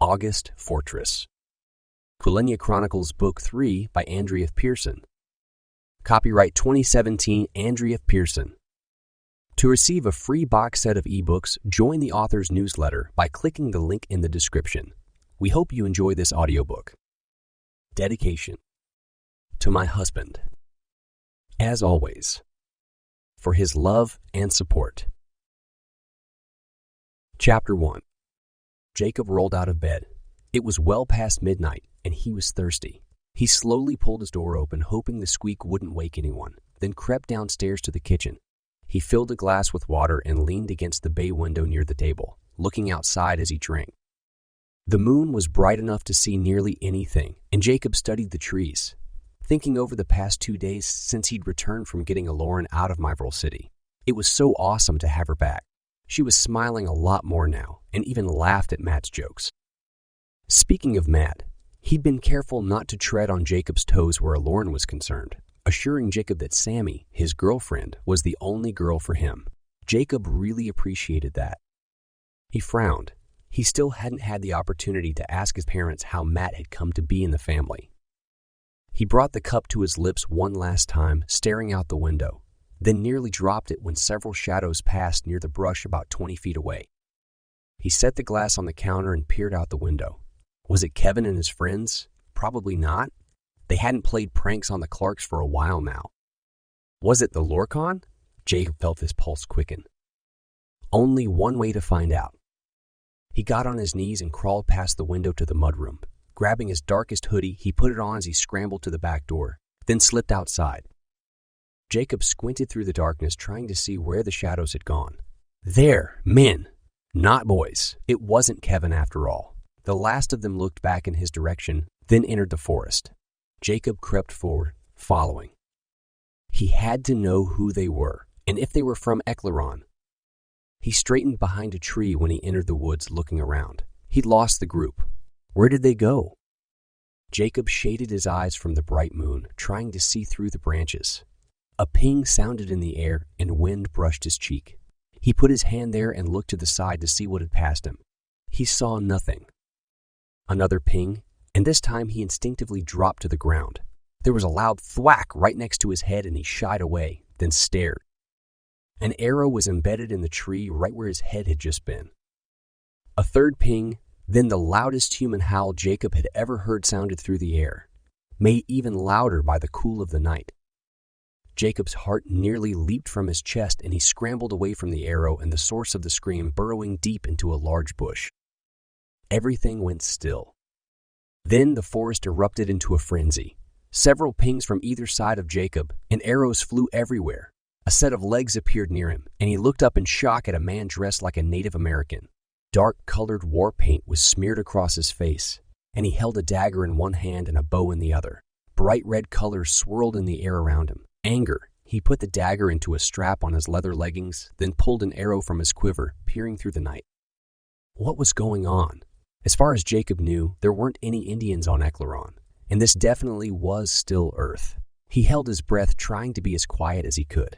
August Fortress. Kilenya Chronicles Book 3 by Andrea F. Pearson. Copyright 2017 Andrea F. Pearson. To receive a free box set of ebooks, join the author's newsletter by clicking the link in the description. We hope you enjoy this audiobook. Dedication. To my husband. As always. For his love and support. Chapter 1. Jacob rolled out of bed. It was well past midnight, and he was thirsty. He slowly pulled his door open, hoping the squeak wouldn't wake anyone, then crept downstairs to the kitchen. He filled a glass with water and leaned against the bay window near the table, looking outside as he drank. The moon was bright enough to see nearly anything, and Jacob studied the trees, thinking over the past 2 days since he'd returned from getting Eklaron out of Myvril City. It was so awesome to have her back. She was smiling a lot more now, and even laughed at Matt's jokes. Speaking of Matt, he'd been careful not to tread on Jacob's toes where Eklaron was concerned, assuring Jacob that Sammy, his girlfriend, was the only girl for him. Jacob really appreciated that. He frowned. He still hadn't had the opportunity to ask his parents how Matt had come to be in the family. He brought the cup to his lips one last time, staring out the window, then nearly dropped it when several shadows passed near the brush about 20 feet away. He set the glass on the counter and peered out the window. Was it Kevin and his friends? Probably not. They hadn't played pranks on the Clarks for a while now. Was it the Lorcan? Jacob felt his pulse quicken. Only one way to find out. He got on his knees and crawled past the window to the mudroom. Grabbing his darkest hoodie, he put it on as he scrambled to the back door, then slipped outside. Jacob squinted through the darkness, trying to see where the shadows had gone. There, men, not boys. It wasn't Kevin after all. The last of them looked back in his direction, then entered the forest. Jacob crept forward, following. He had to know who they were, and if they were from Eklaron. He straightened behind a tree when he entered the woods, looking around. He'd lost the group. Where did they go? Jacob shaded his eyes from the bright moon, trying to see through the branches. A ping sounded in the air, and wind brushed his cheek. He put his hand there and looked to the side to see what had passed him. He saw nothing. Another ping, and this time he instinctively dropped to the ground. There was a loud thwack right next to his head, and he shied away, then stared. An arrow was embedded in the tree right where his head had just been. A third ping, then the loudest human howl Jacob had ever heard sounded through the air, made even louder by the cool of the night. Jacob's heart nearly leaped from his chest, and he scrambled away from the arrow and the source of the scream, burrowing deep into a large bush. Everything went still. Then the forest erupted into a frenzy. Several pings from either side of Jacob, and arrows flew everywhere. A set of legs appeared near him, and he looked up in shock at a man dressed like a Native American. Dark-colored war paint was smeared across his face, and he held a dagger in one hand and a bow in the other. Bright red colors swirled in the air around him. Anger, he put the dagger into a strap on his leather leggings, then pulled an arrow from his quiver, peering through the night. What was going on? As far as Jacob knew, there weren't any Indians on Eklaron, and this definitely was still Earth. He held his breath, trying to be as quiet as he could.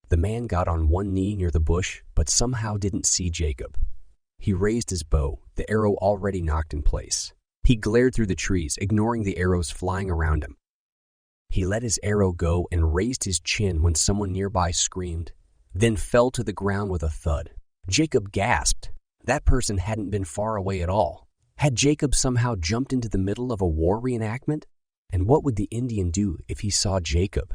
The man got on one knee near the bush, but somehow didn't see Jacob. He raised his bow, the arrow already knocked in place. He glared through the trees, ignoring the arrows flying around him. He let his arrow go and raised his chin when someone nearby screamed, then fell to the ground with a thud. Jacob gasped. That person hadn't been far away at all. Had Jacob somehow jumped into the middle of a war reenactment? And what would the Indian do if he saw Jacob?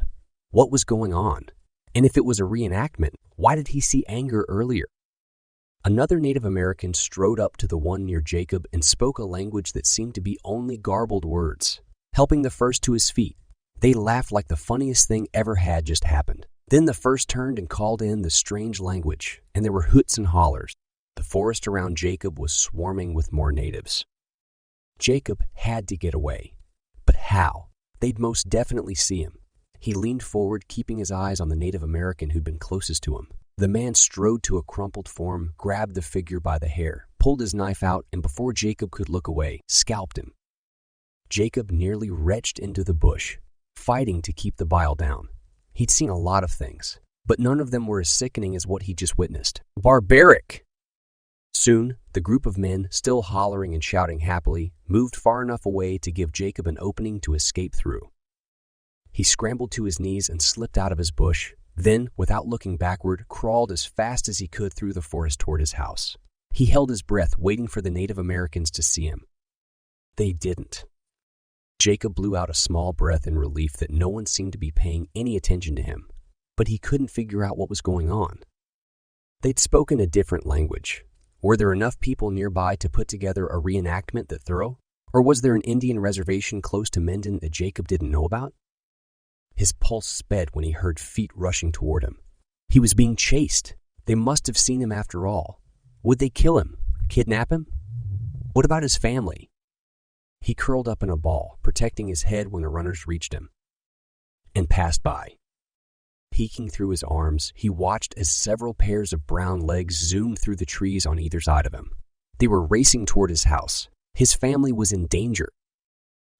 What was going on? And if it was a reenactment, why did he see anger earlier? Another Native American strode up to the one near Jacob and spoke a language that seemed to be only garbled words. Helping the first to his feet, they laughed like the funniest thing ever had just happened. Then the first turned and called in the strange language, and there were hoots and hollers. The forest around Jacob was swarming with more natives. Jacob had to get away. But how? They'd most definitely see him. He leaned forward, keeping his eyes on the Native American who'd been closest to him. The man strode to a crumpled form, grabbed the figure by the hair, pulled his knife out, and before Jacob could look away, scalped him. Jacob nearly retched into the bush, fighting to keep the bile down. He'd seen a lot of things, but none of them were as sickening as what he just witnessed. Barbaric! Soon, the group of men, still hollering and shouting happily, moved far enough away to give Jacob an opening to escape through. He scrambled to his knees and slipped out of his bush, then, without looking backward, crawled as fast as he could through the forest toward his house. He held his breath, waiting for the Native Americans to see him. They didn't. Jacob blew out a small breath in relief that no one seemed to be paying any attention to him, but he couldn't figure out what was going on. They'd spoken a different language. Were there enough people nearby to put together a reenactment that thorough? Or was there an Indian reservation close to Mendon that Jacob didn't know about? His pulse sped when he heard feet rushing toward him. He was being chased. They must have seen him after all. Would they kill him? Kidnap him? What about his family? He curled up in a ball, protecting his head when the runners reached him, and passed by. Peeking through his arms, he watched as several pairs of brown legs zoomed through the trees on either side of him. They were racing toward his house. His family was in danger.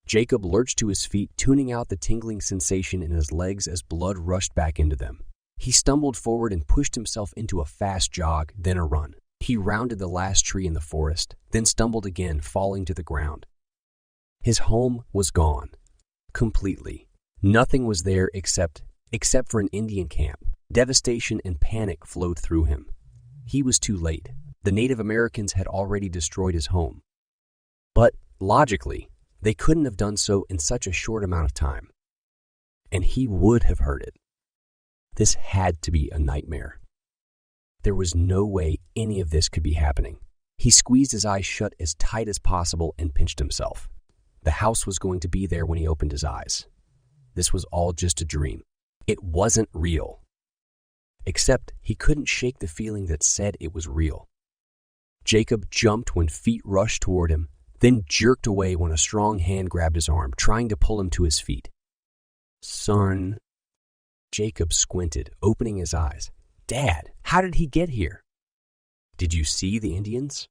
Jacob lurched to his feet, tuning out the tingling sensation in his legs as blood rushed back into them. He stumbled forward and pushed himself into a fast jog, then a run. He rounded the last tree in the forest, then stumbled again, falling to the ground. His home was gone. Completely. Nothing was there except for an Indian camp. Devastation and panic flowed through him. He was too late. The Native Americans had already destroyed his home. But, logically, they couldn't have done so in such a short amount of time. And he would have heard it. This had to be a nightmare. There was no way any of this could be happening. He squeezed his eyes shut as tight as possible and pinched himself. The house was going to be there when he opened his eyes. This was all just a dream. It wasn't real. Except he couldn't shake the feeling that said it was real. Jacob jumped when feet rushed toward him, then jerked away when a strong hand grabbed his arm, trying to pull him to his feet. "Son." Jacob squinted, opening his eyes. "Dad, how did he get here?" "Did you see the Indians?"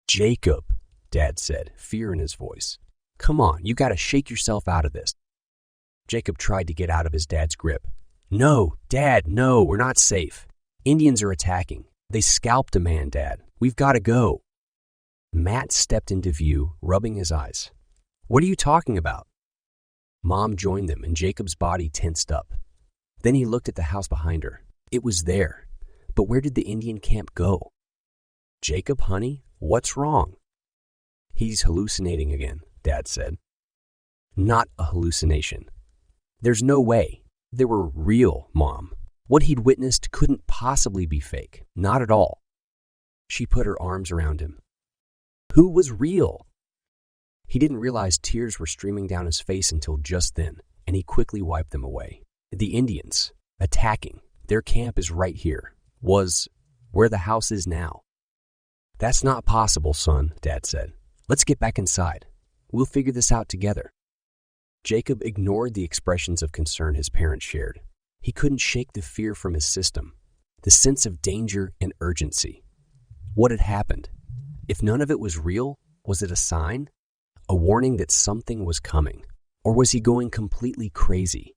"Jacob," Dad said, fear in his voice. "Come on, you gotta shake yourself out of this." Jacob tried to get out of his dad's grip. "No, Dad, no, we're not safe. Indians are attacking. They scalped a man, Dad. We've gotta go." Matt stepped into view, rubbing his eyes. "What are you talking about?" Mom joined them and Jacob's body tensed up. Then he looked at the house behind her. It was there. But where did the Indian camp go? "Jacob, honey, what's wrong?" "He's hallucinating again," Dad said. "Not a hallucination. There's no way. They were real, Mom. What he'd witnessed couldn't possibly be fake. Not at all." She put her arms around him. "Who was real?" He didn't realize tears were streaming down his face until just then, and he quickly wiped them away. "The Indians. Attacking. Their camp is right here. Was where the house is now." "That's not possible, son," Dad said. "Let's get back inside. We'll figure this out together." Jacob ignored the expressions of concern his parents shared. He couldn't shake the fear from his system, the sense of danger and urgency. What had happened? If none of it was real, was it a sign? A warning that something was coming? Or was he going completely crazy?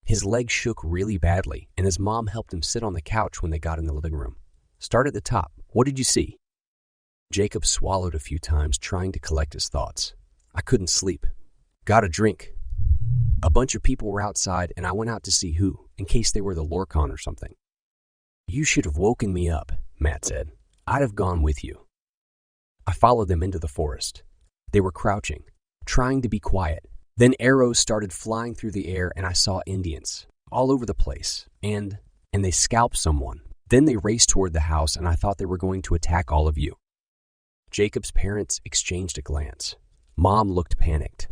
His legs shook really badly, and his mom helped him sit on the couch when they got in the living room. "Start at the top. What did you see?" Jacob swallowed a few times, trying to collect his thoughts. "I couldn't sleep. Got a drink. A bunch of people were outside, and I went out to see who, in case they were the Lorcan or something." "You should have woken me up," Matt said. "I'd have gone with you." I followed them into the forest. They were crouching, trying to be quiet. Then arrows started flying through the air, and I saw Indians all over the place, and they scalped someone. Then they raced toward the house, and I thought they were going to attack all of you." Jacob's parents exchanged a glance. Mom looked panicked.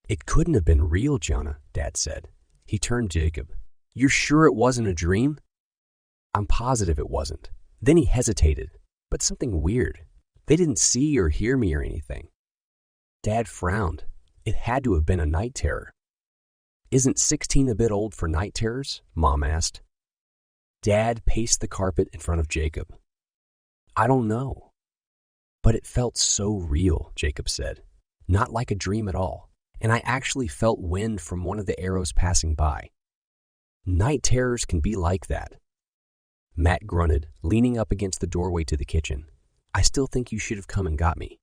"It couldn't have been real, Gianna," Dad said. He turned to Jacob. "You're sure it wasn't a dream?" "I'm positive it wasn't." Then he hesitated. "But something weird. They didn't see or hear me or anything." Dad frowned. It had to have been a night terror. "Isn't 16 a bit old for night terrors?" Mom asked. Dad paced the carpet in front of Jacob. "I don't know." "But it felt so real," Jacob said. "Not like a dream at all. And I actually felt wind from one of the arrows passing by. Night terrors can be like that." Matt grunted, leaning up against the doorway to the kitchen. I still think you should have come and got me.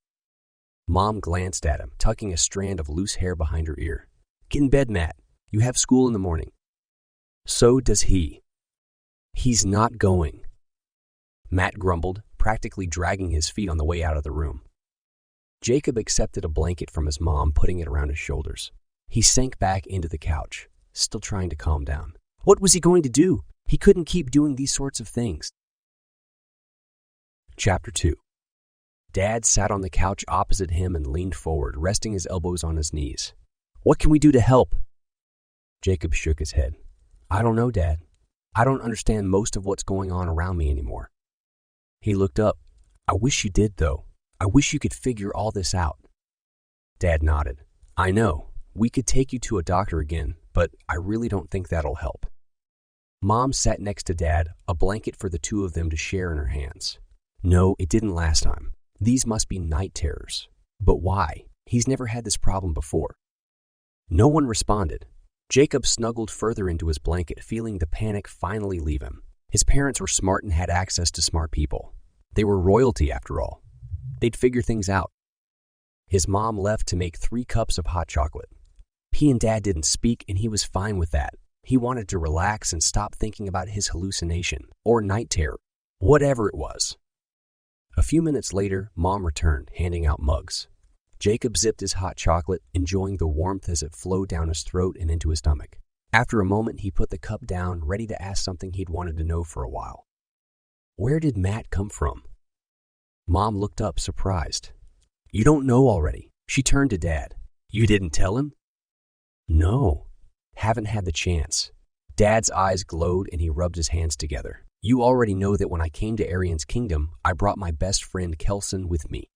Mom glanced at him, tucking a strand of loose hair behind her ear. Get in bed, Matt. You have school in the morning. So does he. He's not going. Matt grumbled, practically dragging his feet on the way out of the room. Jacob accepted a blanket from his mom, putting it around his shoulders. He sank back into the couch, still trying to calm down. What was he going to do? He couldn't keep doing these sorts of things. Chapter 2. Dad sat on the couch opposite him and leaned forward, resting his elbows on his knees. What can we do to help? Jacob shook his head. I don't know, Dad. I don't understand most of what's going on around me anymore. He looked up. I wish you did, though. I wish you could figure all this out. Dad nodded. I know. We could take you to a doctor again, but I really don't think that'll help. Mom sat next to Dad, a blanket for the two of them to share in her hands. No, it didn't last time. These must be night terrors. But why? He's never had this problem before. No one responded. Jacob snuggled further into his blanket, feeling the panic finally leave him. His parents were smart and had access to smart people. They were royalty, after all. They'd figure things out. His mom left to make 3 cups of hot chocolate. He and Dad didn't speak, and he was fine with that. He wanted to relax and stop thinking about his hallucination, or night terror, whatever it was. A few minutes later, Mom returned, handing out mugs. Jacob zipped his hot chocolate, enjoying the warmth as it flowed down his throat and into his stomach. After a moment, he put the cup down, ready to ask something he'd wanted to know for a while. Where did Matt come from? Mom looked up, surprised. You don't know already. She turned to Dad. You didn't tell him? No. Haven't had the chance. Dad's eyes glowed and he rubbed his hands together. You already know that when I came to Arian's kingdom, I brought my best friend Kelson with me.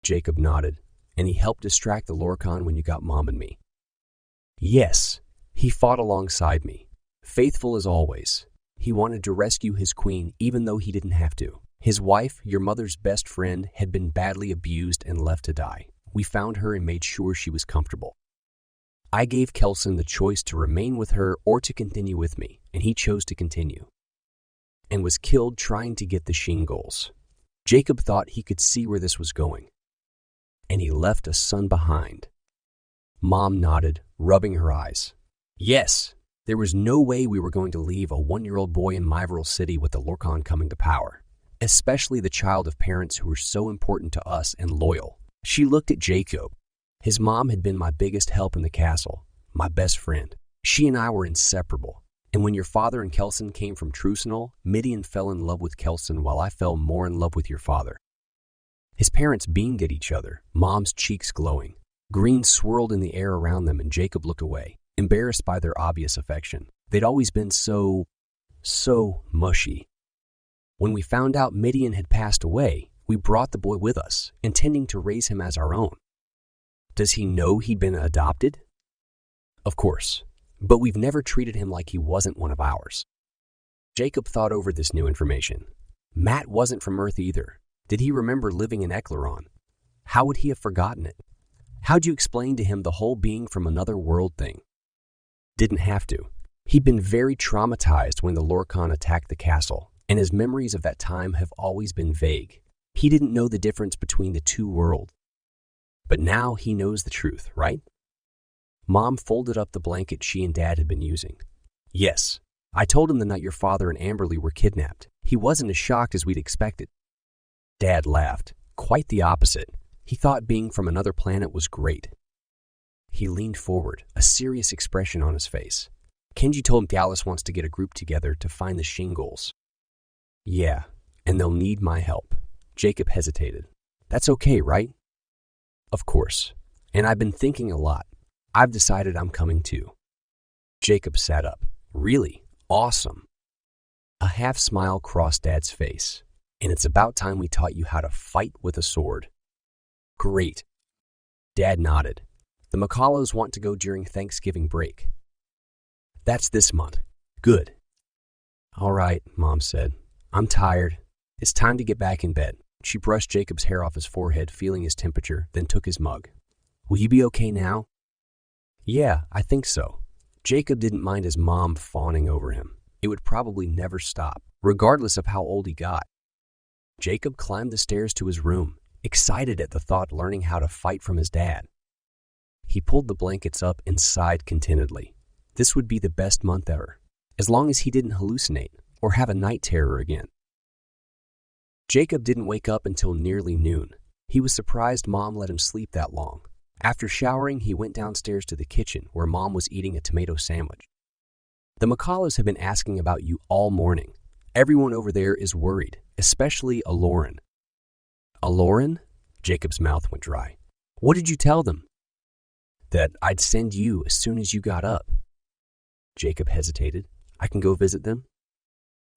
Jacob nodded, and he helped distract the Lorcan when you got Mom and me. Yes, he fought alongside me, faithful as always. He wanted to rescue his queen even though he didn't have to. His wife, your mother's best friend, had been badly abused and left to die. We found her and made sure she was comfortable. I gave Kelson the choice to remain with her or to continue with me, and he chose to continue, and was killed trying to get the Shiengols. Jacob thought he could see where this was going, and he left a son behind. Mom nodded, rubbing her eyes. Yes, there was no way we were going to leave a 1-year-old boy in Myvril City with the Lorcan coming to power, especially the child of parents who were so important to us and loyal. She looked at Jacob. His mom had been my biggest help in the castle, my best friend. She and I were inseparable. And when your father and Kelson came from Trucinal, Midian fell in love with Kelson while I fell more in love with your father. His parents beamed at each other, Mom's cheeks glowing. Green swirled in the air around them and Jacob looked away, embarrassed by their obvious affection. They'd always been so mushy. When we found out Midian had passed away, we brought the boy with us, intending to raise him as our own. Does he know he'd been adopted? Of course, but we've never treated him like he wasn't one of ours. Jacob thought over this new information. Matt wasn't from Earth either. Did he remember living in Eklaron? How would he have forgotten it? How'd you explain to him the whole being from another world thing? Didn't have to. He'd been very traumatized when the Lorcan attacked the castle, and his memories of that time have always been vague. He didn't know the difference between the two worlds. But now he knows the truth, right? Mom folded up the blanket she and Dad had been using. Yes, I told him the night your father and Amberly were kidnapped. He wasn't as shocked as we'd expected. Dad laughed. Quite the opposite. He thought being from another planet was great. He leaned forward, a serious expression on his face. Kenji told him Dallas wants to get a group together to find the Shiengols. Yeah, and they'll need my help. Jacob hesitated. That's okay, right? Of course. And I've been thinking a lot. I've decided I'm coming too. Jacob sat up. Really? Awesome. A half smile crossed Dad's face. And it's about time we taught you how to fight with a sword. Great. Dad nodded. The McCullows want to go during Thanksgiving break. That's this month. Good. All right, Mom said. I'm tired. It's time to get back in bed. She brushed Jacob's hair off his forehead, feeling his temperature, then took his mug. Will you be okay now? Yeah, I think so. Jacob didn't mind his mom fawning over him. It would probably never stop, regardless of how old he got. Jacob climbed the stairs to his room, excited at the thought of learning how to fight from his dad. He pulled the blankets up and sighed contentedly. This would be the best month ever, as long as he didn't hallucinate or have a night terror again. Jacob didn't wake up until nearly noon. He was surprised Mom let him sleep that long. After showering, he went downstairs to the kitchen where Mom was eating a tomato sandwich. The McCulloughs have been asking about you all morning. Everyone over there is worried, especially Eklaron. Eklaron? Jacob's mouth went dry. What did you tell them? That I'd send you as soon as you got up. Jacob hesitated. I can go visit them?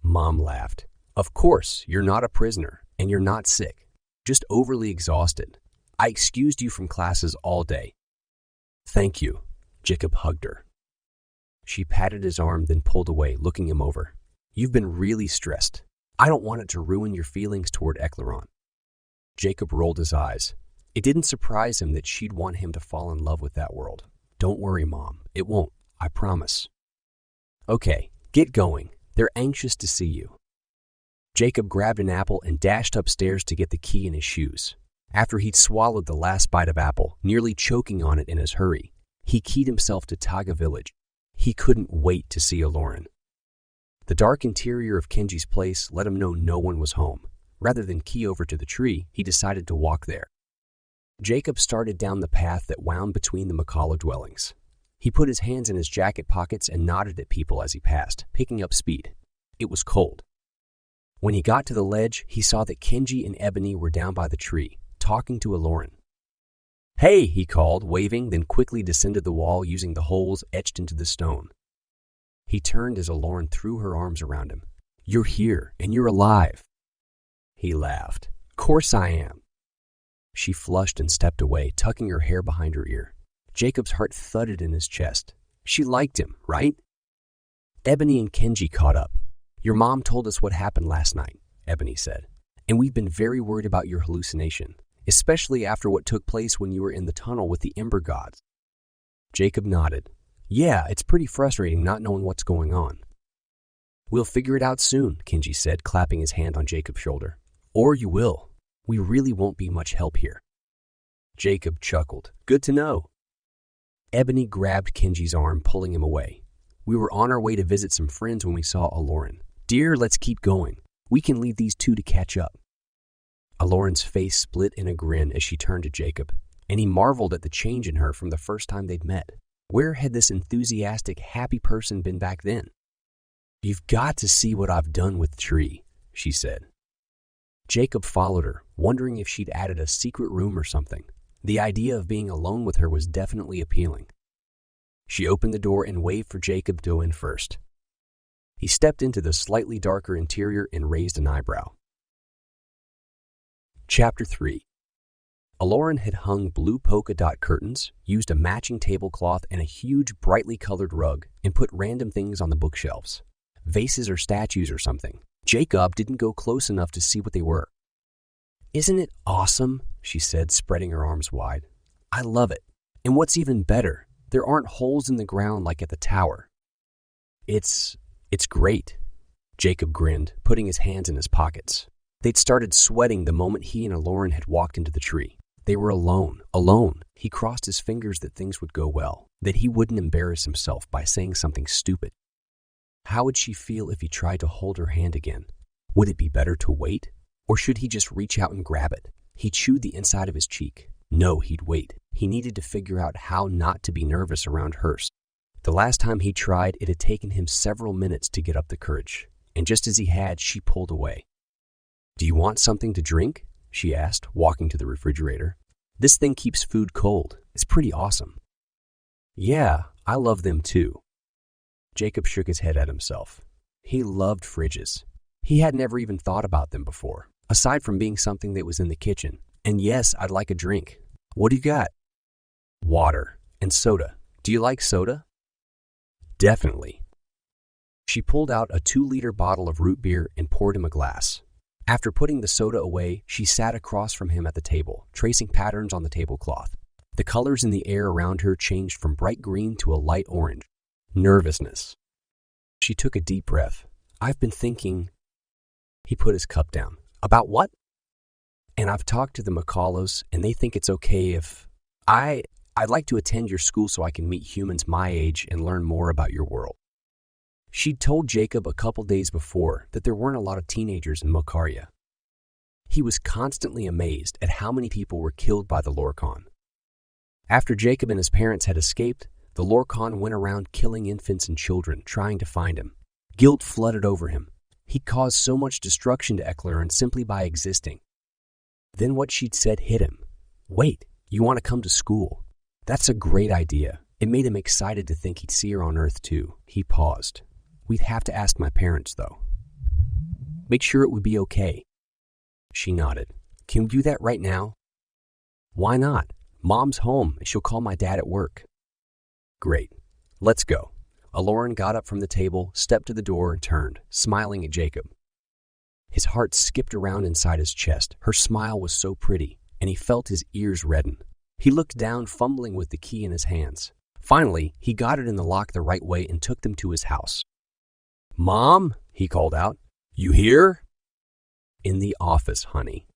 Mom laughed. Of course, you're not a prisoner, and you're not sick. Just overly exhausted. I excused you from classes all day. Thank you. Jacob hugged her. She patted his arm, then pulled away, looking him over. You've been really stressed. I don't want it to ruin your feelings toward Eklaron. Jacob rolled his eyes. It didn't surprise him that she'd want him to fall in love with that world. Don't worry, Mom. It won't. I promise. Okay, get going. They're anxious to see you. Jacob grabbed an apple and dashed upstairs to get the key in his shoes. After he'd swallowed the last bite of apple, nearly choking on it in his hurry, he keyed himself to Taga Village. He couldn't wait to see Eklaron. The dark interior of Kenji's place let him know no one was home. Rather than key over to the tree, he decided to walk there. Jacob started down the path that wound between the McCullough dwellings. He put his hands in his jacket pockets and nodded at people as he passed, picking up speed. It was cold. When he got to the ledge, he saw that Kenji and Ebony were down by the tree, talking to Eklaron. Hey, he called, waving, then quickly descended the wall using the holes etched into the stone. He turned as Eklaron threw her arms around him. You're here, and you're alive. He laughed. Course I am. She flushed and stepped away, tucking her hair behind her ear. Jacob's heart thudded in his chest. She liked him, right? Ebony and Kenji caught up. Your mom told us what happened last night, Ebony said, and we've been very worried about your hallucination, especially after what took place when you were in the tunnel with the Ember Gods. Jacob nodded. Yeah, it's pretty frustrating not knowing what's going on. We'll figure it out soon, Kenji said, clapping his hand on Jacob's shoulder. Or you will. We really won't be much help here. Jacob chuckled. Good to know. Ebony grabbed Kenji's arm, pulling him away. We were on our way to visit some friends when we saw Eklaron. Dear, let's keep going. We can leave these two to catch up. Eklaron's face split in a grin as she turned to Jacob, and he marveled at the change in her from the first time they'd met. Where had this enthusiastic, happy person been back then? You've got to see what I've done with Tree, she said. Jacob followed her, wondering if she'd added a secret room or something. The idea of being alone with her was definitely appealing. She opened the door and waved for Jacob to go in first. He stepped into the slightly darker interior and raised an eyebrow. Chapter 3. Eklaron had hung blue polka dot curtains, used a matching tablecloth and a huge, brightly colored rug, and put random things on the bookshelves. Vases or statues or something. Jacob didn't go close enough to see what they were. Isn't it awesome? She said, spreading her arms wide. I love it. And what's even better, there aren't holes in the ground like at the tower. It's great. Jacob grinned, putting his hands in his pockets. They'd started sweating the moment he and Eklaron had walked into the tree. They were alone. He crossed his fingers that things would go well, that he wouldn't embarrass himself by saying something stupid. How would she feel if he tried to hold her hand again? Would it be better to wait? Or should he just reach out and grab it? He chewed the inside of his cheek. No, he'd wait. He needed to figure out how not to be nervous around hers. The last time he tried, it had taken him several minutes to get up the courage. And just as he had, she pulled away. Do you want something to drink? She asked, walking to the refrigerator. This thing keeps food cold. It's pretty awesome. Yeah, I love them too. Jacob shook his head at himself. He loved fridges. He had never even thought about them before, aside from being something that was in the kitchen. And yes, I'd like a drink. What do you got? Water and soda. Do you like soda? Definitely. She pulled out a 2-liter bottle of root beer and poured him a glass. After putting the soda away, she sat across from him at the table, tracing patterns on the tablecloth. The colors in the air around her changed from bright green to a light orange. Nervousness. She took a deep breath. I've been thinking... He put his cup down. About what? And I've talked to the McCullows, and they think it's okay if... I'd like to attend your school so I can meet humans my age and learn more about your world. She'd told Jacob a couple days before that there weren't a lot of teenagers in Mokaria. He was constantly amazed at how many people were killed by the Lorcan. After Jacob and his parents had escaped, the Lorcan went around killing infants and children, trying to find him. Guilt flooded over him. He caused so much destruction to Eklaron simply by existing. Then what she'd said hit him. Wait, you want to come to school? That's a great idea. It made him excited to think he'd see her on Earth too. He paused. We'd have to ask my parents, though. Make sure it would be okay. She nodded. Can we do that right now? Why not? Mom's home, and she'll call my dad at work. Great. Let's go. Eklaron got up from the table, stepped to the door, and turned, smiling at Jacob. His heart skipped around inside his chest. Her smile was so pretty, and he felt his ears redden. He looked down, fumbling with the key in his hands. Finally, he got it in the lock the right way and took them to his house. Mom, he called out. You here? In the office, honey.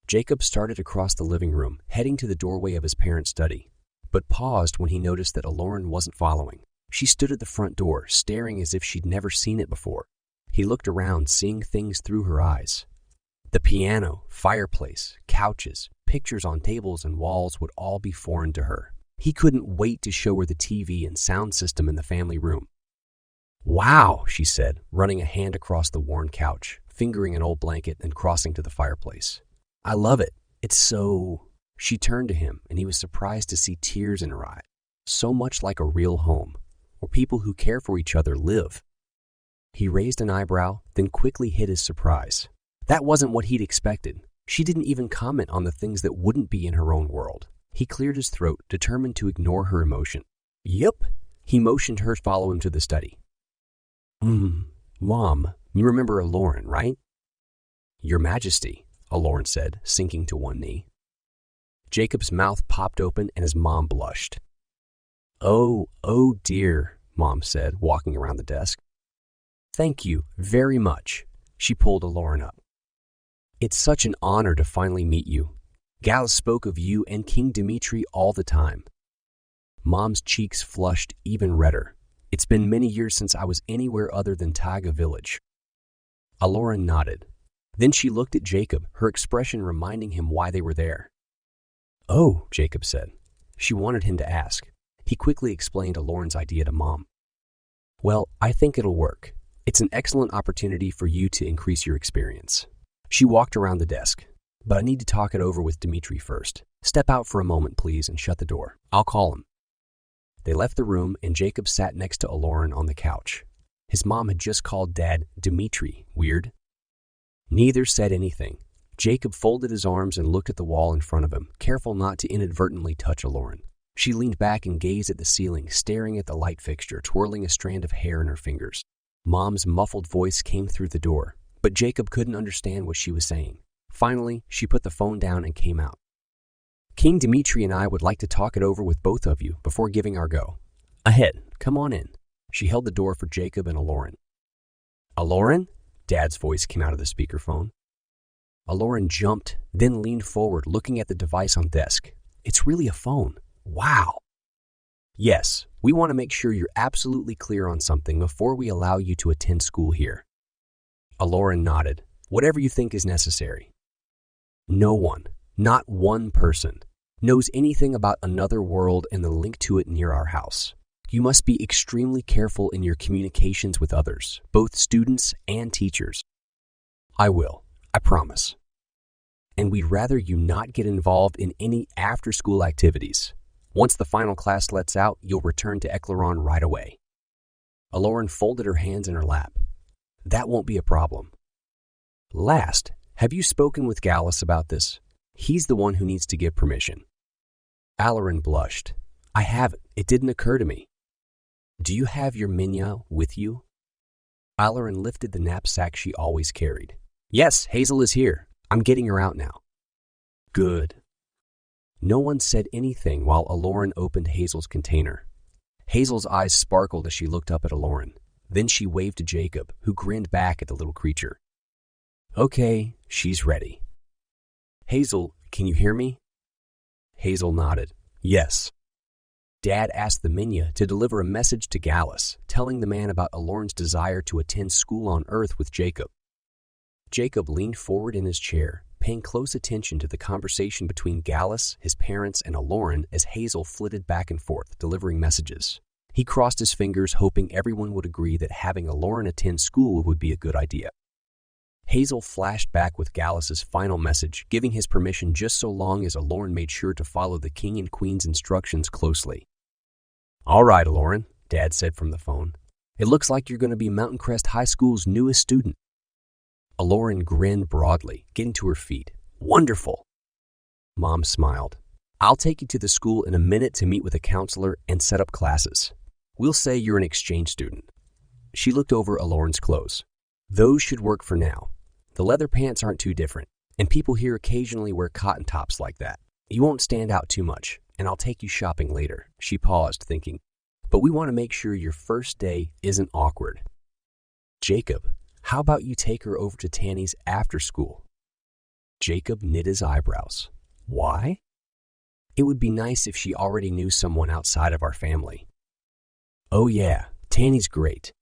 Jacob started across the living room, heading to the doorway of his parents' study, but paused when he noticed that Eklaron wasn't following. She stood at the front door, staring as if she'd never seen it before. He looked around, seeing things through her eyes. The piano, fireplace, couches, pictures on tables and walls would all be foreign to her. He couldn't wait to show her the TV and sound system in the family room. Wow, she said, running a hand across the worn couch, fingering an old blanket and crossing to the fireplace. I love it. It's so... She turned to him, and he was surprised to see tears in her eyes. So much like a real home, where people who care for each other live. He raised an eyebrow, then quickly hid his surprise. That wasn't what he'd expected. She didn't even comment on the things that wouldn't be in her own world. He cleared his throat, determined to ignore her emotion. Yep. He motioned her to follow him to the study. Mom, you remember Eklaron, right? Your Majesty, Eklaron said, sinking to one knee. Jacob's mouth popped open and his mom blushed. Oh dear, Mom said, walking around the desk. Thank you very much. She pulled Eklaron up. It's such an honor to finally meet you. Gallus spoke of you and King Dimitri all the time. Mom's cheeks flushed even redder. It's been many years since I was anywhere other than Taiga Village. Eklaron nodded. Then she looked at Jacob, her expression reminding him why they were there. Oh, Jacob said. She wanted him to ask. He quickly explained Eklaron's idea to Mom. Well, I think it'll work. It's an excellent opportunity for you to increase your experience. She walked around the desk. But I need to talk it over with Dimitri first. Step out for a moment, please, and shut the door. I'll call him. They left the room, and Jacob sat next to Eklaron on the couch. His mom had just called Dad Dimitri. Weird. Neither said anything. Jacob folded his arms and looked at the wall in front of him, careful not to inadvertently touch Eklaron. She leaned back and gazed at the ceiling, staring at the light fixture, twirling a strand of hair in her fingers. Mom's muffled voice came through the door, but Jacob couldn't understand what she was saying. Finally, she put the phone down and came out. King Dimitri and I would like to talk it over with both of you before giving our go. Ahead, come on in. She held the door for Jacob and Eklaron. Eklaron? Dad's voice came out of the speakerphone. Eklaron jumped, then leaned forward, looking at the device on desk. It's really a phone. Wow. Yes, we want to make sure you're absolutely clear on something before we allow you to attend school here. Eklaron nodded. Whatever you think is necessary. No one, not one person, knows anything about another world and the link to it near our house. You must be extremely careful in your communications with others, both students and teachers. I will, I promise. And we'd rather you not get involved in any after-school activities. Once the final class lets out, you'll return to Eklaron right away. Eklaron folded her hands in her lap. That won't be a problem. Last, have you spoken with Gallus about this? He's the one who needs to give permission. Eklaron blushed. I haven't. It didn't occur to me. Do you have your Minya with you? Eklaron lifted the knapsack she always carried. Yes, Hazel is here. I'm getting her out now. Good. No one said anything while Eklaron opened Hazel's container. Hazel's eyes sparkled as she looked up at Eklaron. Then she waved to Jacob, who grinned back at the little creature. Okay, she's ready. Hazel, can you hear me? Hazel nodded. Yes. Dad asked the Minya to deliver a message to Gallus, telling the man about Eklaron's desire to attend school on Earth with Jacob. Jacob leaned forward in his chair, paying close attention to the conversation between Gallus, his parents, and Eklaron as Hazel flitted back and forth, delivering messages. He crossed his fingers, hoping everyone would agree that having Eklaron attend school would be a good idea. Hazel flashed back with Gallus's final message, giving his permission just so long as Eklaron made sure to follow the king and queen's instructions closely. All right, Eklaron, Dad said from the phone. It looks like you're going to be Mountain Crest High School's newest student. Eklaron grinned broadly, getting to her feet. Wonderful. Mom smiled. I'll take you to the school in a minute to meet with a counselor and set up classes. We'll say you're an exchange student. She looked over Eklaron's clothes. Those should work for now. The leather pants aren't too different, and people here occasionally wear cotton tops like that. You won't stand out too much, and I'll take you shopping later. She paused, thinking. But we want to make sure your first day isn't awkward. Jacob, how about you take her over to Tanny's after school? Jacob knit his eyebrows. Why? It would be nice if she already knew someone outside of our family. Oh yeah, Tanny's great.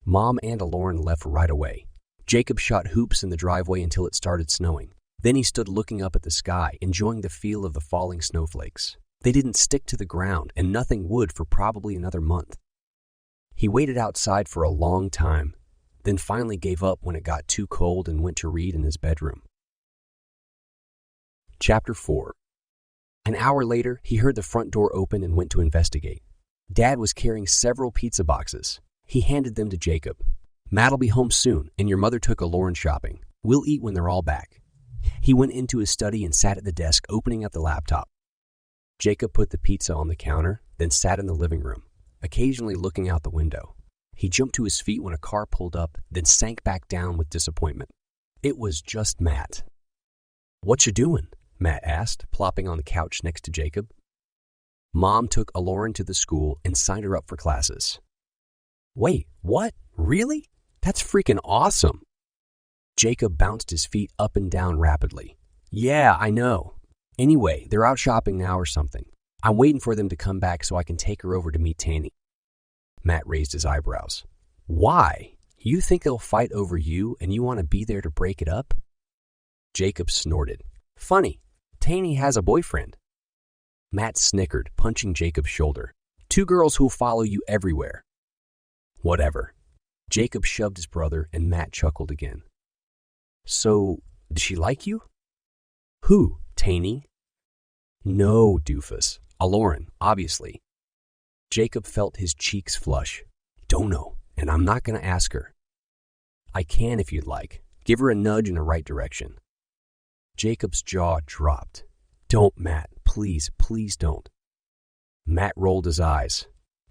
Mom and Eklaron left right away. Jacob shot hoops in the driveway until it started snowing. Then he stood looking up at the sky, enjoying the feel of the falling snowflakes. They didn't stick to the ground, and nothing would for probably another month. He waited outside for a long time, then finally gave up when it got too cold and went to read in his bedroom. Chapter 4. An hour later, he heard the front door open and went to investigate. Dad was carrying several pizza boxes. He handed them to Jacob. Matt'll be home soon, and your mother took Eklaron shopping. We'll eat when they're all back. He went into his study and sat at the desk, opening up the laptop. Jacob put the pizza on the counter, then sat in the living room, occasionally looking out the window. He jumped to his feet when a car pulled up, then sank back down with disappointment. It was just Matt. What you doing? Matt asked, plopping on the couch next to Jacob. Mom took Eklaron to the school and signed her up for classes. Wait, what? Really? That's freaking awesome. Jacob bounced his feet up and down rapidly. Yeah, I know. Anyway, they're out shopping now or something. I'm waiting for them to come back so I can take her over to meet Tanny. Matt raised his eyebrows. Why? You think they'll fight over you and you want to be there to break it up? Jacob snorted. Funny, Tanny has a boyfriend. Matt snickered, punching Jacob's shoulder. 2 girls who'll follow you everywhere. Whatever. Jacob shoved his brother and Matt chuckled again. So, does she like you? Who, Tanny? No, doofus. Eklaron, obviously. Jacob felt his cheeks flush. Don't know, and I'm not going to ask her. I can if you'd like. Give her a nudge in the right direction. Jacob's jaw dropped. Don't, Matt. Please, please don't. Matt rolled his eyes.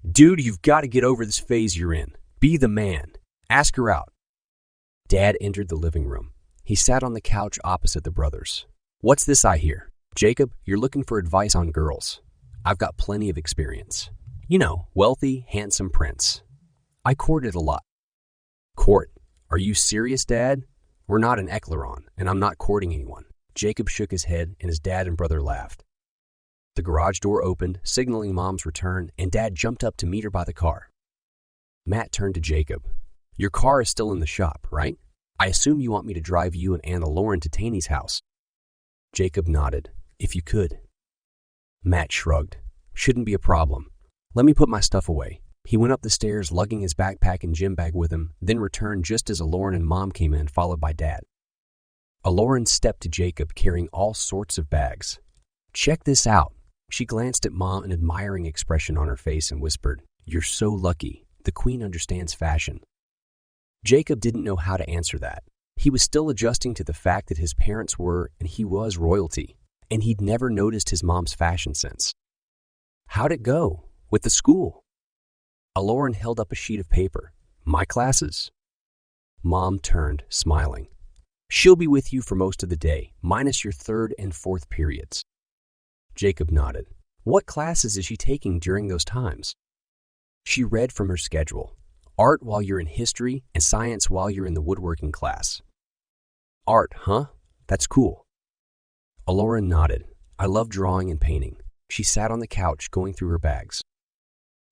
Dude, you've got to get over this phase you're in. Be the man. Ask her out. Dad entered the living room. He sat on the couch opposite the brothers. What's this I hear? Jacob, you're looking for advice on girls. I've got plenty of experience. You know, wealthy, handsome prince. I courted a lot. Court? Are you serious, Dad? We're not in Eklaron, and I'm not courting anyone. Jacob shook his head, and his dad and brother laughed. The garage door opened, signaling Mom's return, and Dad jumped up to meet her by the car. Matt turned to Jacob. Your car is still in the shop, right? I assume you want me to drive you and Aunt Eklaron to Tanny's house. Jacob nodded. If you could. Matt shrugged. Shouldn't be a problem. Let me put my stuff away. He went up the stairs, lugging his backpack and gym bag with him, then returned just as Eklaron and Mom came in, followed by Dad. Eklaron stepped to Jacob, carrying all sorts of bags. Check this out. She glanced at Mom, an admiring expression on her face, and whispered, You're so lucky. The Queen understands fashion. Jacob didn't know how to answer that. He was still adjusting to the fact that his parents were, and he was, royalty, and he'd never noticed his mom's fashion sense. How'd it go? With the school? Eklaron held up a sheet of paper. My classes. Mom turned, smiling. She'll be with you for most of the day, minus your 3rd and 4th periods. Jacob nodded. What classes is she taking during those times? She read from her schedule. Art while you're in history and science while you're in the woodworking class. Art, huh? That's cool. Eklaron nodded. I love drawing and painting. She sat on the couch going through her bags.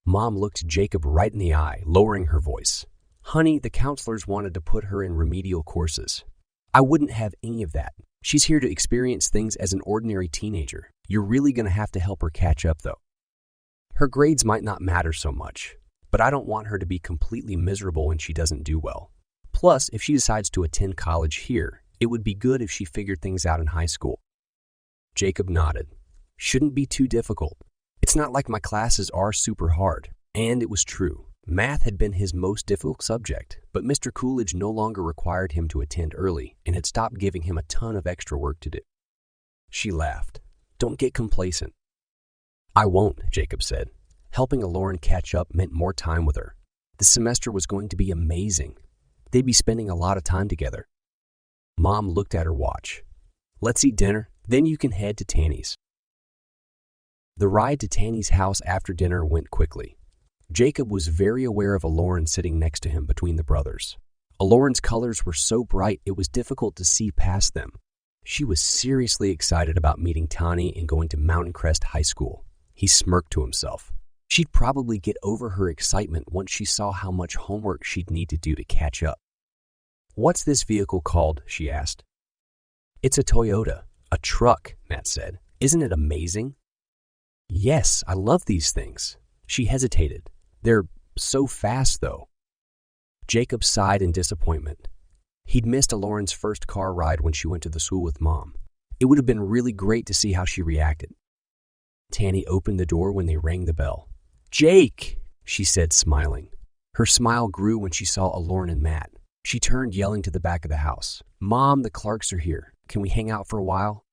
Mom looked Jacob right in the eye, lowering her voice. Honey, the counselors wanted to put her in remedial courses. I wouldn't have any of that. She's here to experience things as an ordinary teenager. You're really going to have to help her catch up, though. Her grades might not matter so much, but I don't want her to be completely miserable when she doesn't do well. Plus, if she decides to attend college here, it would be good if she figured things out in high school. Jacob nodded. Shouldn't be too difficult. It's not like my classes are super hard. And it was true. Math had been his most difficult subject, but Mr. Coolidge no longer required him to attend early and had stopped giving him a ton of extra work to do. She laughed. Don't get complacent. I won't, Jacob said. Helping Eklaron catch up meant more time with her. The semester was going to be amazing. They'd be spending a lot of time together. Mom looked at her watch. Let's eat dinner, then you can head to Tanny's. The ride to Tanny's house after dinner went quickly. Jacob was very aware of Eklaron sitting next to him between the brothers. Eklaron's colors were so bright it was difficult to see past them. She was seriously excited about meeting Tani and going to Mountain Crest High School. He smirked to himself. She'd probably get over her excitement once she saw how much homework she'd need to do to catch up. What's this vehicle called? She asked. It's a Toyota, a truck, Matt said. Isn't it amazing? Yes, I love these things. She hesitated. They're so fast, though. Jacob sighed in disappointment. He'd missed Eklaron's first car ride when she went to the school with Mom. It would have been really great to see how she reacted. Tanny opened the door when they rang the bell. Jake, she said, smiling. Her smile grew when she saw Eklaron and Matt. She turned, yelling to the back of the house. Mom, the Clarks are here. Can we hang out for a while?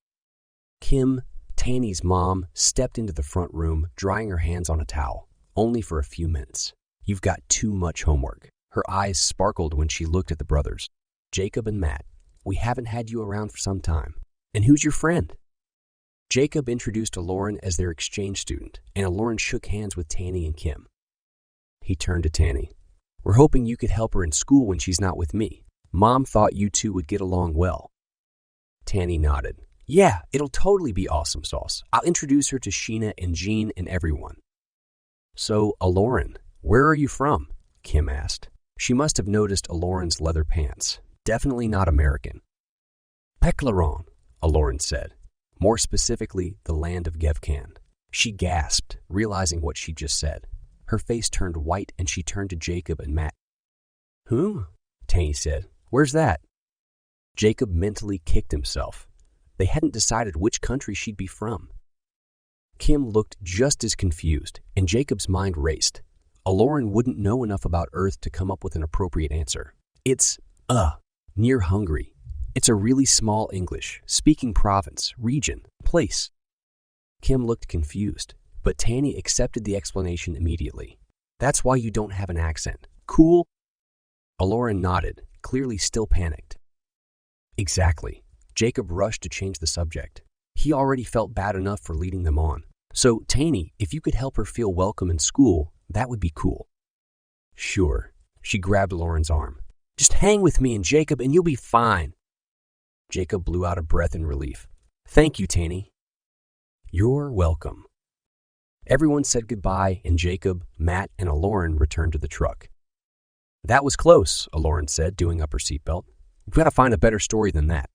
Kim, Tanny's mom, stepped into the front room, drying her hands on a towel, only for a few minutes. You've got too much homework. Her eyes sparkled when she looked at the brothers. Jacob and Matt, we haven't had you around for some time. And who's your friend? Jacob introduced Eklaron as their exchange student, and Eklaron shook hands with Tanny and Kim. He turned to Tanny. We're hoping you could help her in school when she's not with me. Mom thought you two would get along well. Tanny nodded. Yeah, it'll totally be awesome sauce. I'll introduce her to Sheena and Jean and everyone. So, Eklaron, where are you from? Kim asked. She must have noticed Eklaron's leather pants. Definitely not American. Eklaron, Eklaron said. More specifically, the land of Gevkan. She gasped, realizing what she just said. Her face turned white and she turned to Jacob and Matt. Who? Tanny said. Where's that? Jacob mentally kicked himself. They hadn't decided which country she'd be from. Kim looked just as confused, and Jacob's mind raced. Eklaron wouldn't know enough about Earth to come up with an appropriate answer. It's, near Hungary. It's a really small English-speaking province, region, place. Kim looked confused, but Tanny accepted the explanation immediately. That's why you don't have an accent. Cool? Eklaron nodded, clearly still panicked. Exactly. Jacob rushed to change the subject. He already felt bad enough for leading them on. So, Tanny, if you could help her feel welcome in school, that would be cool. Sure. She grabbed Eklaron's arm. Just hang with me and Jacob and you'll be fine. Jacob blew out a breath in relief. Thank you, Tanny. You're welcome. Everyone said goodbye and Jacob, Matt, and Eklaron returned to the truck. That was close, Eklaron said, doing up her seatbelt. We've got to find a better story than that.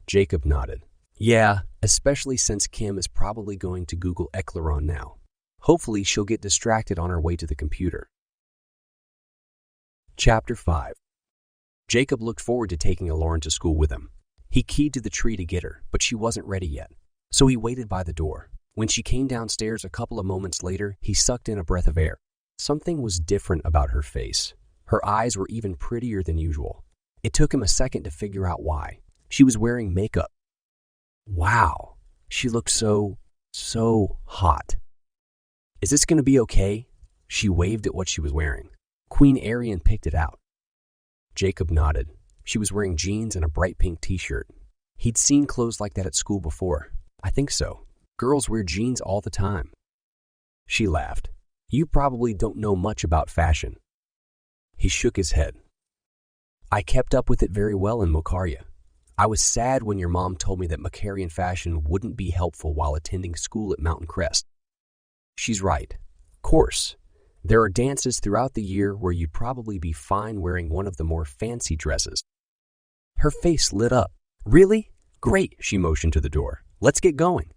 Jacob nodded. Yeah, especially since Kim is probably going to Google Eklaron now. Hopefully she'll get distracted on her way to the computer. Chapter 5. Jacob looked forward to taking Eklaron to school with him. He keyed to the tree to get her, but she wasn't ready yet. So he waited by the door. When she came downstairs a couple of moments later, he sucked in a breath of air. Something was different about her face. Her eyes were even prettier than usual. It took him a second to figure out why. She was wearing makeup. Wow, she looked so hot. Is this going to be okay? She waved at what she was wearing. Queen Arian picked it out. Jacob nodded. She was wearing jeans and a bright pink t-shirt. He'd seen clothes like that at school before. I think so. Girls wear jeans all the time. She laughed. You probably don't know much about fashion. He shook his head. I kept up with it very well in Mokaria. I was sad when your mom told me that Makarian fashion wouldn't be helpful while attending school at Mountain Crest. She's right. Of course. There are dances throughout the year where you'd probably be fine wearing one of the more fancy dresses. Her face lit up. Really? Great, she motioned to the door. Let's get going.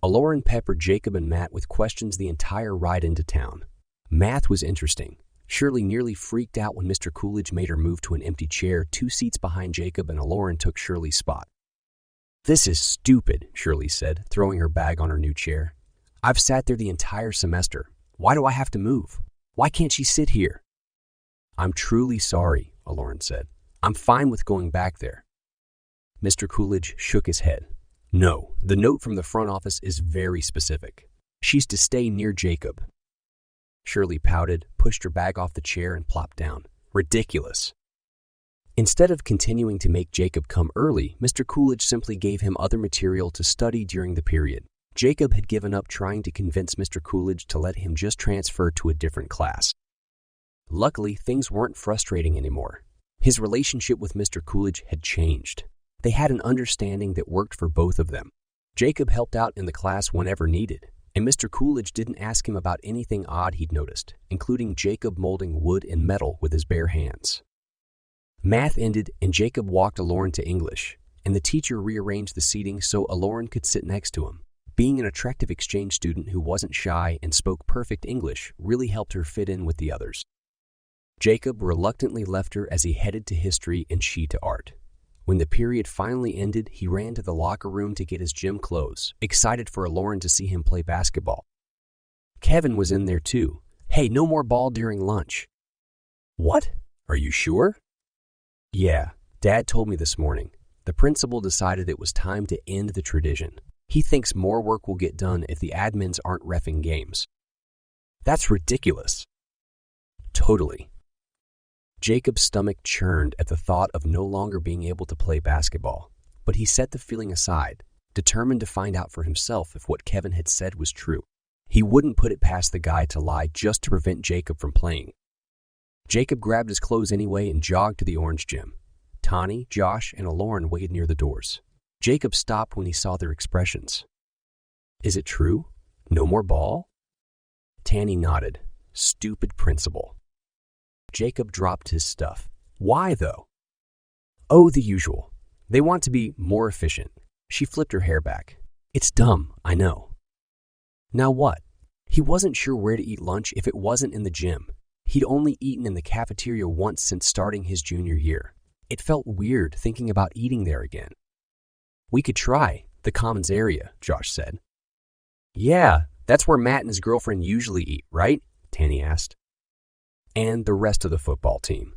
Eklaron peppered Jacob and Matt with questions the entire ride into town. Math was interesting. Shirley nearly freaked out when Mr. Coolidge made her move to an empty chair 2 seats behind Jacob, and Eklaron took Shirley's spot. This is stupid, Shirley said, throwing her bag on her new chair. I've sat there the entire semester. Why do I have to move? Why can't she sit here? I'm truly sorry, Eklaron said. I'm fine with going back there. Mr. Coolidge shook his head. No, the note from the front office is very specific. She's to stay near Jacob. Shirley pouted, pushed her bag off the chair, and plopped down. Ridiculous. Instead of continuing to make Jacob come early, Mr. Coolidge simply gave him other material to study during the period. Jacob had given up trying to convince Mr. Coolidge to let him just transfer to a different class. Luckily, things weren't frustrating anymore. His relationship with Mr. Coolidge had changed. They had an understanding that worked for both of them. Jacob helped out in the class whenever needed, and Mr. Coolidge didn't ask him about anything odd he'd noticed, including Jacob molding wood and metal with his bare hands. Math ended, and Jacob walked Eklaron to English, and the teacher rearranged the seating so Eklaron could sit next to him. Being an attractive exchange student who wasn't shy and spoke perfect English really helped her fit in with the others. Jacob reluctantly left her as he headed to history and she to art. When the period finally ended, he ran to the locker room to get his gym clothes, excited for Eklaron to see him play basketball. Kevin was in there too. Hey, no more ball during lunch. What? Are you sure? Yeah, Dad told me this morning. The principal decided it was time to end the tradition. He thinks more work will get done if the admins aren't reffing games. That's ridiculous. Totally. Jacob's stomach churned at the thought of no longer being able to play basketball, but he set the feeling aside, determined to find out for himself if what Kevin had said was true. He wouldn't put it past the guy to lie just to prevent Jacob from playing. Jacob grabbed his clothes anyway and jogged to the orange gym. Tani, Josh, and Eklaron waited near the doors. Jacob stopped when he saw their expressions. Is it true? No more ball? Tani nodded. Stupid principal. Jacob dropped his stuff. Why, though? Oh, the usual. They want to be more efficient. She flipped her hair back. It's dumb, I know. Now what? He wasn't sure where to eat lunch if it wasn't in the gym. He'd only eaten in the cafeteria once since starting his junior year. It felt weird thinking about eating there again. We could try the commons area, Josh said. Yeah, that's where Matt and his girlfriend usually eat, right? Tani asked. And the rest of the football team.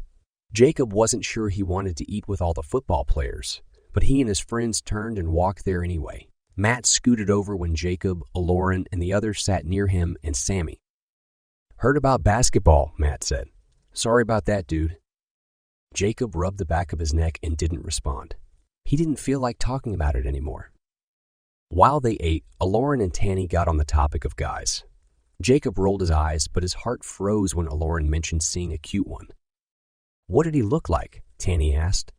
Jacob wasn't sure he wanted to eat with all the football players, but he and his friends turned and walked there anyway. Matt scooted over when Jacob, Eklaron, and the others sat near him and Sammy. Heard about basketball, Matt said. Sorry about that, dude. Jacob rubbed the back of his neck and didn't respond. He didn't feel like talking about it anymore. While they ate, Eklaron and Tani got on the topic of guys. Jacob rolled his eyes, but his heart froze when Eklaron mentioned seeing a cute one. What did he look like? Tani asked.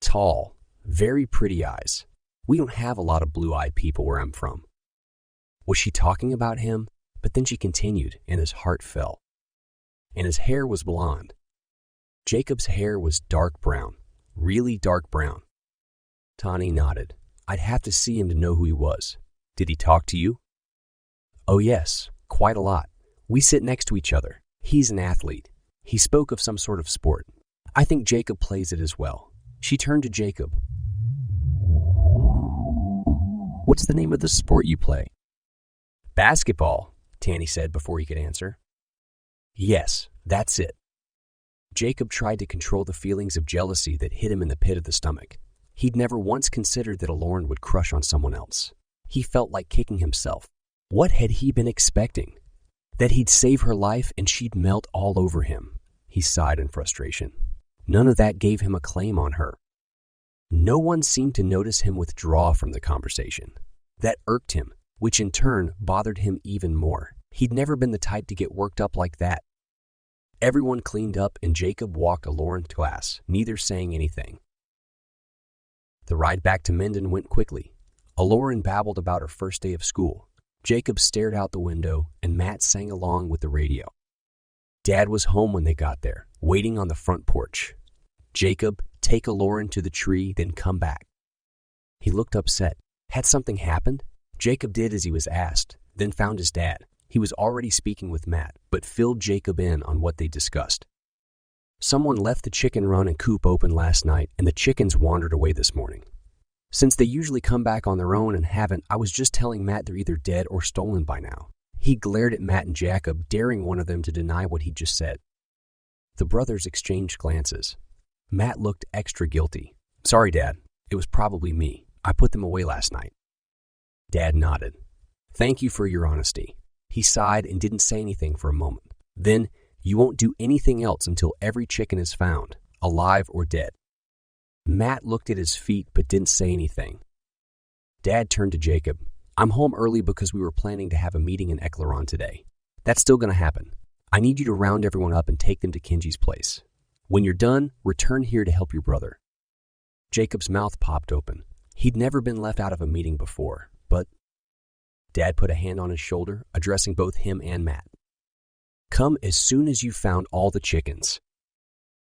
Tall, very pretty eyes. We don't have a lot of blue-eyed people where I'm from. Was she talking about him? But then she continued, and his heart fell. And his hair was blonde. Jacob's hair was dark brown, really dark brown. Tani nodded. I'd have to see him to know who he was. Did he talk to you? Oh yes, quite a lot. We sit next to each other. He's an athlete. He spoke of some sort of sport. I think Jacob plays it as well. She turned to Jacob. What's the name of the sport you play? Basketball, Tani said before he could answer. Yes, that's it. Jacob tried to control the feelings of jealousy that hit him in the pit of the stomach. He'd never once considered that Eklaron would crush on someone else. He felt like kicking himself. What had he been expecting? That he'd save her life and she'd melt all over him. He sighed in frustration. None of that gave him a claim on her. No one seemed to notice him withdraw from the conversation. That irked him, which in turn bothered him even more. He'd never been the type to get worked up like that. Everyone cleaned up and Jacob walked Eklaron to class, neither saying anything. The ride back to Minden went quickly. Eklaron babbled about her first day of school. Jacob stared out the window and Matt sang along with the radio. Dad was home when they got there, waiting on the front porch. Jacob, take Eklaron to the tree, then come back. He looked upset. Had something happened? Jacob did as he was asked, then found his dad. He was already speaking with Matt, but filled Jacob in on what they discussed. Someone left the chicken run and coop open last night, and the chickens wandered away this morning. Since they usually come back on their own and haven't, I was just telling Matt they're either dead or stolen by now. He glared at Matt and Jacob, daring one of them to deny what he just said. The brothers exchanged glances. Matt looked extra guilty. Sorry, Dad. It was probably me. I put them away last night. Dad nodded. Thank you for your honesty. He sighed and didn't say anything for a moment. Then, you won't do anything else until every chicken is found, alive or dead. Matt looked at his feet but didn't say anything. Dad turned to Jacob. I'm home early because we were planning to have a meeting in Eklaron today. That's still going to happen. I need you to round everyone up and take them to Kenji's place. When you're done, return here to help your brother. Jacob's mouth popped open. He'd never been left out of a meeting before, but Dad put a hand on his shoulder, addressing both him and Matt. Come as soon as you've found all the chickens.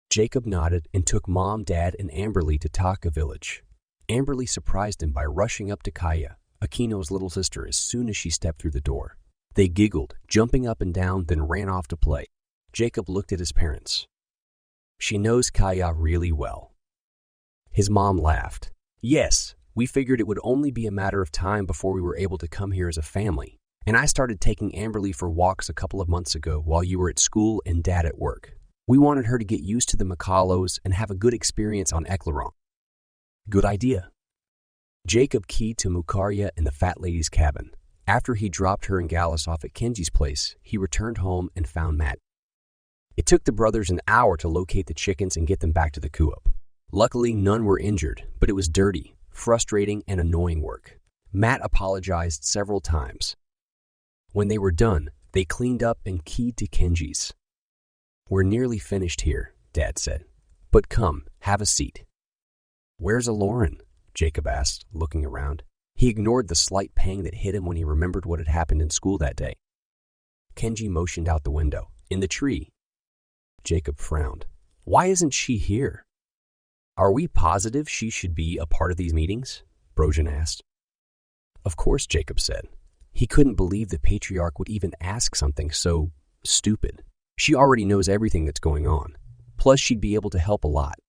Jacob nodded and took Mom, Dad, and Amberly to Taka village. Amberly surprised him by rushing up to Kaya, Aquino's little sister, as soon as she stepped through the door. They giggled, jumping up and down, then ran off to play. Jacob looked at his parents. She knows Kaya really well. His mom laughed. Yes, we figured it would only be a matter of time before we were able to come here as a family. And I started taking Amberly for walks a couple of months ago while you were at school and Dad at work. We wanted her to get used to the Makalos and have a good experience on Eklaron. Good idea. Jacob keyed to Mukarya in the fat lady's cabin. After he dropped her and Gallus off at Kenji's place, he returned home and found Matt. It took the brothers an hour to locate the chickens and get them back to the coop. Luckily, none were injured, but it was dirty, frustrating, and annoying work. Matt apologized several times. When they were done, they cleaned up and keyed to Kenji's. We're nearly finished here, Dad said. But come, have a seat. Where's Eklaron? Jacob asked, looking around. He ignored the slight pang that hit him when he remembered what had happened in school that day. Kenji motioned out the window. In the tree. Jacob frowned. Why isn't she here? Are we positive she should be a part of these meetings? Brojan asked. Of course, Jacob said. He couldn't believe the patriarch would even ask something so stupid. She already knows everything that's going on. Plus, she'd be able to help a lot.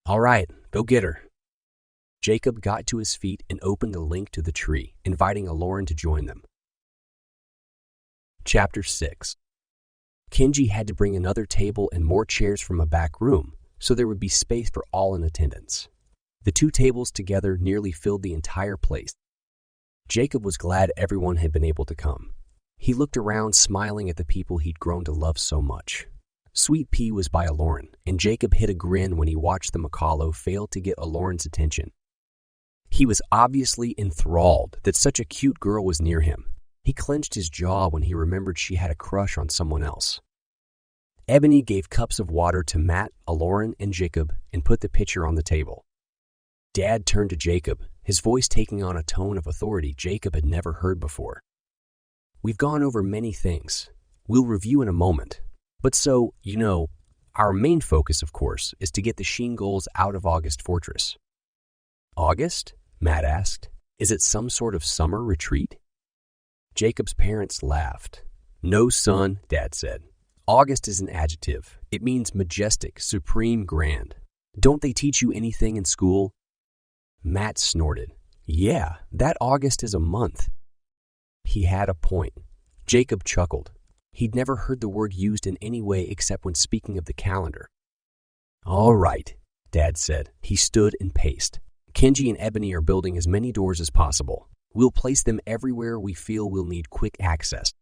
All right, go get her. Jacob got to his feet and opened a link to the tree, inviting Eklaron to join them. Chapter 6. Kenji had to bring another table and more chairs from a back room, so there would be space for all in attendance. The two tables together nearly filled the entire place. Jacob was glad everyone had been able to come. He looked around, smiling at the people he'd grown to love so much. Sweet Pea was by Eklaron, and Jacob hid a grin when he watched the Makalo fail to get Eloran's attention. He was obviously enthralled that such a cute girl was near him. He clenched his jaw when he remembered she had a crush on someone else. Ebony gave cups of water to Matt, Eklaron, and Jacob and put the pitcher on the table. Dad turned to Jacob, his voice taking on a tone of authority Jacob had never heard before. We've gone over many things. We'll review in a moment. But so, our main focus, of course, is to get the Shiengols out of August Fortress. August? Matt asked. Is it some sort of summer retreat? Jacob's parents laughed. No, son, Dad said. August is an adjective. It means majestic, supreme, grand. Don't they teach you anything in school? Matt snorted. Yeah, that August is a month. He had a point. Jacob chuckled. He'd never heard the word used in any way except when speaking of the calendar. All right, Dad said. He stood and paced. Kenji and Ebony are building as many doors as possible. We'll place them everywhere we feel we'll need quick access.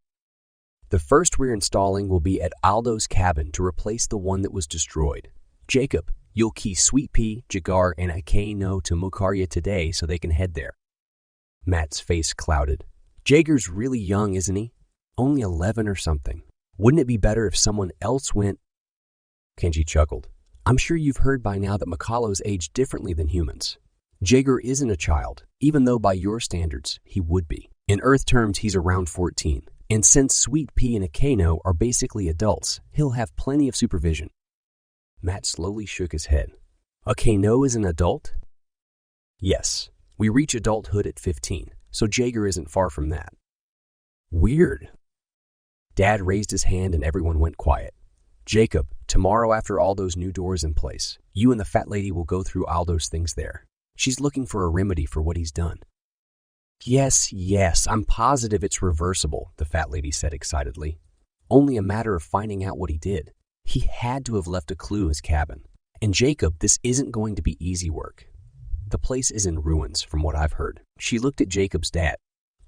The first we're installing will be at Aldo's cabin to replace the one that was destroyed. Jacob, you'll key Sweet Pea, Jagar, and Akaino to Mukarya today so they can head there. Matt's face clouded. Jagar's really young, isn't he? Only 11 or something. Wouldn't it be better if someone else went? Kenji chuckled. I'm sure you've heard by now that Makalos age differently than humans. Jaeger isn't a child, even though by your standards, he would be. In Earth terms, he's around 14. And since Sweet Pea and Akeno are basically adults, he'll have plenty of supervision. Matt slowly shook his head. Akeno is an adult? Yes. We reach adulthood at 15, so Jaeger isn't far from that. Weird. Dad raised his hand and everyone went quiet. Jacob, tomorrow after all those new doors in place, you and the fat lady will go through Aldo's things there. She's looking for a remedy for what he's done. Yes, I'm positive it's reversible, the fat lady said excitedly. Only a matter of finding out what he did. He had to have left a clue in his cabin. And Jacob, this isn't going to be easy work. The place is in ruins, from what I've heard. She looked at Jacob's dad.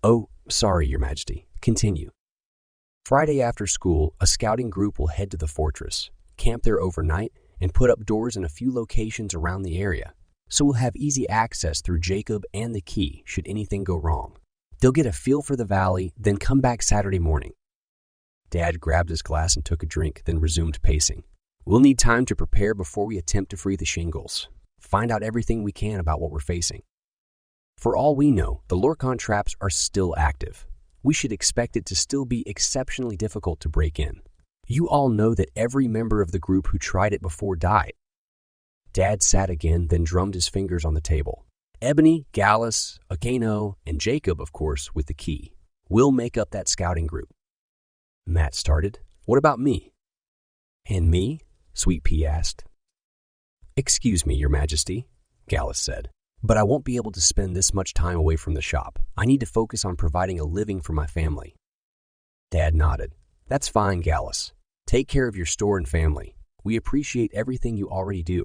Oh, sorry, Your Majesty. Continue. Friday after school, a scouting group will head to the fortress, camp there overnight, and put up doors in a few locations around the area. So we'll have easy access through Jacob and the key should anything go wrong. They'll get a feel for the valley, then come back Saturday morning. Dad grabbed his glass and took a drink, then resumed pacing. We'll need time to prepare before we attempt to free the Shiengols. Find out everything we can about what we're facing. For all we know, the Lorcan traps are still active. We should expect it to still be exceptionally difficult to break in. You all know that every member of the group who tried it before died. Dad sat again, then drummed his fingers on the table. Ebony, Gallus, Akeno, and Jacob, of course, with the key. We'll make up that scouting group. Matt started. What about me? And me? Sweet Pea asked. Excuse me, Your Majesty, Gallus said, but I won't be able to spend this much time away from the shop. I need to focus on providing a living for my family. Dad nodded. That's fine, Gallus. Take care of your store and family. We appreciate everything you already do.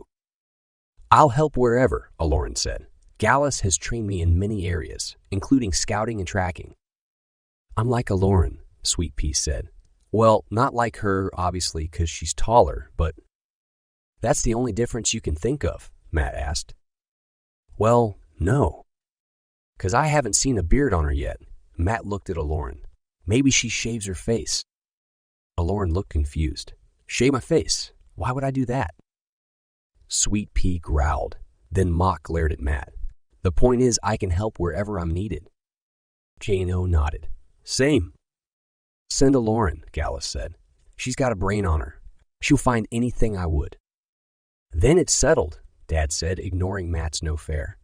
I'll help wherever, Eklaron said. Gallus has trained me in many areas, including scouting and tracking. I'm like Eklaron, Sweet Pea said. Well, not like her, obviously, because she's taller, but... That's the only difference you can think of, Matt asked. Well, no. Because I haven't seen a beard on her yet. Matt looked at Eklaron. Maybe she shaves her face. Eklaron looked confused. Shave my face? Why would I do that? Sweet Pea growled. Then Mock glared at Matt. The point is, I can help wherever I'm needed. J&O nodded. Same. Send Eklaron, Gallus said. She's got a brain on her. She'll find anything I would. Then it's settled, Dad said, ignoring Matt's no fair.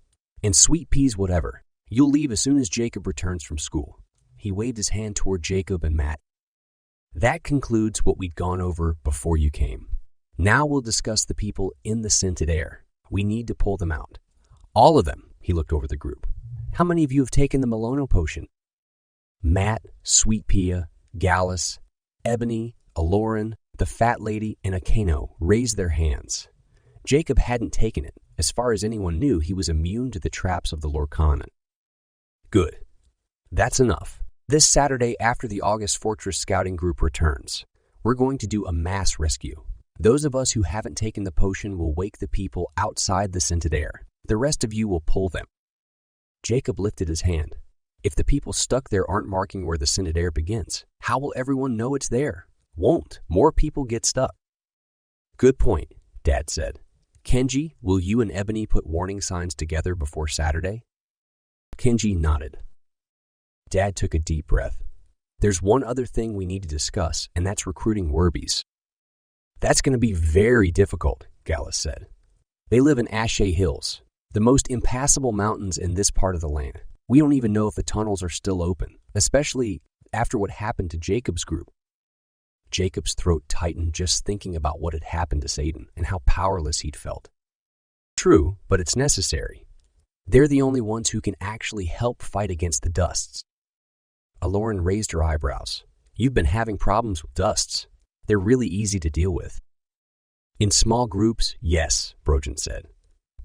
And Sweet Pea's whatever. You'll leave as soon as Jacob returns from school. He waved his hand toward Jacob and Matt. That concludes what we'd gone over before you came. Now we'll discuss the people in the scented air. We need to pull them out. All of them, he looked over the group. How many of you have taken the Melono potion? Matt, Sweet Pea, Gallus, Ebony, Eklaron, the fat lady, and Akeno raised their hands. Jacob hadn't taken it. As far as anyone knew, he was immune to the traps of the Lorcanen. Good. That's enough. This Saturday, after the August Fortress Scouting Group returns, we're going to do a mass rescue. Those of us who haven't taken the potion will wake the people outside the scented air. The rest of you will pull them. Jacob lifted his hand. If the people stuck there aren't marking where the scented air begins, how will everyone know it's there? Won't. More people get stuck. Good point, Dad said. Kenji, will you and Ebony put warning signs together before Saturday? Kenji nodded. Dad took a deep breath. There's one other thing we need to discuss, and that's recruiting Werbies. That's going to be very difficult, Gallus said. They live in Ashe Hills, the most impassable mountains in this part of the land. We don't even know if the tunnels are still open, especially after what happened to Jacob's group. Jacob's throat tightened just thinking about what had happened to Satan and how powerless he'd felt. True, but it's necessary. They're the only ones who can actually help fight against the dusts. Eklaron raised her eyebrows. You've been having problems with dusts. They're really easy to deal with. In small groups, yes, Brojan said.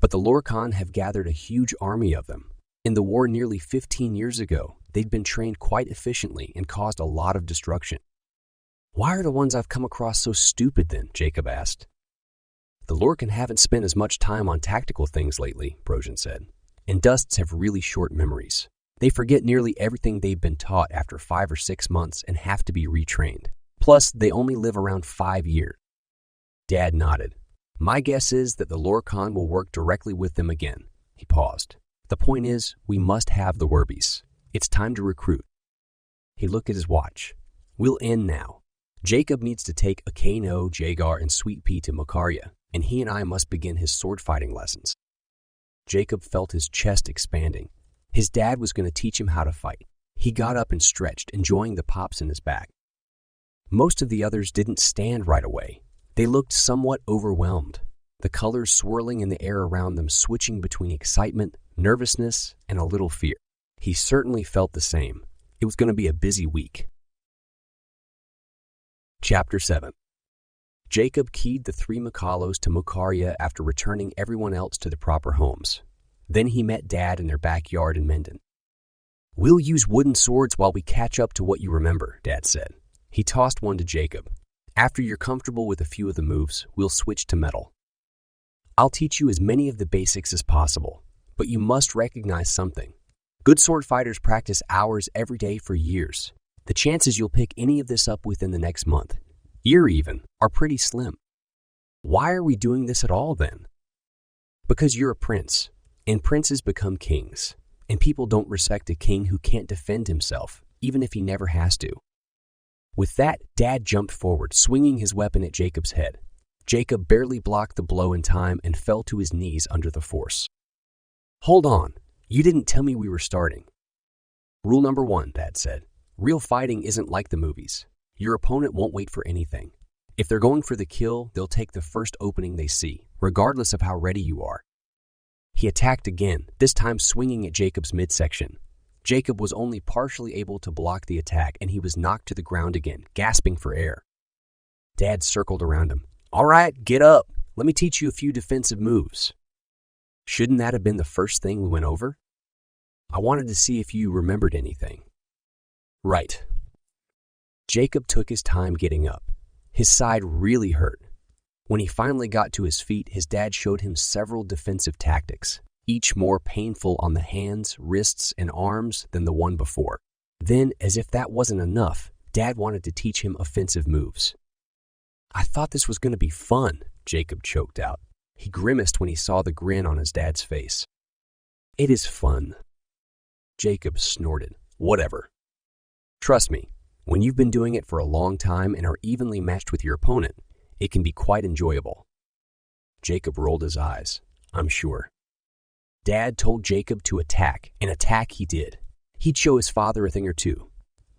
But the Lorcan have gathered a huge army of them. In the war nearly 15 years ago, they'd been trained quite efficiently and caused a lot of destruction. Why are the ones I've come across so stupid then? Jacob asked. The Lorcan haven't spent as much time on tactical things lately, Brojan said. And dusts have really short memories. They forget nearly everything they've been taught after 5 or 6 months and have to be retrained. Plus, they only live around 5 years. Dad nodded. My guess is that the Lorcan will work directly with them again. He paused. The point is, we must have the Werbies. It's time to recruit. He looked at his watch. We'll end now. Jacob needs to take Akano, Jagar, and Sweet Pea to Makarya, and he and I must begin his sword fighting lessons. Jacob felt his chest expanding. His dad was going to teach him how to fight. He got up and stretched, enjoying the pops in his back. Most of the others didn't stand right away. They looked somewhat overwhelmed, the colors swirling in the air around them, switching between excitement, nervousness, and a little fear. He certainly felt the same. It was going to be a busy week. Chapter 7. Jacob keyed the 3 Makalos to Makarya after returning everyone else to the proper homes. Then he met Dad in their backyard in Menden. We'll use wooden swords while we catch up to what you remember, Dad said. He tossed one to Jacob. After you're comfortable with a few of the moves, we'll switch to metal. I'll teach you as many of the basics as possible, but you must recognize something. Good sword fighters practice hours every day for years. The chances you'll pick any of this up within the next month, year even, are pretty slim. Why are we doing this at all then? Because you're a prince, and princes become kings, and people don't respect a king who can't defend himself, even if he never has to. With that, Dad jumped forward, swinging his weapon at Jacob's head. Jacob barely blocked the blow in time and fell to his knees under the force. Hold on, you didn't tell me we were starting. Rule number 1, Dad said. Real fighting isn't like the movies. Your opponent won't wait for anything. If they're going for the kill, they'll take the first opening they see, regardless of how ready you are. He attacked again, this time swinging at Jacob's midsection. Jacob was only partially able to block the attack, and he was knocked to the ground again, gasping for air. Dad circled around him. All right, get up. Let me teach you a few defensive moves. Shouldn't that have been the first thing we went over? I wanted to see if you remembered anything. Right. Jacob took his time getting up. His side really hurt. When he finally got to his feet, his dad showed him several defensive tactics, each more painful on the hands, wrists, and arms than the one before. Then, as if that wasn't enough, Dad wanted to teach him offensive moves. I thought this was going to be fun, Jacob choked out. He grimaced when he saw the grin on his dad's face. It is fun. Jacob snorted. Whatever. Trust me, when you've been doing it for a long time and are evenly matched with your opponent, it can be quite enjoyable. Jacob rolled his eyes. I'm sure. Dad told Jacob to attack, and attack he did. He'd show his father a thing or two,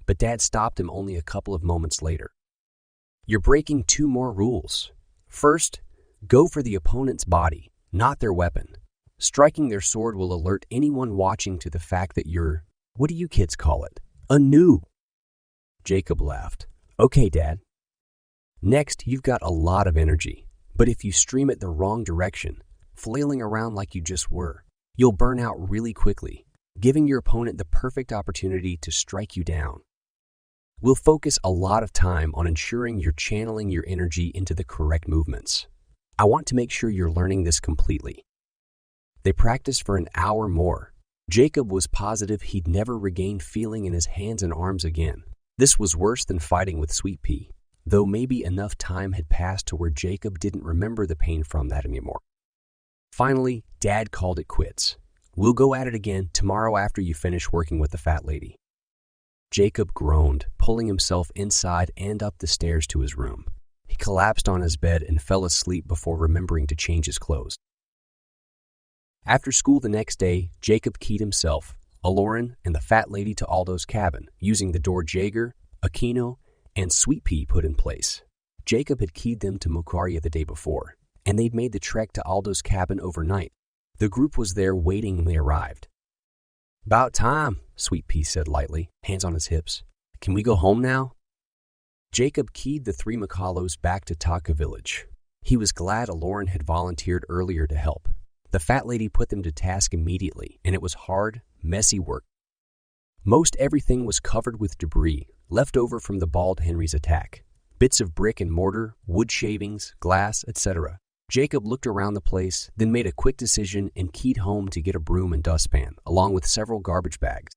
but Dad stopped him only a couple of moments later. You're breaking 2 more rules. First, go for the opponent's body, not their weapon. Striking their sword will alert anyone watching to the fact that you're, what do you kids call it, a noob. Jacob laughed. Okay, Dad. Next, you've got a lot of energy, but if you stream it the wrong direction, flailing around like you just were, you'll burn out really quickly, giving your opponent the perfect opportunity to strike you down. We'll focus a lot of time on ensuring you're channeling your energy into the correct movements. I want to make sure you're learning this completely. They practiced for an hour more. Jacob was positive he'd never regain feeling in his hands and arms again. This was worse than fighting with Sweet Pea, though maybe enough time had passed to where Jacob didn't remember the pain from that anymore. Finally, Dad called it quits. We'll go at it again tomorrow after you finish working with the fat lady. Jacob groaned, pulling himself inside and up the stairs to his room. He collapsed on his bed and fell asleep before remembering to change his clothes. After school the next day, Jacob keyed himself, Eklaron, and the fat lady to Aldo's cabin, using the door Jagar, Akano, and Sweet Pea put in place. Jacob had keyed them to Makarya the day before, and they'd made the trek to Aldo's cabin overnight. The group was there waiting when they arrived. About time, Sweet Pea said lightly, hands on his hips. Can we go home now? Jacob keyed the 3 Makalos back to Taka village. He was glad Eklaron had volunteered earlier to help. The fat lady put them to task immediately, and it was hard, messy work. Most everything was covered with debris, left over from the Bald Henry's attack. Bits of brick and mortar, wood shavings, glass, etc. Jacob looked around the place, then made a quick decision and keyed home to get a broom and dustpan, along with several garbage bags.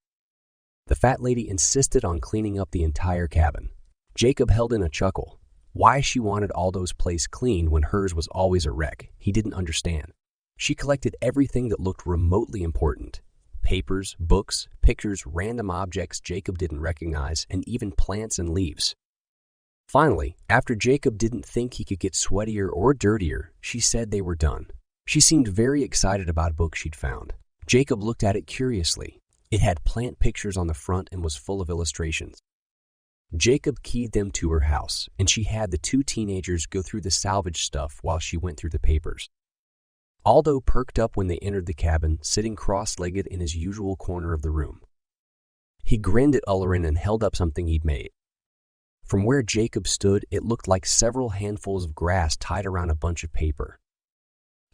The fat lady insisted on cleaning up the entire cabin. Jacob held in a chuckle. Why she wanted Aldo's place clean when hers was always a wreck, he didn't understand. She collected everything that looked remotely important. Papers, books, pictures, random objects Jacob didn't recognize, and even plants and leaves. Finally, after Jacob didn't think he could get sweatier or dirtier, she said they were done. She seemed very excited about a book she'd found. Jacob looked at it curiously. It had plant pictures on the front and was full of illustrations. Jacob keyed them to her house, and she had the two teenagers go through the salvage stuff while she went through the papers. Aldo perked up when they entered the cabin, sitting cross-legged in his usual corner of the room. He grinned at Eklaron and held up something he'd made. From where Jacob stood, it looked like several handfuls of grass tied around a bunch of paper.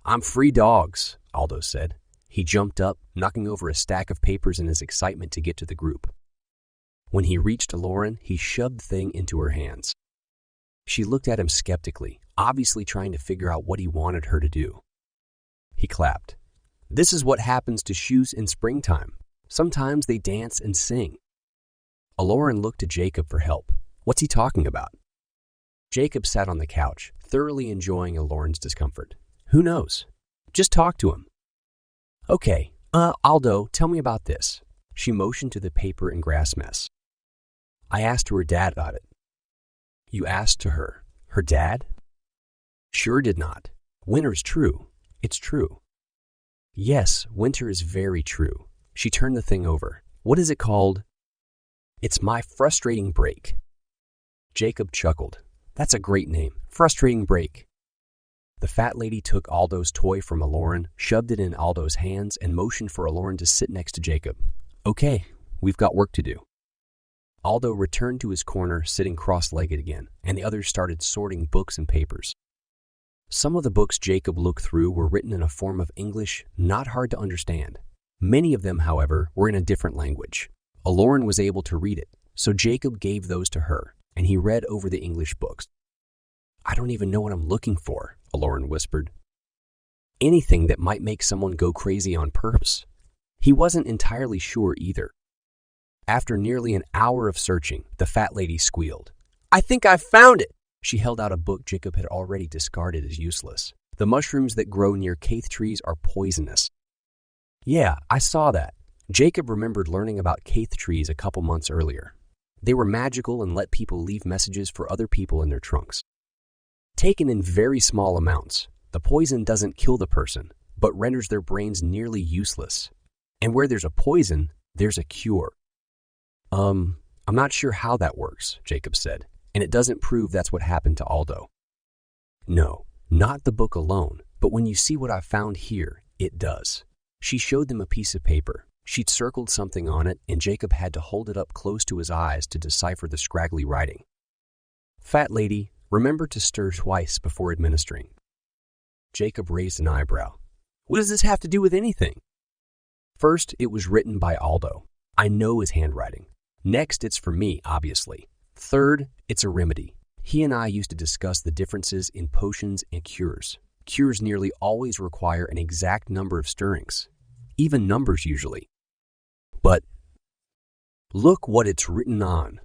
"I'm free dogs," Aldo said. He jumped up, knocking over a stack of papers in his excitement to get to the group. When he reached Eklaron, he shoved the thing into her hands. She looked at him skeptically, obviously trying to figure out what he wanted her to do. He clapped. "This is what happens to shoes in springtime. Sometimes they dance and sing." Eklaron looked to Jacob for help. "What's he talking about?" Jacob sat on the couch, thoroughly enjoying Eklaron's discomfort. "Who knows? Just talk to him." "Okay, Aldo, tell me about this." She motioned to the paper and grass mess. "I asked her dad about it." "You asked to her? Her dad?" "Sure did not. Winter's true. It's true." "Yes, winter is very true." She turned the thing over. "What is it called?" "It's my frustrating break." Jacob chuckled. "That's a great name. Frustrating break." The fat lady took Aldo's toy from Eklaron, shoved it in Aldo's hands, and motioned for Eklaron to sit next to Jacob. "Okay, we've got work to do." Aldo returned to his corner, sitting cross-legged again, and the others started sorting books and papers. Some of the books Jacob looked through were written in a form of English not hard to understand. Many of them, however, were in a different language. Eklaron was able to read it, so Jacob gave those to her, and he read over the English books. "I don't even know what I'm looking for," Eklaron whispered. "Anything that might make someone go crazy on purpose." He wasn't entirely sure either. After nearly an hour of searching, the fat lady squealed. "I think I've found it!" She held out a book Jacob had already discarded as useless. "The mushrooms that grow near Kaith trees are poisonous." "Yeah, I saw that." Jacob remembered learning about Kaith trees a couple months earlier. They were magical and let people leave messages for other people in their trunks. Taken in very small amounts, the poison doesn't kill the person, but renders their brains nearly useless. And where there's a poison, there's a cure. I'm not sure how that works," Jacob said, "and it doesn't prove that's what happened to Aldo." "No, not the book alone, but when you see what I found here, it does." She showed them a piece of paper. She'd circled something on it, and Jacob had to hold it up close to his eyes to decipher the scraggly writing. "Fat lady, remember to stir twice before administering." Jacob raised an eyebrow. "What does this have to do with anything?" "First, it was written by Aldo. I know his handwriting. Next, it's for me, obviously. Third, it's a remedy. He and I used to discuss the differences in potions and cures. Cures nearly always require an exact number of stirrings, even numbers usually. But look what it's written on."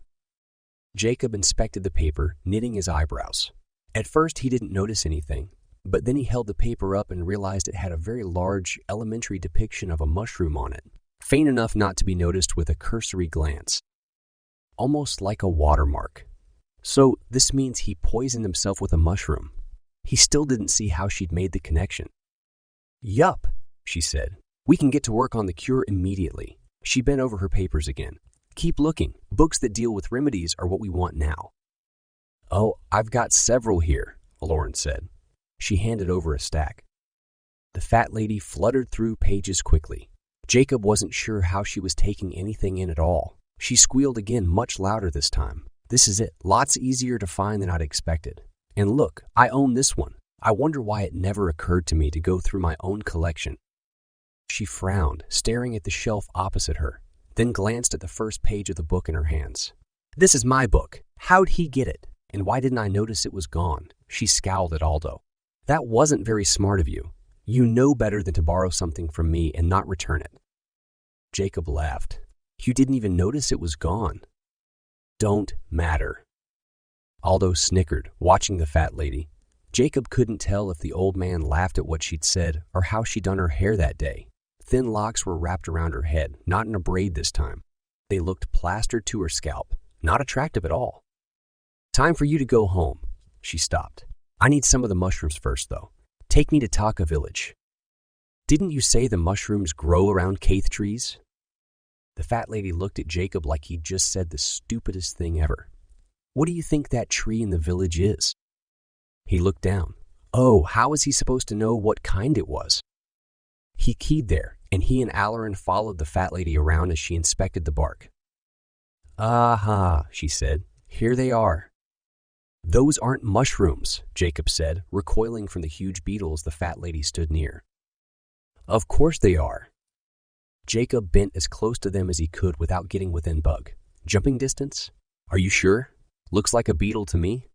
Jacob inspected the paper, knitting his eyebrows. At first, he didn't notice anything, but then he held the paper up and realized it had a very large, elementary depiction of a mushroom on it, faint enough not to be noticed with a cursory glance. Almost like a watermark. So this means he poisoned himself with a mushroom. He still didn't see how she'd made the connection. "Yup," she said. "We can get to work on the cure immediately." She bent over her papers again. "Keep looking. Books that deal with remedies are what we want now." "Oh, I've got several here," Eklaron said. She handed over a stack. The fat lady fluttered through pages quickly. Jacob wasn't sure how she was taking anything in at all. She squealed again, much louder this time. "This is it. Lots easier to find than I'd expected. And look, I own this one. I wonder why it never occurred to me to go through my own collection." She frowned, staring at the shelf opposite her, then glanced at the first page of the book in her hands. "This is my book. How'd he get it? And why didn't I notice it was gone?" She scowled at Aldo. "That wasn't very smart of you. You know better than to borrow something from me and not return it." Jacob laughed. "You didn't even notice it was gone." "Don't matter." Aldo snickered, watching the fat lady. Jacob couldn't tell if the old man laughed at what she'd said or how she'd done her hair that day. Thin locks were wrapped around her head, not in a braid this time. They looked plastered to her scalp, not attractive at all. "Time for you to go home." She stopped. "I need some of the mushrooms first, though. Take me to Taka Village." "Didn't you say the mushrooms grow around Kaith trees?" The fat lady looked at Jacob like he'd just said the stupidest thing ever. "What do you think that tree in the village is?" He looked down. Oh, how was he supposed to know what kind it was? He keyed there, and he and Eklaron followed the fat lady around as she inspected the bark. "Aha," she said. "Here they are." "Those aren't mushrooms," Jacob said, recoiling from the huge beetles the fat lady stood near. "Of course they are." Jacob bent as close to them as he could without getting within bug. "Jumping distance? Are you sure? Looks like a beetle to me."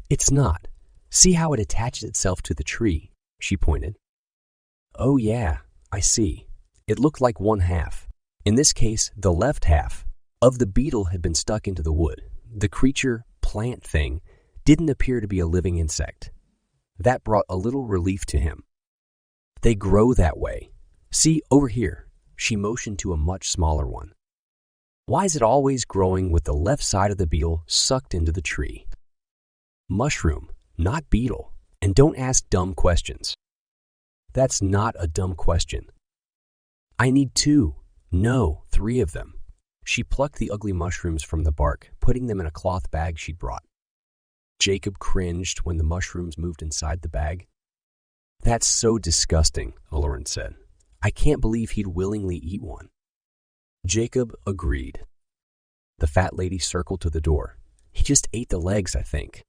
"It's not. See how it attaches itself to the tree," she pointed. "Oh yeah, I see. It looked like one half. In this case, the left half of the beetle had been stuck into the wood. The creature, plant thing, didn't appear to be a living insect. That brought a little relief to him. They grow that way. See, over here." She motioned to a much smaller one. "Why is it always growing with the left side of the beetle sucked into the tree?" "Mushroom, not beetle. And don't ask dumb questions." "That's not a dumb question." "I need 2. No, 3 of them." She plucked the ugly mushrooms from the bark, putting them in a cloth bag she'd brought. Jacob cringed when the mushrooms moved inside the bag. "That's so disgusting," Eklaron said. "I can't believe he'd willingly eat one." Jacob agreed. The fat lady circled to the door. "He just ate the legs, I think."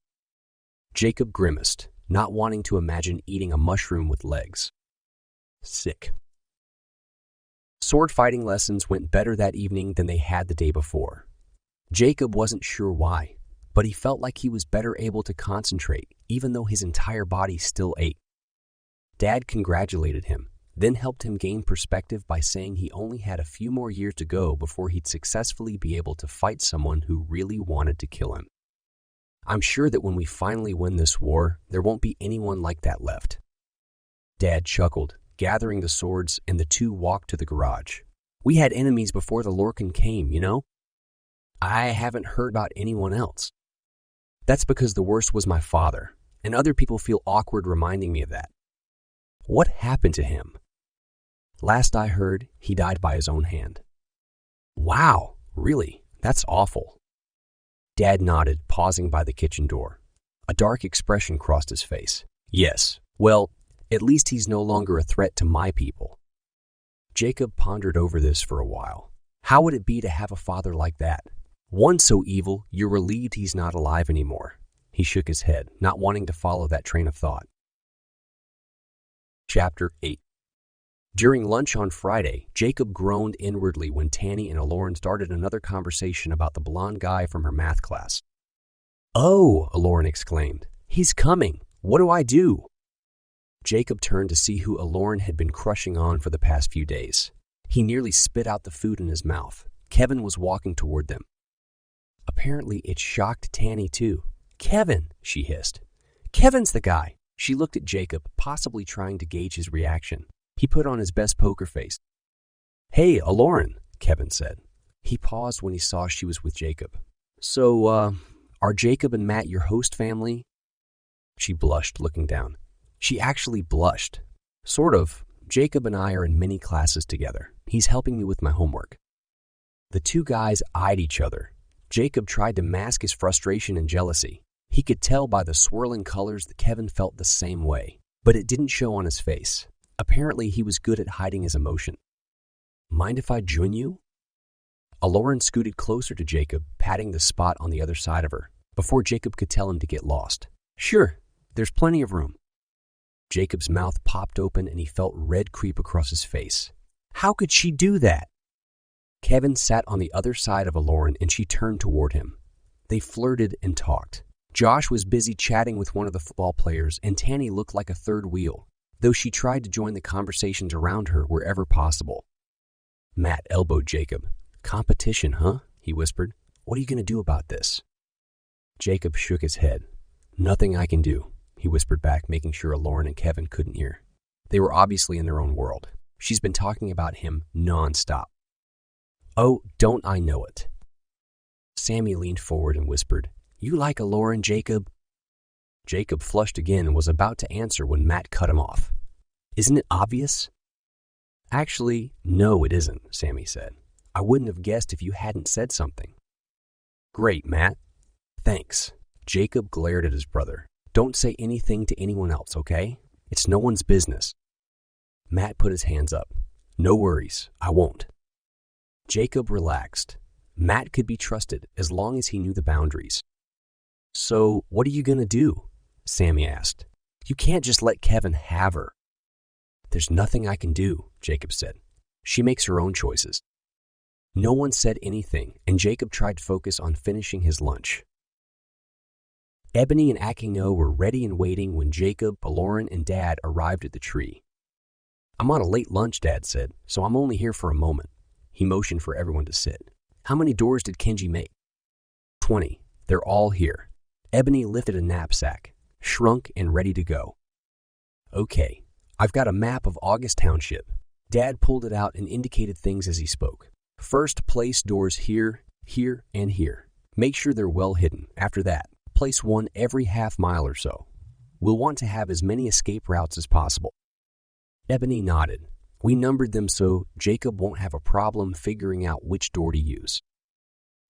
Jacob grimaced, not wanting to imagine eating a mushroom with legs. Sick. Sword fighting lessons went better that evening than they had the day before. Jacob wasn't sure why, but he felt like he was better able to concentrate, even though his entire body still ached. Dad congratulated him, then helped him gain perspective by saying he only had a few more years to go before he'd successfully be able to fight someone who really wanted to kill him. "I'm sure that when we finally win this war, there won't be anyone like that left." Dad chuckled, gathering the swords, and the two walked to the garage. "We had enemies before the Lorcan came, you know?" "I haven't heard about anyone else." "That's because the worst was my father, and other people feel awkward reminding me of that." "What happened to him?" "Last I heard, he died by his own hand." "Wow, really? That's awful." Dad nodded, pausing by the kitchen door. A dark expression crossed his face. "Yes, well, at least he's no longer a threat to my people." Jacob pondered over this for a while. How would it be to have a father like that? One so evil, you're relieved he's not alive anymore. He shook his head, not wanting to follow that train of thought. Chapter 8. During lunch on Friday, Jacob groaned inwardly when Tanny and Eklaron started another conversation about the blonde guy from her math class. "Oh," Eklaron exclaimed, "he's coming. What do I do?" Jacob turned to see who Eklaron had been crushing on for the past few days. He nearly spit out the food in his mouth. Kevin was walking toward them. Apparently, it shocked Tanny too. "Kevin," she hissed. "Kevin's the guy." She looked at Jacob, possibly trying to gauge his reaction. He put on his best poker face. "Hey, Eklaron," Kevin said. He paused when he saw she was with Jacob. "So, are Jacob and Matt your host family?" She blushed, looking down. She actually blushed. "Sort of. Jacob and I are in many classes together. He's helping me with my homework." The two guys eyed each other. Jacob tried to mask his frustration and jealousy. He could tell by the swirling colors that Kevin felt the same way, but it didn't show on his face. Apparently, he was good at hiding his emotion. "Mind if I join you?" Eklaron scooted closer to Jacob, patting the spot on the other side of her, before Jacob could tell him to get lost. "Sure, there's plenty of room." Jacob's mouth popped open and he felt red creep across his face. How could she do that? Kevin sat on the other side of Eklaron and she turned toward him. They flirted and talked. Josh was busy chatting with one of the football players and Tanny looked like a third wheel, though she tried to join the conversations around her wherever possible. Matt elbowed Jacob. "Competition, huh?" he whispered. "What are you going to do about this?" Jacob shook his head. Nothing I can do, he whispered back, making sure Eklaron and Kevin couldn't hear. They were obviously in their own world. She's been talking about him non-stop. Oh, don't I know it? Sammy leaned forward and whispered, You like Eklaron, Jacob? Jacob flushed again and was about to answer when Matt cut him off. Isn't it obvious? Actually, no, it isn't, Sammy said. I wouldn't have guessed if you hadn't said something. Great, Matt. Thanks. Jacob glared at his brother. Don't say anything to anyone else, okay? It's no one's business. Matt put his hands up. No worries, I won't. Jacob relaxed. Matt could be trusted as long as he knew the boundaries. So, what are you going to do? Sammy asked. You can't just let Kevin have her. There's nothing I can do, Jacob said. She makes her own choices. No one said anything, and Jacob tried to focus on finishing his lunch. Ebony and Akino were ready and waiting when Jacob, Eklaron, and Dad arrived at the tree. I'm on a late lunch, Dad said, so I'm only here for a moment. He motioned for everyone to sit. How many doors did Kenji make? 20. They're all here. Ebony lifted a knapsack, shrunk and ready to go. Okay, I've got a map of August Township. Dad pulled it out and indicated things as he spoke. First, place doors here, here, and here. Make sure they're well hidden. After that, place one every half-mile or so. We'll want to have as many escape routes as possible. Ebony nodded. We numbered them so Jacob won't have a problem figuring out which door to use.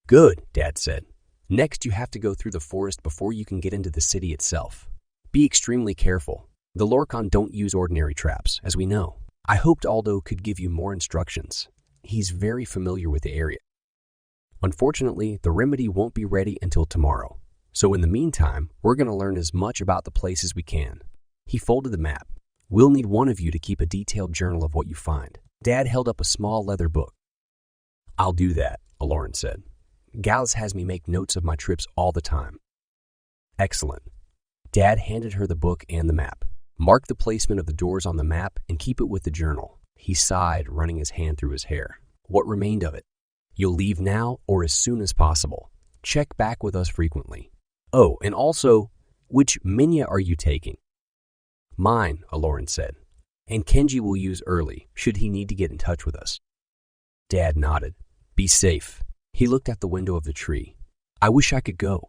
Good, Dad said. Next, you have to go through the forest before you can get into the city itself. Be extremely careful. The Lorcan don't use ordinary traps, as we know. I hoped Aldo could give you more instructions. He's very familiar with the area. Unfortunately, the remedy won't be ready until tomorrow. So in the meantime, we're going to learn as much about the place as we can. He folded the map. We'll need one of you to keep a detailed journal of what you find. Dad held up a small leather book. I'll do that, Eklaron said. Gallus has me make notes of my trips all the time. Excellent. Dad handed her the book and the map. Mark the placement of the doors on the map and keep it with the journal. He sighed, running his hand through his hair. What remained of it? You'll leave now or as soon as possible. Check back with us frequently. Oh, and also, which Minya are you taking? Mine, Eklaron said. And Kenji will use early, should he need to get in touch with us. Dad nodded. Be safe. He looked out the window of the tree. I wish I could go.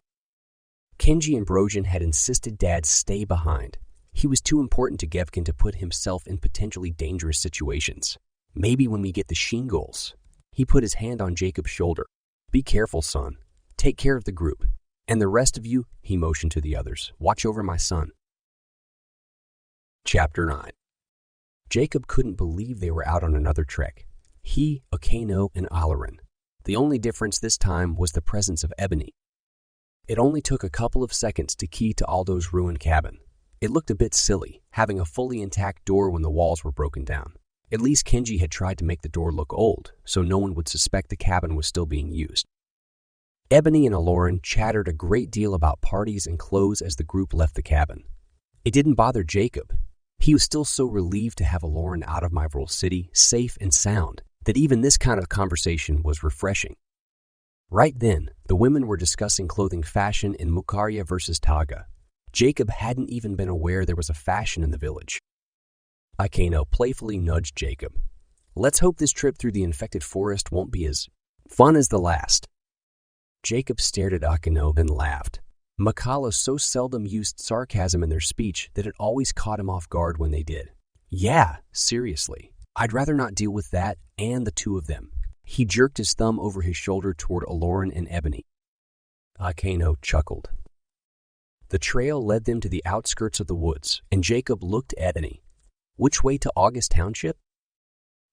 Kenji and Brojan had insisted Dad stay behind. He was too important to Gevkin to put himself in potentially dangerous situations. Maybe when we get the Shiengols. He put his hand on Jacob's shoulder. Be careful, son. Take care of the group. And the rest of you, he motioned to the others, watch over my son. Chapter 9. Jacob couldn't believe they were out on another trek. He, Akino, and Eklaron. The only difference this time was the presence of Ebony. It only took a couple of seconds to key to Aldo's ruined cabin. It looked a bit silly, having a fully intact door when the walls were broken down. At least Kenji had tried to make the door look old, so no one would suspect the cabin was still being used. Ebony and Eklaron chattered a great deal about parties and clothes as the group left the cabin. It didn't bother Jacob. He was still so relieved to have Eklaron out of Myvril City, safe and sound, that even this kind of conversation was refreshing. Right then, the women were discussing clothing fashion in Mukaria versus Taga. Jacob hadn't even been aware there was a fashion in the village. Akino playfully nudged Jacob. Let's hope this trip through the infected forest won't be as fun as the last. Jacob stared at Akino and laughed. Makala so seldom used sarcasm in their speech that it always caught him off guard when they did. Yeah, seriously. I'd rather not deal with that and the two of them. He jerked his thumb over his shoulder toward Eklaron and Ebony. Akino chuckled. The trail led them to the outskirts of the woods, and Jacob looked at Ebony. Which way to August Township?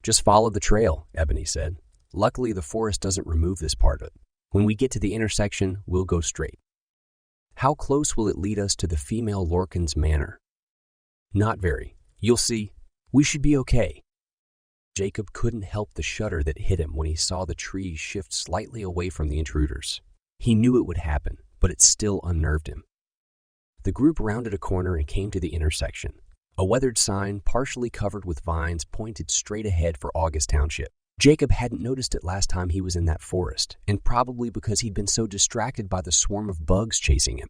Just follow the trail, Ebony said. Luckily, the forest doesn't remove this part of it. When we get to the intersection, we'll go straight. How close will it lead us to the female Lorcan's manor? Not very. You'll see. We should be okay. Jacob couldn't help the shudder that hit him when he saw the trees shift slightly away from the intruders. He knew it would happen, but it still unnerved him. The group rounded a corner and came to the intersection. A weathered sign, partially covered with vines, pointed straight ahead for August Township. Jacob hadn't noticed it last time he was in that forest, and probably because he'd been so distracted by the swarm of bugs chasing him.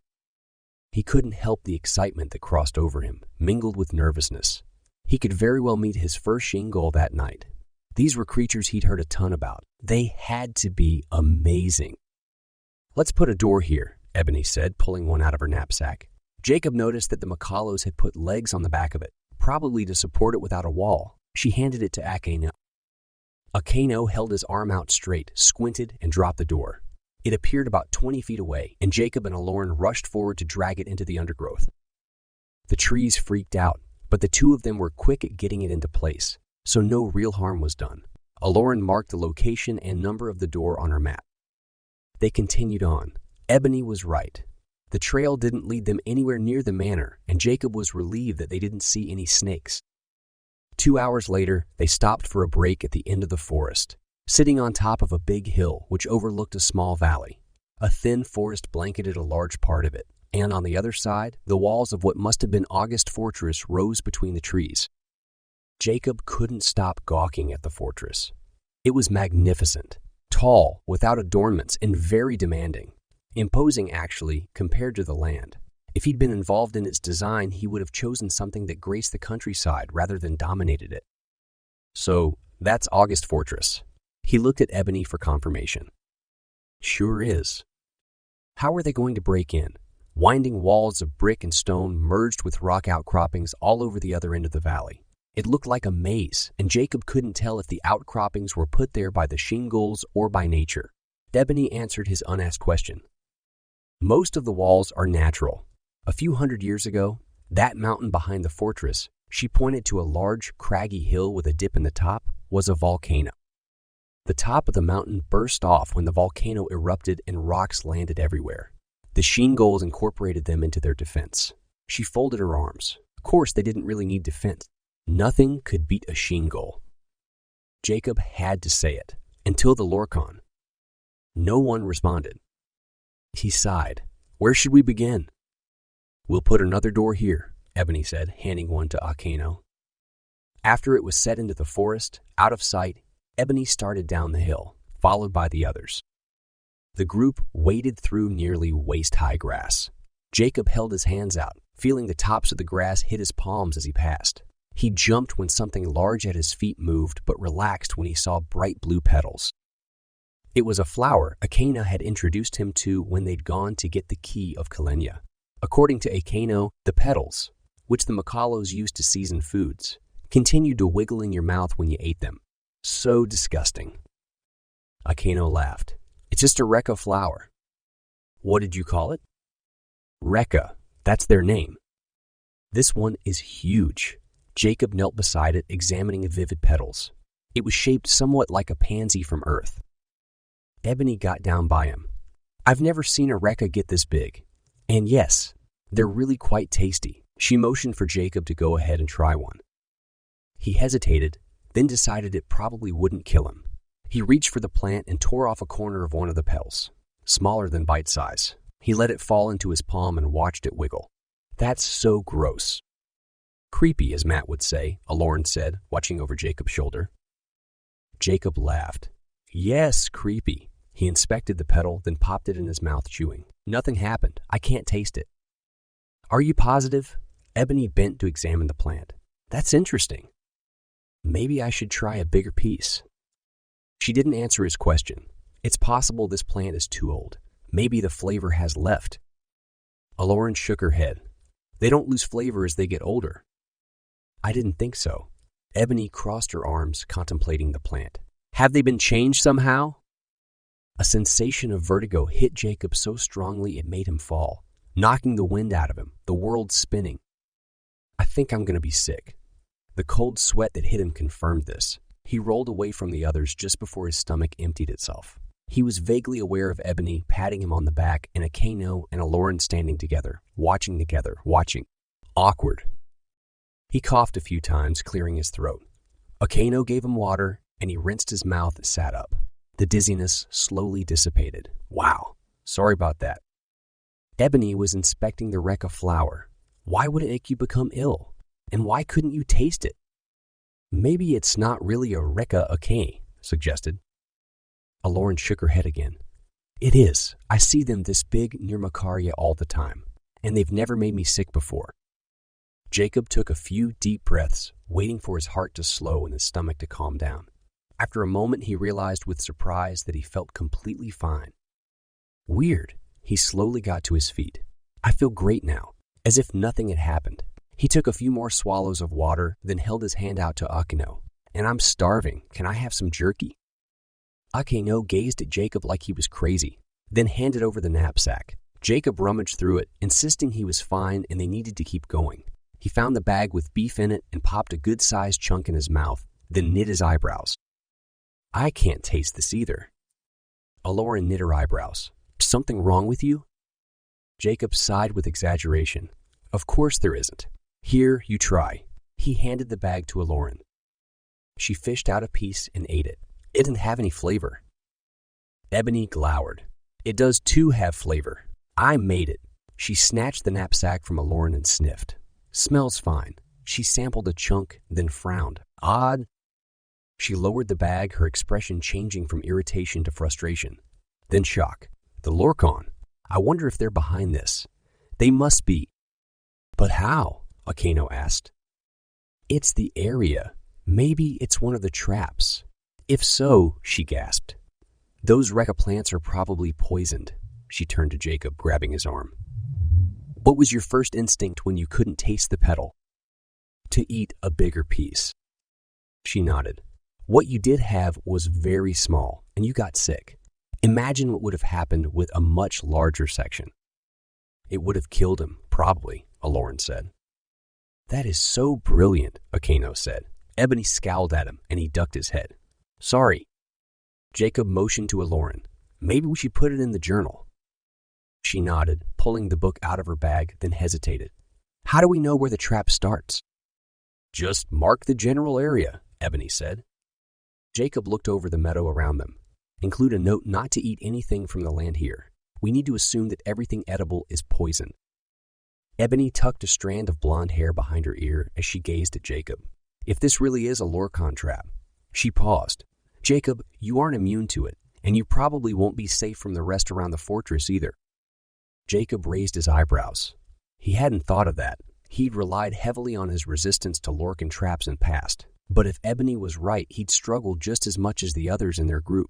He couldn't help the excitement that crossed over him, mingled with nervousness. He could very well meet his first Shiengol that night. These were creatures he'd heard a ton about. They had to be amazing. "Let's put a door here," Ebony said, pulling one out of her knapsack. Jacob noticed that the Makalos had put legs on the back of it, probably to support it without a wall. She handed it to Akeno. Akeno held his arm out straight, squinted, and dropped the door. It appeared about 20 feet away, and Jacob and Eklaron rushed forward to drag it into the undergrowth. The trees freaked out, but the two of them were quick at getting it into place, so no real harm was done. Eklaron marked the location and number of the door on her map. They continued on. Ebony was right. The trail didn't lead them anywhere near the manor, and Jacob was relieved that they didn't see any snakes. 2 hours later, they stopped for a break at the end of the forest, sitting on top of a big hill which overlooked a small valley. A thin forest blanketed a large part of it, and on the other side, the walls of what must have been August Fortress rose between the trees. Jacob couldn't stop gawking at the fortress. It was magnificent, tall, without adornments, and very demanding. Imposing, actually, compared to the land. If he'd been involved in its design, he would have chosen something that graced the countryside rather than dominated it. "So, that's August Fortress." He looked at Ebony for confirmation. "Sure is." How were they going to break in? Winding walls of brick and stone merged with rock outcroppings all over the other end of the valley. It looked like a maze, and Jacob couldn't tell if the outcroppings were put there by the Shiengols or by nature. Ebony answered his unasked question. "Most of the walls are natural. A few hundred years ago, that mountain behind the fortress," she pointed to a large, craggy hill with a dip in the top, "was a volcano. The top of the mountain burst off when the volcano erupted and rocks landed everywhere. The Shiengols incorporated them into their defense." She folded her arms. Of course, they didn't really need defense. Nothing could beat a Shiengol. Jacob had to say it, until the Lorcan. No one responded. He sighed. "Where should we begin?" "We'll put another door here," Ebony said, handing one to Akeno. After it was set into the forest, out of sight, Ebony started down the hill, followed by the others. The group waded through nearly waist-high grass. Jacob held his hands out, feeling the tops of the grass hit his palms as he passed. He jumped when something large at his feet moved, but relaxed when he saw bright blue petals. It was a flower Akeno had introduced him to when they'd gone to get the key of Kilenya. According to Akeno, the petals, which the Makalos used to season foods, continued to wiggle in your mouth when you ate them. So disgusting. Akeno laughed. "It's just a Rekka flower." "What did you call it?" "Rekka. That's their name." "This one is huge." Jacob knelt beside it, examining the vivid petals. It was shaped somewhat like a pansy from Earth. Ebony got down by him. "I've never seen a Rekka get this big. And yes, they're really quite tasty." She motioned for Jacob to go ahead and try one. He hesitated, then decided it probably wouldn't kill him. He reached for the plant and tore off a corner of one of the petals, smaller than bite size. He let it fall into his palm and watched it wiggle. "That's so gross." "Creepy, as Matt would say," Eklaron said, watching over Jacob's shoulder. Jacob laughed. "Yes, creepy." He inspected the petal, then popped it in his mouth, chewing. "Nothing happened. I can't taste it." "Are you positive?" Ebony bent to examine the plant. "That's interesting. Maybe I should try a bigger piece." She didn't answer his question. It's possible this plant is too old. Maybe the flavor has left. Eklaron shook her head. "They don't lose flavor as they get older." "I didn't think so." Ebony crossed her arms, contemplating the plant. "Have they been changed somehow?" A sensation of vertigo hit Jacob so strongly it made him fall, knocking the wind out of him, the world spinning. "I think I'm going to be sick." The cold sweat that hit him confirmed this. He rolled away from the others just before his stomach emptied itself. He was vaguely aware of Ebony patting him on the back and Akeno and Eklaron standing together, watching. Awkward. He coughed a few times, clearing his throat. Akeno gave him water, and he rinsed his mouth and sat up. The dizziness slowly dissipated. "Wow, sorry about that." Ebony was inspecting the Rekka flower. Why would it make you become ill? And why couldn't you taste it? "Maybe it's not really a Rekka Akane," suggested. Eklaron shook her head again. It is. I see them this big near Macaria all the time, and they've never made me sick before. Jacob took a few deep breaths, waiting for his heart to slow and his stomach to calm down. After a moment, he realized with surprise that he felt completely fine. Weird. He slowly got to his feet. I feel great now, as if nothing had happened. He took a few more swallows of water, then held his hand out to Akeno. And I'm starving. Can I have some jerky? Akeno gazed at Jacob like he was crazy, then handed over the knapsack. Jacob rummaged through it, insisting he was fine and they needed to keep going. He found the bag with beef in it and popped a good-sized chunk in his mouth, then knit his eyebrows. I can't taste this either. Eklaron knit her eyebrows. Something wrong with you? Jacob sighed with exaggeration. Of course there isn't. Here, you try. He handed the bag to Eklaron. She fished out a piece and ate it. It didn't have any flavor. Ebony glowered. It does too have flavor. I made it. She snatched the knapsack from Eklaron and sniffed. Smells fine. She sampled a chunk, then frowned. Odd. She lowered the bag, her expression changing from irritation to frustration. Then shock. The Lorcan. I wonder if they're behind this. They must be. But how? Akeno asked. It's the area. Maybe it's one of the traps. If so, she gasped. Those Rekka plants are probably poisoned. She turned to Jacob, grabbing his arm. What was your first instinct when you couldn't taste the petal? To eat a bigger piece. She nodded. What you did have was very small, and you got sick. Imagine what would have happened with a much larger section. It would have killed him, probably, Eklaron said. That is so brilliant, Akeno said. Ebony scowled at him, and he ducked his head. Sorry. Jacob motioned to Eklaron. Maybe we should put it in the journal. She nodded, pulling the book out of her bag, then hesitated. How do we know where the trap starts? Just mark the general area, Ebony said. Jacob looked over the meadow around them. Include a note not to eat anything from the land here. We need to assume that everything edible is poisoned. Ebony tucked a strand of blonde hair behind her ear as she gazed at Jacob. If this really is a Lorcan trap. She paused. Jacob, you aren't immune to it, and you probably won't be safe from the rest around the fortress either. Jacob raised his eyebrows. He hadn't thought of that. He'd relied heavily on his resistance to Lorcan traps in past. But if Ebony was right, he'd struggle just as much as the others in their group.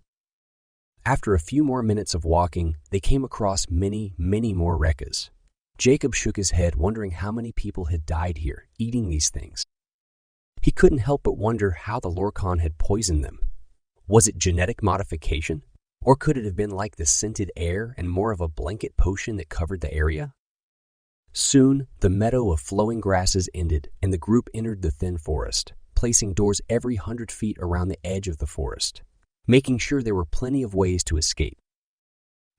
After a few more minutes of walking, they came across many, many more Rekkas. Jacob shook his head, wondering how many people had died here, eating these things. He couldn't help but wonder how the Lorcan had poisoned them. Was it genetic modification? Or could it have been like the scented air and more of a blanket potion that covered the area? Soon, the meadow of flowing grasses ended, and the group entered the thin forest, placing doors every 100 feet around the edge of the forest, making sure there were plenty of ways to escape.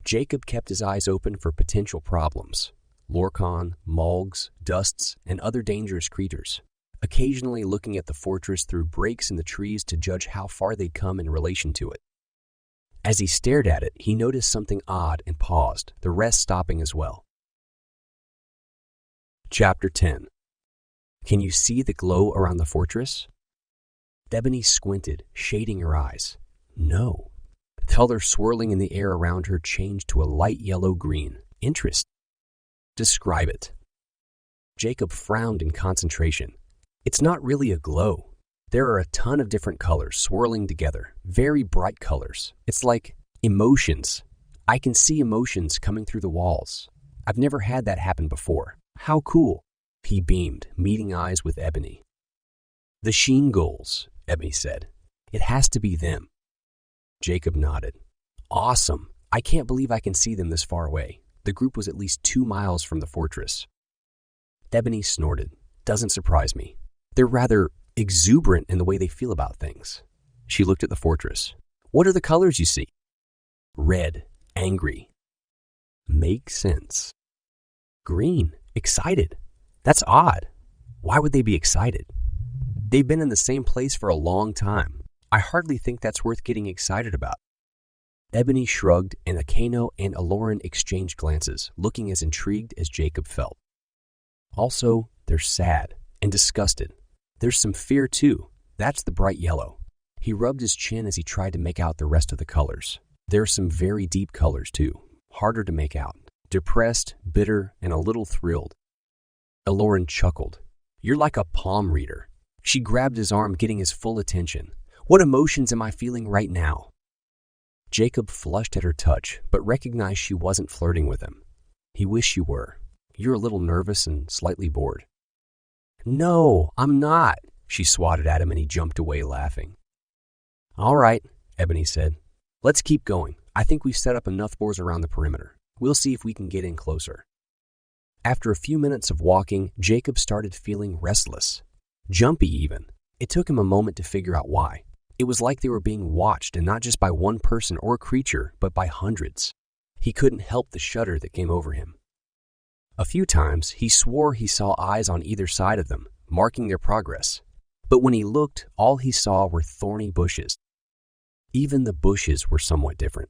Jacob kept his eyes open for potential problems. Lorcan, Mulgs, Dusts, and other dangerous creatures, occasionally looking at the fortress through breaks in the trees to judge how far they'd come in relation to it. As he stared at it, he noticed something odd and paused, the rest stopping as well. Chapter 10. Can you see the glow around the fortress? Ebony squinted, shading her eyes. No. The color swirling in the air around her changed to a light yellow-green. Interest. Describe it. Jacob frowned in concentration. It's not really a glow. There are a ton of different colors swirling together, very bright colors. It's like emotions. I can see emotions coming through the walls. I've never had that happen before. How cool. He beamed, meeting eyes with Ebony. The Shiengols, Ebony said. It has to be them. Jacob nodded. Awesome. I can't believe I can see them this far away. The group was at least 2 miles from the fortress. Ebony snorted. Doesn't surprise me. They're rather exuberant in the way they feel about things. She looked at the fortress. What are the colors you see? Red, angry. Makes sense. Green, excited. That's odd. Why would they be excited? They've been in the same place for a long time. I hardly think that's worth getting excited about. Ebony shrugged, and Akeno and Eklaron exchanged glances, looking as intrigued as Jacob felt. Also, they're sad and disgusted. There's some fear, too. That's the bright yellow. He rubbed his chin as he tried to make out the rest of the colors. There are some very deep colors, too, harder to make out. Depressed, bitter, and a little thrilled. Eklaron chuckled. You're like a palm reader. She grabbed his arm, getting his full attention. What emotions am I feeling right now? Jacob flushed at her touch, but recognized she wasn't flirting with him. He wished you were. You're a little nervous and slightly bored. No, I'm not, she swatted at him, and he jumped away laughing. All right, Ebony said. Let's keep going. I think we've set up enough doors around the perimeter. We'll see if we can get in closer. After a few minutes of walking, Jacob started feeling restless. Jumpy even. It took him a moment to figure out why. It was like they were being watched, and not just by one person or creature, but by hundreds. He couldn't help the shudder that came over him. A few times, he swore he saw eyes on either side of them, marking their progress. But when he looked, all he saw were thorny bushes. Even the bushes were somewhat different.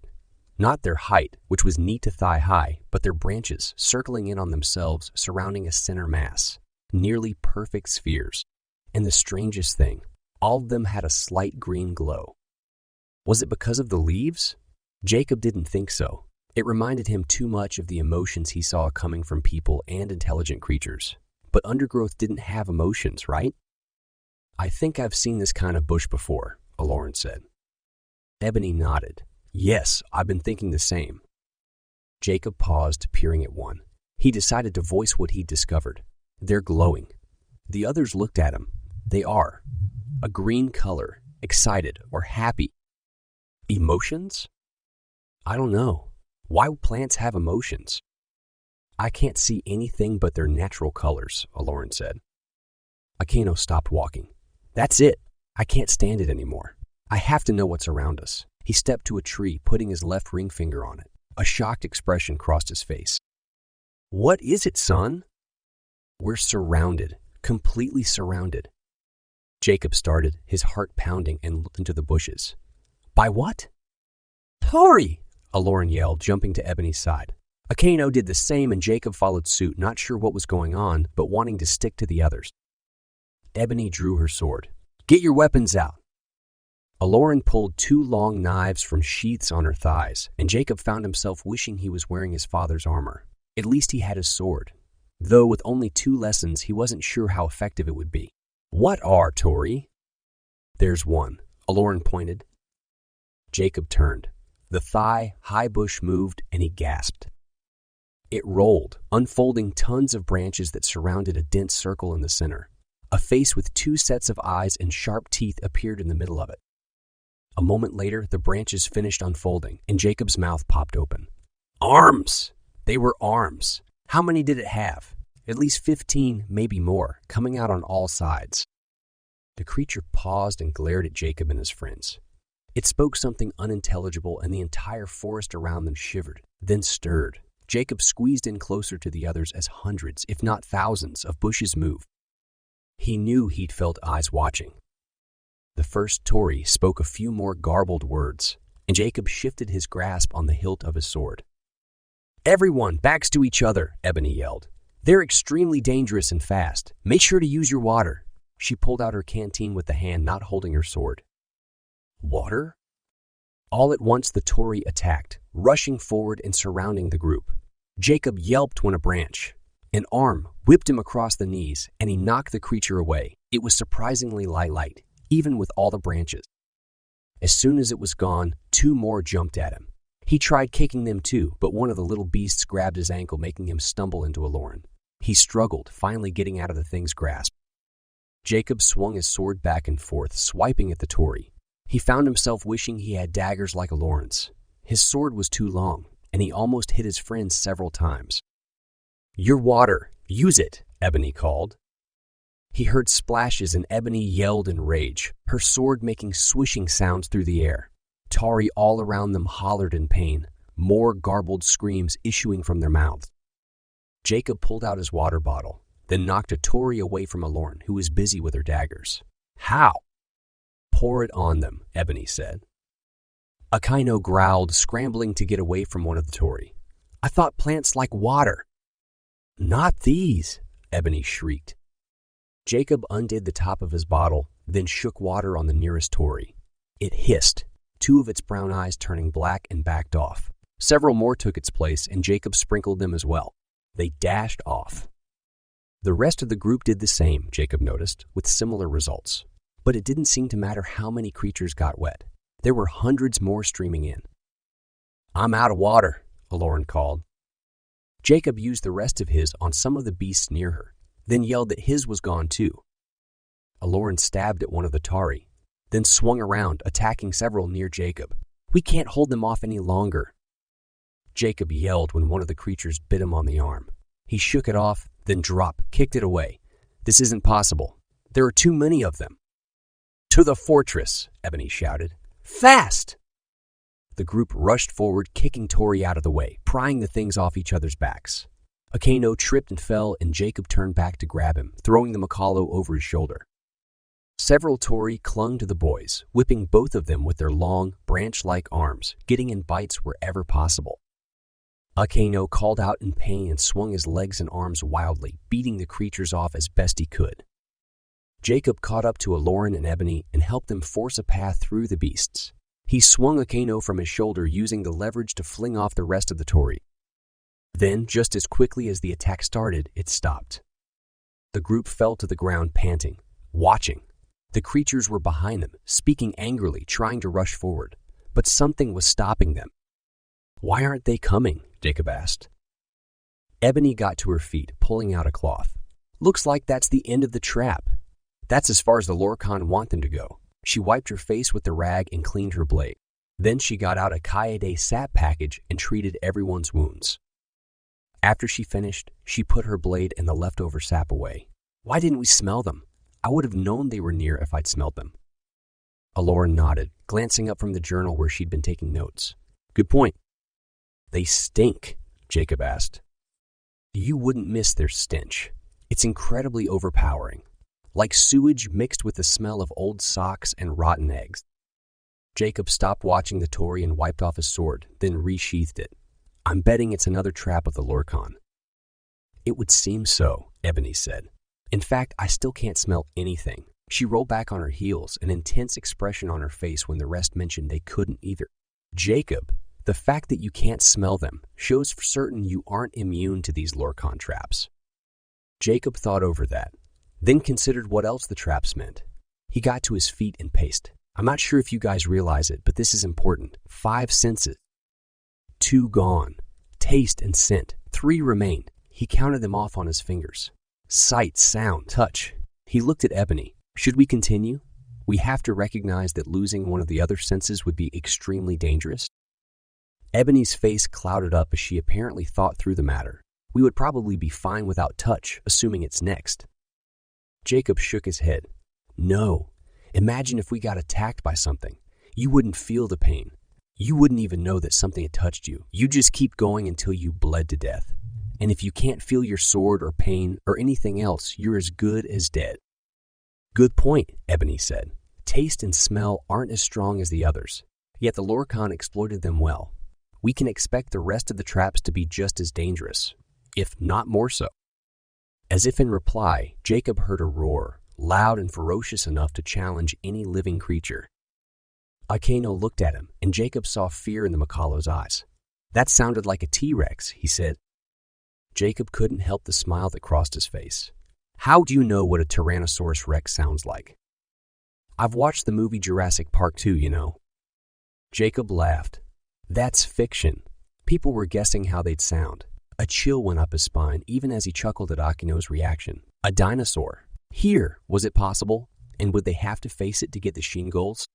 Not their height, which was knee to thigh high, but their branches circling in on themselves, surrounding a center mass, nearly perfect spheres. And the strangest thing, all of them had a slight green glow. Was it because of the leaves? Jacob didn't think so. It reminded him too much of the emotions he saw coming from people and intelligent creatures. But undergrowth didn't have emotions, right? I think I've seen this kind of bush before, Eklaron said. Ebony nodded. Yes, I've been thinking the same. Jacob paused, peering at one. He decided to voice what he'd discovered. They're glowing. The others looked at him. They are. A green color, excited or happy. Emotions? I don't know. Why would plants have emotions? I can't see anything but their natural colors, Eklaron said. Akeno stopped walking. That's it. I can't stand it anymore. I have to know what's around us. He stepped to a tree, putting his left ring finger on it. A shocked expression crossed his face. What is it, son? We're surrounded, completely surrounded. Jacob started, his heart pounding, and looked into the bushes. By what? Tori! Eklaron yelled, jumping to Ebony's side. Akeno did the same, and Jacob followed suit, not sure what was going on, but wanting to stick to the others. Ebony drew her sword. Get your weapons out. Eklaron pulled 2 long knives from sheaths on her thighs, and Jacob found himself wishing he was wearing his father's armor. At least he had his sword. Though with only 2 lessons, he wasn't sure how effective it would be. What are, Tori? There's one, Eklaron pointed. Jacob turned. The thigh-high bush moved, and he gasped. It rolled, unfolding tons of branches that surrounded a dense circle in the center. A face with 2 sets of eyes and sharp teeth appeared in the middle of it. A moment later, the branches finished unfolding, and Jacob's mouth popped open. Arms! They were arms. How many did it have? At least 15, maybe more, coming out on all sides. The creature paused and glared at Jacob and his friends. It spoke something unintelligible, and the entire forest around them shivered, then stirred. Jacob squeezed in closer to the others as hundreds, if not thousands, of bushes moved. He knew he'd felt eyes watching. The first Tori spoke a few more garbled words, and Jacob shifted his grasp on the hilt of his sword. Everyone, backs to each other, Ebony yelled. They're extremely dangerous and fast. Make sure to use your water. She pulled out her canteen with the hand not holding her sword. Water? All at once the Tori attacked, rushing forward and surrounding the group. Jacob yelped when a branch, an arm, whipped him across the knees, and he knocked the creature away. It was surprisingly light, even with all the branches. As soon as it was gone, 2 more jumped at him. He tried kicking them too, but one of the little beasts grabbed his ankle, making him stumble into Eklaron. He struggled, finally getting out of the thing's grasp. Jacob swung his sword back and forth, swiping at the Tori. He found himself wishing he had daggers like Eklaron's. His sword was too long, and he almost hit his friend several times. Your water, use it, Ebony called. He heard splashes, and Ebony yelled in rage, her sword making swishing sounds through the air. Tori all around them hollered in pain, more garbled screams issuing from their mouths. Jacob pulled out his water bottle, then knocked a Tori away from Eklaron, who was busy with her daggers. How? Pour it on them, Ebony said. Akeno growled, scrambling to get away from one of the Tori. I thought plants like water. Not these, Ebony shrieked. Jacob undid the top of his bottle, then shook water on the nearest Tori. It hissed, two of its brown eyes turning black, and backed off. Several more took its place, and Jacob sprinkled them as well. They dashed off. The rest of the group did the same, Jacob noticed, with similar results. But it didn't seem to matter how many creatures got wet. There were hundreds more streaming in. "I'm out of water," Eklaron called. Jacob used the rest of his on some of the beasts near her, then yelled that his was gone too. Eklaron stabbed at one of the Tari, then swung around, attacking several near Jacob. "We can't hold them off any longer." Jacob yelled when one of the creatures bit him on the arm. He shook it off, then kicked it away. "This isn't possible. There are too many of them." "To the fortress," Ebony shouted. "Fast!" The group rushed forward, kicking Tori out of the way, prying the things off each other's backs. Akeno tripped and fell, and Jacob turned back to grab him, throwing the Makalo over his shoulder. Several Tori clung to the boys, whipping both of them with their long, branch-like arms, getting in bites wherever possible. Akeno called out in pain and swung his legs and arms wildly, beating the creatures off as best he could. Jacob caught up to Eklaron and Ebony and helped them force a path through the beasts. He swung Akeno from his shoulder, using the leverage to fling off the rest of the Tori. Then, just as quickly as the attack started, it stopped. The group fell to the ground, panting, watching. The creatures were behind them, speaking angrily, trying to rush forward. But something was stopping them. "Why aren't they coming?" Jacob asked. Ebony got to her feet, pulling out a cloth. "Looks like that's the end of the trap. That's as far as the Lorcan want them to go." She wiped her face with the rag and cleaned her blade. Then she got out a Kaede sap package and treated everyone's wounds. After she finished, she put her blade and the leftover sap away. "Why didn't we smell them? I would have known they were near if I'd smelled them." Eklaron nodded, glancing up from the journal where she'd been taking notes. "Good point." "They stink," Jacob asked. "You wouldn't miss their stench. It's incredibly overpowering. Like sewage mixed with the smell of old socks and rotten eggs." Jacob stopped watching the Tori and wiped off his sword, then resheathed it. "I'm betting it's another trap of the Lorcan." "It would seem so," Ebony said. "In fact, I still can't smell anything." She rolled back on her heels, an intense expression on her face when the rest mentioned they couldn't either. "Jacob, the fact that you can't smell them shows for certain you aren't immune to these Lorcan traps." Jacob thought over that, then considered what else the traps meant. He got to his feet and paced. "I'm not sure if you guys realize it, but this is important. 5 senses. 2 gone. Taste and scent. 3 remain." He counted them off on his fingers. Sight, sound, touch. He looked at Ebony. "Should we continue? We have to recognize that losing one of the other senses would be extremely dangerous." Ebony's face clouded up as she apparently thought through the matter. "We would probably be fine without touch, assuming it's next." Jacob shook his head. "No. Imagine if we got attacked by something. You wouldn't feel the pain. You wouldn't even know that something had touched you. You just keep going until you bled to death. And if you can't feel your sword or pain or anything else, you're as good as dead." "Good point," Ebony said. "Taste and smell aren't as strong as the others, yet the Lorcan exploited them well. We can expect the rest of the traps to be just as dangerous, if not more so." As if in reply, Jacob heard a roar, loud and ferocious enough to challenge any living creature. Akeno looked at him, and Jacob saw fear in the Makalo's eyes. "That sounded like a T-Rex," he said. Jacob couldn't help the smile that crossed his face. "How do you know what a Tyrannosaurus Rex sounds like?" "I've watched the movie Jurassic Park 2, you know." Jacob laughed. "That's fiction. People were guessing how they'd sound." A chill went up his spine, even as he chuckled at Akino's reaction. A dinosaur. Here, was it possible? And would they have to face it to get the Shiengols?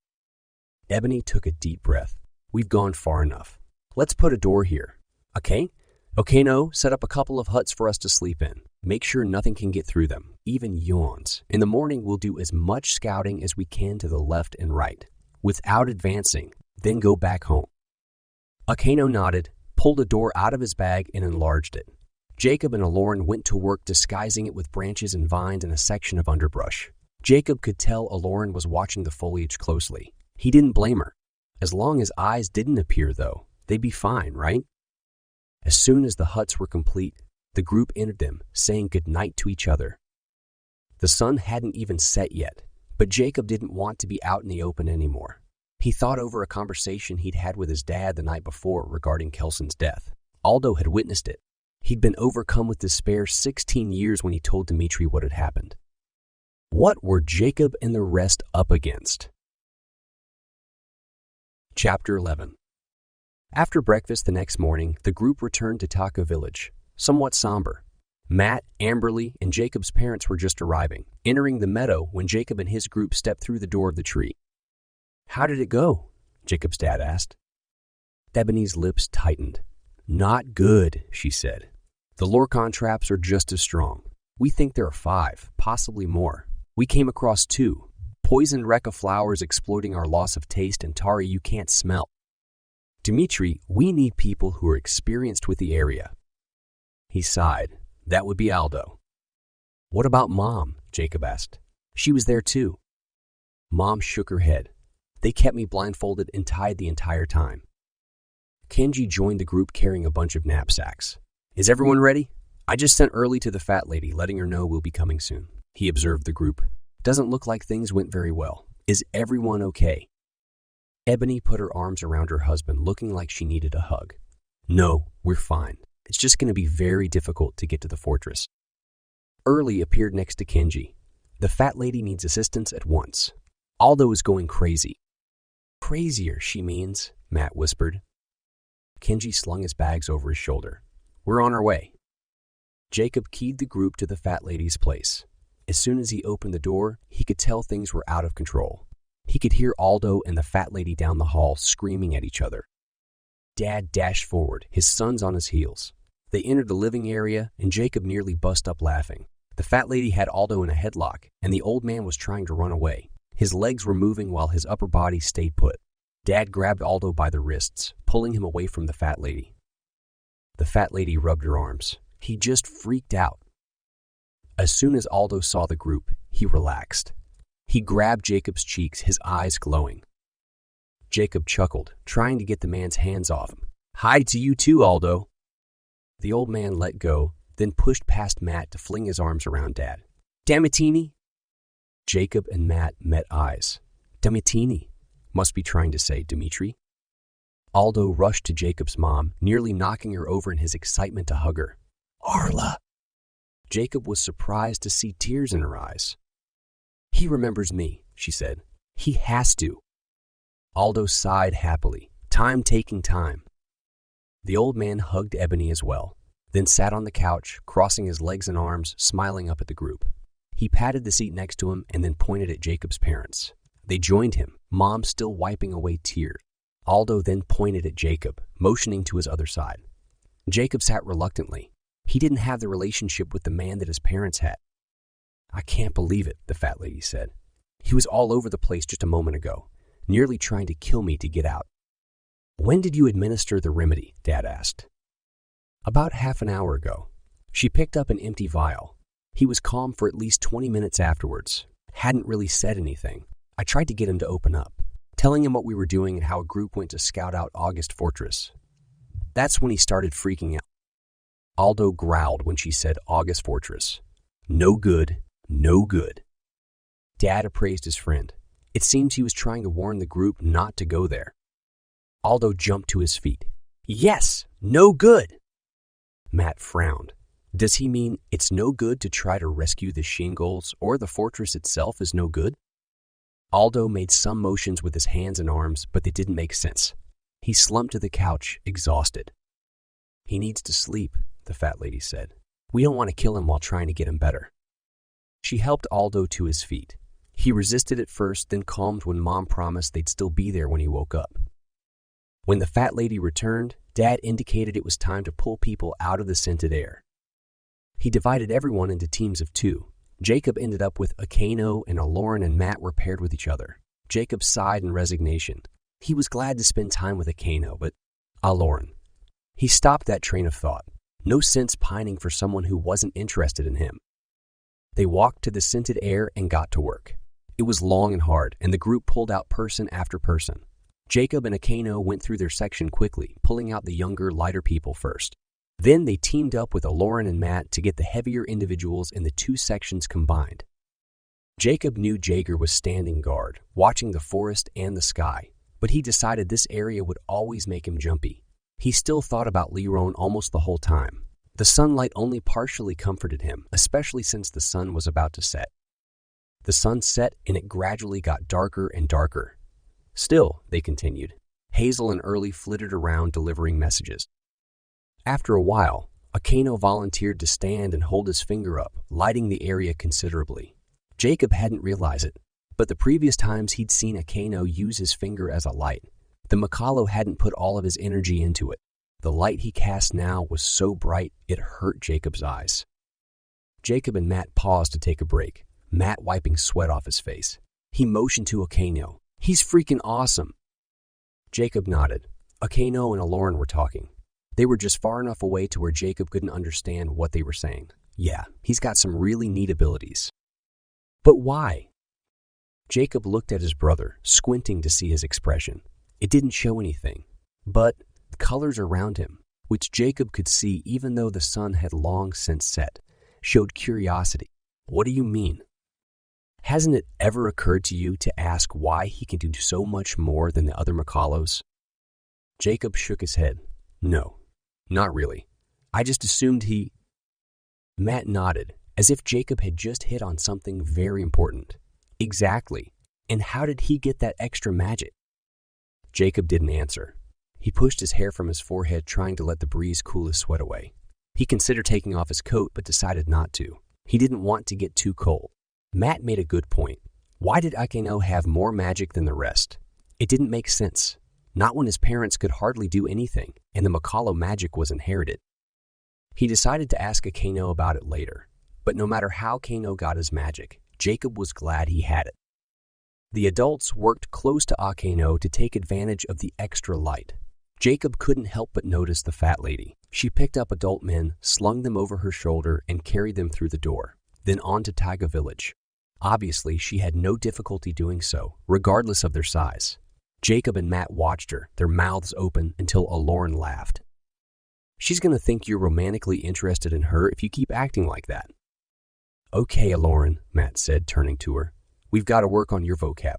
Ebony took a deep breath. "We've gone far enough. Let's put a door here. Okay? Okay, no, set up a couple of huts for us to sleep in. Make sure nothing can get through them, even yawns. In the morning, we'll do as much scouting as we can to the left and right, without advancing, then go back home." Akeno nodded, pulled a door out of his bag, and enlarged it. Jacob and Eklaron went to work disguising it with branches and vines and a section of underbrush. Jacob could tell Eklaron was watching the foliage closely. He didn't blame her. As long as eyes didn't appear, though, they'd be fine, right? As soon as the huts were complete, the group entered them, saying goodnight to each other. The sun hadn't even set yet, but Jacob didn't want to be out in the open anymore. He thought over a conversation he'd had with his dad the night before regarding Kelson's death. Aldo had witnessed it. He'd been overcome with despair 16 years when he told Dmitri what had happened. What were Jacob and the rest up against? Chapter 11. After breakfast the next morning, the group returned to Taka Village, somewhat somber. Matt, Amberly, and Jacob's parents were just arriving, entering the meadow when Jacob and his group stepped through the door of the tree. "How did it go?" Jacob's dad asked. Ebony's lips tightened. "Not good," she said. "The Lorcan traps are just as strong. We think there are 5, possibly more. We came across 2. Poisoned wreck of flowers exploiting our loss of taste and Tari you can't smell. Dmitri, we need people who are experienced with the area." He sighed. "That would be Aldo." "What about Mom?" Jacob asked. "She was there too." Mom shook her head. "They kept me blindfolded and tied the entire time." Kenji joined the group carrying a bunch of knapsacks. "Is everyone ready? I just sent early to the fat lady, letting her know we'll be coming soon." He observed the group. "Doesn't look like things went very well. Is everyone okay?" Ebony put her arms around her husband, looking like she needed a hug. "No, we're fine. It's just going to be very difficult to get to the fortress." Early appeared next to Kenji. "The fat lady needs assistance at once. Aldo is going crazy." "Crazier, she means," Matt whispered. Kenji slung his bags over his shoulder. "We're on our way." Jacob keyed the group to the fat lady's place. As soon as he opened the door, he could tell things were out of control. He could hear Aldo and the fat lady down the hall screaming at each other. Dad dashed forward, his sons on his heels. They entered the living area, and Jacob nearly bust up laughing. The fat lady had Aldo in a headlock, and the old man was trying to run away. His legs were moving while his upper body stayed put. Dad grabbed Aldo by the wrists, pulling him away from the fat lady. The fat lady rubbed her arms. He just freaked out. As soon as Aldo saw the group, he relaxed. He grabbed Jacob's cheeks, his eyes glowing. Jacob chuckled, trying to get the man's hands off him. "Hi to you too, Aldo." The old man let go, then pushed past Matt to fling his arms around Dad. "Damitini?" Jacob and Matt met eyes. "Damitini," must be trying to say Dmitri. Aldo rushed to Jacob's mom, nearly knocking her over in his excitement to hug her. "Arla!" Jacob was surprised to see tears in her eyes. "He remembers me," she said. "He has to." Aldo sighed happily, time taking time. The old man hugged Ebony as well, then sat on the couch, crossing his legs and arms, smiling up at the group. He patted the seat next to him and then pointed at Jacob's parents. They joined him, Mom still wiping away tears. Aldo then pointed at Jacob, motioning to his other side. Jacob sat reluctantly. He didn't have the relationship with the man that his parents had. "I can't believe it," the fat lady said. "He was all over the place just a moment ago, nearly trying to kill me to get out." "When did you administer the remedy?" Dad asked. "About half an hour ago." She picked up an empty vial. He was calm for at least 20 minutes afterwards. Hadn't really said anything. I tried to get him to open up, telling him what we were doing and how a group went to scout out August Fortress. That's when he started freaking out. Aldo growled when she said August Fortress. "No good, no good." Dad appraised his friend. It seems he was trying to warn the group not to go there. Aldo jumped to his feet. "Yes, no good." Matt frowned. Does he mean it's no good to try to rescue the Shiengols, or the fortress itself is no good? Aldo made some motions with his hands and arms, but they didn't make sense. He slumped to the couch, exhausted. "He needs to sleep," the fat lady said. "We don't want to kill him while trying to get him better." She helped Aldo to his feet. He resisted at first, then calmed when Mom promised they'd still be there when he woke up. When the fat lady returned, Dad indicated it was time to pull people out of the scented air. He divided everyone into teams of 2. Jacob ended up with Akano, and Eklaron and Matt were paired with each other. Jacob sighed in resignation. He was glad to spend time with Akano, but Eklaron. He stopped that train of thought. No sense pining for someone who wasn't interested in him. They walked to the scented air and got to work. It was long and hard, and the group pulled out person after person. Jacob and Akano went through their section quickly, pulling out the younger, lighter people first. Then they teamed up with Eklaron and Matt to get the heavier individuals in the 2 sections combined. Jacob knew Jaeger was standing guard, watching the forest and the sky. but he decided this area would always make him jumpy. He still thought about Eklaron almost the whole time. The sunlight only partially comforted him, especially since the sun was about to set. The sun set and it gradually got darker and darker. Still, they continued. Hazel and Early flitted around delivering messages. After a while, Eklaron volunteered to stand and hold his finger up, lighting the area considerably. Jacob hadn't realized it, but the previous times he'd seen Eklaron use his finger as a light, the Makalo hadn't put all of his energy into it. The light he cast now was so bright it hurt Jacob's eyes. Jacob and Matt paused to take a break, Matt wiping sweat off his face. He motioned to Eklaron. "He's freaking awesome." Jacob nodded. Eklaron and Eklaron were talking. They were just far enough away to where Jacob couldn't understand what they were saying. Yeah, he's got some really neat abilities. But why? Jacob looked at his brother, squinting to see his expression. It didn't show anything, but the colors around him, which Jacob could see even though the sun had long since set, showed curiosity. What do you mean? Hasn't it ever occurred to you to ask why he can do so much more than the other Makalos? Jacob shook his head. No, not really. I just assumed he... Matt nodded, as if Jacob had just hit on something very important. Exactly. And how did he get that extra magic? Jacob didn't answer. He pushed his hair from his forehead, trying to let the breeze cool his sweat away. He considered taking off his coat, but decided not to. He didn't want to get too cold. Matt made a good point. Why did Eklaron have more magic than the rest? It didn't make sense. Not when his parents could hardly do anything, and the Makalo magic was inherited. He decided to ask Eklaron about it later, but no matter how Eklaron got his magic, Jacob was glad he had it. The adults worked close to Eklaron to take advantage of the extra light. Jacob couldn't help but notice the fat lady. She picked up adult men, slung them over her shoulder, and carried them through the door, then on to Taiga village. Obviously, she had no difficulty doing so, regardless of their size. Jacob and Matt watched her, their mouths open, until Eklaron laughed. "She's going to think you're romantically interested in her if you keep acting like that." "Okay, Eklaron," Matt said, turning to her. "We've got to work on your vocab,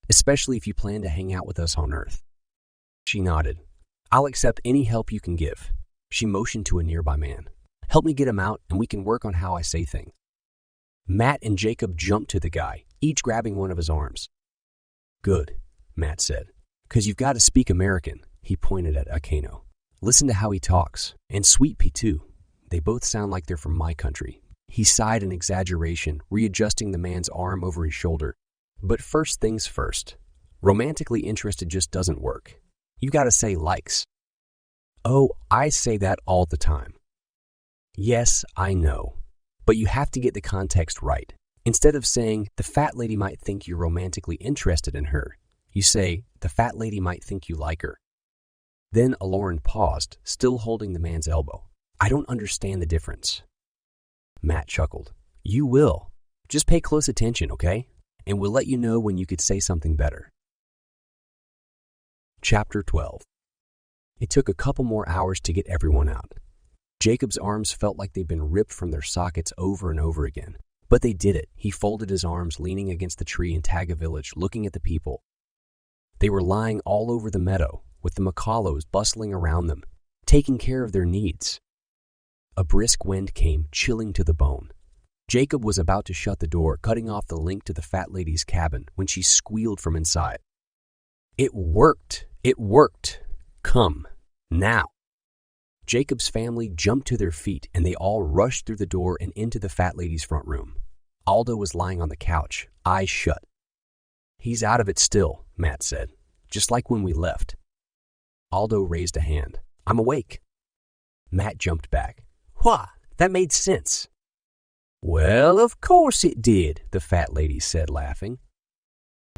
especially if you plan to hang out with us on Earth." She nodded. "I'll accept any help you can give." She motioned to a nearby man. "Help me get him out, and we can work on how I say things." Matt and Jacob jumped to the guy, each grabbing one of his arms. "Good," Matt said, "because you've got to speak American." He pointed at Eklaron. "Listen to how he talks. And Sweet Pea, too. They both sound like they're from my country." He sighed in exaggeration, readjusting the man's arm over his shoulder. "But first things first. Romantically interested just doesn't work. You got to say likes." "Oh, I say that all the time." "Yes, I know. But you have to get the context right. Instead of saying, the fat lady might think you're romantically interested in her, you say, the fat lady might think you like her." Then Eklaron paused, still holding the man's elbow. "I don't understand the difference." Matt chuckled. "You will. Just pay close attention, okay? And we'll let you know when you could say something better." Chapter 12. It took a couple more hours to get everyone out. Jacob's arms felt like they'd been ripped from their sockets over and over again. But they did it. He folded his arms, leaning against the tree in Taiga village, looking at the people. They were lying all over the meadow, with the Makalos bustling around them, taking care of their needs. A brisk wind came, chilling to the bone. Jacob was about to shut the door, cutting off the link to the fat lady's cabin, when she squealed from inside. "It worked! It worked! Come, now!" Jacob's family jumped to their feet, and they all rushed through the door and into the fat lady's front room. Aldo was lying on the couch, eyes shut. "He's out of it still," Matt said, "just like when we left." Aldo raised a hand. "I'm awake." Matt jumped back. "Why, that made sense." "Well, of course it did," the fat lady said, laughing.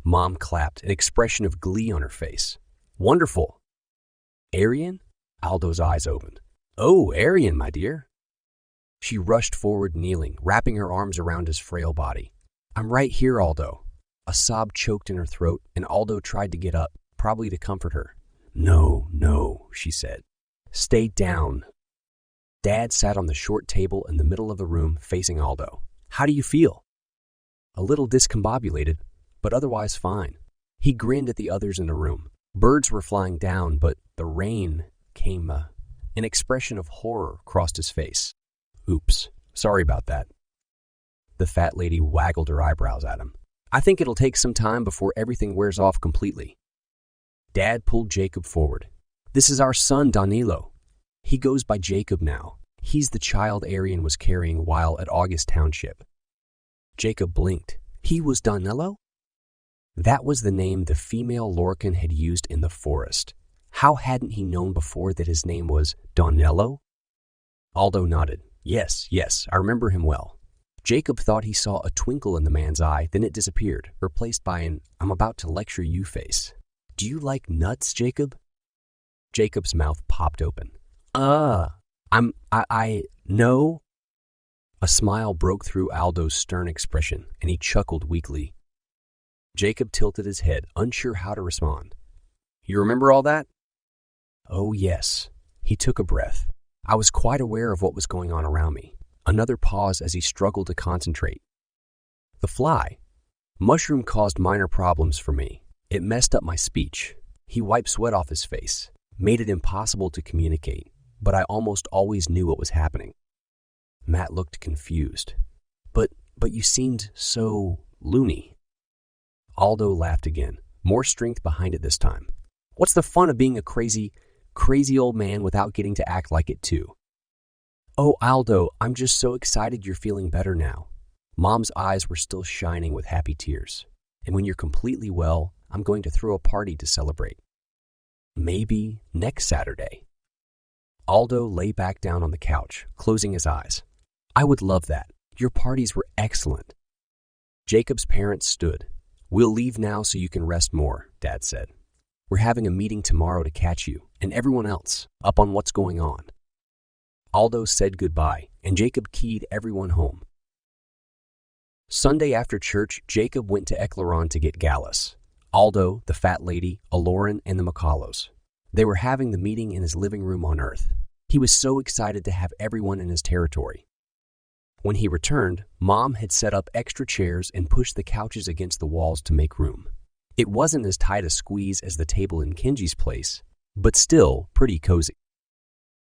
Mom clapped, an expression of glee on her face. "Wonderful." "Arian?" Aldo's eyes opened. "Oh, Arian, my dear." She rushed forward, kneeling, wrapping her arms around his frail body. "I'm right here, Aldo." A sob choked in her throat, and Aldo tried to get up, probably to comfort her. "No, no," she said. "Stay down." Dad sat on the short table in the middle of the room, facing Aldo. "How do you feel?" "A little discombobulated, but otherwise fine." He grinned at the others in the room. Birds were flying down, but the rain came. An expression of horror crossed his face. Oops, sorry about that. The fat lady waggled her eyebrows at him. I think it'll take some time before everything wears off completely. Dad pulled Jacob forward. This is our son, Danilo. He goes by Jacob now. He's the child Arian was carrying while at August Township. Jacob blinked. He was Danilo? That was the name the female Lorcan had used in the forest. How hadn't he known before that his name was Danilo? Aldo nodded. Yes, I remember him well. Jacob thought he saw a twinkle in the man's eye, then it disappeared, replaced by an I'm about to lecture you face. Do you like nuts, Jacob? Jacob's mouth popped open. No. A smile broke through Aldo's stern expression, and he chuckled weakly. Jacob tilted his head, unsure how to respond. You remember all that? Oh, yes. He took a breath. I was quite aware of what was going on around me. Another pause as he struggled to concentrate. The fly. Mushroom caused minor problems for me. It messed up my speech. He wiped sweat off his face, made it impossible to communicate, but I almost always knew what was happening. Matt looked confused. But you seemed so loony. Aldo laughed again, more strength behind it this time. What's the fun of being a crazy old man without getting to act like it too? Oh, Aldo, I'm just so excited you're feeling better now. Mom's eyes were still shining with happy tears. And when you're completely well, I'm going to throw a party to celebrate. Maybe next Saturday. Aldo lay back down on the couch, closing his eyes. I would love that. Your parties were excellent. Jacob's parents stood. We'll leave now so you can rest more, Dad said. We're having a meeting tomorrow to catch you and everyone else up on what's going on. Aldo said goodbye, and Jacob keyed everyone home. Sunday after church, Jacob went to Eklaron to get Gallus, Aldo, the fat lady, Eklaron, and the Makalos. They were having the meeting in his living room on Earth. He was so excited to have everyone in his territory. When he returned, Mom had set up extra chairs and pushed the couches against the walls to make room. It wasn't as tight a squeeze as the table in Kenji's place, but still pretty cozy.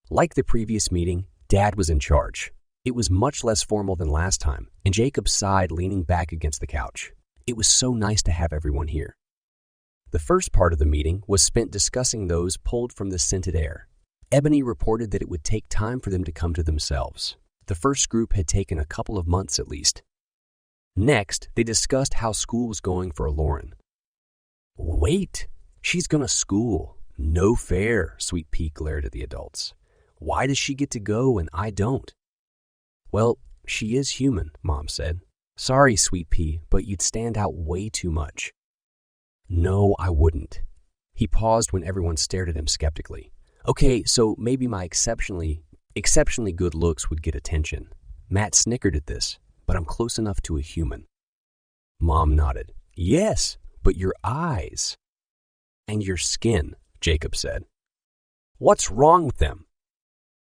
Like the previous meeting, Dad was in charge. It was much less formal than last time, and Jacob sighed, leaning back against the couch. It was so nice to have everyone here. The first part of the meeting was spent discussing those pulled from the scented air. Ebony reported that it would take time for them to come to themselves. The first group had taken a couple of months at least. Next, they discussed how school was going for Eklaron. Wait, she's gonna school. No fair, Sweet Pea glared at the adults. Why does she get to go and I don't? Well, she is human, Mom said. Sorry, Sweet Pea, but you'd stand out way too much. No, I wouldn't. He paused when everyone stared at him skeptically. Okay, so maybe my exceptionally good looks would get attention. Matt snickered at this, but I'm close enough to a human. Mom nodded. Yes, but your eyes. And your skin, Jacob said. What's wrong with them?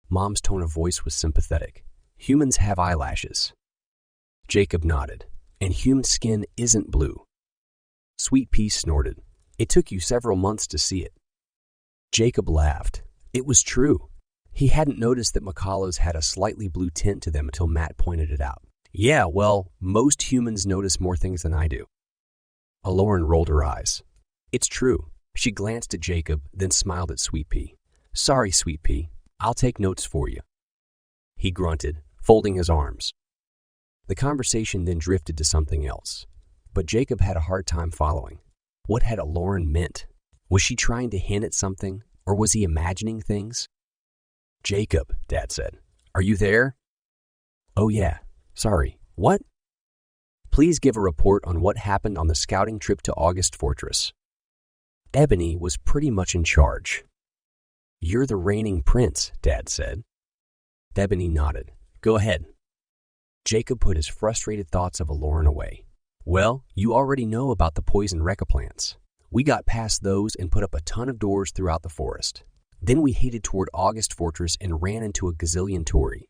Mom's tone of voice was sympathetic. Humans have eyelashes. Jacob nodded. And human skin isn't blue. Sweet Pea snorted. It took you several months to see it. Jacob laughed. It was true. He hadn't noticed that Makalos had a slightly blue tint to them until Matt pointed it out. Yeah, well, most humans notice more things than I do. Eklaron rolled her eyes. It's true. She glanced at Jacob, then smiled at Sweet Pea. Sorry, Sweet Pea. I'll take notes for you. He grunted, folding his arms. The conversation then drifted to something else, but Jacob had a hard time following. What had Eklaron meant? Was she trying to hint at something, or was he imagining things? Jacob, Dad said. Are you there? Oh yeah, sorry. What? Please give a report on what happened on the scouting trip to August Fortress. Ebony was pretty much in charge. You're the reigning prince, Dad said. Ebony nodded. Go ahead. Jacob put his frustrated thoughts of Eklaron away. Well, you already know about the poison Rekka plants. We got past those and put up a ton of doors throughout the forest. Then we headed toward August Fortress and ran into a gazillion Tory.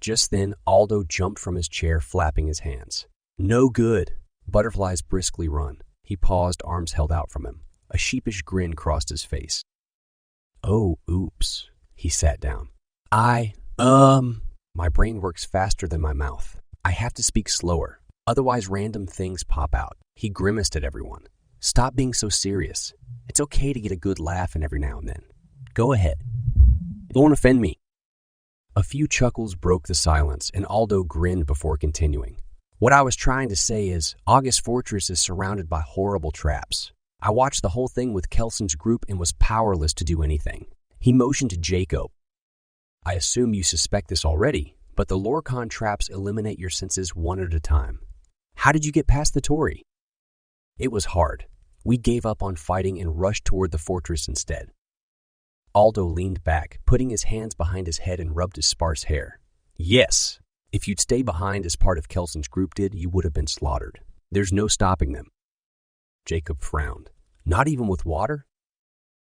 Just then, Aldo jumped from his chair, flapping his hands. No good. Butterflies briskly run. He paused, arms held out from him. A sheepish grin crossed his face. "Oh, oops." He sat down. My brain works faster than my mouth. I have to speak slower, otherwise random things pop out. He grimaced at everyone. "Stop being so serious. It's okay to get a good laugh in every now and then. Go ahead. Don't offend me." A few chuckles broke the silence, and Aldo grinned before continuing. "What I was trying to say is, August Fortress is surrounded by horrible traps. I watched the whole thing with Kelson's group and was powerless to do anything." He motioned to Jacob. "I assume you suspect this already, but the Lorcan traps eliminate your senses one at a time. How did you get past the Tory?" "It was hard. We gave up on fighting and rushed toward the fortress instead." Aldo leaned back, putting his hands behind his head and rubbed his sparse hair. "Yes, if you'd stay behind as part of Kelson's group did, you would have been slaughtered. There's no stopping them." Jacob frowned. "Not even with water?"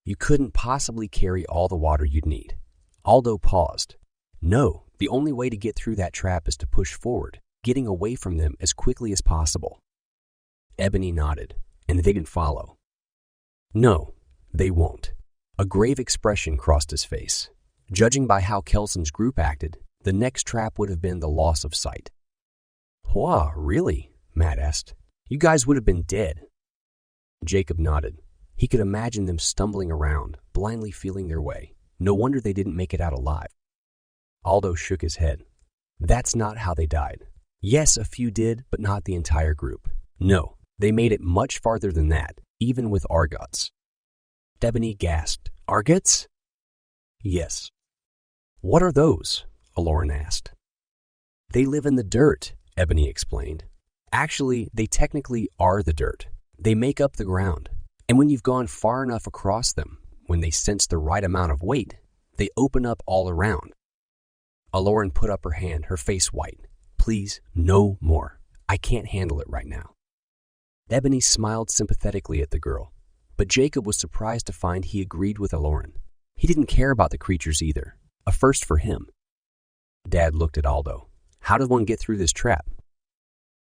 "You couldn't possibly carry all the water you'd need." Aldo paused. "No, the only way to get through that trap is to push forward, getting away from them as quickly as possible." Ebony nodded. "And they can follow?" "No, they won't." A grave expression crossed his face. Judging by how Kelson's group acted, the next trap would have been the loss of sight. "Whoa, really?" Matt asked. "You guys would have been dead." Jacob nodded. He could imagine them stumbling around, blindly feeling their way. No wonder they didn't make it out alive. Aldo shook his head. "That's not how they died. Yes, a few did, but not the entire group. No, they made it much farther than that, even with Argots." Ebony gasped. "Argots?" "Yes." "What are those?" Eklaron asked. "They live in the dirt," Ebony explained. "Actually, they technically are the dirt. They make up the ground. And when you've gone far enough across them, when they sense the right amount of weight, they open up all around." Eklaron put up her hand, her face white. "Please, no more. I can't handle it right now." Ebony smiled sympathetically at the girl, but Jacob was surprised to find he agreed with Eklaron. He didn't care about the creatures either, a first for him. Dad looked at Aldo. "How does one get through this trap?"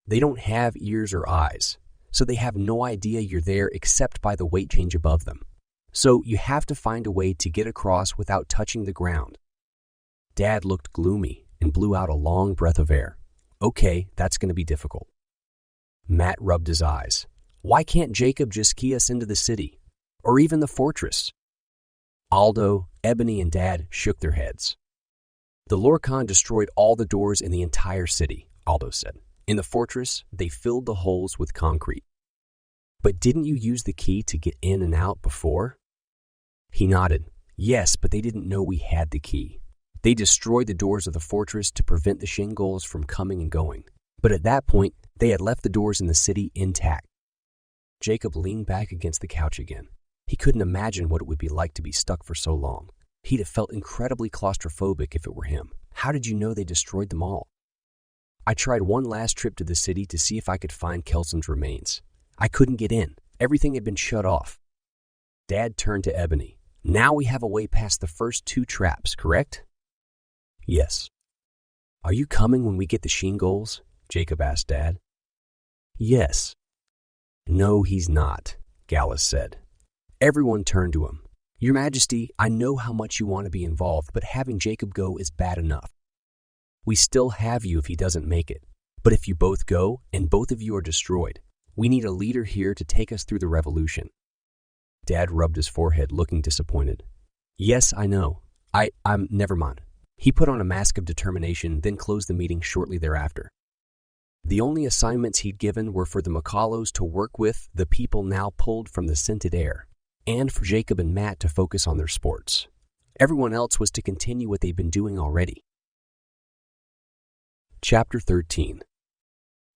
"They don't have ears or eyes, so they have no idea you're there except by the weight change above them. So you have to find a way to get across without touching the ground." Dad looked gloomy and blew out a long breath of air. "Okay, that's going to be difficult." Matt rubbed his eyes. "Why can't Jacob just key us into the city? Or even the fortress?" Aldo, Ebony, and Dad shook their heads. "The Lorcan destroyed all the doors in the entire city," Aldo said. "In the fortress, they filled the holes with concrete." "But didn't you use the key to get in and out before?" He nodded. "Yes, but they didn't know we had the key. They destroyed the doors of the fortress to prevent the Shiengols from coming and going. But at that point, they had left the doors in the city intact." Jacob leaned back against the couch again. He couldn't imagine what it would be like to be stuck for so long. He'd have felt incredibly claustrophobic if it were him. "How did you know they destroyed them all?" "I tried one last trip to the city to see if I could find Kelson's remains. I couldn't get in. Everything had been shut off." Dad turned to Ebony. "Now we have a way past the first two traps, correct?" "Yes." "Are you coming when we get the Shiengols?" Jacob asked Dad. "Yes." "No, he's not," Gallus said. Everyone turned to him. "Your Majesty, I know how much you want to be involved, but having Jacob go is bad enough. We still have you if he doesn't make it. But if you both go, and both of you are destroyed, we need a leader here to take us through the revolution." Dad rubbed his forehead, looking disappointed. "Yes, I know. I'm never mind." He put on a mask of determination, then closed the meeting shortly thereafter. The only assignments he'd given were for the Makalos to work with the people now pulled from the scented air, and for Jacob and Matt to focus on their sports. Everyone else was to continue what they'd been doing already. Chapter 13.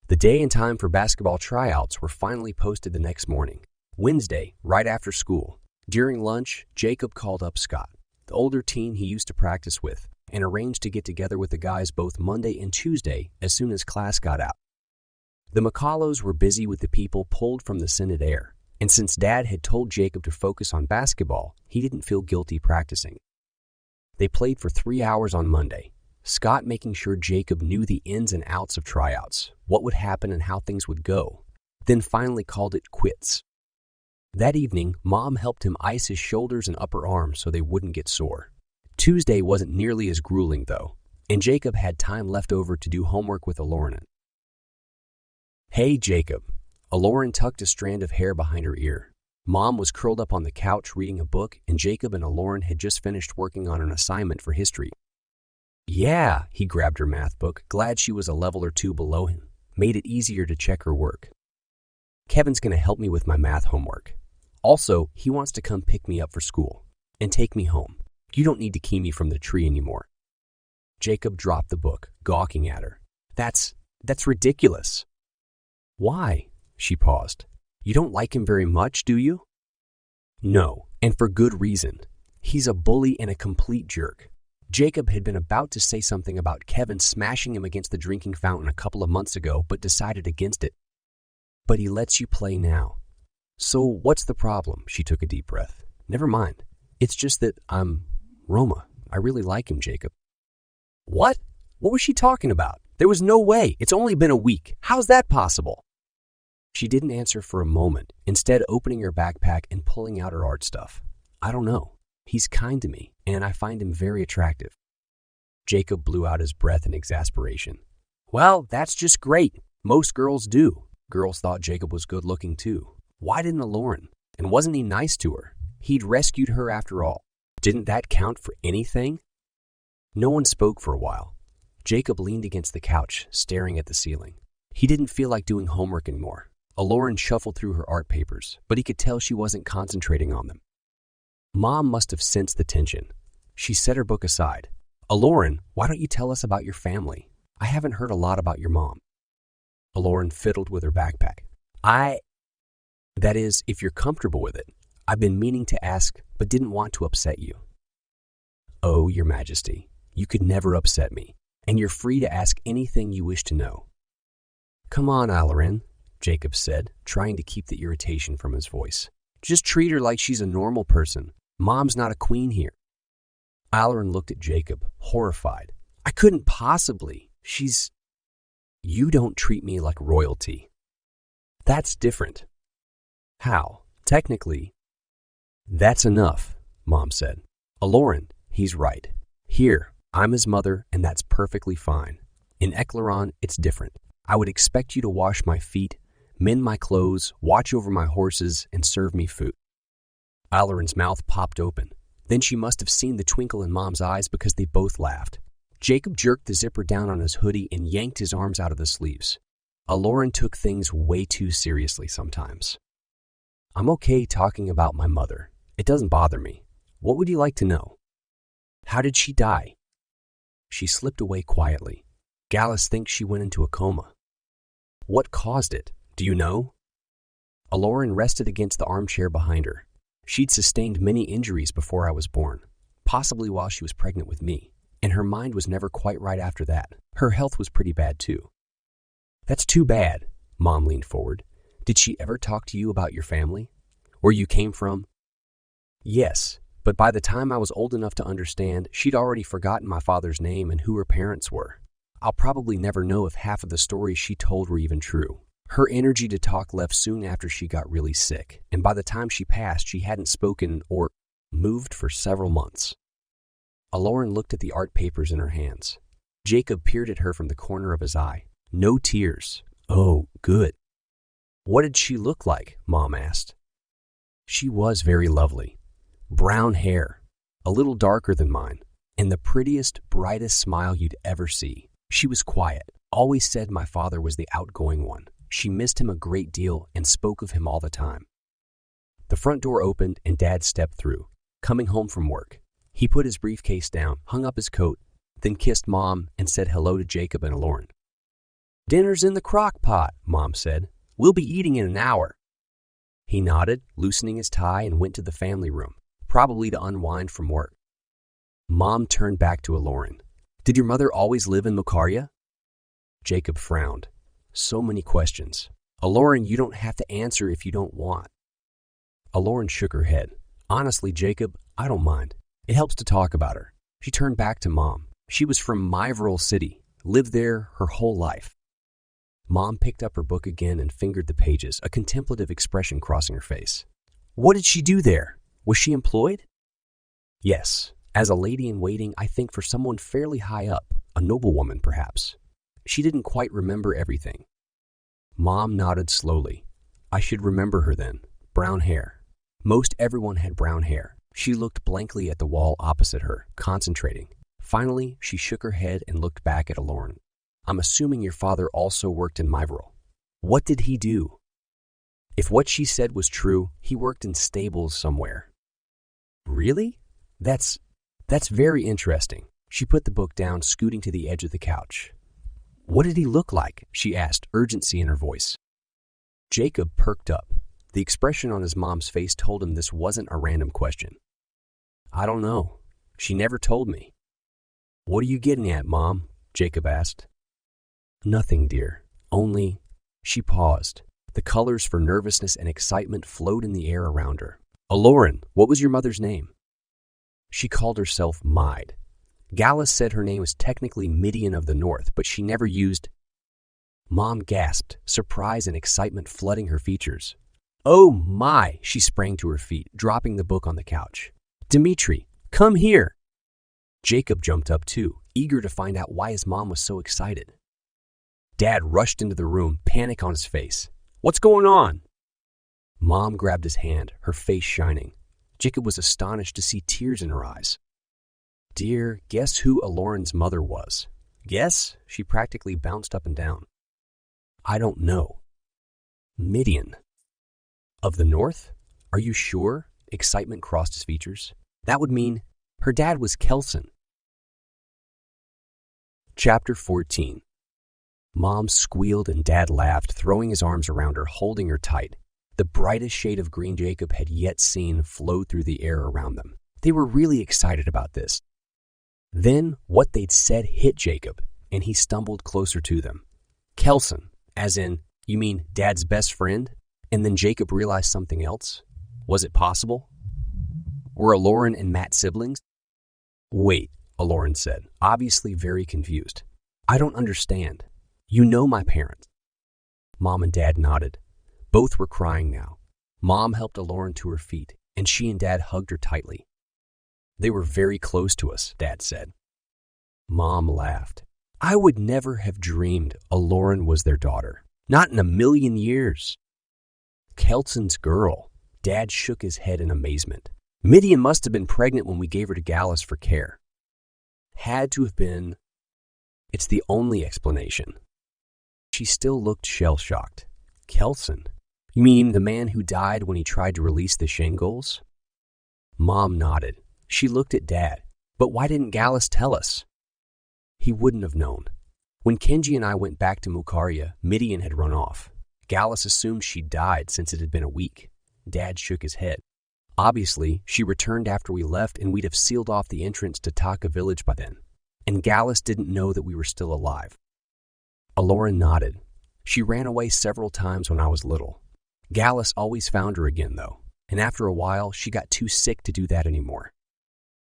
The day and time for basketball tryouts were finally posted the next morning, Wednesday, right after school. During lunch, Jacob called up Scott, the older teen he used to practice with, and arranged to get together with the guys both Monday and Tuesday as soon as class got out. The Makalos were busy with the people pulled from the scented air, and since Dad had told Jacob to focus on basketball, he didn't feel guilty practicing. They played for 3 hours on Monday, Scott making sure Jacob knew the ins and outs of tryouts, what would happen and how things would go, then finally called it quits. That evening, Mom helped him ice his shoulders and upper arms so they wouldn't get sore. Tuesday wasn't nearly as grueling, though, and Jacob had time left over to do homework with Eklaron. "Hey, Jacob." Eklaron tucked a strand of hair behind her ear. Mom was curled up on the couch reading a book, and Jacob and Eklaron had just finished working on an assignment for history. "Yeah," he grabbed her math book, glad she was a level or two below him. Made it easier to check her work. "Kevin's going to help me with my math homework. Also, he wants to come pick me up for school and take me home. You don't need to key me from the tree anymore." Jacob dropped the book, gawking at her. That's ridiculous." "Why?" She paused. "You don't like him very much, do you?" "No, and for good reason. He's a bully and a complete jerk." Jacob had been about to say something about Kevin smashing him against the drinking fountain a couple of months ago, but decided against it. "But he lets you play now." "So what's the problem?" She took a deep breath. "Never mind. It's just that Roma. I really like him, Jacob." "What? What was she talking about? There was no way. It's only been a week. How's that possible?" She didn't answer for a moment, instead opening her backpack and pulling out her art stuff. "I don't know. He's kind to me, and I find him very attractive." Jacob blew out his breath in exasperation. "Well, that's just great. Most girls do." Girls thought Jacob was good-looking too. Why didn't Eklaron? And wasn't he nice to her? He'd rescued her after all. Didn't that count for anything? No one spoke for a while. Jacob leaned against the couch, staring at the ceiling. He didn't feel like doing homework anymore. Eklaron shuffled through her art papers, but he could tell she wasn't concentrating on them. Mom must have sensed the tension. She set her book aside. "Eklaron, why don't you tell us about your family? I haven't heard a lot about your mom." Eklaron fiddled with her backpack. That is, if you're comfortable with it. I've been meaning to ask, but didn't want to upset you." "Oh, Your Majesty, you could never upset me, and you're free to ask anything you wish to know." "Come on, Eklaron," Jacob said, trying to keep the irritation from his voice. "Just treat her like she's a normal person. Mom's not a queen here." Eklaron looked at Jacob, horrified. "I couldn't possibly. You don't treat me like royalty." "That's different." "How? Technically." "That's enough," Mom said. "Eklaron, he's right. Here, I'm his mother, and that's perfectly fine. In Eklaron, it's different. I would expect you to wash my feet, mend my clothes, watch over my horses, and serve me food." Eklaron's mouth popped open. Then she must have seen the twinkle in Mom's eyes because they both laughed. Jacob jerked the zipper down on his hoodie and yanked his arms out of the sleeves. Eklaron took things way too seriously sometimes. "I'm okay talking about my mother. It doesn't bother me. What would you like to know?" "How did she die?" She slipped away quietly. "Gallus thinks she went into a coma." "What caused it? Do you know?" Eklaron rested against the armchair behind her. "She'd sustained many injuries before I was born, possibly while she was pregnant with me, and her mind was never quite right after that. Her health was pretty bad too." "That's too bad." Mom leaned forward. "Did she ever talk to you about your family? Where you came from?" "Yes, but by the time I was old enough to understand, she'd already forgotten my father's name and who her parents were. I'll probably never know if half of the stories she told were even true. Her energy to talk left soon after she got really sick, and by the time she passed, she hadn't spoken or moved for several months." Eklaron looked at the art papers in her hands. Jacob peered at her from the corner of his eye. No tears. Oh, good. "What did she look like?" Mom asked. "She was very lovely. Brown hair, a little darker than mine, and the prettiest, brightest smile you'd ever see. She was quiet, always said my father was the outgoing one. She missed him a great deal and spoke of him all the time." The front door opened and Dad stepped through, coming home from work. He put his briefcase down, hung up his coat, then kissed Mom and said hello to Jacob and Eklaron. "Dinner's in the crock pot," Mom said. "We'll be eating in an hour." He nodded, loosening his tie, and went to the family room, probably to unwind from work. Mom turned back to Eklaron. "Did your mother always live in Mokaria?" Jacob frowned. So many questions. "Eklaron, you don't have to answer if you don't want." Eklaron shook her head. "Honestly, Jacob, I don't mind. It helps to talk about her." She turned back to Mom. "She was from Myvril City, lived there her whole life." Mom picked up her book again and fingered the pages, a contemplative expression crossing her face. What did she do there? Was she employed? Yes, as a lady-in-waiting, I think for someone fairly high up, a noblewoman perhaps. She didn't quite remember everything. Mom nodded slowly. I should remember her then. Brown hair. Most everyone had brown hair. She looked blankly at the wall opposite her, concentrating. Finally, she shook her head and looked back at Eklaron. I'm assuming your father also worked in Myvril. What did he do? If what she said was true, he worked in stables somewhere. Really? That's very interesting. She put the book down, scooting to the edge of the couch. What did he look like? She asked, urgency in her voice. Jacob perked up. The expression on his mom's face told him this wasn't a random question. I don't know. She never told me. What are you getting at, Mom? Jacob asked. Nothing, dear. Only... She paused. The colors for nervousness and excitement flowed in the air around her. Eklaron, what was your mother's name? She called herself Mide. Gallus said her name was technically Midian of the North, but she never used... Mom gasped, surprise and excitement flooding her features. Oh my! She sprang to her feet, dropping the book on the couch. Dmitri, come here! Jacob jumped up too, eager to find out why his mom was so excited. Dad rushed into the room, panic on his face. What's going on? Mom grabbed his hand, her face shining. Jacob was astonished to see tears in her eyes. Dear, guess who Eklaron's mother was? Guess? She practically bounced up and down. I don't know. Midian. Of the North? Are you sure? Excitement crossed his features. That would mean her dad was Kelson. Chapter 14. Mom squealed and Dad laughed, throwing his arms around her, holding her tight. The brightest shade of green Jacob had yet seen flowed through the air around them. They were really excited about this. Then what they'd said hit Jacob, and he stumbled closer to them. Kelson, as in, you mean Dad's best friend? And then Jacob realized something else. Was it possible? Were Eklaron and Matt siblings? Wait, Eklaron said, obviously very confused. I don't understand. You know my parents. Mom and Dad nodded. Both were crying now. Mom helped Eklaron to her feet, and she and Dad hugged her tightly. They were very close to us, Dad said. Mom laughed. I would never have dreamed Eklaron was their daughter. Not in a million years. Kelson's girl. Dad shook his head in amazement. Midian must have been pregnant when we gave her to Gallus for care. Had to have been. It's the only explanation. She still looked shell-shocked. Kelson? You mean the man who died when he tried to release the Shiengols? Mom nodded. She looked at Dad. But why didn't Gallus tell us? He wouldn't have known. When Kenji and I went back to Mukaria, Midian had run off. Gallus assumed she'd died since it had been a week. Dad shook his head. Obviously, she returned after we left and we'd have sealed off the entrance to Taka village by then. And Gallus didn't know that we were still alive. Eklaron nodded. She ran away several times when I was little. Gallus always found her again, though, and after a while, she got too sick to do that anymore.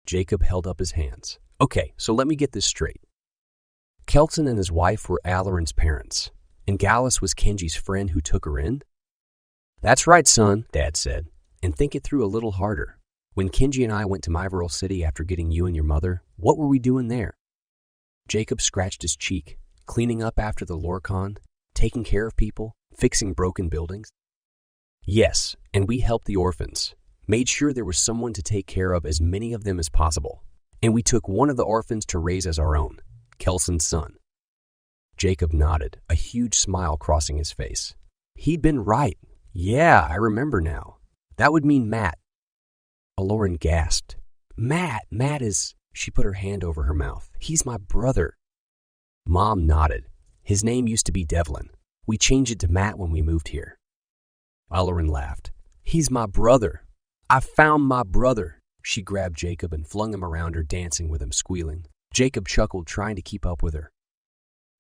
Jacob held up his hands. Okay, so let me get this straight. Kelson and his wife were Eklaron's parents, and Gallus was Kenji's friend who took her in? That's right, son, Dad said, and think it through a little harder. When Kenji and I went to Myvril City after getting you and your mother, what were we doing there? Jacob scratched his cheek. Cleaning up after the Lorcan, taking care of people, fixing broken buildings. Yes, and we helped the orphans, made sure there was someone to take care of as many of them as possible. And we took one of the orphans to raise as our own, Kelson's son. Jacob nodded, a huge smile crossing his face. He'd been right. Yeah, I remember now. That would mean Matt. Eklaron gasped. Matt is... She put her hand over her mouth. He's my brother. Mom nodded. His name used to be Devlin. We changed it to Matt when we moved here. Eklaron laughed. He's my brother. I found my brother. She grabbed Jacob and flung him around her, dancing with him, squealing. Jacob chuckled, trying to keep up with her.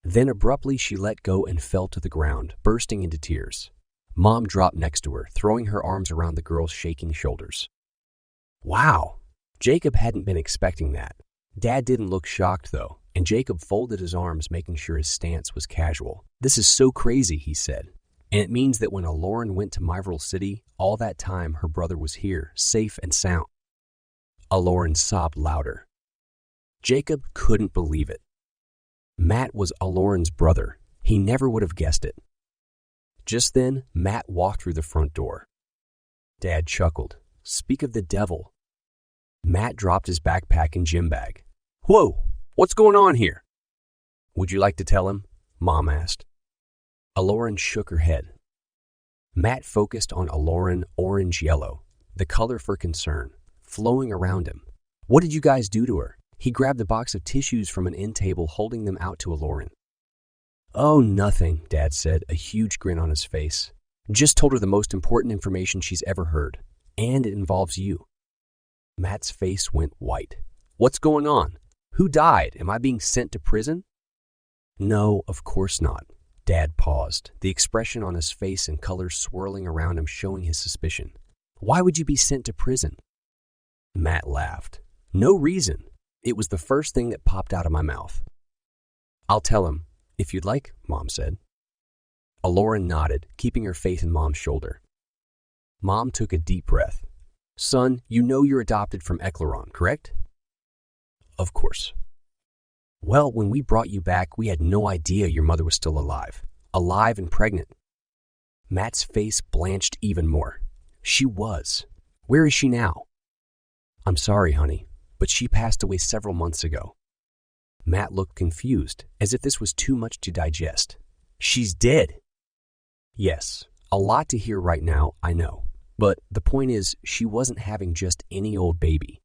Then abruptly she let go and fell to the ground, bursting into tears. Mom dropped next to her, throwing her arms around the girl's shaking shoulders. Wow! Jacob hadn't been expecting that. Dad didn't look shocked, though, and Jacob folded his arms, making sure his stance was casual. This is so crazy, he said. And it means that when Eklaron went to Myvril City, all that time her brother was here, safe and sound. Eklaron sobbed louder. Jacob couldn't believe it. Matt was Eklaron's brother. He never would have guessed it. Just then, Matt walked through the front door. Dad chuckled. Speak of the devil. Matt dropped his backpack and gym bag. Whoa, what's going on here? Would you like to tell him? Mom asked. Eklaron shook her head. Matt focused on Eklaron orange-yellow, the color for concern, flowing around him. What did you guys do to her? He grabbed a box of tissues from an end table, holding them out to Eklaron. Oh, nothing, Dad said, a huge grin on his face. Just told her the most important information she's ever heard, and it involves you. Matt's face went white. What's going on? Who died? Am I being sent to prison? No, of course not. Dad paused, the expression on his face and colors swirling around him showing his suspicion. Why would you be sent to prison? Matt laughed. No reason. It was the first thing that popped out of my mouth. I'll tell him, if you'd like, Mom said. Eklaron nodded, keeping her face in Mom's shoulder. Mom took a deep breath. Son, you know you're adopted from Eklaron, correct? Of course. Well, when we brought you back, we had no idea your mother was still alive and pregnant. Matt's face blanched even more. She was. Where is she now? I'm sorry, honey, but she passed away several months ago. Matt looked confused, as if this was too much to digest. She's dead. Yes, a lot to hear right now, I know. But the point is, she wasn't having just any old baby.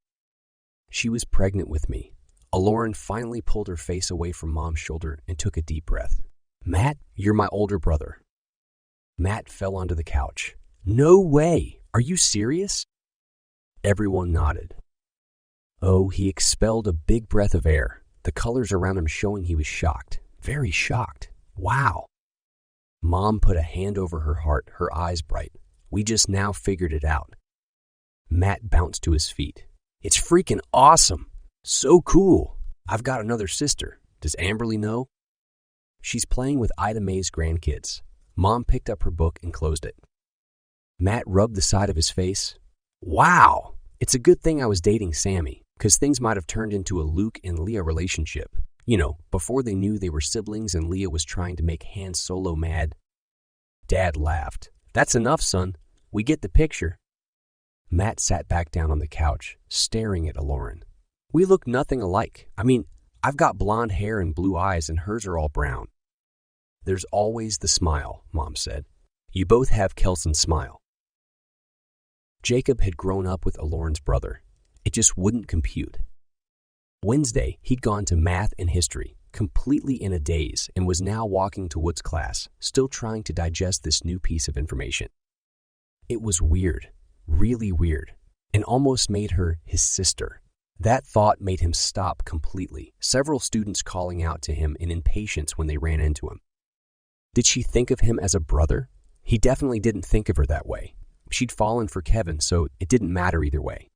She was pregnant with me. Eklaron finally pulled her face away from Mom's shoulder and took a deep breath. Matt, you're my older brother. Matt fell onto the couch. No way! Are you serious? Everyone nodded. Oh, he expelled a big breath of air, the colors around him showing he was shocked. Very shocked. Wow. Mom put a hand over her heart, her eyes bright. We just now figured it out. Matt bounced to his feet. It's freaking awesome. So cool. I've got another sister. Does Amberly know? She's playing with Ida Mae's grandkids. Mom picked up her book and closed it. Matt rubbed the side of his face. Wow. It's a good thing I was dating Sammy, because things might have turned into a Luke and Leah relationship. You know, before they knew they were siblings and Leah was trying to make Han Solo mad. Dad laughed. That's enough, son. We get the picture. Matt sat back down on the couch, staring at Eklaron. We look nothing alike. I mean, I've got blonde hair and blue eyes and hers are all brown. There's always the smile, Mom said. You both have Kelson's smile. Jacob had grown up with Eklaron's brother. It just wouldn't compute. Wednesday, he'd gone to math and history, completely in a daze, and was now walking to Wood's class, still trying to digest this new piece of information. It was weird, really weird, and almost made her his sister. That thought made him stop completely, several students calling out to him in impatience when they ran into him. Did she think of him as a brother? He definitely didn't think of her that way. She'd fallen for Kevin, so it didn't matter either way.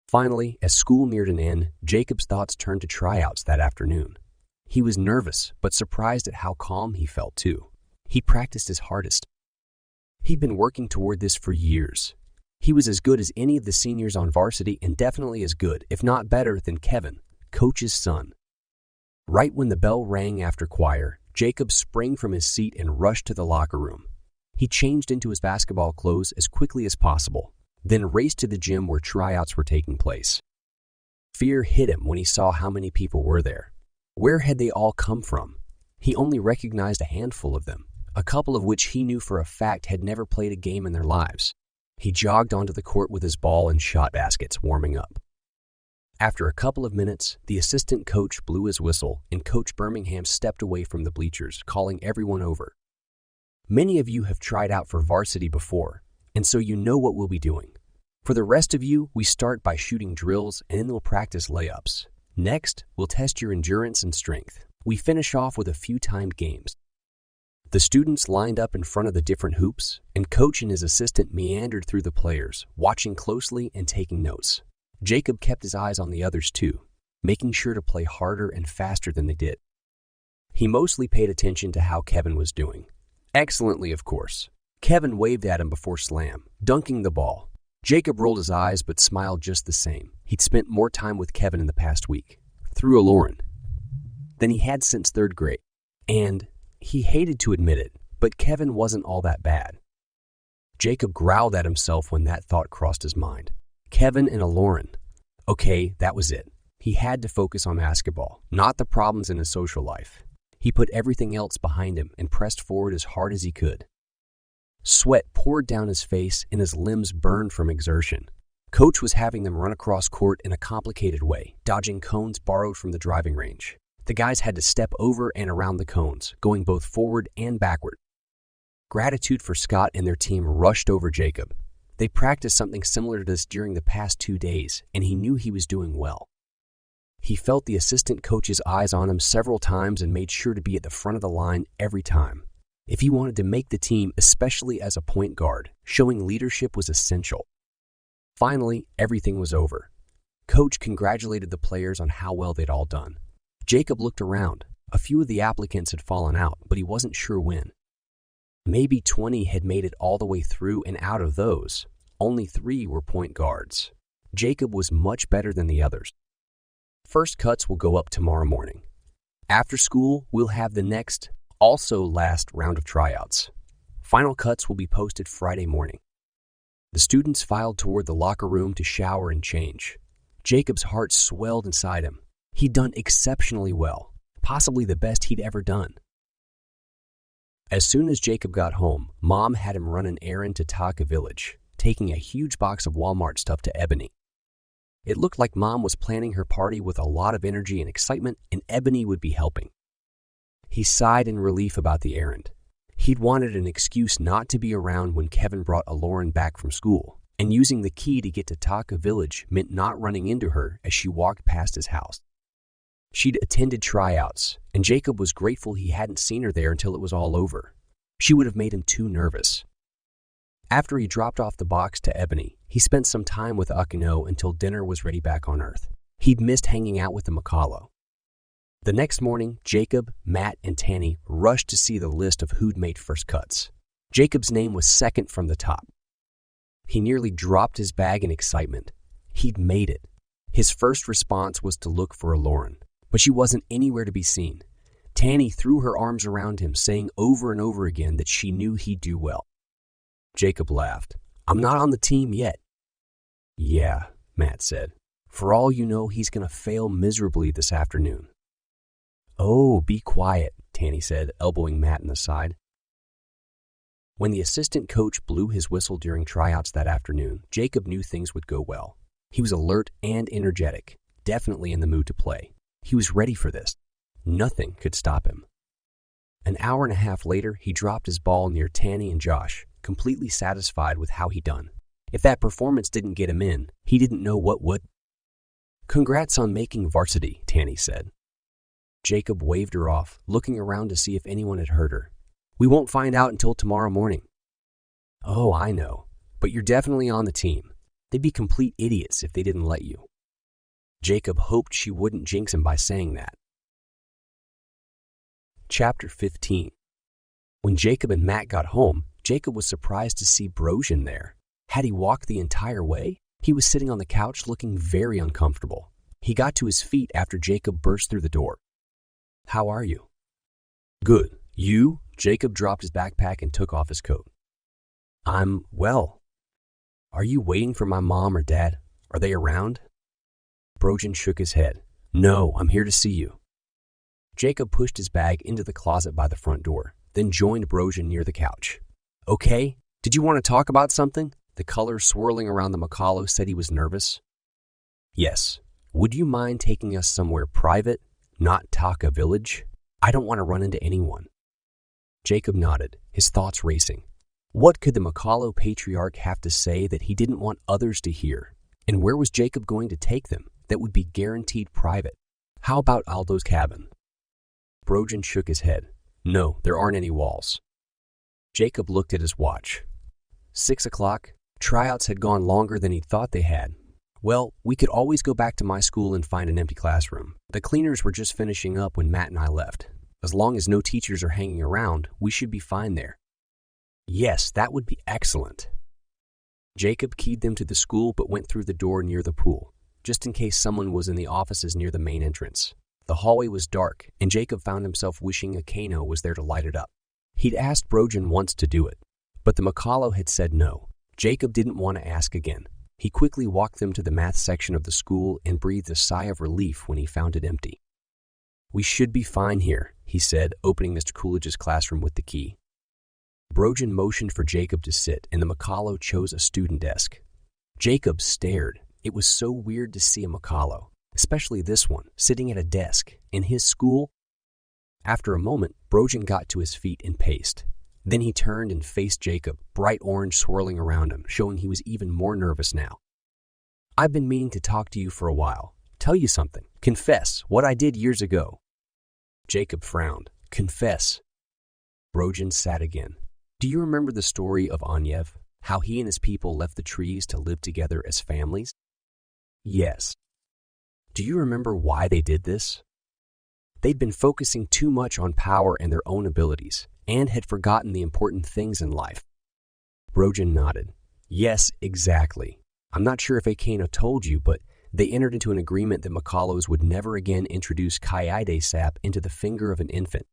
Finally, as school neared an end, Jacob's thoughts turned to tryouts that afternoon. He was nervous, but surprised at how calm he felt too. He practiced his hardest. He'd been working toward this for years. He was as good as any of the seniors on varsity and definitely as good, if not better, than Kevin, Coach's son. Right when the bell rang after choir, Jacob sprang from his seat and rushed to the locker room. He changed into his basketball clothes as quickly as possible, then raced to the gym where tryouts were taking place. Fear hit him when he saw how many people were there. Where had they all come from? He only recognized a handful of them, a couple of which he knew for a fact had never played a game in their lives. He jogged onto the court with his ball and shot baskets, warming up. After a couple of minutes, the assistant coach blew his whistle and Coach Birmingham stepped away from the bleachers, calling everyone over. Many of you have tried out for varsity before, and so you know what we'll be doing. For the rest of you, we start by shooting drills and then we'll practice layups. Next, we'll test your endurance and strength. We finish off with a few timed games. The students lined up in front of the different hoops, and Coach and his assistant meandered through the players, watching closely and taking notes. Jacob kept his eyes on the others too, making sure to play harder and faster than they did. He mostly paid attention to how Kevin was doing. Excellently, of course. Kevin waved at him before slam, dunking the ball. Jacob rolled his eyes but smiled just the same. He'd spent more time with Kevin in the past week, through Eklaron, than he had since third grade. And he hated to admit it, but Kevin wasn't all that bad. Jacob growled at himself when that thought crossed his mind. Kevin and Eklaron. Okay, that was it. He had to focus on basketball, not the problems in his social life. He put everything else behind him and pressed forward as hard as he could. Sweat poured down his face and his limbs burned from exertion. Coach was having them run across court in a complicated way, dodging cones borrowed from the driving range. The guys had to step over and around the cones, going both forward and backward. Gratitude for Scott and their team rushed over Jacob. They practiced something similar to this during the past 2 days, and he knew he was doing well. He felt the assistant coach's eyes on him several times and made sure to be at the front of the line every time. If he wanted to make the team, especially as a point guard, showing leadership was essential. Finally, everything was over. Coach congratulated the players on how well they'd all done. Jacob looked around. A few of the applicants had fallen out, but he wasn't sure when. Maybe 20 had made it all the way through, and out of those, only 3 were point guards. Jacob was much better than the others. First cuts will go up tomorrow morning. After school, we'll have the next, also last round of tryouts. Final cuts will be posted Friday morning. The students filed toward the locker room to shower and change. Jacob's heart swelled inside him. He'd done exceptionally well, possibly the best he'd ever done. As soon as Jacob got home, Mom had him run an errand to Taka Village, taking a huge box of Walmart stuff to Ebony. It looked like Mom was planning her party with a lot of energy and excitement, and Ebony would be helping. He sighed in relief about the errand. He'd wanted an excuse not to be around when Kevin brought Eklaron back from school, and using the key to get to Taka Village meant not running into her as she walked past his house. She'd attended tryouts, and Jacob was grateful he hadn't seen her there until it was all over. She would have made him too nervous. After he dropped off the box to Ebony, he spent some time with Akino until dinner was ready back on Earth. He'd missed hanging out with the Makalo. The next morning, Jacob, Matt, and Tanny rushed to see the list of who'd made first cuts. Jacob's name was second from the top. He nearly dropped his bag in excitement. He'd made it. His first response was to look for Eklaron, but she wasn't anywhere to be seen. Tanny threw her arms around him, saying over and over again that she knew he'd do well. Jacob laughed. "I'm not on the team yet." "Yeah," Matt said. "For all you know, he's going to fail miserably this afternoon." "Oh, be quiet," Tanny said, elbowing Matt in the side. When the assistant coach blew his whistle during tryouts that afternoon, Jacob knew things would go well. He was alert and energetic, definitely in the mood to play. He was ready for this. Nothing could stop him. An hour and a half later, he dropped his ball near Tanny and Josh, completely satisfied with how he'd done. If that performance didn't get him in, he didn't know what would. "Congrats on making varsity," Tanny said. Jacob waved her off, looking around to see if anyone had heard her. "We won't find out until tomorrow morning." "Oh, I know, but you're definitely on the team. They'd be complete idiots if they didn't let you." Jacob hoped she wouldn't jinx him by saying that. Chapter 15. When Jacob and Matt got home, Jacob was surprised to see Brojan there. Had he walked the entire way? He was sitting on the couch looking very uncomfortable. He got to his feet after Jacob burst through the door. "How are you?" "Good. You?" Jacob dropped his backpack and took off his coat. "I'm well." "Are you waiting for my mom or dad? Are they around?" Brojan shook his head. "No, I'm here to see you." Jacob pushed his bag into the closet by the front door, then joined Brojan near the couch. "Okay, did you want to talk about something?" The color swirling around the Makalo said he was nervous. "Yes. Would you mind taking us somewhere private, not Taka Village? I don't want to run into anyone." Jacob nodded, his thoughts racing. What could the Makalo patriarch have to say that he didn't want others to hear? And where was Jacob going to take them that would be guaranteed private? How about Aldo's cabin? Brojan shook his head. "No, there aren't any walls." Jacob looked at his watch. 6 o'clock. Tryouts had gone longer than he'd thought they had. "Well, we could always go back to my school and find an empty classroom. The cleaners were just finishing up when Matt and I left. As long as no teachers are hanging around, we should be fine there." Yes, that would be excellent. Jacob keyed them to the school but went through the door near the pool, just in case someone was in the offices near the main entrance. The hallway was dark, and Jacob found himself wishing a Kano was there to light it up. He'd asked Brojan once to do it, but the Makalo had said no. Jacob didn't want to ask again. He quickly walked them to the math section of the school and breathed a sigh of relief when he found it empty. "We should be fine here," he said, opening Mr. Coolidge's classroom with the key. Brojan motioned for Jacob to sit, and the Makalo chose a student desk. Jacob stared. It was so weird to see a Makalo, especially this one, sitting at a desk in his school. After a moment, Brojan got to his feet and paced. Then he turned and faced Jacob, bright orange swirling around him, showing he was even more nervous now. "I've been meaning to talk to you for a while. Tell you something. Confess what I did years ago." Jacob frowned. "Confess." Brojan sat again. "Do you remember the story of Anyev? How he and his people left the trees to live together as families?" "Yes." "Do you remember why they did this?" "They'd been focusing too much on power and their own abilities, and had forgotten the important things in life." Brojan nodded. "Yes, exactly. I'm not sure if Akano told you, but they entered into an agreement that Makalos would never again introduce Kaide sap into the finger of an infant."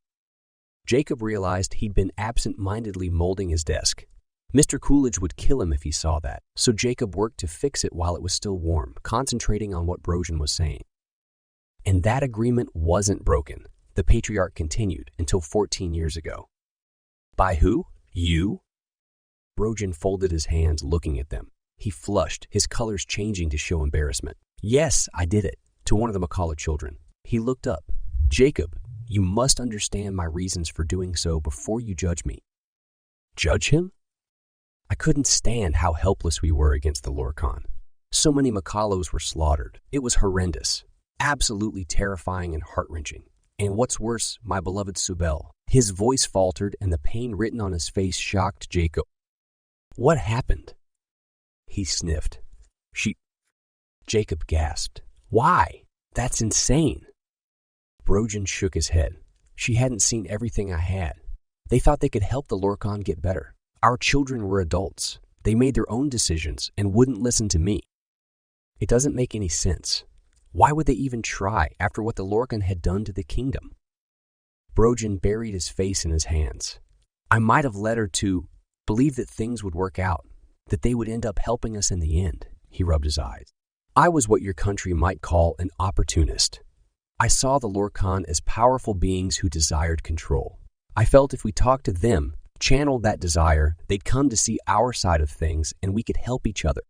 Jacob realized he'd been absent-mindedly molding his desk. Mr. Coolidge would kill him if he saw that, so Jacob worked to fix it while it was still warm, concentrating on what Brojan was saying. "And that agreement wasn't broken," the patriarch continued, "until 14 years ago." "By who? You?" Brojan folded his hands, looking at them. He flushed, his colors changing to show embarrassment. "Yes, I did it," to one of the Makala children. He looked up. "Jacob, you must understand my reasons for doing so before you judge me." "Judge him?" "I couldn't stand how helpless we were against the Lorcan. So many Makalos were slaughtered. It was horrendous, absolutely terrifying and heart-wrenching. And what's worse, my beloved Subel." His voice faltered, and the pain written on his face shocked Jacob. "What happened?" He sniffed. Jacob gasped. "Why? That's insane." Brojan shook his head. "She hadn't seen everything I had. They thought they could help the Lorcan get better. Our children were adults. They made their own decisions and wouldn't listen to me. It doesn't make any sense. Why would they even try after what the Lorcan had done to the kingdom?" Brojan buried his face in his hands. "I might have led her to believe that things would work out, that they would end up helping us in the end." He rubbed his eyes. "I was what your country might call an opportunist. I saw the Lorcan as powerful beings who desired control. I felt if we talked to them, channeled that desire, they'd come to see our side of things and we could help each other."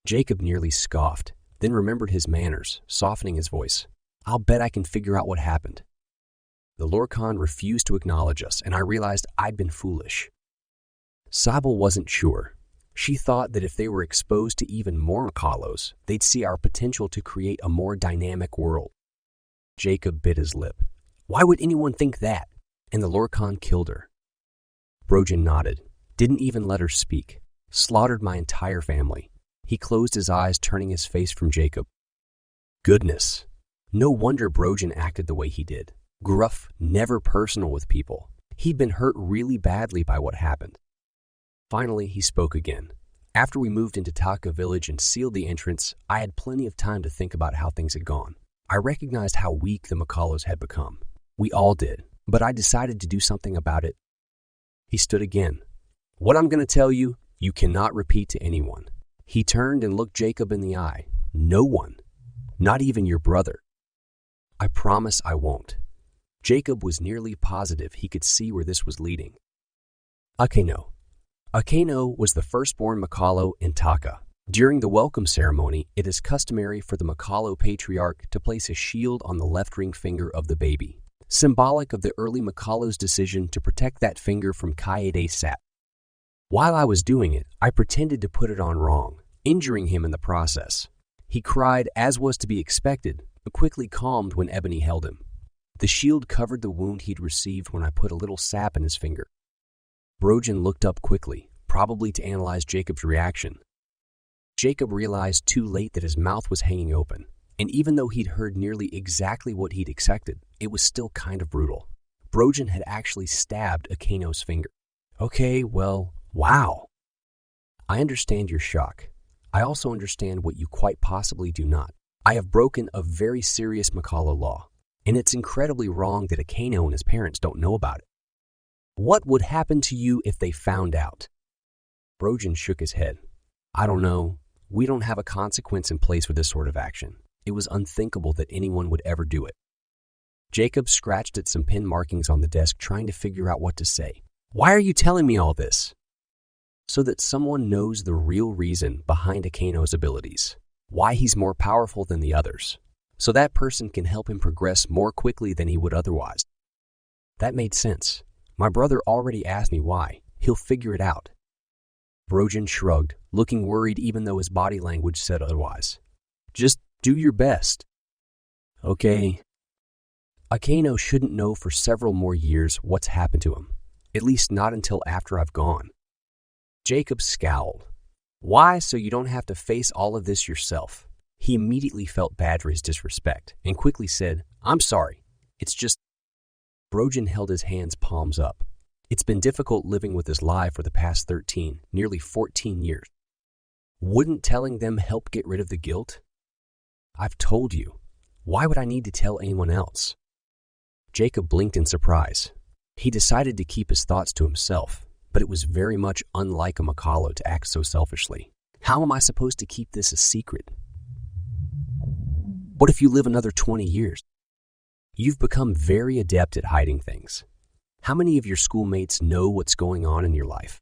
Jacob nearly scoffed, then remembered his manners, softening his voice. "I'll bet I can figure out what happened. The Lorcan refused to acknowledge us, and I realized I'd been foolish." Sabel wasn't sure. She thought that if they were exposed to even more Makalos, they'd see our potential to create a more dynamic world. Jacob bit his lip. "Why would anyone think that? And the Lorcan killed her." Brojan nodded, didn't even let her speak. "Slaughtered my entire family." He closed his eyes, turning his face from Jacob. Goodness. No wonder Brojan acted the way he did. Gruff, never personal with people. He'd been hurt really badly by what happened. Finally, he spoke again. "After we moved into Taka village and sealed the entrance, I had plenty of time to think about how things had gone. I recognized how weak the Makalos had become. We all did, but I decided to do something about it." He stood again. "What I'm going to tell you, you cannot repeat to anyone." He turned and looked Jacob in the eye. "No one. Not even your brother." "I promise I won't." Jacob was nearly positive he could see where this was leading. Akano. Akano was the firstborn Makalo in Taka. During the welcome ceremony, it is customary for the Makalo patriarch to place a shield on the left ring finger of the baby, symbolic of the early Makalo's decision to protect that finger from Kaede sap. While I was doing it, I pretended to put it on wrong, injuring him in the process. He cried, as was to be expected, but quickly calmed when Ebony held him. The shield covered the wound he'd received when I put a little sap in his finger. Brojan looked up quickly, probably to analyze Jacob's reaction. Jacob realized too late that his mouth was hanging open, and even though he'd heard nearly exactly what he'd expected, it was still kind of brutal. Brojan had actually stabbed Akano's finger. Okay, well, wow. I understand your shock. I also understand what you quite possibly do not. I have broken a very serious Makalo law, and it's incredibly wrong that Akano and his parents don't know about it. What would happen to you if they found out? Brojan shook his head. I don't know. We don't have a consequence in place for this sort of action. It was unthinkable that anyone would ever do it. Jacob scratched at some pin markings on the desk, trying to figure out what to say. Why are you telling me all this? So that someone knows the real reason behind Akano's abilities, why he's more powerful than the others, so that person can help him progress more quickly than he would otherwise. That made sense. My brother already asked me why. He'll figure it out. Brojan shrugged, looking worried even though his body language said otherwise. Just do your best. Okay. Akano shouldn't know for several more years what's happened to him, at least not until after I've gone. Jacob scowled. Why? So you don't have to face all of this yourself. He immediately felt bad for his disrespect and quickly said, I'm sorry. It's just... Brojan held his hands palms up. It's been difficult living with this lie for the past 13, nearly 14 years. Wouldn't telling them help get rid of the guilt? I've told you. Why would I need to tell anyone else? Jacob blinked in surprise. He decided to keep his thoughts to himself, but it was very much unlike a Makalo to act so selfishly. How am I supposed to keep this a secret? What if you live another 20 years? You've become very adept at hiding things. How many of your schoolmates know what's going on in your life?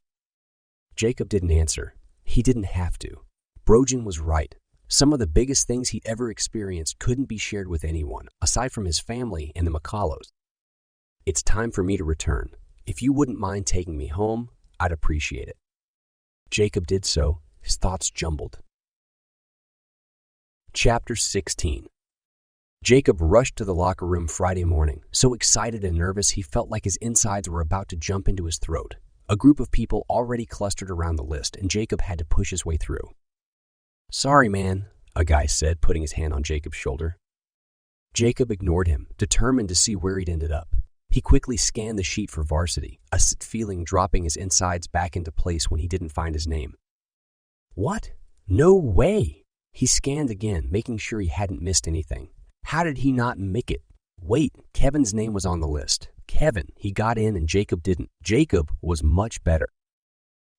Jacob didn't answer. He didn't have to. Brojan was right. Some of the biggest things he ever experienced couldn't be shared with anyone, aside from his family and the Makalos. It's time for me to return. If you wouldn't mind taking me home, I'd appreciate it. Jacob did so, his thoughts jumbled. Chapter 16. Jacob rushed to the locker room Friday morning, so excited and nervous he felt like his insides were about to jump into his throat. A group of people already clustered around the list, and Jacob had to push his way through. Sorry, man, a guy said, putting his hand on Jacob's shoulder. Jacob ignored him, determined to see where he'd ended up. He quickly scanned the sheet for varsity, a sick feeling dropping his insides back into place when he didn't find his name. What? No way! He scanned again, making sure he hadn't missed anything. How did he not make it? Wait, Kevin's name was on the list. Kevin, he got in and Jacob didn't. Jacob was much better.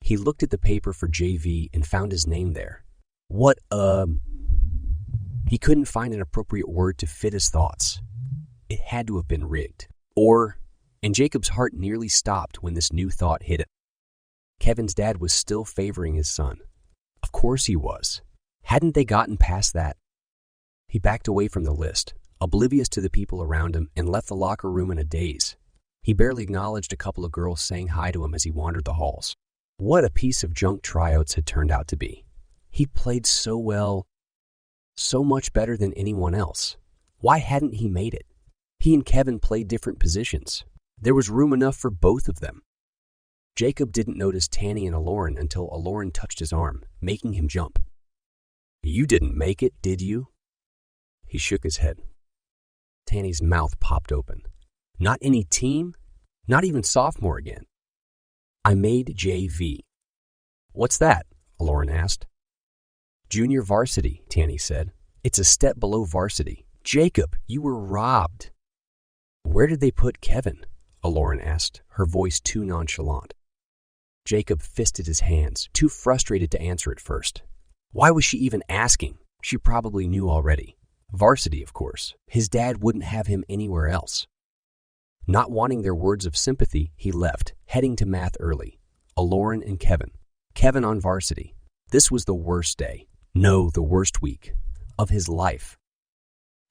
He looked at the paper for JV and found his name there. What, He couldn't find an appropriate word to fit his thoughts. It had to have been rigged. And Jacob's heart nearly stopped when this new thought hit him. Kevin's dad was still favoring his son. Of course he was. Hadn't they gotten past that? He backed away from the list, oblivious to the people around him, and left the locker room in a daze. He barely acknowledged a couple of girls saying hi to him as he wandered the halls. What a piece of junk tryouts had turned out to be. He played so well, so much better than anyone else. Why hadn't he made it? He and Kevin played different positions. There was room enough for both of them. Jacob didn't notice Tanny and Eklaron until Eklaron touched his arm, making him jump. You didn't make it, did you? He shook his head. Tanny's mouth popped open. Not any team? Not even sophomore again. I made JV. What's that? Eklaron asked. Junior varsity, Tanny said. It's a step below varsity. Jacob, you were robbed. Where did they put Kevin? Eklaron asked, her voice too nonchalant. Jacob fisted his hands, too frustrated to answer at first. Why was she even asking? She probably knew already. Varsity, of course. His dad wouldn't have him anywhere else. Not wanting their words of sympathy, he left, heading to math early. Eklaron and Kevin. Kevin on varsity. This was the worst day. No, the worst week of his life.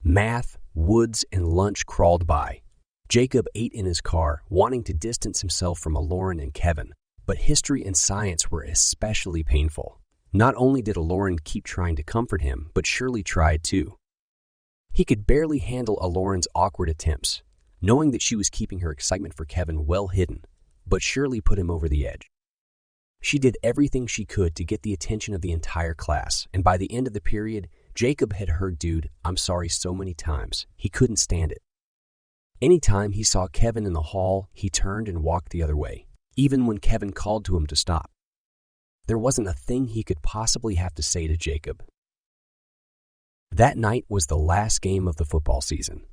Math, woods, and lunch crawled by. Jacob ate in his car, wanting to distance himself from Eklaron and Kevin, but history and science were especially painful. Not only did Eklaron keep trying to comfort him, but Shirley tried too. He could barely handle Eloren's awkward attempts, knowing that she was keeping her excitement for Kevin well hidden, but Shirley put him over the edge. She did everything she could to get the attention of the entire class, and by the end of the period, Jacob had heard "Dude, I'm sorry" so many times, he couldn't stand it. Anytime he saw Kevin in the hall, he turned and walked the other way. even when Kevin called to him to stop. There wasn't a thing he could possibly have to say to Jacob. That night was the last game of the football season.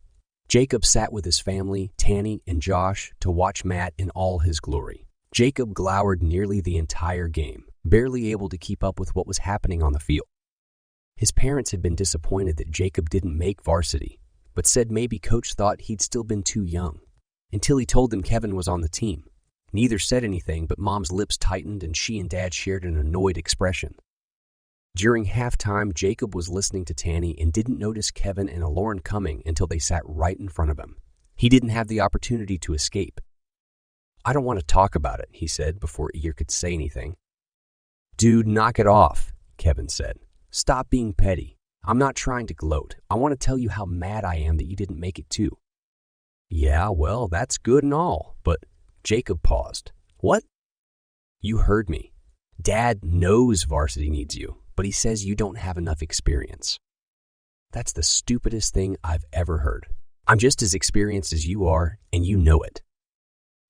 Jacob sat with his family, Tanny and Josh, to watch Matt in all his glory. Jacob glowered nearly the entire game, barely able to keep up with what was happening on the field. His parents had been disappointed that Jacob didn't make varsity, but said maybe coach thought he'd still been too young, until he told them Kevin was on the team. Neither said anything, but Mom's lips tightened and she and Dad shared an annoyed expression. During halftime, Jacob was listening to Tanny and didn't notice Kevin and Eklaron coming until they sat right in front of him. He didn't have the opportunity to escape. "I don't want to talk about it," he said before Ear could say anything. "Dude, knock it off," Kevin said. "Stop being petty. I'm not trying to gloat. I want to tell you how mad I am that you didn't make it too." "Yeah, well, that's good and all, but..." Jacob paused. "What?" "You heard me. Dad knows varsity needs you, but he says you don't have enough experience." "That's the stupidest thing I've ever heard. I'm just as experienced as you are, and you know it."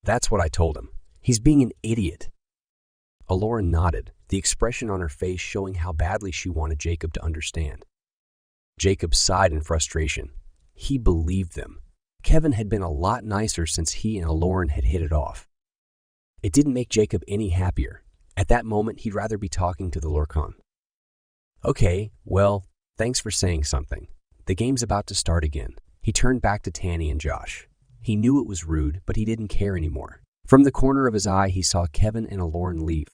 "That's what I told him. He's being an idiot." Eklaron nodded, the expression on her face showing how badly she wanted Jacob to understand. Jacob sighed in frustration. He believed them. Kevin had been a lot nicer since he and Eklaron had hit it off. It didn't make Jacob any happier. At that moment, he'd rather be talking to the Lorcan. "Okay, well, thanks for saying something. The game's about to start again." He turned back to Tanny and Josh. He knew it was rude, but he didn't care anymore. From the corner of his eye, he saw Kevin and Eklaron leave.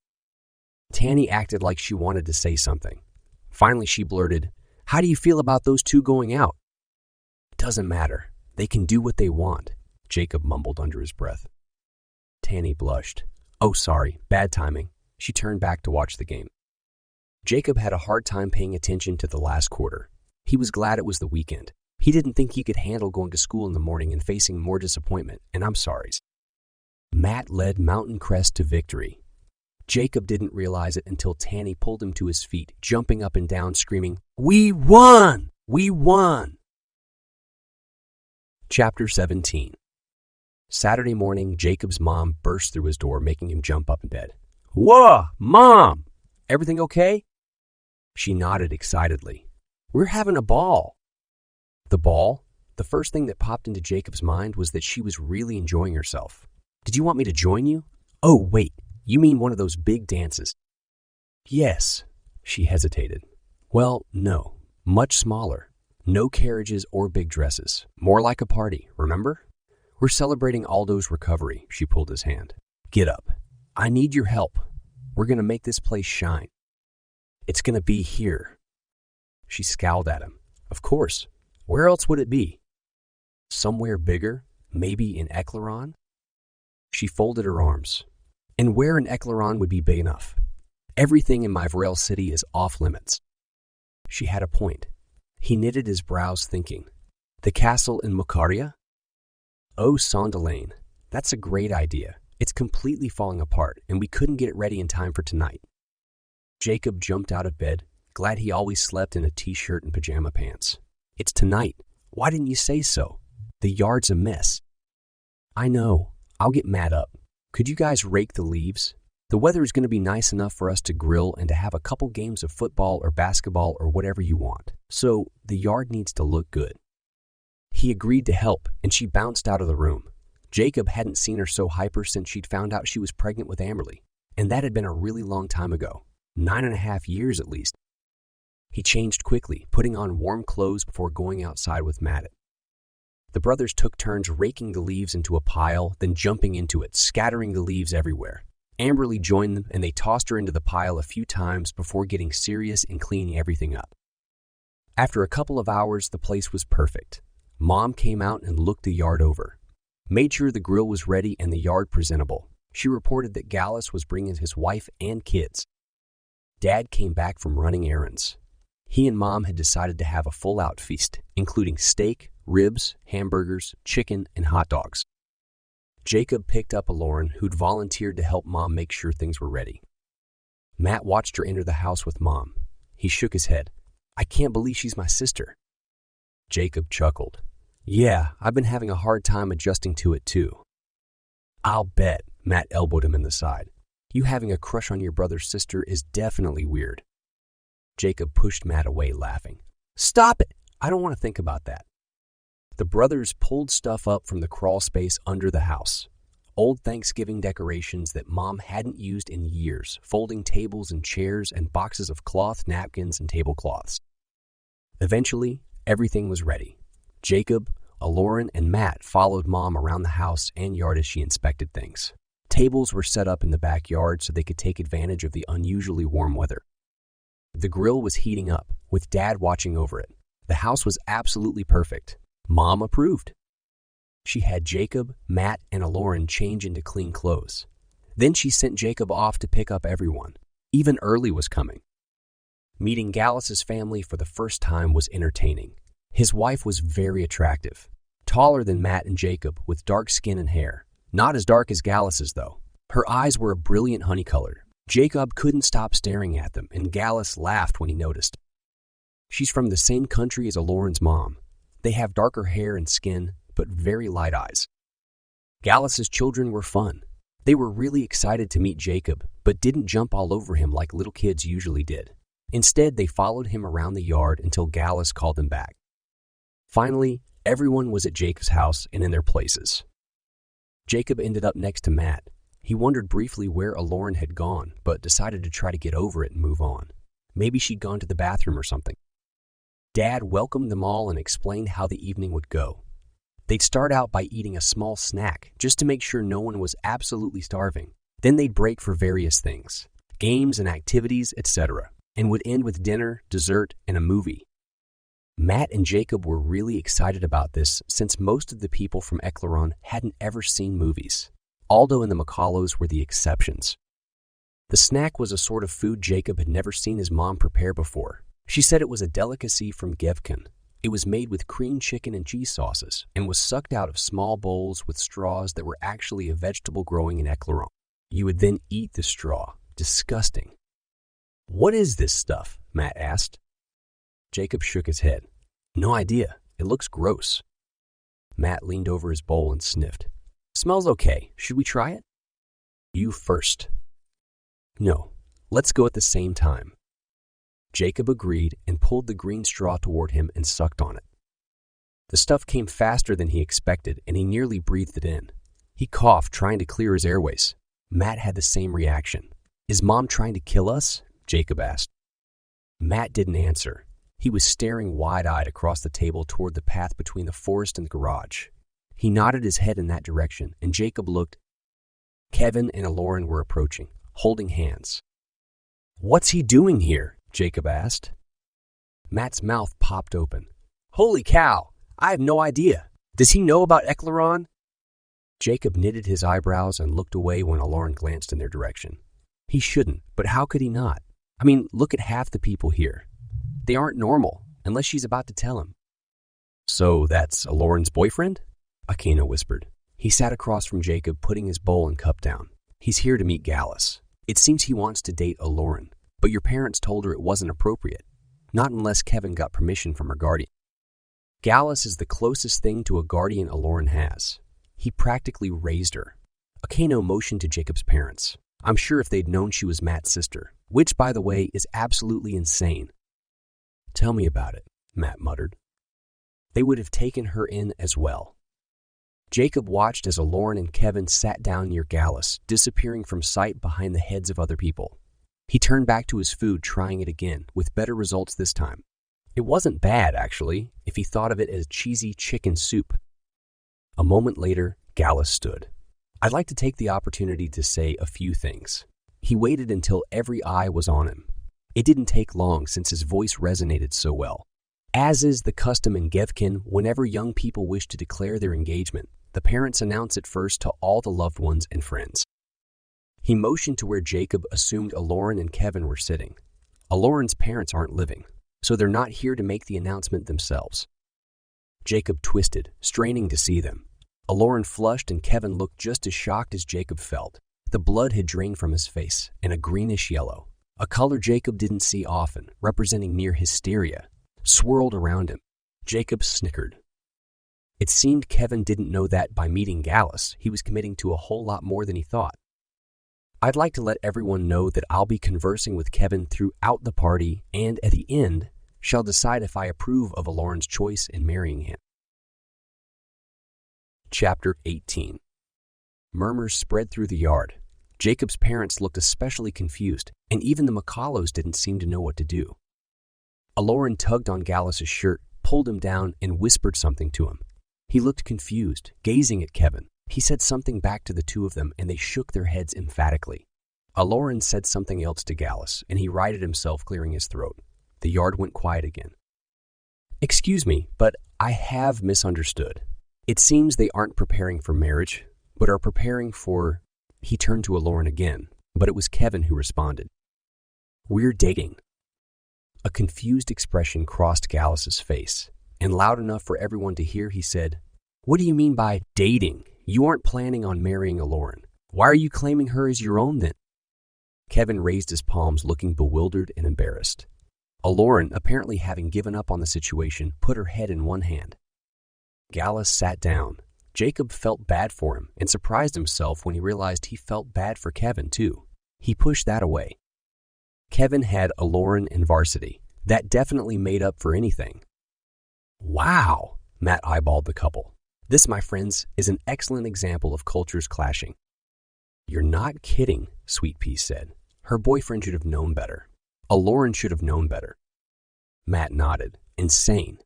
Tanny acted like she wanted to say something. Finally, she blurted, "How do you feel about those two going out?" "Doesn't matter. They can do what they want," Jacob mumbled under his breath. Tanny blushed. "Oh, sorry, bad timing." She turned back to watch the game. Jacob had a hard time paying attention to the last quarter. He was glad it was the weekend. He didn't think he could handle going to school in the morning and facing more disappointment and I'm sorries. Matt led Mountain Crest to victory. Jacob didn't realize it until Tanny pulled him to his feet, jumping up and down, screaming, "We won! We won!" Chapter 17. Saturday morning, Jacob's mom burst through his door, making him jump up in bed. "Whoa, Mom! Everything okay?" She nodded excitedly. "We're having a ball." The ball? The first thing that popped into Jacob's mind was that she was really enjoying herself. "Did you want me to join you?" "Oh, wait, you mean one of those big dances?" "Yes." She hesitated. "Well, no, much smaller. No carriages or big dresses. More like a party, remember? We're celebrating Aldo's recovery." She pulled his hand. "Get up. I need your help. We're going to make this place shine. It's going to be here." She scowled at him. "Of course. Where else would it be? Somewhere bigger? Maybe in Eklaron?" She folded her arms. "And where in Eklaron would be big enough? Everything in Myvrel City is off limits." She had a point. He knitted his brows, thinking. "The castle in Mukaria? Oh, Sondelaine. That's a great idea. It's completely falling apart, and we couldn't get it ready in time for tonight." Jacob jumped out of bed, glad he always slept in a t-shirt and pajama pants. "It's tonight. Why didn't you say so? The yard's a mess." "I know. I'll get Matt up. Could you guys rake the leaves? The weather is going to be nice enough for us to grill and to have a couple games of football or basketball or whatever you want. So the yard needs to look good." He agreed to help, and she bounced out of the room. Jacob hadn't seen her so hyper since she'd found out she was pregnant with Amberly, and that had been a really long time ago, 9.5 years at least. He changed quickly, putting on warm clothes before going outside with Matt. The brothers took turns raking the leaves into a pile, then jumping into it, scattering the leaves everywhere. Amberly joined them, and they tossed her into the pile a few times before getting serious and cleaning everything up. After a couple of hours, the place was perfect. Mom came out and looked the yard over. Made sure the grill was ready and the yard presentable. She reported that Gallus was bringing his wife and kids. Dad came back from running errands. He and Mom had decided to have a full-out feast, including steak, ribs, hamburgers, chicken, and hot dogs. Jacob picked up Eklaron, who'd volunteered to help Mom make sure things were ready. Matt watched her enter the house with Mom. He shook his head. "I can't believe she's my sister." Jacob chuckled. "Yeah, I've been having a hard time adjusting to it too." "I'll bet," Matt elbowed him in the side. You having a crush on your brother's sister is definitely weird. Jacob pushed Matt away, laughing. Stop it! I don't want to think about that. The brothers pulled stuff up from the crawl space under the house. Old Thanksgiving decorations that Mom hadn't used in years, folding tables and chairs and boxes of cloth, napkins, and tablecloths. Eventually, everything was ready. Jacob, Eklaron, and Matt followed Mom around the house and yard as she inspected things. Tables were set up in the backyard so they could take advantage of the unusually warm weather. The grill was heating up, with Dad watching over it. The house was absolutely perfect. Mom approved. She had Jacob, Matt, and Eklaron change into clean clothes. Then she sent Jacob off to pick up everyone. Even Early was coming. Meeting Gallus's family for the first time was entertaining. His wife was very attractive, taller than Matt and Jacob, with dark skin and hair. Not as dark as Gallus's, though. Her eyes were a brilliant honey color. Jacob couldn't stop staring at them, and Gallus laughed when he noticed. She's from the same country as Eklaron's mom. They have darker hair and skin, but very light eyes. Gallus's children were fun. They were really excited to meet Jacob, but didn't jump all over him like little kids usually did. Instead, they followed him around the yard until Gallus called them back. Finally, everyone was at Jacob's house and in their places. Jacob ended up next to Matt. He wondered briefly where Eklaron had gone, but decided to try to get over it and move on. Maybe she'd gone to the bathroom or something. Dad welcomed them all and explained how the evening would go. They'd start out by eating a small snack, just to make sure no one was absolutely starving. Then they'd break for various things, games and activities, etc., and would end with dinner, dessert, and a movie. Matt and Jacob were really excited about this since most of the people from Eklaron hadn't ever seen movies. Aldo and the McCullows were the exceptions. The snack was a sort of food Jacob had never seen his mom prepare before. She said it was a delicacy from Gevkin. It was made with cream chicken and cheese sauces and was sucked out of small bowls with straws that were actually a vegetable growing in Eklaron. You would then eat the straw. Disgusting. What is this stuff? Matt asked. Jacob shook his head. No idea. It looks gross. Matt leaned over his bowl and sniffed. Smells okay. Should we try it? You first. No. Let's go at the same time. Jacob agreed and pulled the green straw toward him and sucked on it. The stuff came faster than he expected, and he nearly breathed it in. He coughed, trying to clear his airways. Matt had the same reaction. Is Mom trying to kill us? Jacob asked. Matt didn't answer. He was staring wide-eyed across the table toward the path between the forest and the garage. He nodded his head in that direction, and Jacob looked. Kevin and Eklaron were approaching, holding hands. What's he doing here? Jacob asked. Matt's mouth popped open. Holy cow! I have no idea. Does he know about Eklaron? Jacob knitted his eyebrows and looked away when Eklaron glanced in their direction. He shouldn't, but how could he not? I mean, look at half the people here. They aren't normal, unless she's about to tell him. So that's Eklaron's boyfriend? Akena whispered. He sat across from Jacob, putting his bowl and cup down. He's here to meet Gallus. It seems he wants to date Eklaron, but your parents told her it wasn't appropriate. Not unless Kevin got permission from her guardian. Gallus is the closest thing to a guardian Eklaron has. He practically raised her. Akena motioned to Jacob's parents. I'm sure if they'd known she was Matt's sister, which, by the way, is absolutely insane. Tell me about it, Matt muttered. They would have taken her in as well. Jacob watched as Eklaron and Kevin sat down near Gallus, disappearing from sight behind the heads of other people. He turned back to his food, trying it again, with better results this time. It wasn't bad, actually, if he thought of it as cheesy chicken soup. A moment later, Gallus stood. I'd like to take the opportunity to say a few things. He waited until every eye was on him. It didn't take long since his voice resonated so well. As is the custom in Gevkin, whenever young people wish to declare their engagement, the parents announce it first to all the loved ones and friends. He motioned to where Jacob assumed Eklaron and Kevin were sitting. Eklaron's parents aren't living, so they're not here to make the announcement themselves. Jacob twisted, straining to see them. Eklaron flushed and Kevin looked just as shocked as Jacob felt. The blood had drained from his face, and a greenish yellow, a color Jacob didn't see often, representing near hysteria, swirled around him. Jacob snickered. It seemed Kevin didn't know that by meeting Gallus, he was committing to a whole lot more than he thought. I'd like to let everyone know that I'll be conversing with Kevin throughout the party and at the end shall decide if I approve of Eklaron's choice in marrying him. Chapter 18. Murmurs spread through the yard. Jacob's parents looked especially confused, and even the McCullows didn't seem to know what to do. Eklaron tugged on Gallus's shirt, pulled him down, and whispered something to him. He looked confused, gazing at Kevin. He said something back to the two of them, and they shook their heads emphatically. Eklaron said something else to Gallus, and he righted himself, clearing his throat. The yard went quiet again. "Excuse me, but I have misunderstood. It seems they aren't preparing for marriage, but are preparing for..." He turned to Eklaron again, but it was Kevin who responded. "We're dating." A confused expression crossed Gallus's face, and loud enough for everyone to hear, he said, "What do you mean by dating? You aren't planning on marrying Eklaron. Why are you claiming her as your own then?" Kevin raised his palms, looking bewildered and embarrassed. Eklaron, apparently having given up on the situation, put her head in one hand. Gallus sat down. Jacob felt bad for him and surprised himself when he realized he felt bad for Kevin too. He pushed that away. Kevin had Eklaron in varsity. That definitely made up for anything. "Wow," Matt eyeballed the couple. "This, my friends, is an excellent example of cultures clashing." "You're not kidding," Sweet Pea said. "Her boyfriend should have known better. Eklaron should have known better." Matt nodded. "Insane."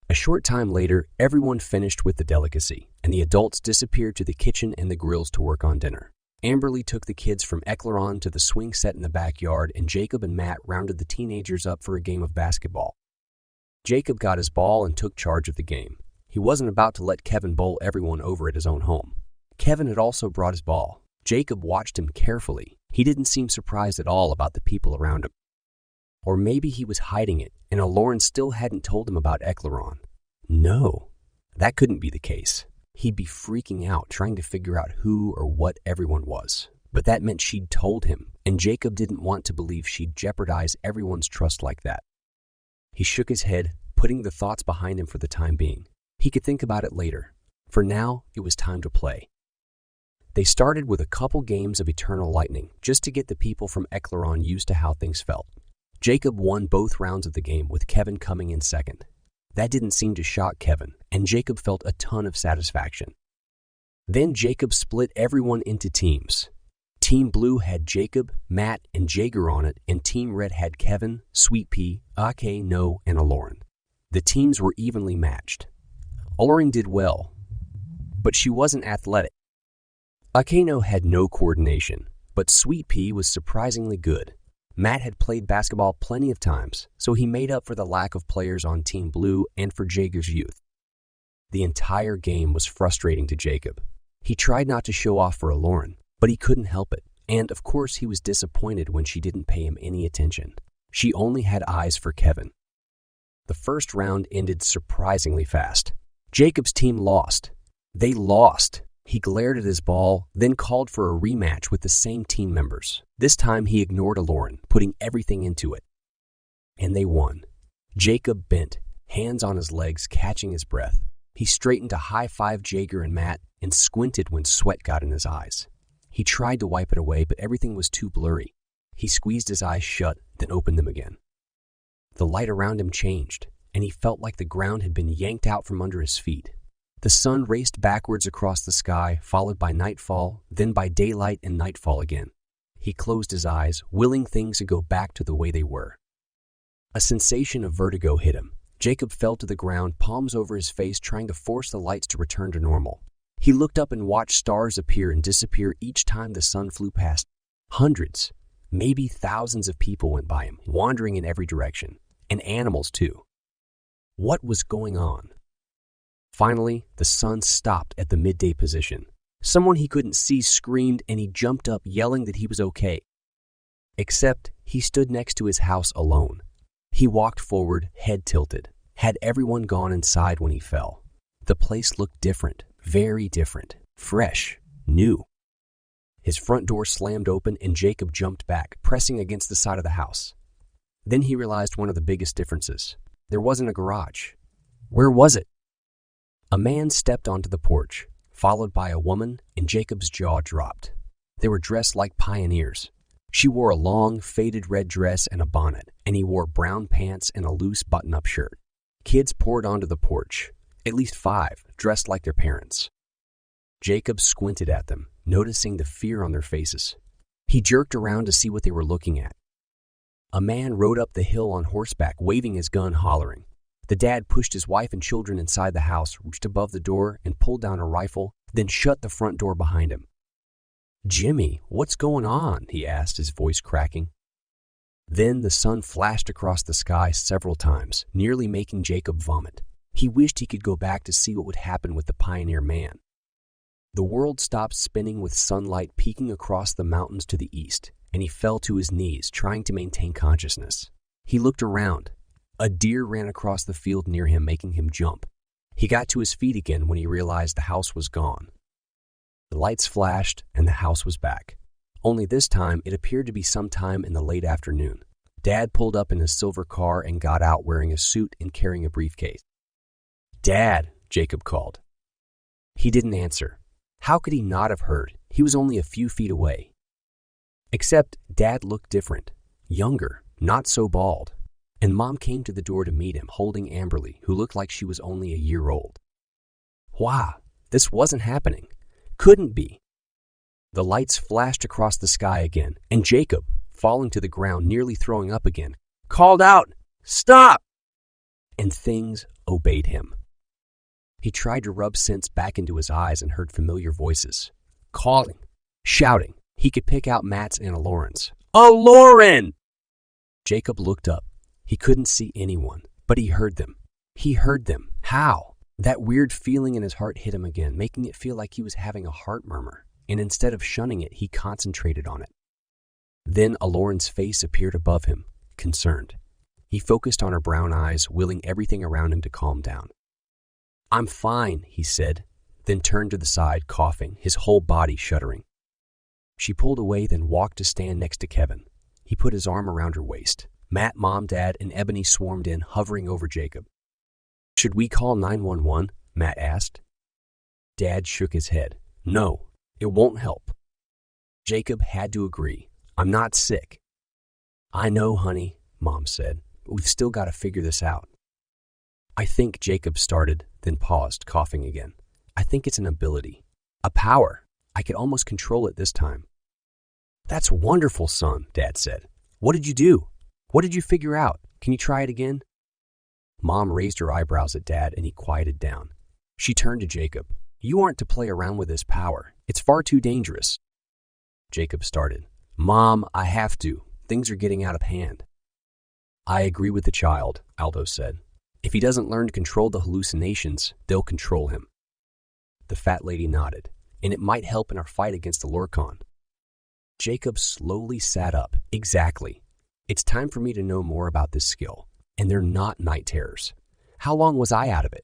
A short time later, everyone finished with the delicacy, and the adults disappeared to the kitchen and the grills to work on dinner. Amberly took the kids from Eklaron to the swing set in the backyard, and Jacob and Matt rounded the teenagers up for a game of basketball. Jacob got his ball and took charge of the game. He wasn't about to let Kevin bowl everyone over at his own home. Kevin had also brought his ball. Jacob watched him carefully. He didn't seem surprised at all about the people around him. Or maybe he was hiding it, and Eklaron still hadn't told him about Eklaron. No, that couldn't be the case. He'd be freaking out, trying to figure out who or what everyone was. But that meant she'd told him, and Jacob didn't want to believe she'd jeopardize everyone's trust like that. He shook his head, putting the thoughts behind him for the time being. He could think about it later. For now, it was time to play. They started with a couple games of Eternal Lightning, just to get the people from Eklaron used to how things felt. Jacob won both rounds of the game, with Kevin coming in second. That didn't seem to shock Kevin, and Jacob felt a ton of satisfaction. Then Jacob split everyone into teams. Team Blue had Jacob, Matt, and Jaeger on it, and Team Red had Kevin, Sweet Pea, Ake, No, and Eklaron. The teams were evenly matched. Eklaron did well, but she wasn't athletic. Akeno had no coordination, but Sweet Pea was surprisingly good. Matt had played basketball plenty of times, so he made up for the lack of players on Team Blue and for Jaeger's youth. The entire game was frustrating to Jacob. He tried not to show off for Eklaron, but he couldn't help it, and of course he was disappointed when she didn't pay him any attention. She only had eyes for Kevin. The first round ended surprisingly fast. Jacob's team lost. They lost. He glared at his ball, then called for a rematch with the same team members. This time he ignored Eklaron, putting everything into it. And they won. Jacob bent, hands on his legs, catching his breath. He straightened to high-five Jaeger and Matt and squinted when sweat got in his eyes. He tried to wipe it away, but everything was too blurry. He squeezed his eyes shut, then opened them again. The light around him changed, and he felt like the ground had been yanked out from under his feet. The sun raced backwards across the sky, followed by nightfall, then by daylight and nightfall again. He closed his eyes, willing things to go back to the way they were. A sensation of vertigo hit him. Jacob fell to the ground, palms over his face, trying to force the lights to return to normal. He looked up and watched stars appear and disappear each time the sun flew past. Hundreds, maybe thousands of people went by him, wandering in every direction, and animals too. What was going on? Finally, the sun stopped at the midday position. Someone he couldn't see screamed, and he jumped up, yelling that he was okay. Except he stood next to his house alone. He walked forward, head tilted. Had everyone gone inside when he fell? The place looked different, very different, fresh, new. His front door slammed open, and Jacob jumped back, pressing against the side of the house. Then he realized one of the biggest differences. There wasn't a garage. Where was it? A man stepped onto the porch, followed by a woman, and Jacob's jaw dropped. They were dressed like pioneers. She wore a long, faded red dress and a bonnet, and he wore brown pants and a loose button-up shirt. Kids poured onto the porch, at least 5, dressed like their parents. Jacob squinted at them, noticing the fear on their faces. He jerked around to see what they were looking at. A man rode up the hill on horseback, waving his gun, hollering. The dad pushed his wife and children inside the house, reached above the door, and pulled down a rifle, then shut the front door behind him. "Jimmy, what's going on?" he asked, his voice cracking. Then the sun flashed across the sky several times, nearly making Jacob vomit. He wished he could go back to see what would happen with the pioneer man. The world stopped spinning with sunlight peeking across the mountains to the east, and he fell to his knees, trying to maintain consciousness. He looked around. A deer ran across the field near him, making him jump. He got to his feet again when he realized the house was gone. The lights flashed, and the house was back. Only this time, it appeared to be sometime in the late afternoon. Dad pulled up in his silver car and got out wearing a suit and carrying a briefcase. "Dad," Jacob called. He didn't answer. How could he not have heard? He was only a few feet away. Except Dad looked different, younger, not so bald. And Mom came to the door to meet him, holding Amberly, who looked like she was only a year old. Wow, this wasn't happening. Couldn't be. The lights flashed across the sky again, and Jacob, falling to the ground, nearly throwing up again, called out, "Stop!" And things obeyed him. He tried to rub sense back into his eyes and heard familiar voices, calling, shouting. He could pick out Matt's and Eloren's. "Eloren!" Jacob looked up. He couldn't see anyone, but he heard them. He heard them. How? That weird feeling in his heart hit him again, making it feel like he was having a heart murmur, and instead of shunning it, he concentrated on it. Then Eloren's face appeared above him, concerned. He focused on her brown eyes, willing everything around him to calm down. "I'm fine," he said, then turned to the side, coughing, his whole body shuddering. She pulled away, then walked to stand next to Kevin. He put his arm around her waist. Matt, Mom, Dad, and Ebony swarmed in, hovering over Jacob. "Should we call 911? Matt asked. Dad shook his head. "No, it won't help." Jacob had to agree. "I'm not sick." "I know, honey," Mom said, "but we've still got to figure this out." "I think," Jacob started, then paused, coughing again. "I think it's an ability, a power. I could almost control it this time." "That's wonderful, son," Dad said. "What did you do? What did you figure out? Can you try it again?" Mom raised her eyebrows at Dad, and he quieted down. She turned to Jacob. "You aren't to play around with this power. It's far too dangerous." Jacob started. "Mom, I have to. Things are getting out of hand." "I agree with the child," Aldo said. "If he doesn't learn to control the hallucinations, they'll control him." The fat lady nodded. "And it might help in our fight against the Lorcan." Jacob slowly sat up. "Exactly. It's time for me to know more about this skill. And they're not night terrors. How long was I out of it?"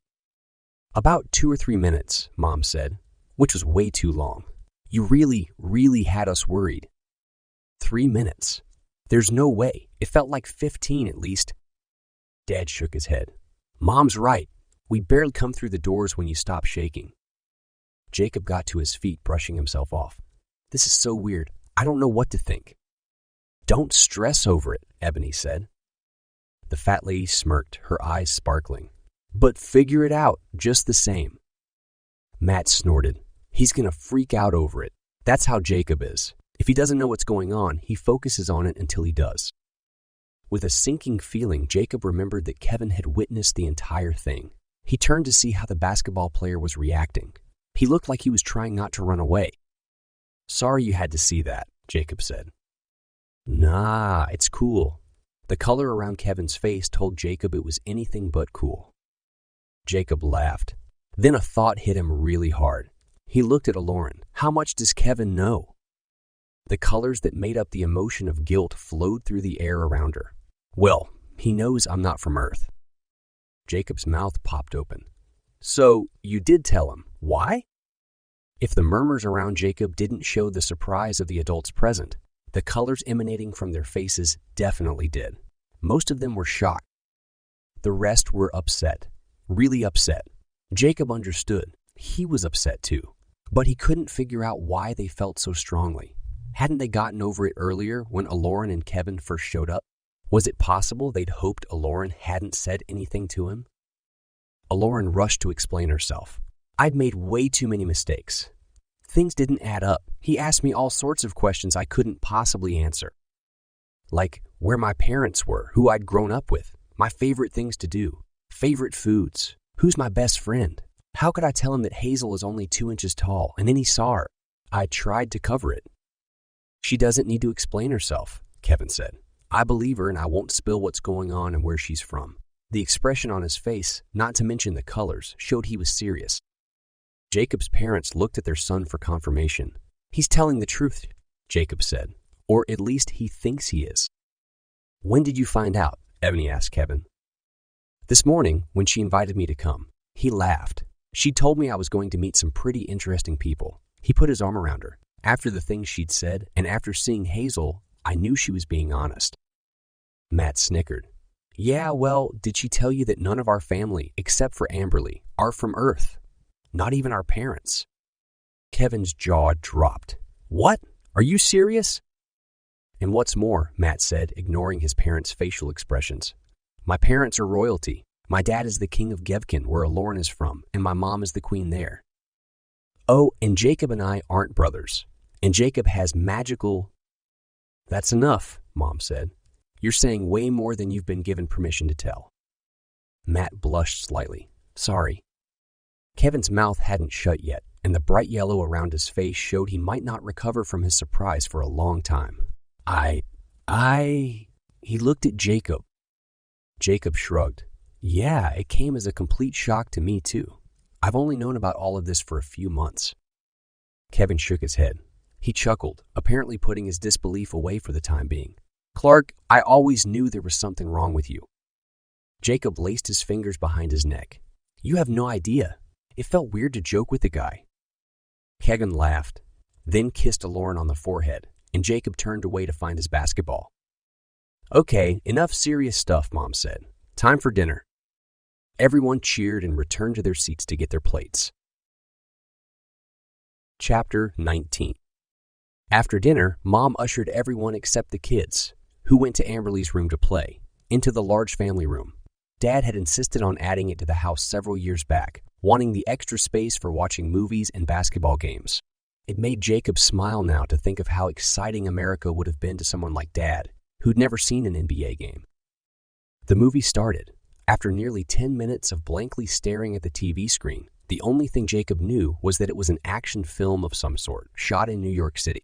"About 2 or 3 minutes," Mom said, which was way too long. "You really, really had us worried." 3 minutes? There's no way. It felt like 15 at least. Dad shook his head. "Mom's right. We barely come through the doors when you stop shaking." Jacob got to his feet, brushing himself off. "This is so weird. I don't know what to think." "Don't stress over it," Ebony said. The fat lady smirked, her eyes sparkling. "But figure it out just the same." Matt snorted. "He's going to freak out over it. That's how Jacob is. If he doesn't know what's going on, he focuses on it until he does." With a sinking feeling, Jacob remembered that Kevin had witnessed the entire thing. He turned to see how the basketball player was reacting. He looked like he was trying not to run away. "Sorry you had to see that," Jacob said. "Nah, it's cool." The color around Kevin's face told Jacob it was anything but cool. Jacob laughed. Then a thought hit him really hard. He looked at Eloren. How much does Kevin know? The colors that made up the emotion of guilt flowed through the air around her. "Well, he knows I'm not from Earth." Jacob's mouth popped open. "So, you did tell him. Why?" If the murmurs around Jacob didn't show the surprise of the adults present, the colors emanating from their faces definitely did. Most of them were shocked. The rest were upset, really upset. Jacob understood. He was upset too. But he couldn't figure out why they felt so strongly. Hadn't they gotten over it earlier when Eklaron and Kevin first showed up? Was it possible they'd hoped Eklaron hadn't said anything to him? Eklaron rushed to explain herself. I'd made way too many mistakes. Things didn't add up. He asked me all sorts of questions I couldn't possibly answer. Like where my parents were, who I'd grown up with, my favorite things to do, favorite foods, who's my best friend. How could I tell him that Hazel is only 2 inches tall and then he saw her? I tried to cover it. She doesn't need to explain herself, Kevin said. I believe her and I won't spill what's going on and where she's from. The expression on his face, not to mention the colors, showed he was serious. Jacob's parents looked at their son for confirmation. He's telling the truth, Jacob said, or at least he thinks he is. When did you find out? Ebony asked Kevin. This morning, when she invited me to come. He laughed. She told me I was going to meet some pretty interesting people. He put his arm around her. After the things she'd said, and after seeing Hazel, I knew she was being honest. Matt snickered. Yeah, well, did she tell you that none of our family, except for Amberly, are from Earth? Not even our parents. Kevin's jaw dropped. What? Are you serious? And what's more, Matt said, ignoring his parents' facial expressions. My parents are royalty. My dad is the king of Gevkin, where Eklaron is from, and my mom is the queen there. Oh, and Jacob and I aren't brothers. And Jacob has magical... That's enough, Mom said. You're saying way more than you've been given permission to tell. Matt blushed slightly. Sorry. Kevin's mouth hadn't shut yet, and the bright yellow around his face showed he might not recover from his surprise for a long time. He looked at Jacob. Jacob shrugged. Yeah, it came as a complete shock to me too. I've only known about all of this for a few months. Kevin shook his head. He chuckled, apparently putting his disbelief away for the time being. Clark, I always knew there was something wrong with you. Jacob laced his fingers behind his neck. You have no idea. It felt weird to joke with the guy. Kevin laughed, then kissed Eklaron on the forehead, and Jacob turned away to find his basketball. Okay, enough serious stuff, Mom said. Time for dinner. Everyone cheered and returned to their seats to get their plates. Chapter 19. After dinner, Mom ushered everyone except the kids, who went to Amberly's room to play, into the large family room. Dad had insisted on adding it to the house several years back, wanting the extra space for watching movies and basketball games. It made Jacob smile now to think of how exciting America would have been to someone like Dad, who'd never seen an NBA game. The movie started. After nearly 10 minutes of blankly staring at the TV screen, the only thing Jacob knew was that it was an action film of some sort, shot in New York City.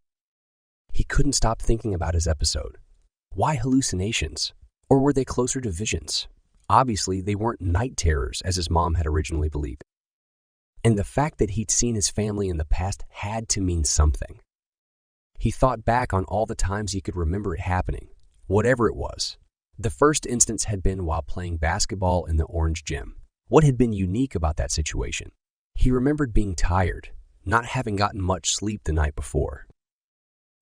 He couldn't stop thinking about his episode. Why hallucinations? Or were they closer to visions? Obviously, they weren't night terrors, as his mom had originally believed. And the fact that he'd seen his family in the past had to mean something. He thought back on all the times he could remember it happening, whatever it was. The first instance had been while playing basketball in the orange gym. What had been unique about that situation? He remembered being tired, not having gotten much sleep the night before.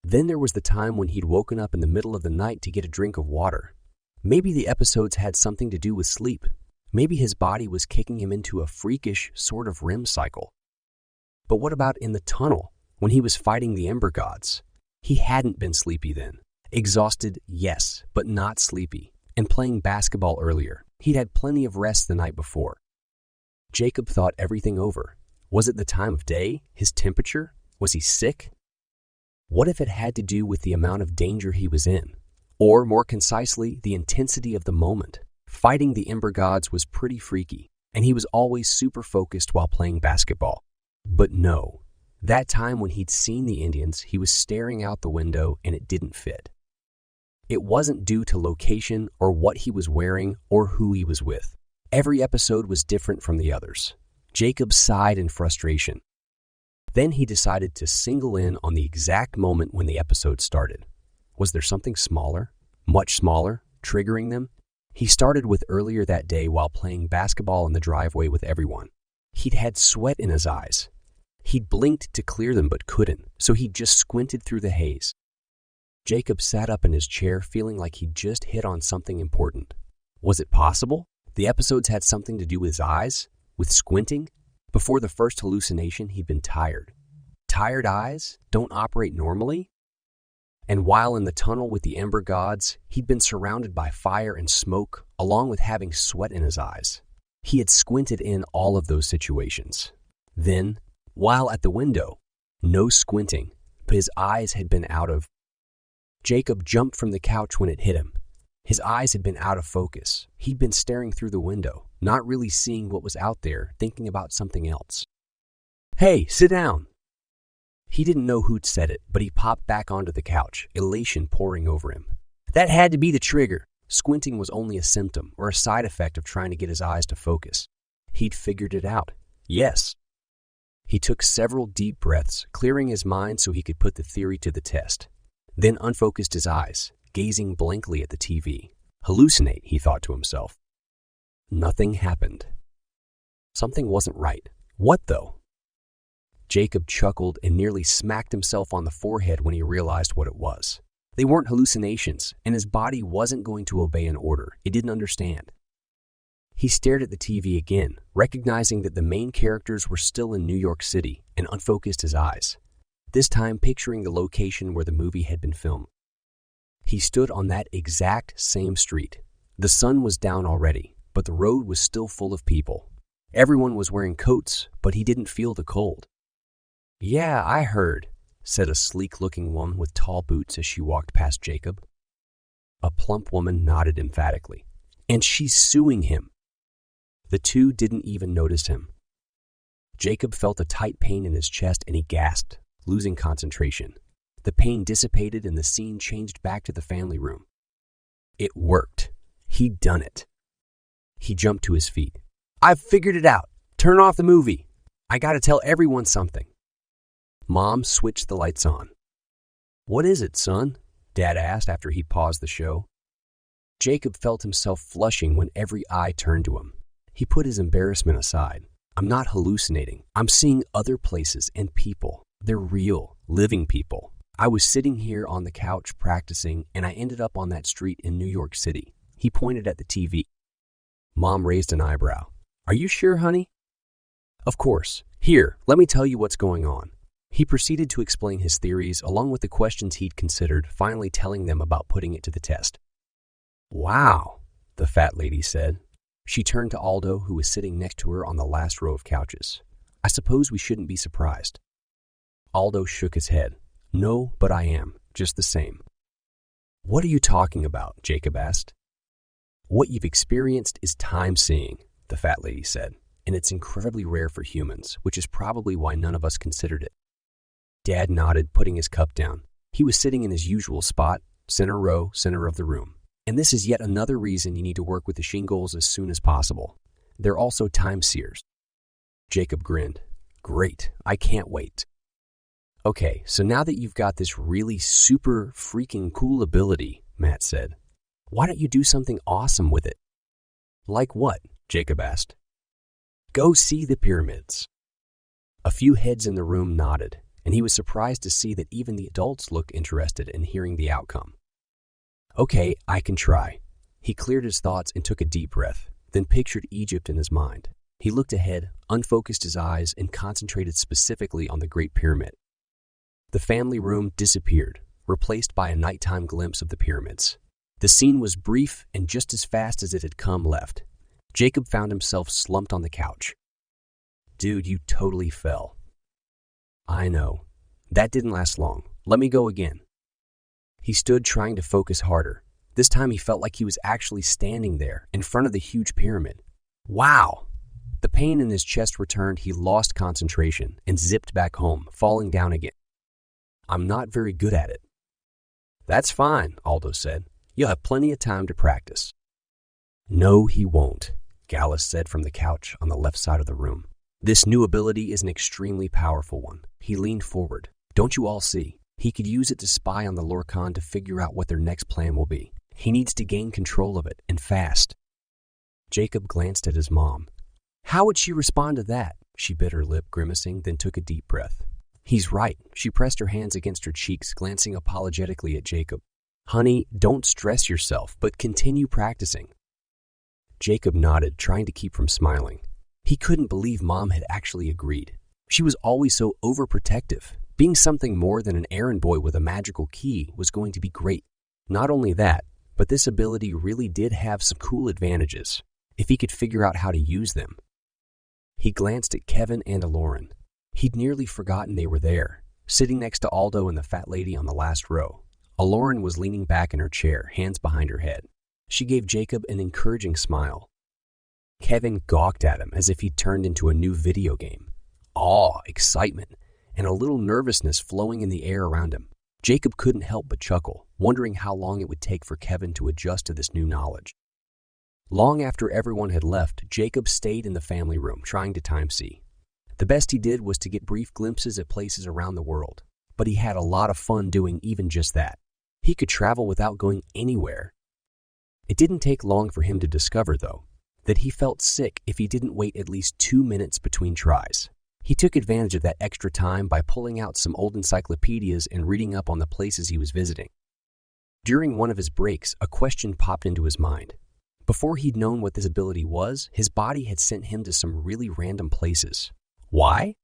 Then there was the time when he'd woken up in the middle of the night to get a drink of water. Maybe the episodes had something to do with sleep. Maybe his body was kicking him into a freakish sort of REM cycle. But what about in the tunnel, when he was fighting the Ember Gods? He hadn't been sleepy then. Exhausted, yes, but not sleepy. And playing basketball earlier. He'd had plenty of rest the night before. Jacob thought everything over. Was it the time of day? His temperature? Was he sick? What if it had to do with the amount of danger he was in? Or, more concisely, the intensity of the moment? Fighting the Ember Gods was pretty freaky, and he was always super focused while playing basketball. But no. That time when he'd seen the Indians, he was staring out the window and it didn't fit. It wasn't due to location or what he was wearing or who he was with. Every episode was different from the others. Jacob sighed in frustration. Then he decided to single in on the exact moment when the episode started. Was there something smaller, much smaller, triggering them? He started with earlier that day while playing basketball in the driveway with everyone. He'd had sweat in his eyes. He'd blinked to clear them but couldn't, so he just squinted through the haze. Jacob sat up in his chair feeling like he'd just hit on something important. Was it possible? The episodes had something to do with his eyes? With squinting? Before the first hallucination, he'd been tired. Tired eyes don't operate normally? And while in the tunnel with the Ember Gods, he'd been surrounded by fire and smoke, along with having sweat in his eyes. He had squinted in all of those situations. Then, while at the window, no squinting, but his eyes had been out of... Jacob jumped from the couch when it hit him. His eyes had been out of focus. He'd been staring through the window, not really seeing what was out there, thinking about something else. "Hey, sit down!" He didn't know who'd said it, but he popped back onto the couch, elation pouring over him. That had to be the trigger. Squinting was only a symptom or a side effect of trying to get his eyes to focus. He'd figured it out. Yes. He took several deep breaths, clearing his mind so he could put the theory to the test. Then unfocused his eyes, gazing blankly at the TV. Hallucinate, he thought to himself. Nothing happened. Something wasn't right. What though? Jacob chuckled and nearly smacked himself on the forehead when he realized what it was. They weren't hallucinations, and his body wasn't going to obey an order. It didn't understand. He stared at the TV again, recognizing that the main characters were still in New York City, and unfocused his eyes, this time picturing the location where the movie had been filmed. He stood on that exact same street. The sun was down already, but the road was still full of people. Everyone was wearing coats, but he didn't feel the cold. "Yeah, I heard," said a sleek-looking woman with tall boots as she walked past Jacob. A plump woman nodded emphatically. "And she's suing him." The two didn't even notice him. Jacob felt a tight pain in his chest and he gasped, losing concentration. The pain dissipated and the scene changed back to the family room. It worked. He'd done it. He jumped to his feet. "I've figured it out. Turn off the movie. I gotta tell everyone something." Mom switched the lights on. "What is it, son?" Dad asked after he paused the show. Jacob felt himself flushing when every eye turned to him. He put his embarrassment aside. "I'm not hallucinating. I'm seeing other places and people. They're real, living people. I was sitting here on the couch practicing, and I ended up on that street in New York City." He pointed at the TV. Mom raised an eyebrow. "Are you sure, honey?" "Of course. Here, let me tell you what's going on." He proceeded to explain his theories along with the questions he'd considered, finally telling them about putting it to the test. "Wow," the fat lady said. She turned to Aldo, who was sitting next to her on the last row of couches. "I suppose we shouldn't be surprised." Aldo shook his head. "No, but I am, just the same." "What are you talking about?" Jacob asked. "What you've experienced is time-seeing," the fat lady said, "and it's incredibly rare for humans, which is probably why none of us considered it." Dad nodded, putting his cup down. He was sitting in his usual spot, center row, center of the room. "And this is yet another reason you need to work with the Shiengols as soon as possible. They're also time-seers." Jacob grinned. "Great, I can't wait." "Okay, so now that you've got this really super freaking cool ability," Matt said, "why don't you do something awesome with it?" "Like what?" Jacob asked. "Go see the pyramids." A few heads in the room nodded, and he was surprised to see that even the adults looked interested in hearing the outcome. "Okay, I can try." He cleared his thoughts and took a deep breath, then pictured Egypt in his mind. He looked ahead, unfocused his eyes, and concentrated specifically on the Great Pyramid. The family room disappeared, replaced by a nighttime glimpse of the pyramids. The scene was brief and just as fast as it had come left. Jacob found himself slumped on the couch. "Dude, you totally fell." "I know. That didn't last long. Let me go again." He stood trying to focus harder. This time he felt like he was actually standing there in front of the huge pyramid. Wow! The pain in his chest returned. He lost concentration and zipped back home, falling down again. "I'm not very good at it." "That's fine," Aldo said. "You'll have plenty of time to practice." "No, he won't," Gallus said from the couch on the left side of the room. "This new ability is an extremely powerful one." He leaned forward. "Don't you all see? He could use it to spy on the Lorcan to figure out what their next plan will be. He needs to gain control of it, and fast." Jacob glanced at his mom. How would she respond to that? She bit her lip, grimacing, then took a deep breath. "He's right." She pressed her hands against her cheeks, glancing apologetically at Jacob. "Honey, don't stress yourself, but continue practicing." Jacob nodded, trying to keep from smiling. He couldn't believe Mom had actually agreed. She was always so overprotective. Being something more than an errand boy with a magical key was going to be great. Not only that, but this ability really did have some cool advantages, if he could figure out how to use them. He glanced at Kevin and Eklaron. He'd nearly forgotten they were there, sitting next to Aldo and the fat lady on the last row. Eklaron was leaning back in her chair, hands behind her head. She gave Jacob an encouraging smile. Kevin gawked at him as if he'd turned into a new video game. Awe, excitement, and a little nervousness flowing in the air around him. Jacob couldn't help but chuckle, wondering how long it would take for Kevin to adjust to this new knowledge. Long after everyone had left, Jacob stayed in the family room, trying to time-see. The best he did was to get brief glimpses at places around the world, but he had a lot of fun doing even just that. He could travel without going anywhere. It didn't take long for him to discover, though, that he felt sick if he didn't wait at least 2 minutes between tries. He took advantage of that extra time by pulling out some old encyclopedias and reading up on the places he was visiting. During one of his breaks, a question popped into his mind. Before he'd known what this ability was, his body had sent him to some really random places. Why?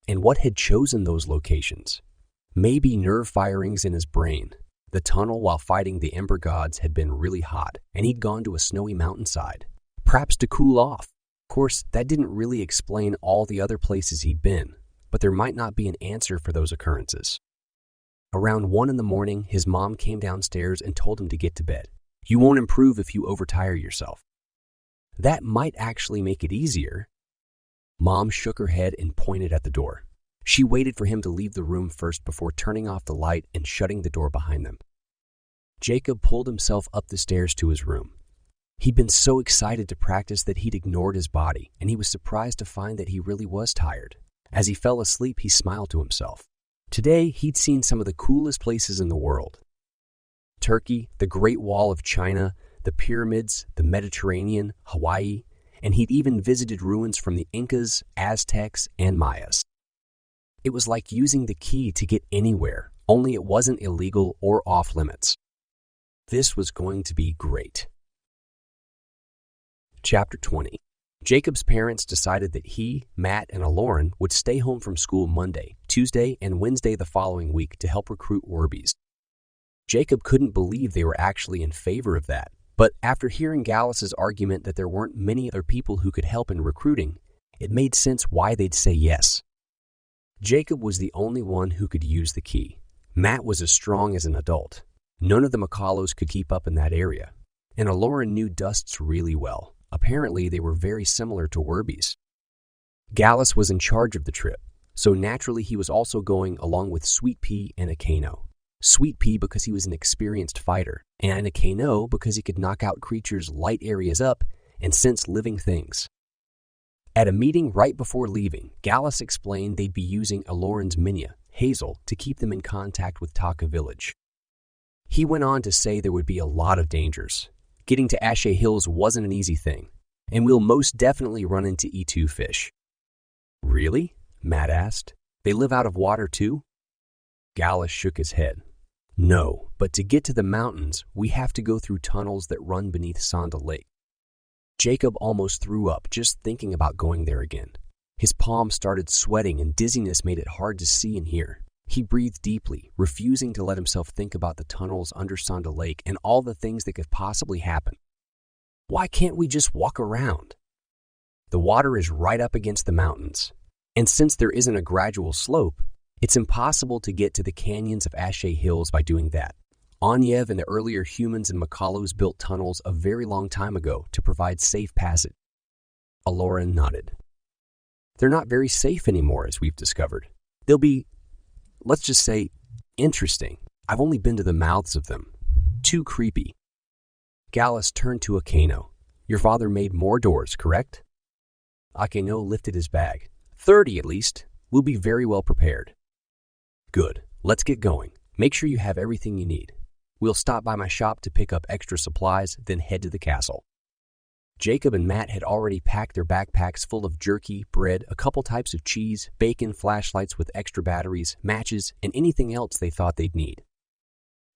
And what had chosen those locations? Maybe nerve firings in his brain. The tunnel while fighting the Ember Gods had been really hot, and he'd gone to a snowy mountainside, perhaps to cool off. Of course, that didn't really explain all the other places he'd been, but there might not be an answer for those occurrences. Around 1 a.m, his mom came downstairs and told him to get to bed. You won't improve if you overtire yourself. That might actually make it easier. Mom shook her head and pointed at the door. She waited for him to leave the room first before turning off the light and shutting the door behind them. Jacob pulled himself up the stairs to his room. He'd been so excited to practice that he'd ignored his body, and he was surprised to find that he really was tired. As he fell asleep, he smiled to himself. Today, he'd seen some of the coolest places in the world. Turkey, the Great Wall of China, the pyramids, the Mediterranean, Hawaii, and he'd even visited ruins from the Incas, Aztecs, and Mayas. It was like using the key to get anywhere, only it wasn't illegal or off-limits. This was going to be great. Chapter 20. Jacob's parents decided that he, Matt, and Eklaron would stay home from school Monday, Tuesday, and Wednesday the following week to help recruit Warbies. Jacob couldn't believe they were actually in favor of that, but after hearing Gallus's argument that there weren't many other people who could help in recruiting, it made sense why they'd say yes. Jacob was the only one who could use the key. Matt was as strong as an adult. None of the Makalos could keep up in that area, and Eklaron knew dusts really well. Apparently, they were very similar to Warbies. Gallus was in charge of the trip, so naturally he was also going along with Sweet Pea and Akano. Sweet Pea because he was an experienced fighter, and Akano because he could knock out creatures' light areas up and sense living things. At a meeting right before leaving, Gallus explained they'd be using Eloran's Minya, Hazel, to keep them in contact with Taka Village. He went on to say there would be a lot of dangers. Getting to Ashe Hills wasn't an easy thing, and we'll most definitely run into E2 fish. Really? Matt asked. They live out of water too? Gallus shook his head. No, but to get to the mountains, we have to go through tunnels that run beneath Sonda Lake. Jacob almost threw up just thinking about going there again. His palms started sweating and dizziness made it hard to see and hear. He breathed deeply, refusing to let himself think about the tunnels under Sonda Lake and all the things that could possibly happen. Why can't we just walk around? The water is right up against the mountains, and since there isn't a gradual slope, it's impossible to get to the canyons of Ashe Hills by doing that. Anyev and the earlier humans and Makalos built tunnels a very long time ago to provide safe passage. Eklaron nodded. They're not very safe anymore, as we've discovered. They'll be, let's just say, interesting. I've only been to the mouths of them. Too creepy. Gallus turned to Akano. Your father made more doors, correct? Akano lifted his bag. 30 at least. We'll be very well prepared. Good. Let's get going. Make sure you have everything you need. We'll stop by my shop to pick up extra supplies, then head to the castle. Jacob and Matt had already packed their backpacks full of jerky, bread, a couple types of cheese, bacon, flashlights with extra batteries, matches, and anything else they thought they'd need.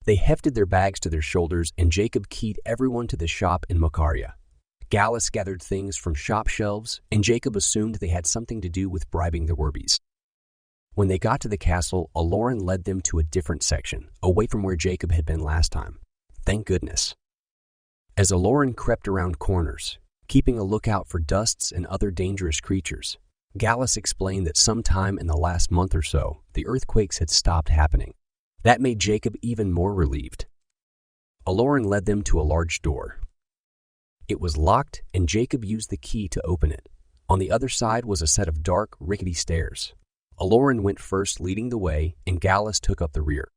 They hefted their bags to their shoulders, and Jacob keyed everyone to the shop in Makaria. Gallus gathered things from shop shelves, and Jacob assumed they had something to do with bribing the Werbies. When they got to the castle, Eklaron led them to a different section, away from where Jacob had been last time. Thank goodness. As Eklaron crept around corners, keeping a lookout for dusts and other dangerous creatures, Gallus explained that sometime in the last month or so, the earthquakes had stopped happening. That made Jacob even more relieved. Eklaron led them to a large door. It was locked, and Jacob used the key to open it. On the other side was a set of dark, rickety stairs. Eklaron went first, leading the way, and Gallus took up the rear.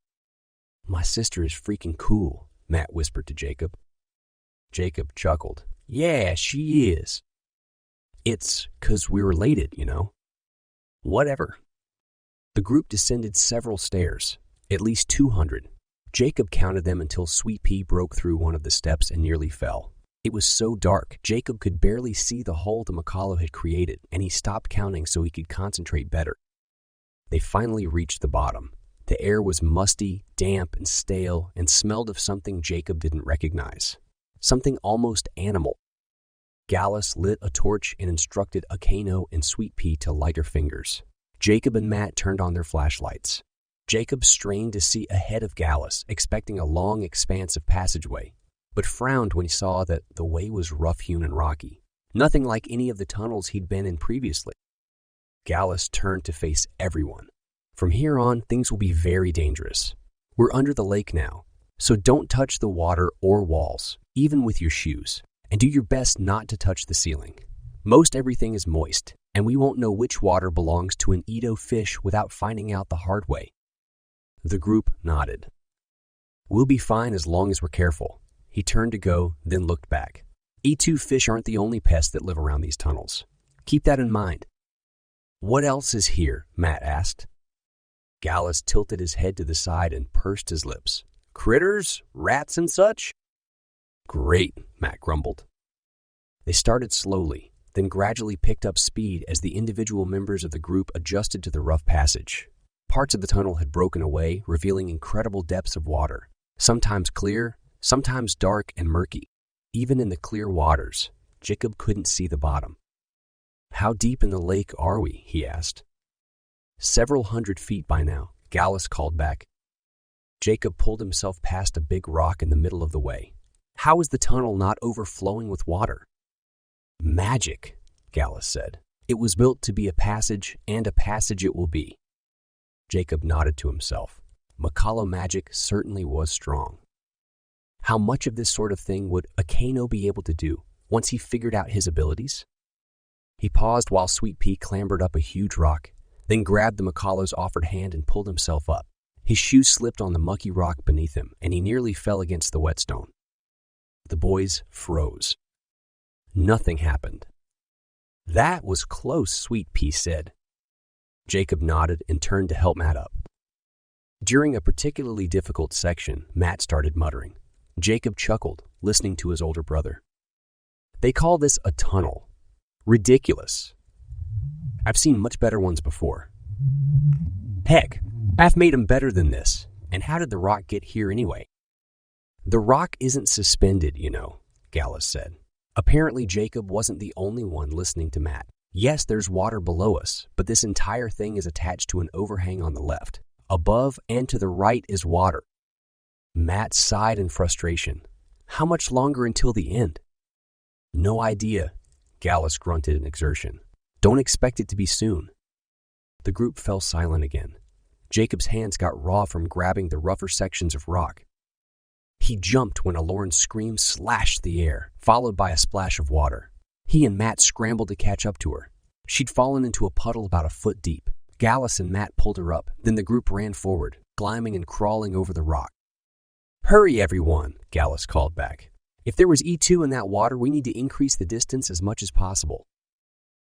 "My sister is freaking cool," Matt whispered to Jacob. Jacob chuckled. "Yeah, she is. It's 'cause we're related, you know." "Whatever." The group descended several stairs, at least 200. Jacob counted them until Sweet Pea broke through one of the steps and nearly fell. It was so dark, Jacob could barely see the hole the Makalo had created, and he stopped counting so he could concentrate better. They finally reached the bottom. The air was musty, damp, and stale, and smelled of something Jacob didn't recognize. Something almost animal. Gallus lit a torch and instructed Akano and Sweet Pea to light her fingers. Jacob and Matt turned on their flashlights. Jacob strained to see ahead of Gallus, expecting a long expanse of passageway, but frowned when he saw that the way was rough-hewn and rocky, nothing like any of the tunnels he'd been in previously. Gallus turned to face everyone. "From here on, things will be very dangerous. We're under the lake now, so don't touch the water or walls, even with your shoes, and do your best not to touch the ceiling. Most everything is moist, and we won't know which water belongs to an Edo fish without finding out the hard way." The group nodded. "We'll be fine as long as we're careful." He turned to go, then looked back. E2 fish aren't the only pests that live around these tunnels. Keep that in mind. "What else is here?" Matt asked. Gallus tilted his head to the side and pursed his lips. "Critters? Rats and such?" "Great," Matt grumbled. They started slowly, then gradually picked up speed as the individual members of the group adjusted to the rough passage. Parts of the tunnel had broken away, revealing incredible depths of water, sometimes clear, sometimes dark and murky. Even in the clear waters, Jacob couldn't see the bottom. "How deep in the lake are we?" he asked. "Several 100 feet by now," Gallus called back. Jacob pulled himself past a big rock in the middle of the way. How is the tunnel not overflowing with water? "Magic," Gallus said. "It was built to be a passage, and a passage it will be." Jacob nodded to himself. Makalo magic certainly was strong. How much of this sort of thing would Akano be able to do once he figured out his abilities? He paused while Sweet Pea clambered up a huge rock, then grabbed the Makalo's offered hand and pulled himself up. His shoes slipped on the mucky rock beneath him, and he nearly fell against the whetstone. The boys froze. Nothing happened. "That was close," Sweet Pea said. Jacob nodded and turned to help Matt up. During a particularly difficult section, Matt started muttering. Jacob chuckled, listening to his older brother. "They call this a tunnel. Ridiculous. I've seen much better ones before. Heck, I've made them better than this. And how did the rock get here anyway?" "The rock isn't suspended, you know," Gallus said. Apparently, Jacob wasn't the only one listening to Matt. "Yes, there's water below us, but this entire thing is attached to an overhang on the left. Above and to the right is water." Matt sighed in frustration. "How much longer until the end?" "No idea," Gallus grunted in exertion. "Don't expect it to be soon." The group fell silent again. Jacob's hands got raw from grabbing the rougher sections of rock. He jumped when Eklaron's scream slashed the air, followed by a splash of water. He and Matt scrambled to catch up to her. She'd fallen into a puddle about a foot deep. Gallus and Matt pulled her up, then the group ran forward, climbing and crawling over the rock. "Hurry, everyone," Gallus called back. "If there was E2 in that water, we need to increase the distance as much as possible."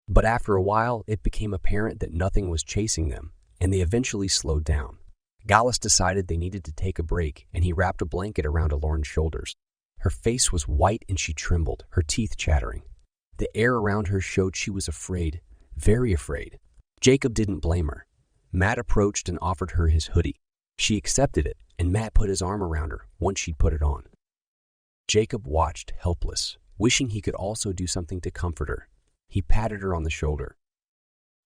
But after a while, it became apparent that nothing was chasing them, and they eventually slowed down. Gallus decided they needed to take a break, and he wrapped a blanket around Eklaron's shoulders. Her face was white and she trembled, her teeth chattering. The air around her showed she was afraid, very afraid. Jacob didn't blame her. Matt approached and offered her his hoodie. She accepted it, and Matt put his arm around her once she'd put it on. Jacob watched, helpless. wishing he could also do something to comfort her. He patted her on the shoulder.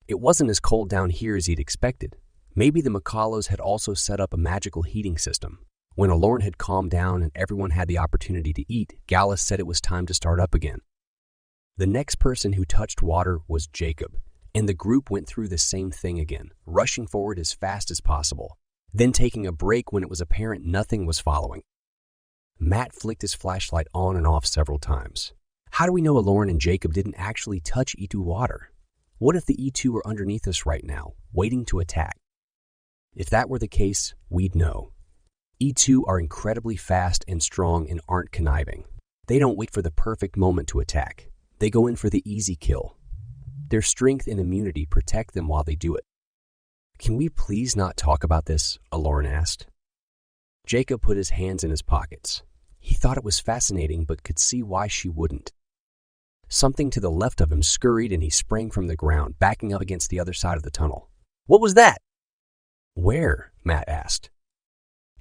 It wasn't as cold down here as he'd expected. Maybe the Makalos had also set up a magical heating system. When Eklaron had calmed down and everyone had the opportunity to eat, Gallus said it was time to start up again. The next person who touched water was Jacob, and the group went through the same thing again, rushing forward as fast as possible, then taking a break when it was apparent nothing was following. Matt flicked his flashlight on and off several times. How do we know Eklaron and Jacob didn't actually touch E2 water? What if the E2 were underneath us right now, waiting to attack? If that were the case, we'd know. E2 are incredibly fast and strong and aren't conniving. They don't wait for the perfect moment to attack. They go in for the easy kill. Their strength and immunity protect them while they do it. Can we please not talk about this? Eklaron asked. Jacob put his hands in his pockets. He thought it was fascinating but could see why she wouldn't. Something to the left of him scurried and he sprang from the ground, backing up against the other side of the tunnel. What was that? Where? Matt asked.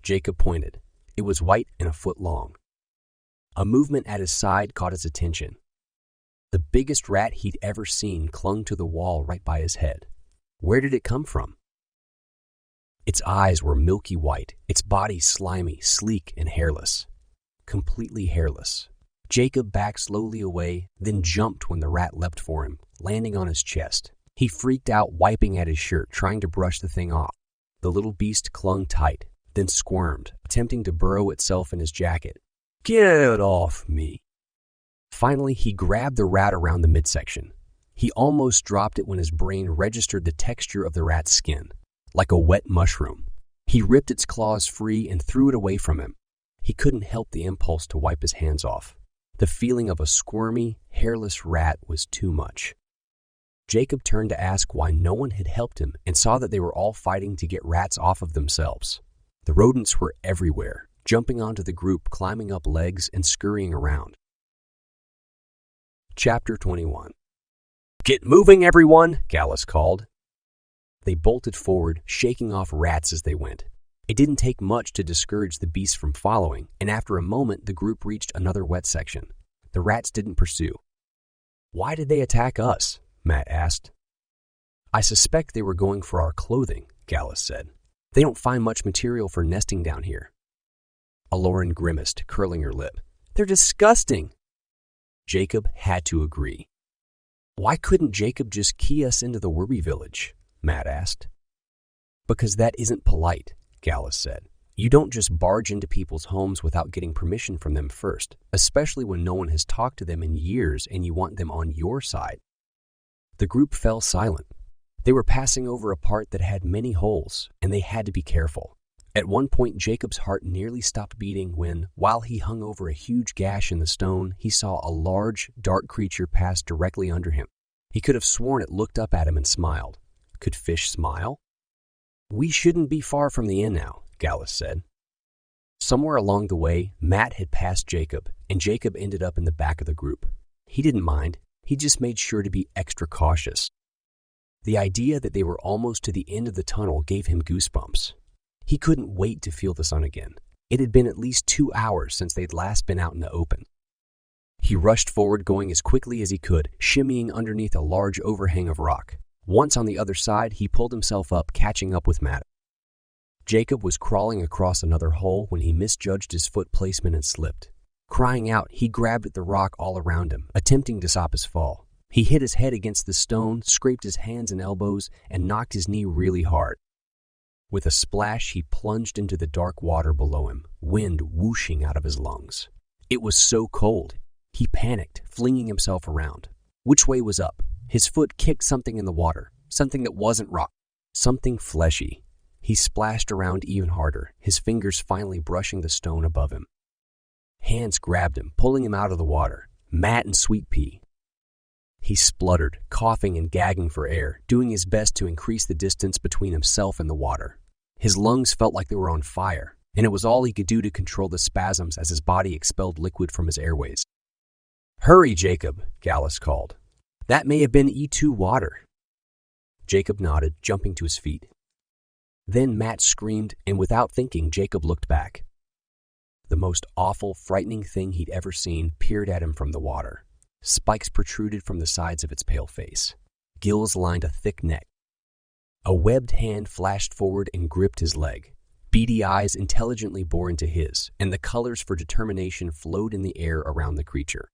Jacob pointed. It was white and a foot long. A movement at his side caught his attention. The biggest rat he'd ever seen clung to the wall right by his head. Where did it come from? Its eyes were milky white, its body slimy, sleek, and hairless. Completely hairless. Jacob backed slowly away, then jumped when the rat leapt for him, landing on his chest. He freaked out, wiping at his shirt, trying to brush the thing off. The little beast clung tight, then squirmed, attempting to burrow itself in his jacket. Get it off me! Finally, he grabbed the rat around the midsection. He almost dropped it when his brain registered the texture of the rat's skin, like a wet mushroom. He ripped its claws free and threw it away from him. He couldn't help the impulse to wipe his hands off. The feeling of a squirmy, hairless rat was too much. Jacob turned to ask why no one had helped him and saw that they were all fighting to get rats off of themselves. The rodents were everywhere, jumping onto the group, climbing up legs, and scurrying around. Chapter 21. Get moving, everyone, Gallus called. They bolted forward, shaking off rats as they went. It didn't take much to discourage the beasts from following, and after a moment the group reached another wet section. The rats didn't pursue. Why did they attack us? Matt asked. I suspect they were going for our clothing, Gallus said. They don't find much material for nesting down here. Eklaron grimaced, curling her lip. They're disgusting. Jacob had to agree. Why couldn't Jacob just key us into the Werby village? Matt asked. Because that isn't polite, Gallus said. You don't just barge into people's homes without getting permission from them first, especially when no one has talked to them in years and you want them on your side. The group fell silent. They were passing over a part that had many holes, and they had to be careful. At one point, Jacob's heart nearly stopped beating when, while he hung over a huge gash in the stone, he saw a large, dark creature pass directly under him. He could have sworn it looked up at him and smiled. Could fish smile? We shouldn't be far from the inn now, Gallus said. Somewhere along the way, Matt had passed Jacob, and Jacob ended up in the back of the group. He didn't mind. He just made sure to be extra cautious. The idea that they were almost to the end of the tunnel gave him goosebumps. He couldn't wait to feel the sun again. It had been at least 2 hours since they'd last been out in the open. He rushed forward, going as quickly as he could, shimmying underneath a large overhang of rock. Once on the other side, he pulled himself up, catching up with Matt. Jacob was crawling across another hole when he misjudged his foot placement and slipped. Crying out, he grabbed at the rock all around him, attempting to stop his fall. He hit his head against the stone, scraped his hands and elbows, and knocked his knee really hard. With a splash, he plunged into the dark water below him, wind whooshing out of his lungs. It was so cold. He panicked, flinging himself around. Which way was up? His foot kicked something in the water, something that wasn't rock, something fleshy. He splashed around even harder, his fingers finally brushing the stone above him. Hands grabbed him, pulling him out of the water. Matt and Sweet Pea. He spluttered, coughing and gagging for air, doing his best to increase the distance between himself and the water. His lungs felt like they were on fire, and it was all he could do to control the spasms as his body expelled liquid from his airways. Hurry, Jacob, Gallus called. That may have been E2 water. Jacob nodded, jumping to his feet. Then Matt screamed, and without thinking, Jacob looked back. The most awful, frightening thing he'd ever seen peered at him from the water. Spikes protruded from the sides of its pale face. Gills lined a thick neck. A webbed hand flashed forward and gripped his leg. Beady eyes intelligently bore into his, and the colors for determination flowed in the air around the creature.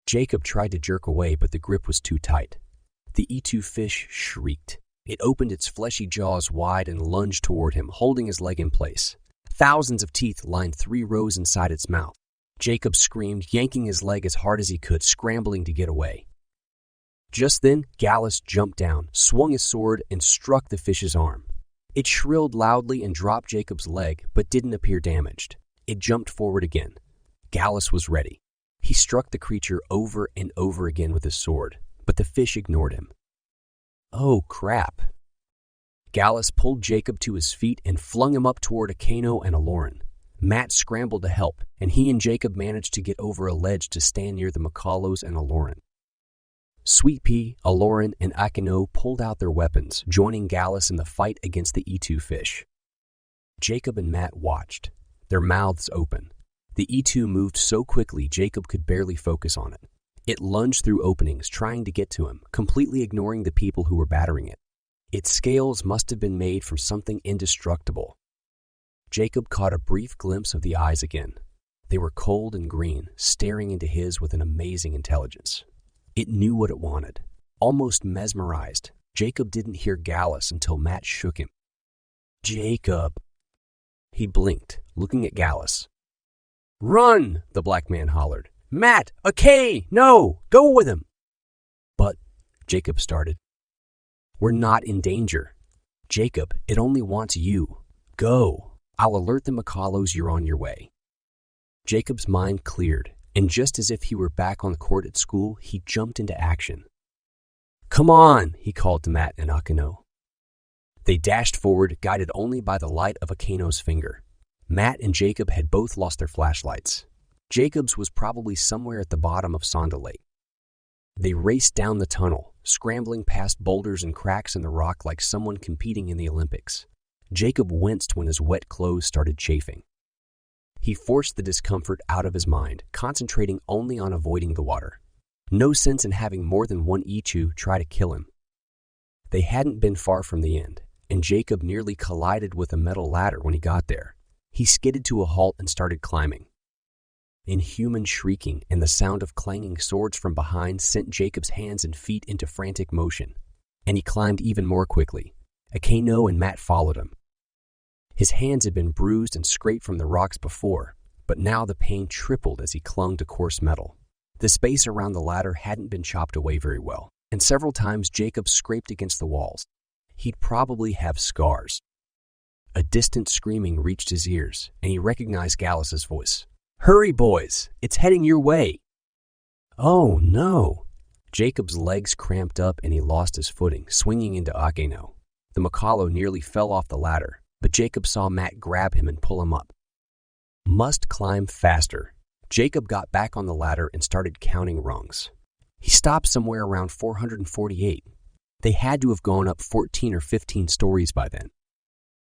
Jacob tried to jerk away, but the grip was too tight. The E2 fish shrieked. It opened its fleshy jaws wide and lunged toward him, holding his leg in place. Thousands of teeth lined 3 rows inside its mouth. Jacob screamed, yanking his leg as hard as he could, scrambling to get away. Just then, Gallus jumped down, swung his sword, and struck the fish's arm. It shrilled loudly and dropped Jacob's leg, but didn't appear damaged. It jumped forward again. Gallus was ready. He struck the creature over and over again with his sword, but the fish ignored him. Oh, crap. Gallus pulled Jacob to his feet and flung him up toward Akeno and Eklaron. Matt scrambled to help, and he and Jacob managed to get over a ledge to stand near the Makalos and Eklaron. Sweet Pea, Eklaron, and Akeno pulled out their weapons, joining Gallus in the fight against the E2 fish. Jacob and Matt watched, their mouths open. The E2 moved so quickly Jacob could barely focus on it. It lunged through openings, trying to get to him, completely ignoring the people who were battering it. Its scales must have been made from something indestructible. Jacob caught a brief glimpse of the eyes again. They were cold and green, staring into his with an amazing intelligence. It knew what it wanted. Almost mesmerized, Jacob didn't hear Gallus until Matt shook him. Jacob! He blinked, looking at Gallus. Run! The black man hollered. Matt! Okay! No! Go with him! But, Jacob started. We're not in danger. Jacob, it only wants you. Go! I'll alert the Makalos you're on your way. Jacob's mind cleared, and just as if he were back on the court at school, he jumped into action. Come on, he called to Matt and Akeno. They dashed forward, guided only by the light of Akeno's finger. Matt and Jacob had both lost their flashlights. Jacob's was probably somewhere at the bottom of Sonda Lake. They raced down the tunnel, scrambling past boulders and cracks in the rock like someone competing in the Olympics. Jacob winced when his wet clothes started chafing. He forced the discomfort out of his mind, concentrating only on avoiding the water. No sense in having more than one E2 try to kill him. They hadn't been far from the end, and Jacob nearly collided with a metal ladder when he got there. He skidded to a halt and started climbing. Inhuman shrieking and the sound of clanging swords from behind sent Jacob's hands and feet into frantic motion, and he climbed even more quickly. Akeno and Matt followed him. His hands had been bruised and scraped from the rocks before, but now the pain tripled as he clung to coarse metal. The space around the ladder hadn't been chopped away very well, and several times Jacob scraped against the walls. He'd probably have scars. A distant screaming reached his ears, and he recognized Gallus's voice. Hurry, boys! It's heading your way! Oh, no! Jacob's legs cramped up and he lost his footing, swinging into Akeno. The Makalo nearly fell off the ladder, but Jacob saw Matt grab him and pull him up. Must climb faster. Jacob got back on the ladder and started counting rungs. He stopped somewhere around 448. They had to have gone up 14 or 15 stories by then.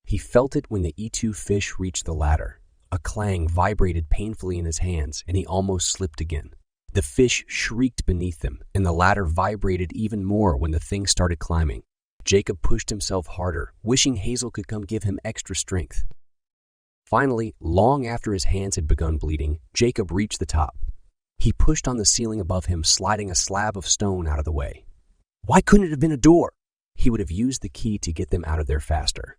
He felt it when the E2 fish reached the ladder. A clang vibrated painfully in his hands, and he almost slipped again. The fish shrieked beneath them, and the ladder vibrated even more when the thing started climbing. Jacob pushed himself harder, wishing Hazel could come give him extra strength. Finally, long after his hands had begun bleeding, Jacob reached the top. He pushed on the ceiling above him, sliding a slab of stone out of the way. Why couldn't it have been a door? He would have used the key to get them out of there faster.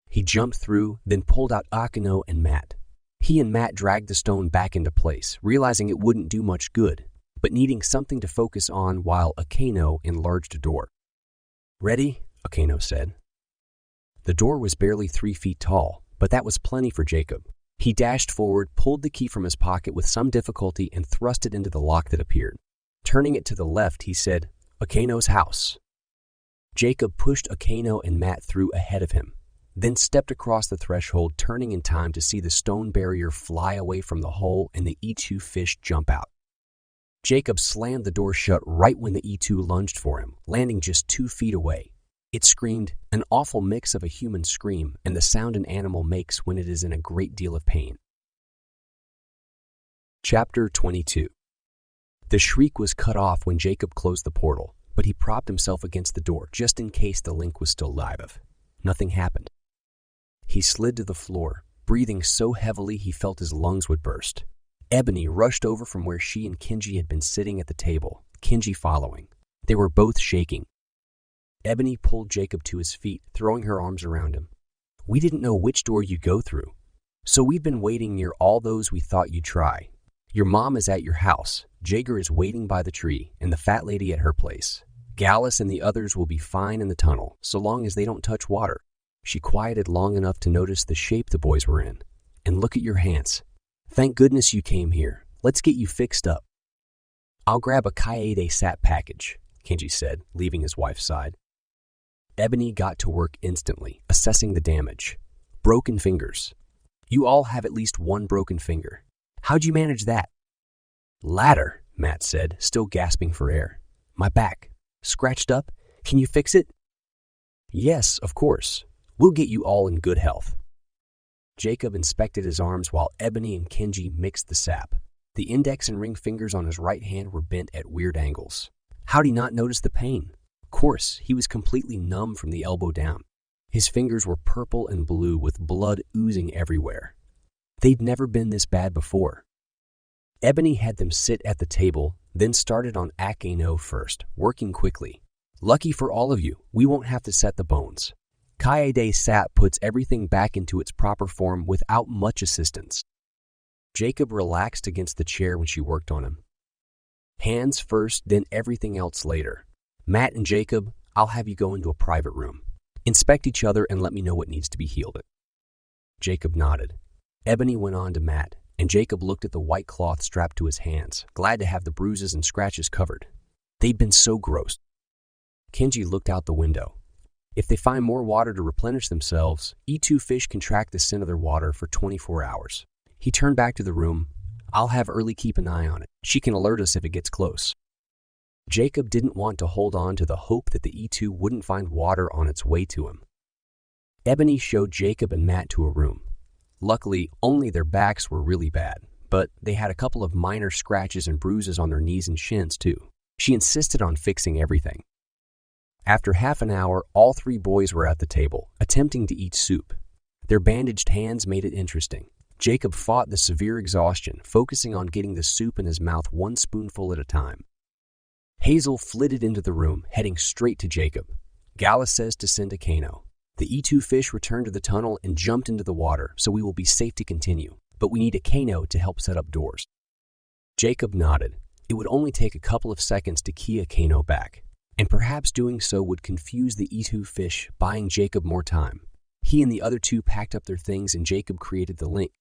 He jumped through, then pulled out Akeno and Matt. He and Matt dragged the stone back into place, realizing it wouldn't do much good, but needing something to focus on while Akeno enlarged a door. Ready? Akeno said. The door was barely 3 feet tall, but that was plenty for Jacob. He dashed forward, pulled the key from his pocket with some difficulty, and thrust it into the lock that appeared. Turning it to the left, he said, Akeno's house. Jacob pushed Akeno and Matt through ahead of him, then stepped across the threshold, turning in time to see the stone barrier fly away from the hole and the E2 fish jump out. Jacob slammed the door shut right when the E2 lunged for him, landing just 2 feet away. It screamed, an awful mix of a human scream and the sound an animal makes when it is in a great deal of pain. Chapter 22. The shriek was cut off when Jacob closed the portal, but he propped himself against the door just in case the link was still live. Nothing happened. He slid to the floor, breathing so heavily he felt his lungs would burst. Ebony rushed over from where she and Kenji had been sitting at the table, Kenji following. They were both shaking. Ebony pulled Jacob to his feet, throwing her arms around him. "We didn't know which door you'd go through, so we've been waiting near all those we thought you'd try. Your mom is at your house, Jaeger is waiting by the tree, and the fat lady at her place. Gallus and the others will be fine in the tunnel, so long as they don't touch water." She quieted long enough to notice the shape the boys were in. "And look at your hands. Thank goodness you came here. Let's get you fixed up." "I'll grab a Kaede Sat package," Kenji said, leaving his wife's side. Ebony got to work instantly, assessing the damage. Broken fingers. "You all have at least one broken finger. How'd you manage that?" "Ladder," Matt said, still gasping for air. "My back. Scratched up? Can you fix it?" "Yes, of course. We'll get you all in good health." Jacob inspected his arms while Ebony and Kenji mixed the sap. The index and ring fingers on his right hand were bent at weird angles. How'd he not notice the pain? Of course, he was completely numb from the elbow down. His fingers were purple and blue with blood oozing everywhere. They'd never been this bad before. Ebony had them sit at the table, then started on Akeno first, working quickly. "Lucky for all of you, we won't have to set the bones. Kaede Sat puts everything back into its proper form without much assistance." Jacob relaxed against the chair when she worked on him. "Hands first, then everything else later. Matt and Jacob, I'll have you go into a private room. Inspect each other and let me know what needs to be healed." Jacob nodded. Ebony went on to Matt, and Jacob looked at the white cloth strapped to his hands, glad to have the bruises and scratches covered. They'd been so gross. Kenji looked out the window. If they find more water to replenish themselves, E2 fish can track the scent of their water for 24 hours. He turned back to the room. "I'll have Early keep an eye on it. She can alert us if it gets close." Jacob didn't want to hold on to the hope that the E2 wouldn't find water on its way to him. Ebony showed Jacob and Matt to a room. Luckily, only their backs were really bad, but they had a couple of minor scratches and bruises on their knees and shins too. She insisted on fixing everything. After half an hour, all three boys were at the table, attempting to eat soup. Their bandaged hands made it interesting. Jacob fought the severe exhaustion, focusing on getting the soup in his mouth one spoonful at a time. Hazel flitted into the room, heading straight to Jacob. "Gallus says to send a Kano. The E2 fish returned to the tunnel and jumped into the water, so we will be safe to continue, but we need a Kano to help set up doors." Jacob nodded. It would only take a couple of seconds to key a Kano back, and perhaps doing so would confuse the E2 fish, buying Jacob more time. He and the other two packed up their things and Jacob created the link.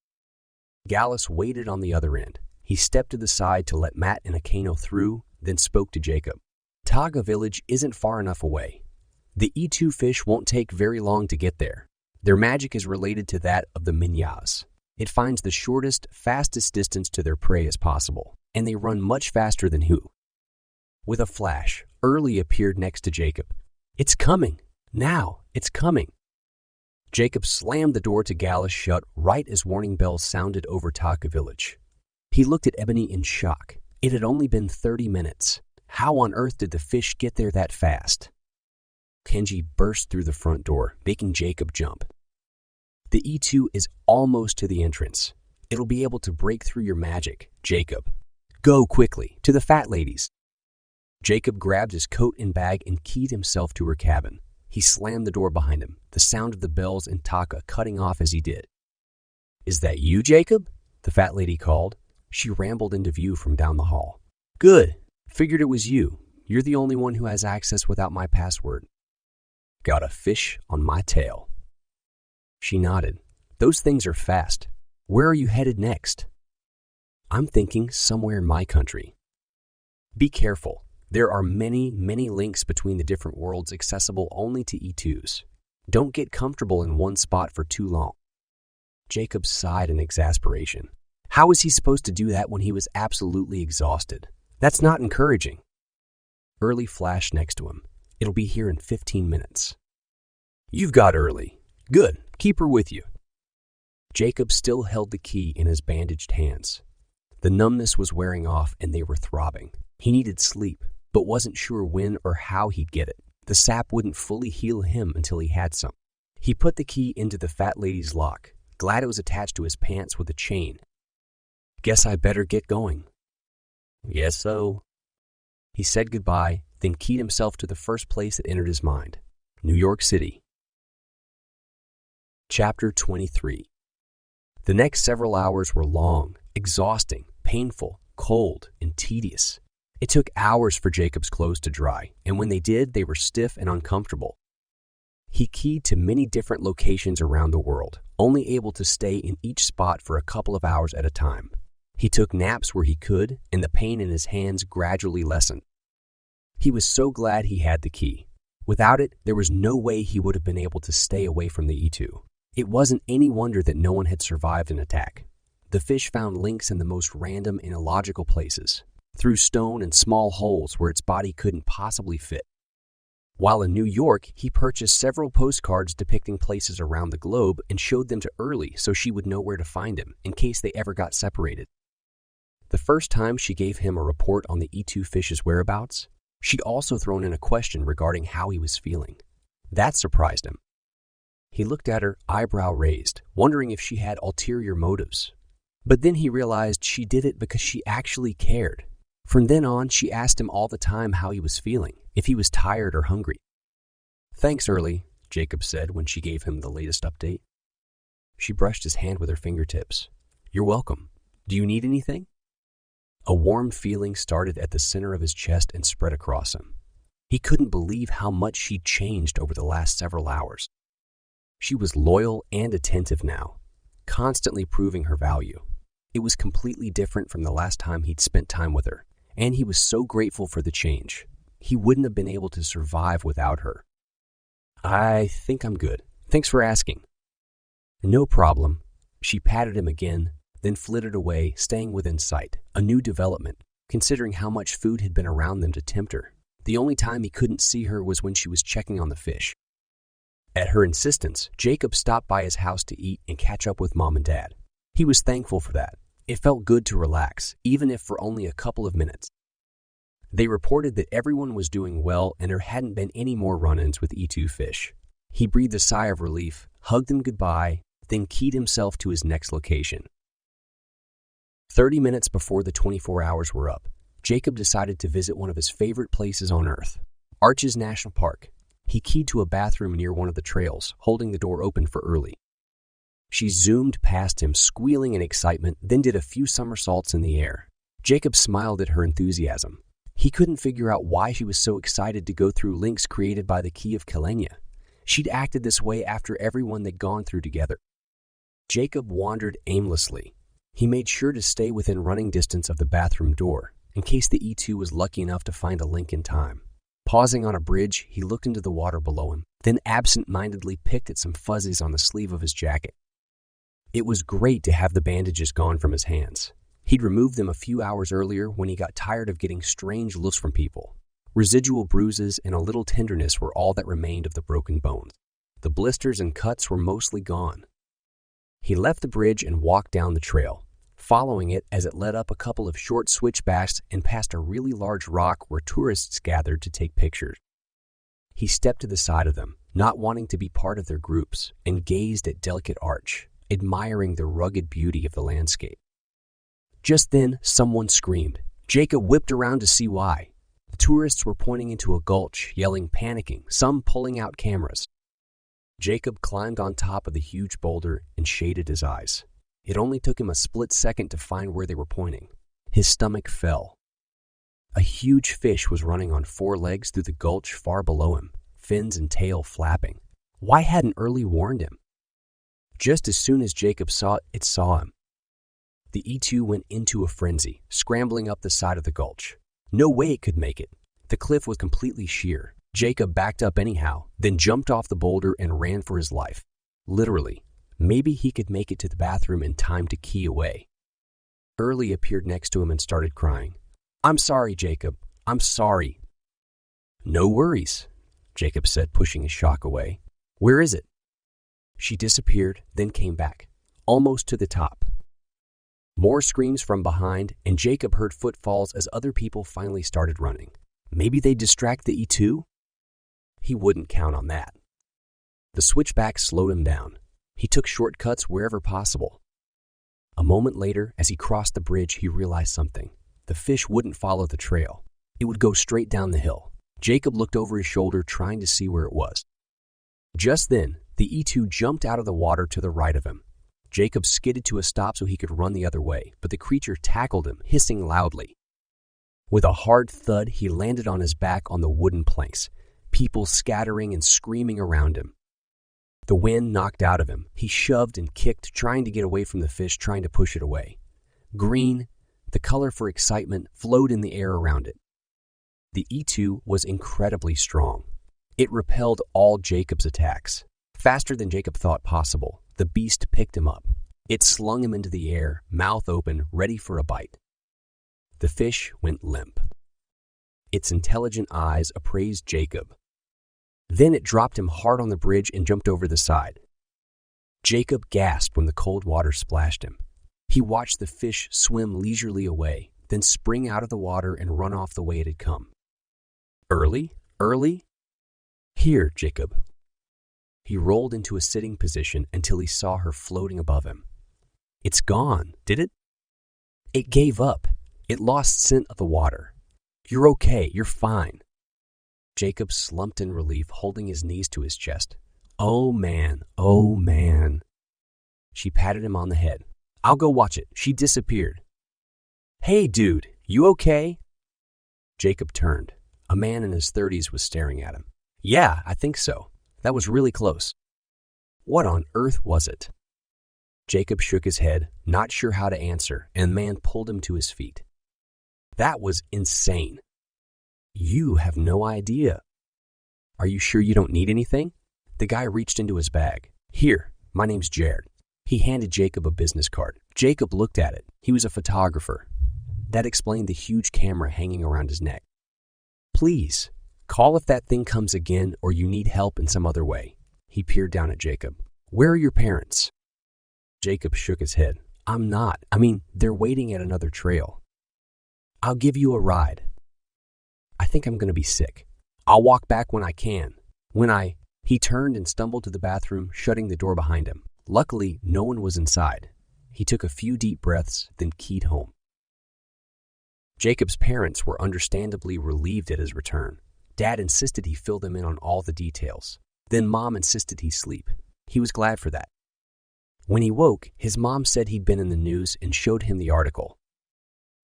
Gallus waited on the other end. He stepped to the side to let Matt and Akeno through, then spoke to Jacob. "Taga village isn't far enough away. The E2 fish won't take very long to get there. Their magic is related to that of the Minyas. It finds the shortest, fastest distance to their prey as possible, and they run much faster than Hu." With a flash, Early appeared next to Jacob. "It's coming! Now! It's coming!" Jacob slammed the door to Gallus shut right as warning bells sounded over Taka village. He looked at Ebony in shock. It had only been 30 minutes. How on earth did the fish get there that fast? Kenji burst through the front door, making Jacob jump. "The E2 is almost to the entrance. It'll be able to break through your magic, Jacob. Go quickly, to the fat ladies." Jacob grabbed his coat and bag and keyed himself to her cabin. He slammed the door behind him, the sound of the bells and Taka cutting off as he did. "Is that you, Jacob?" the fat lady called. She rambled into view from down the hall. "Good. Figured it was you. You're the only one who has access without my password." "Got a fish on my tail." She nodded. "Those things are fast. Where are you headed next?" "I'm thinking somewhere in my country." "Be careful. There are many, many links between the different worlds accessible only to E2s. Don't get comfortable in one spot for too long." Jacob sighed in exasperation. How was he supposed to do that when he was absolutely exhausted? That's not encouraging. Early flashed next to him. "It'll be here in 15 minutes. "You've got Early. Good. Keep her with you." Jacob still held the key in his bandaged hands. The numbness was wearing off and they were throbbing. He needed sleep, but wasn't sure when or how he'd get it. The sap wouldn't fully heal him until he had some. He put the key into the fat lady's lock, glad it was attached to his pants with a chain. "Guess I better get going." "Yes, so." He said goodbye, then keyed himself to the first place that entered his mind, New York City. Chapter 23. The next several hours were long, exhausting, painful, cold, and tedious. It took hours for Jacob's clothes to dry, and when they did, they were stiff and uncomfortable. He keyed to many different locations around the world, only able to stay in each spot for a couple of hours at a time. He took naps where he could, and the pain in his hands gradually lessened. He was so glad he had the key. Without it, there was no way he would have been able to stay away from the E2. It wasn't any wonder that no one had survived an attack. The fish found links in the most random and illogical places, through stone and small holes where its body couldn't possibly fit. While in New York, he purchased several postcards depicting places around the globe and showed them to Early so she would know where to find him in case they ever got separated. The first time she gave him a report on the E2 fish's whereabouts, she'd also thrown in a question regarding how he was feeling. That surprised him. He looked at her, eyebrow raised, wondering if she had ulterior motives. But then he realized she did it because she actually cared. From then on, she asked him all the time how he was feeling, if he was tired or hungry. "Thanks, Early," Jacob said when she gave him the latest update. She brushed his hand with her fingertips. "You're welcome. Do you need anything?" A warm feeling started at the center of his chest and spread across him. He couldn't believe how much she'd changed over the last several hours. She was loyal and attentive now, constantly proving her value. It was completely different from the last time he'd spent time with her, and he was so grateful for the change. He wouldn't have been able to survive without her. "I think I'm good. Thanks for asking." "No problem." She patted him again, then flitted away, staying within sight, a new development, considering how much food had been around them to tempt her. The only time he couldn't see her was when she was checking on the fish. At her insistence, Jacob stopped by his house to eat and catch up with Mom and Dad. He was thankful for that. It felt good to relax, even if for only a couple of minutes. They reported that everyone was doing well and there hadn't been any more run-ins with E2 fish. He breathed a sigh of relief, hugged them goodbye, then keyed himself to his next location. 30 minutes before the 24 hours were up, Jacob decided to visit one of his favorite places on Earth, Arches National Park. He keyed to a bathroom near one of the trails, holding the door open for Early. She zoomed past him, squealing in excitement, then did a few somersaults in the air. Jacob smiled at her enthusiasm. He couldn't figure out why she was so excited to go through links created by the key of Kilenya. She'd acted this way after everyone they'd gone through together. Jacob wandered aimlessly. He made sure to stay within running distance of the bathroom door, in case the E2 was lucky enough to find a link in time. Pausing on a bridge, he looked into the water below him, then absent-mindedly picked at some fuzzies on the sleeve of his jacket. It was great to have the bandages gone from his hands. He'd removed them a few hours earlier when he got tired of getting strange looks from people. Residual bruises and a little tenderness were all that remained of the broken bones. The blisters and cuts were mostly gone. He left the bridge and walked down the trail, following it as it led up a couple of short switchbacks and past a really large rock where tourists gathered to take pictures. He stepped to the side of them, not wanting to be part of their groups, and gazed at delicate arch, admiring the rugged beauty of the landscape. Just then, someone screamed. Jacob whipped around to see why. The tourists were pointing into a gulch, yelling, panicking, some pulling out cameras. Jacob climbed on top of the huge boulder and shaded his eyes. It only took him a split second to find where they were pointing. His stomach fell. A huge fish was running on 4 legs through the gulch far below him, fins and tail flapping. Why hadn't Early warned him? Just as soon as Jacob saw it, it saw him. The E2 went into a frenzy, scrambling up the side of the gulch. No way it could make it. The cliff was completely sheer. Jacob backed up anyhow, then jumped off the boulder and ran for his life. Literally. Maybe he could make it to the bathroom in time to key away. Early appeared next to him and started crying. "I'm sorry, Jacob. I'm sorry." "No worries," Jacob said, pushing his shock away. "Where is it?" She disappeared, then came back, almost to the top. More screams from behind, and Jacob heard footfalls as other people finally started running. Maybe they'd distract the E2? He wouldn't count on that. The switchback slowed him down. He took shortcuts wherever possible. A moment later, as he crossed the bridge, he realized something. The fish wouldn't follow the trail. It would go straight down the hill. Jacob looked over his shoulder, trying to see where it was. Just then, the E2 jumped out of the water to the right of him. Jacob skidded to a stop so he could run the other way, but the creature tackled him, hissing loudly. With a hard thud, he landed on his back on the wooden planks, people scattering and screaming around him. The wind knocked out of him. He shoved and kicked, trying to get away from the fish, trying to push it away. Green, the color for excitement, flowed in the air around it. The E2 was incredibly strong. It repelled all Jacob's attacks. Faster than Jacob thought possible, the beast picked him up. It slung him into the air, mouth open, ready for a bite. The fish went limp. Its intelligent eyes appraised Jacob. Then it dropped him hard on the bridge and jumped over the side. Jacob gasped when the cold water splashed him. He watched the fish swim leisurely away, then spring out of the water and run off the way it had come. Early? Here, Jacob. He rolled into a sitting position until he saw her floating above him. It's gone, did it? It gave up. It lost scent of the water. You're okay. You're fine. Jacob slumped in relief, holding his knees to his chest. Oh, man. Oh, man. She patted him on the head. I'll go watch it. She disappeared. Hey, dude, you okay? Jacob turned. A man in his 30s was staring at him. Yeah, I think so. That was really close. What on earth was it? Jacob shook his head, not sure how to answer, and the man pulled him to his feet. That was insane. You have no idea. Are you sure you don't need anything? The guy reached into his bag. Here, my name's Jared. He handed Jacob a business card. Jacob looked at it. He was a photographer. That explained the huge camera hanging around his neck. Please, call if that thing comes again or you need help in some other way. He peered down at Jacob. Where are your parents? Jacob shook his head. They're waiting at another trail. I'll give you a ride. I think I'm going to be sick. I'll walk back when I can. He turned and stumbled to the bathroom, shutting the door behind him. Luckily, no one was inside. He took a few deep breaths, then keyed home. Jacob's parents were understandably relieved at his return. Dad insisted he fill them in on all the details. Then Mom insisted he sleep. He was glad for that. When he woke, his mom said he'd been in the news and showed him the article.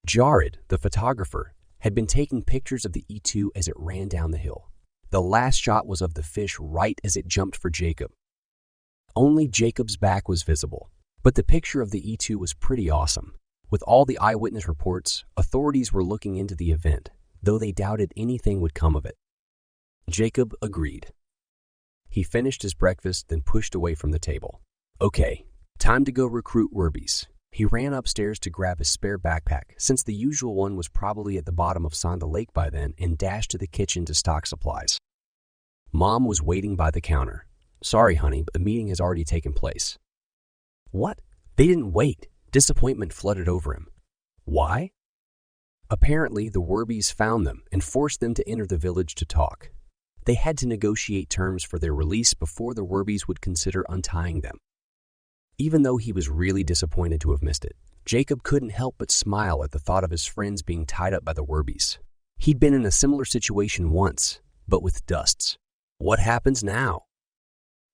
Jared, the photographer, had been taking pictures of the E2 as it ran down the hill. The last shot was of the fish right as it jumped for Jacob. Only Jacob's back was visible, but the picture of the E2 was pretty awesome. With all the eyewitness reports, authorities were looking into the event, though they doubted anything would come of it. Jacob agreed. He finished his breakfast, then pushed away from the table. Okay, time to go recruit Werbies. He ran upstairs to grab his spare backpack, since the usual one was probably at the bottom of Sonda Lake by then, and dashed to the kitchen to stock supplies. Mom was waiting by the counter. Sorry, honey, but the meeting has already taken place. What? They didn't wait. Disappointment flooded over him. Why? Apparently, the Werbies found them and forced them to enter the village to talk. They had to negotiate terms for their release before the Werbies would consider untying them. Even though he was really disappointed to have missed it, Jacob couldn't help but smile at the thought of his friends being tied up by the Werbies. He'd been in a similar situation once, but with dusts. What happens now?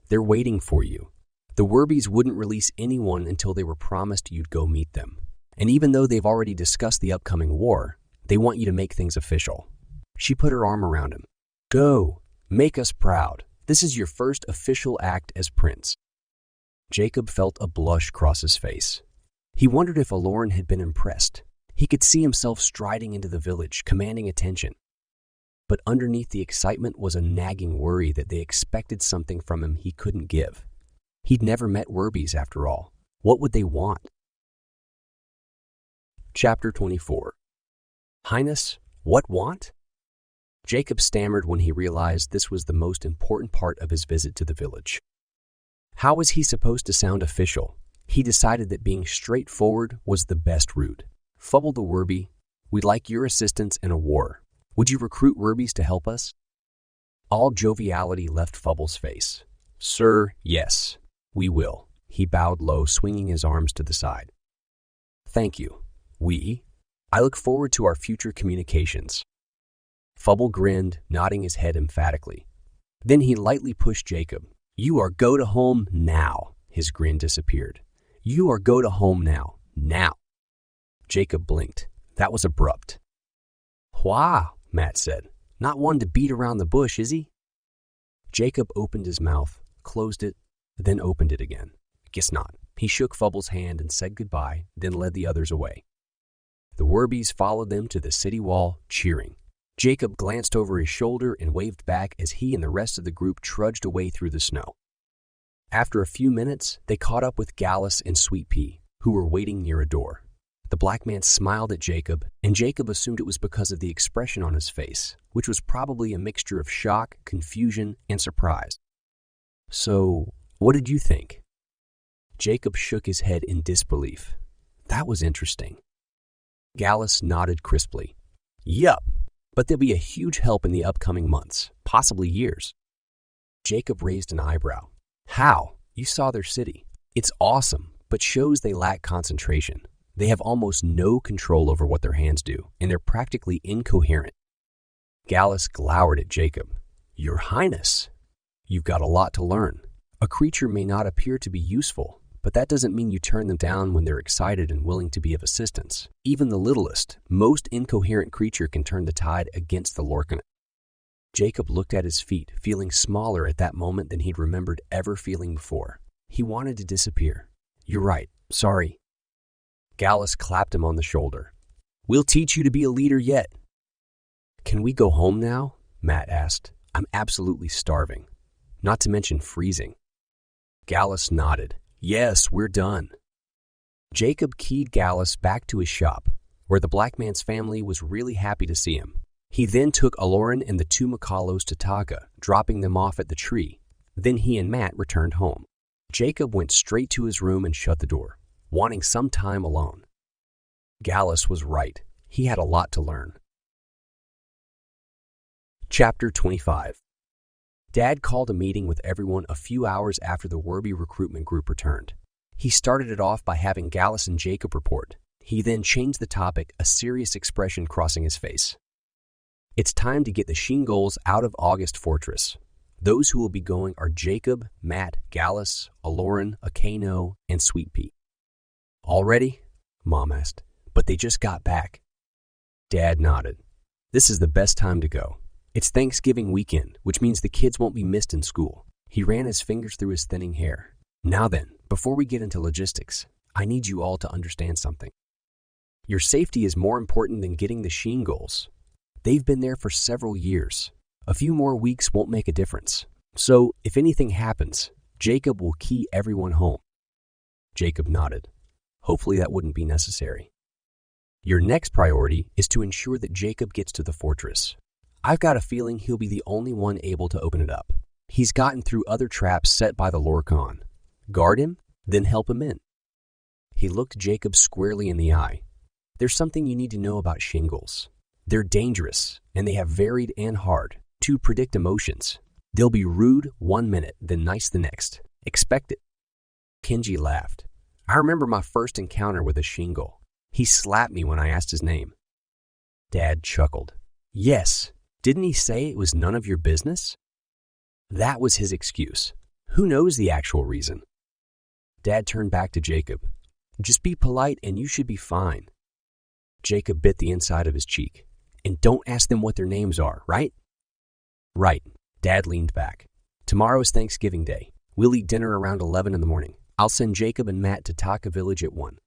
They're waiting for you. The Werbies wouldn't release anyone until they were promised you'd go meet them. And even though they've already discussed the upcoming war, they want you to make things official. She put her arm around him. Go, make us proud. This is your first official act as prince. Jacob felt a blush cross his face. He wondered if Eklaron had been impressed. He could see himself striding into the village, commanding attention. But underneath the excitement was a nagging worry that they expected something from him he couldn't give. He'd never met Werbies after all. What would they want? Chapter 24. Highness, what want? Jacob stammered when he realized this was the most important part of his visit to the village. How was he supposed to sound official? He decided that being straightforward was the best route. Fubble the Werby, we'd like your assistance in a war. Would you recruit Werbies to help us? All joviality left Fubble's face. Sir, yes, we will. He bowed low, swinging his arms to the side. Thank you. I look forward to our future communications. Fubble grinned, nodding his head emphatically. Then he lightly pushed Jacob. You are go to home now. His grin disappeared. You are go to home now. Now. Jacob blinked. That was abrupt. Wah, Matt said. Not one to beat around the bush, is he? Jacob opened his mouth, closed it, then opened it again. Guess not. He shook Fubble's hand and said goodbye, then led the others away. The Werbies followed them to the city wall, cheering. Jacob glanced over his shoulder and waved back as he and the rest of the group trudged away through the snow. After a few minutes, they caught up with Gallus and Sweet Pea, who were waiting near a door. The black man smiled at Jacob, and Jacob assumed it was because of the expression on his face, which was probably a mixture of shock, confusion, and surprise. So, what did you think? Jacob shook his head in disbelief. That was interesting. Gallus nodded crisply. Yup, but they'll be a huge help in the upcoming months, possibly years. Jacob raised an eyebrow. How? You saw their city. It's awesome, but shows they lack concentration. They have almost no control over what their hands do, and they're practically incoherent. Gallus glowered at Jacob. Your Highness, you've got a lot to learn. A creature may not appear to be useful, but that doesn't mean you turn them down when they're excited and willing to be of assistance. Even the littlest, most incoherent creature can turn the tide against the Lorcan. Jacob looked at his feet, feeling smaller at that moment than he'd remembered ever feeling before. He wanted to disappear. You're right. Sorry. Gallus clapped him on the shoulder. We'll teach you to be a leader yet. Can we go home now? Matt asked. I'm absolutely starving. Not to mention freezing. Gallus nodded. Yes, we're done. Jacob keyed Gallus back to his shop, where the black man's family was really happy to see him. He then took Eklaron and the two Makalos to Taka, dropping them off at the tree. Then he and Matt returned home. Jacob went straight to his room and shut the door, wanting some time alone. Gallus was right. He had a lot to learn. Chapter 25. Dad called a meeting with everyone a few hours after the Werby recruitment group returned. He started it off by having Gallus and Jacob report. He then changed the topic, a serious expression crossing his face. It's time to get the Shiengols out of August Fortress. Those who will be going are Jacob, Matt, Gallus, Eklaron, Akano, and Sweet Pea. All ready? Mom asked. But they just got back. Dad nodded. This is the best time to go. It's Thanksgiving weekend, which means the kids won't be missed in school. He ran his fingers through his thinning hair. Now then, before we get into logistics, I need you all to understand something. Your safety is more important than getting the Shiengols. They've been there for several years. A few more weeks won't make a difference. So, if anything happens, Jacob will key everyone home. Jacob nodded. Hopefully that wouldn't be necessary. Your next priority is to ensure that Jacob gets to the fortress. I've got a feeling he'll be the only one able to open it up. He's gotten through other traps set by the Lorcan. Guard him, then help him in. He looked Jacob squarely in the eye. There's something you need to know about Shiengols. They're dangerous, and they have varied and hard to predict emotions. They'll be rude one minute, then nice the next. Expect it. Kenji laughed. I remember my first encounter with a Shiengol. He slapped me when I asked his name. Dad chuckled. Yes, didn't he say it was none of your business? That was his excuse. Who knows the actual reason? Dad turned back to Jacob. Just be polite and you should be fine. Jacob bit the inside of his cheek. And don't ask them what their names are, right? Right. Dad leaned back. Tomorrow is Thanksgiving Day. We'll eat dinner around 11 in the morning. I'll send Jacob and Matt to Taka Village at 1.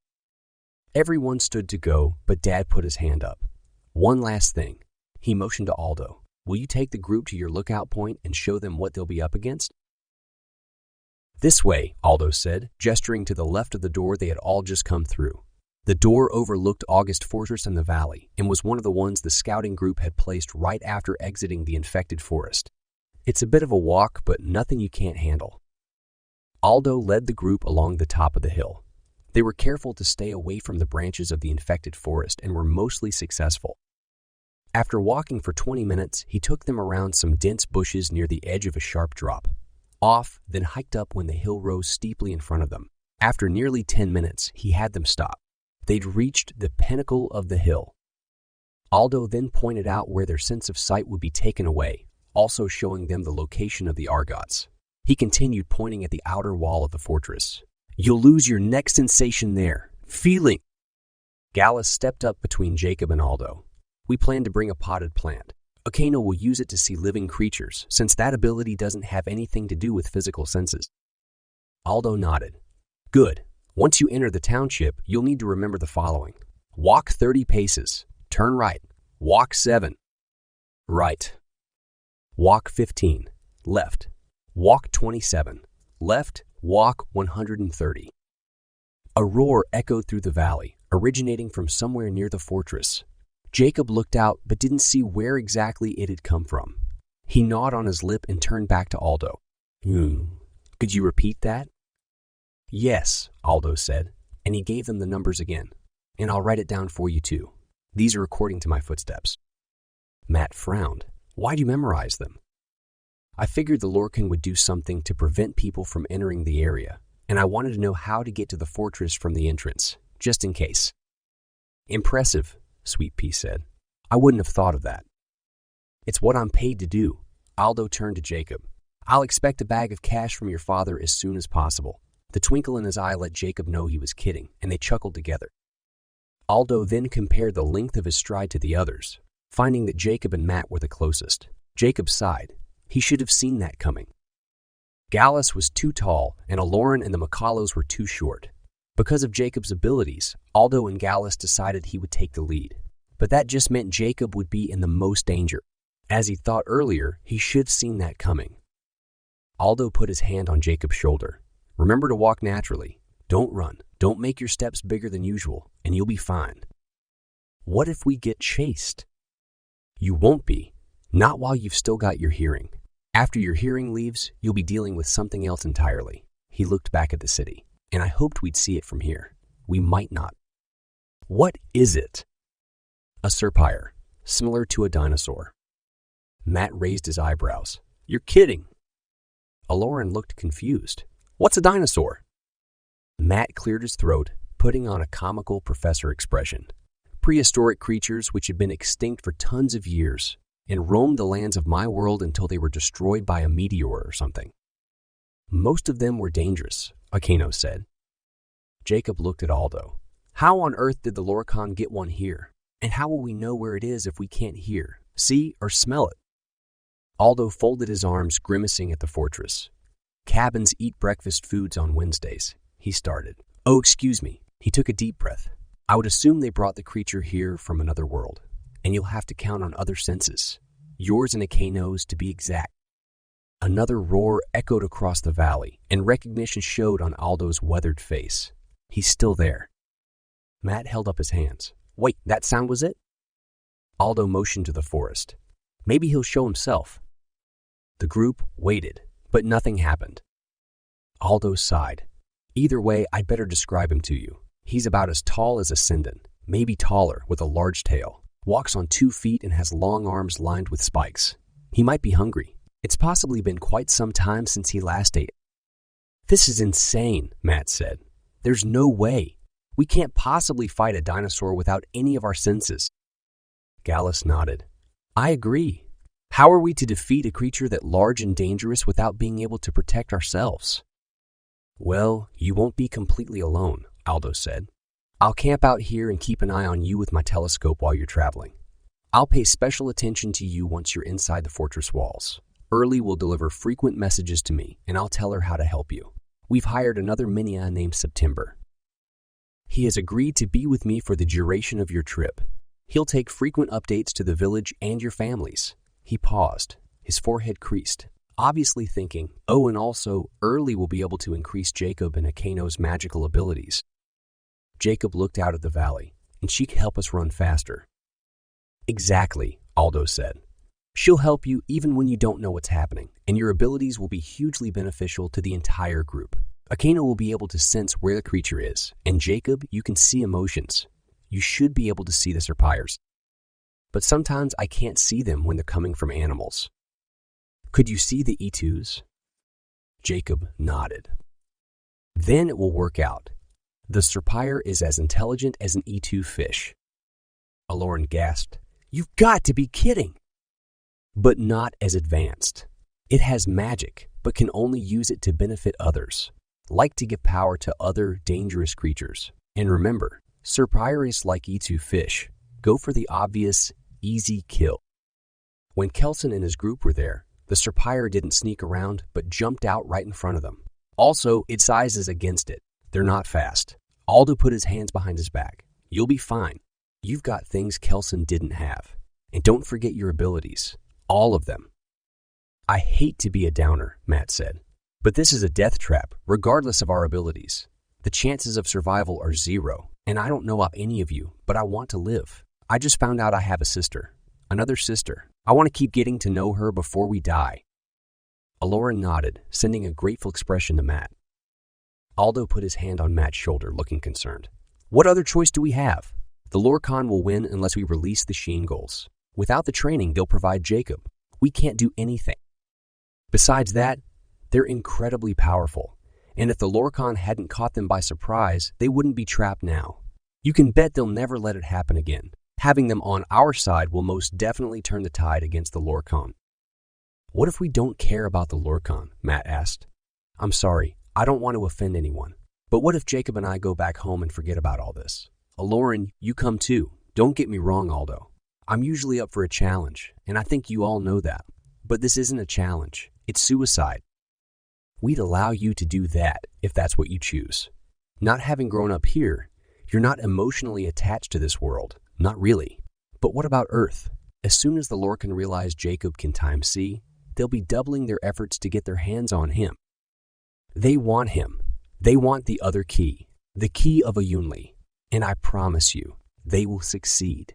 Everyone stood to go, but Dad put his hand up. One last thing. He motioned to Aldo. Will you take the group to your lookout point and show them what they'll be up against? This way, Aldo said, gesturing to the left of the door they had all just come through. The door overlooked August Fortress and the valley, and was one of the ones the scouting group had placed right after exiting the infected forest. It's a bit of a walk, but nothing you can't handle. Aldo led the group along the top of the hill. They were careful to stay away from the branches of the infected forest and were mostly successful. After walking for 20 minutes, he took them around some dense bushes near the edge of a sharp drop. Off, then hiked up when the hill rose steeply in front of them. After nearly 10 minutes, he had them stop. They'd reached the pinnacle of the hill. Aldo then pointed out where their sense of sight would be taken away, also showing them the location of the Argots. He continued pointing at the outer wall of the fortress. "You'll lose your next sensation there. Feeling." Gallus stepped up between Jacob and Aldo. "We plan to bring a potted plant. Akeno will use it to see living creatures, since that ability doesn't have anything to do with physical senses." Aldo nodded. "Good. Once you enter the township, you'll need to remember the following. Walk 30 paces. Turn right. Walk 7. Right. Walk 15. Left. Walk 27. Left. Walk 130. A roar echoed through the valley, originating from somewhere near the fortress. Jacob looked out but didn't see where exactly it had come from. He gnawed on his lip and turned back to Aldo. Could you repeat that?" "Yes," Aldo said, and he gave them the numbers again. "And I'll write it down for you too. These are according to my footsteps." Matt frowned. "Why'd you memorize them?" "I figured the Lorcan would do something to prevent people from entering the area, and I wanted to know how to get to the fortress from the entrance, just in case." "Impressive," Sweet Pea said. "I wouldn't have thought of that." "It's what I'm paid to do." Aldo turned to Jacob. "I'll expect a bag of cash from your father as soon as possible." The twinkle in his eye let Jacob know he was kidding, and they chuckled together. Aldo then compared the length of his stride to the others, finding that Jacob and Matt were the closest. Jacob sighed. He should have seen that coming. Gallus was too tall, and Eklaron and the Makalos were too short. Because of Jacob's abilities, Aldo and Gallus decided he would take the lead. But that just meant Jacob would be in the most danger. As he thought earlier, he should have seen that coming. Aldo put his hand on Jacob's shoulder. "Remember to walk naturally. Don't run. Don't make your steps bigger than usual, and you'll be fine." "What if we get chased?" "You won't be. Not while you've still got your hearing. After your hearing leaves, you'll be dealing with something else entirely." He looked back at the city. "And I hoped we'd see it from here. We might not." "What is it?" "A serpire, similar to a dinosaur." Matt raised his eyebrows. "You're kidding." Eklaron looked confused. "What's a dinosaur?" Matt cleared his throat, putting on a comical professor expression. "Prehistoric creatures which had been extinct for tons of years and roamed the lands of my world until they were destroyed by a meteor or something. Most of them were dangerous," Akeno said. Jacob looked at Aldo. "How on earth did the Lorcan get one here? And how will we know where it is if we can't hear, see, or smell it?" Aldo folded his arms, grimacing at the fortress. "Cabins eat breakfast foods on Wednesdays," he started. "Oh, excuse me." He took a deep breath. "I would assume they brought the creature here from another world, and you'll have to count on other senses. Yours and Akeno's, to be exact." Another roar echoed across the valley, and recognition showed on Aldo's weathered face. "He's still there." Matt held up his hands. "Wait, that sound was it?" Aldo motioned to the forest. "Maybe he'll show himself." The group waited, but nothing happened. Aldo sighed. "Either way, I'd better describe him to you. He's about as tall as Ascendant, maybe taller, with a large tail, walks on 2 feet and has long arms lined with spikes. He might be hungry. It's possibly been quite some time since he last ate." "This is insane," Matt said. "There's no way. We can't possibly fight a dinosaur without any of our senses." Gallus nodded. "I agree. How are we to defeat a creature that large and dangerous without being able to protect ourselves?" "Well, you won't be completely alone," Aldo said. "I'll camp out here and keep an eye on you with my telescope while you're traveling. I'll pay special attention to you once you're inside the fortress walls. Early will deliver frequent messages to me, and I'll tell her how to help you. We've hired another Minia named September. He has agreed to be with me for the duration of your trip. He'll take frequent updates to the village and your families." He paused, his forehead creased, obviously thinking, "Oh, and also, Early will be able to increase Jacob and Akeno's magical abilities. Jacob looked out at the valley, and she could help us run faster." "Exactly," Aldo said. "She'll help you even when you don't know what's happening, and your abilities will be hugely beneficial to the entire group." Akena will be able to sense where the creature is, and Jacob, you can see emotions. You should be able to see the Serpires. But sometimes I can't see them when they're coming from animals. Could you see the E2s? Jacob nodded. Then it will work out. The Serpire is as intelligent as an E2 fish. Eklaron gasped. You've got to be kidding! But not as advanced. It has magic, but can only use it to benefit others, like to give power to other dangerous creatures. And remember, Serpires, like E2 fish, go for the obvious, easy kill. When Kelson and his group were there, the Serpire didn't sneak around, but jumped out right in front of them. Also, its size is against it. They're not fast. Aldo put his hands behind his back. You'll be fine. You've got things Kelson didn't have. And don't forget your abilities. All of them. I hate to be a downer, Matt said. But this is a death trap, regardless of our abilities. The chances of survival are 0, and I don't know about any of you, but I want to live. I just found out I have a sister. Another sister. I want to keep getting to know her before we die. Eklaron nodded, sending a grateful expression to Matt. Aldo put his hand on Matt's shoulder, looking concerned. What other choice do we have? The Lorcan will win unless we release the Shiengols. Without the training, they'll provide Jacob. We can't do anything. Besides that, they're incredibly powerful, and if the Lorcan hadn't caught them by surprise, they wouldn't be trapped now. You can bet they'll never let it happen again. Having them on our side will most definitely turn the tide against the Lorcan. What if we don't care about the Lorcan? Matt asked. I'm sorry, I don't want to offend anyone, but what if Jacob and I go back home and forget about all this? Eklaron, you come too. Don't get me wrong, Aldo. I'm usually up for a challenge, and I think you all know that. But this isn't a challenge. It's suicide. We'd allow you to do that if that's what you choose. Not having grown up here, you're not emotionally attached to this world. Not really. But what about Earth? As soon as the Lorcan realize Jacob can time see, they'll be doubling their efforts to get their hands on him. They want him. They want the other key, the key of a Yunli. And I promise you, they will succeed.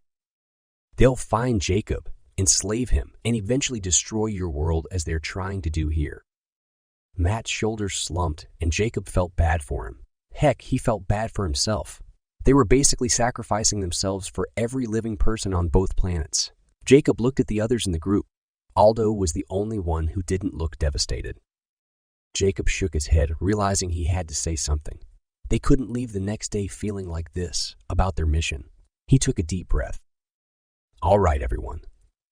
They'll find Jacob, enslave him, and eventually destroy your world as they're trying to do here. Matt's shoulders slumped, and Jacob felt bad for him. Heck, he felt bad for himself. They were basically sacrificing themselves for every living person on both planets. Jacob looked at the others in the group. Aldo was the only one who didn't look devastated. Jacob shook his head, realizing he had to say something. They couldn't leave the next day feeling like this about their mission. He took a deep breath. All right, everyone.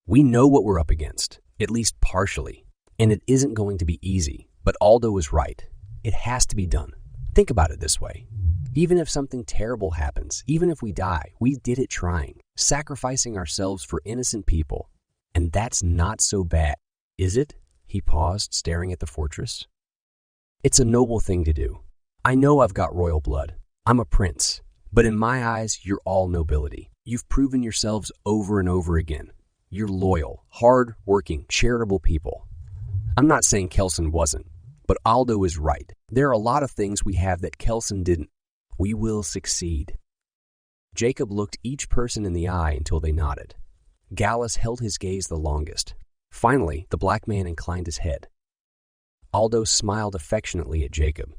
We know what we're up against, at least partially, and it isn't going to be easy, but Aldo was right. It has to be done. Think about it this way. Even if something terrible happens, even if we die, we did it trying, sacrificing ourselves for innocent people. And that's not so bad, is it? He paused, staring at the fortress. It's a noble thing to do. I know I've got royal blood. I'm a prince. But in my eyes, you're all nobility. You've proven yourselves over and over again. You're loyal, hard-working, charitable people. I'm not saying Kelson wasn't, but Aldo is right. There are a lot of things we have that Kelson didn't. We will succeed. Jacob looked each person in the eye until they nodded. Gallus held his gaze the longest. Finally, the black man inclined his head. Aldo smiled affectionately at Jacob.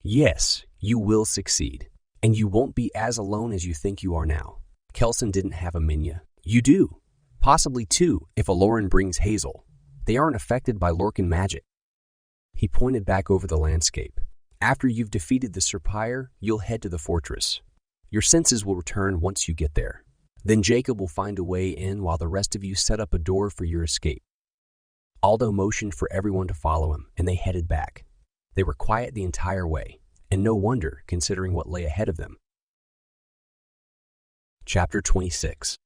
Yes, you will succeed, and you won't be as alone as you think you are now. Kelson didn't have a Minya. You do. Possibly two if Eklaron brings Hazel. They aren't affected by Lorcan magic. He pointed back over the landscape. After you've defeated the Serpire, you'll head to the fortress. Your senses will return once you get there. Then Jacob will find a way in while the rest of you set up a door for your escape. Aldo motioned for everyone to follow him, and they headed back. They were quiet the entire way, and no wonder considering what lay ahead of them. Chapter 26.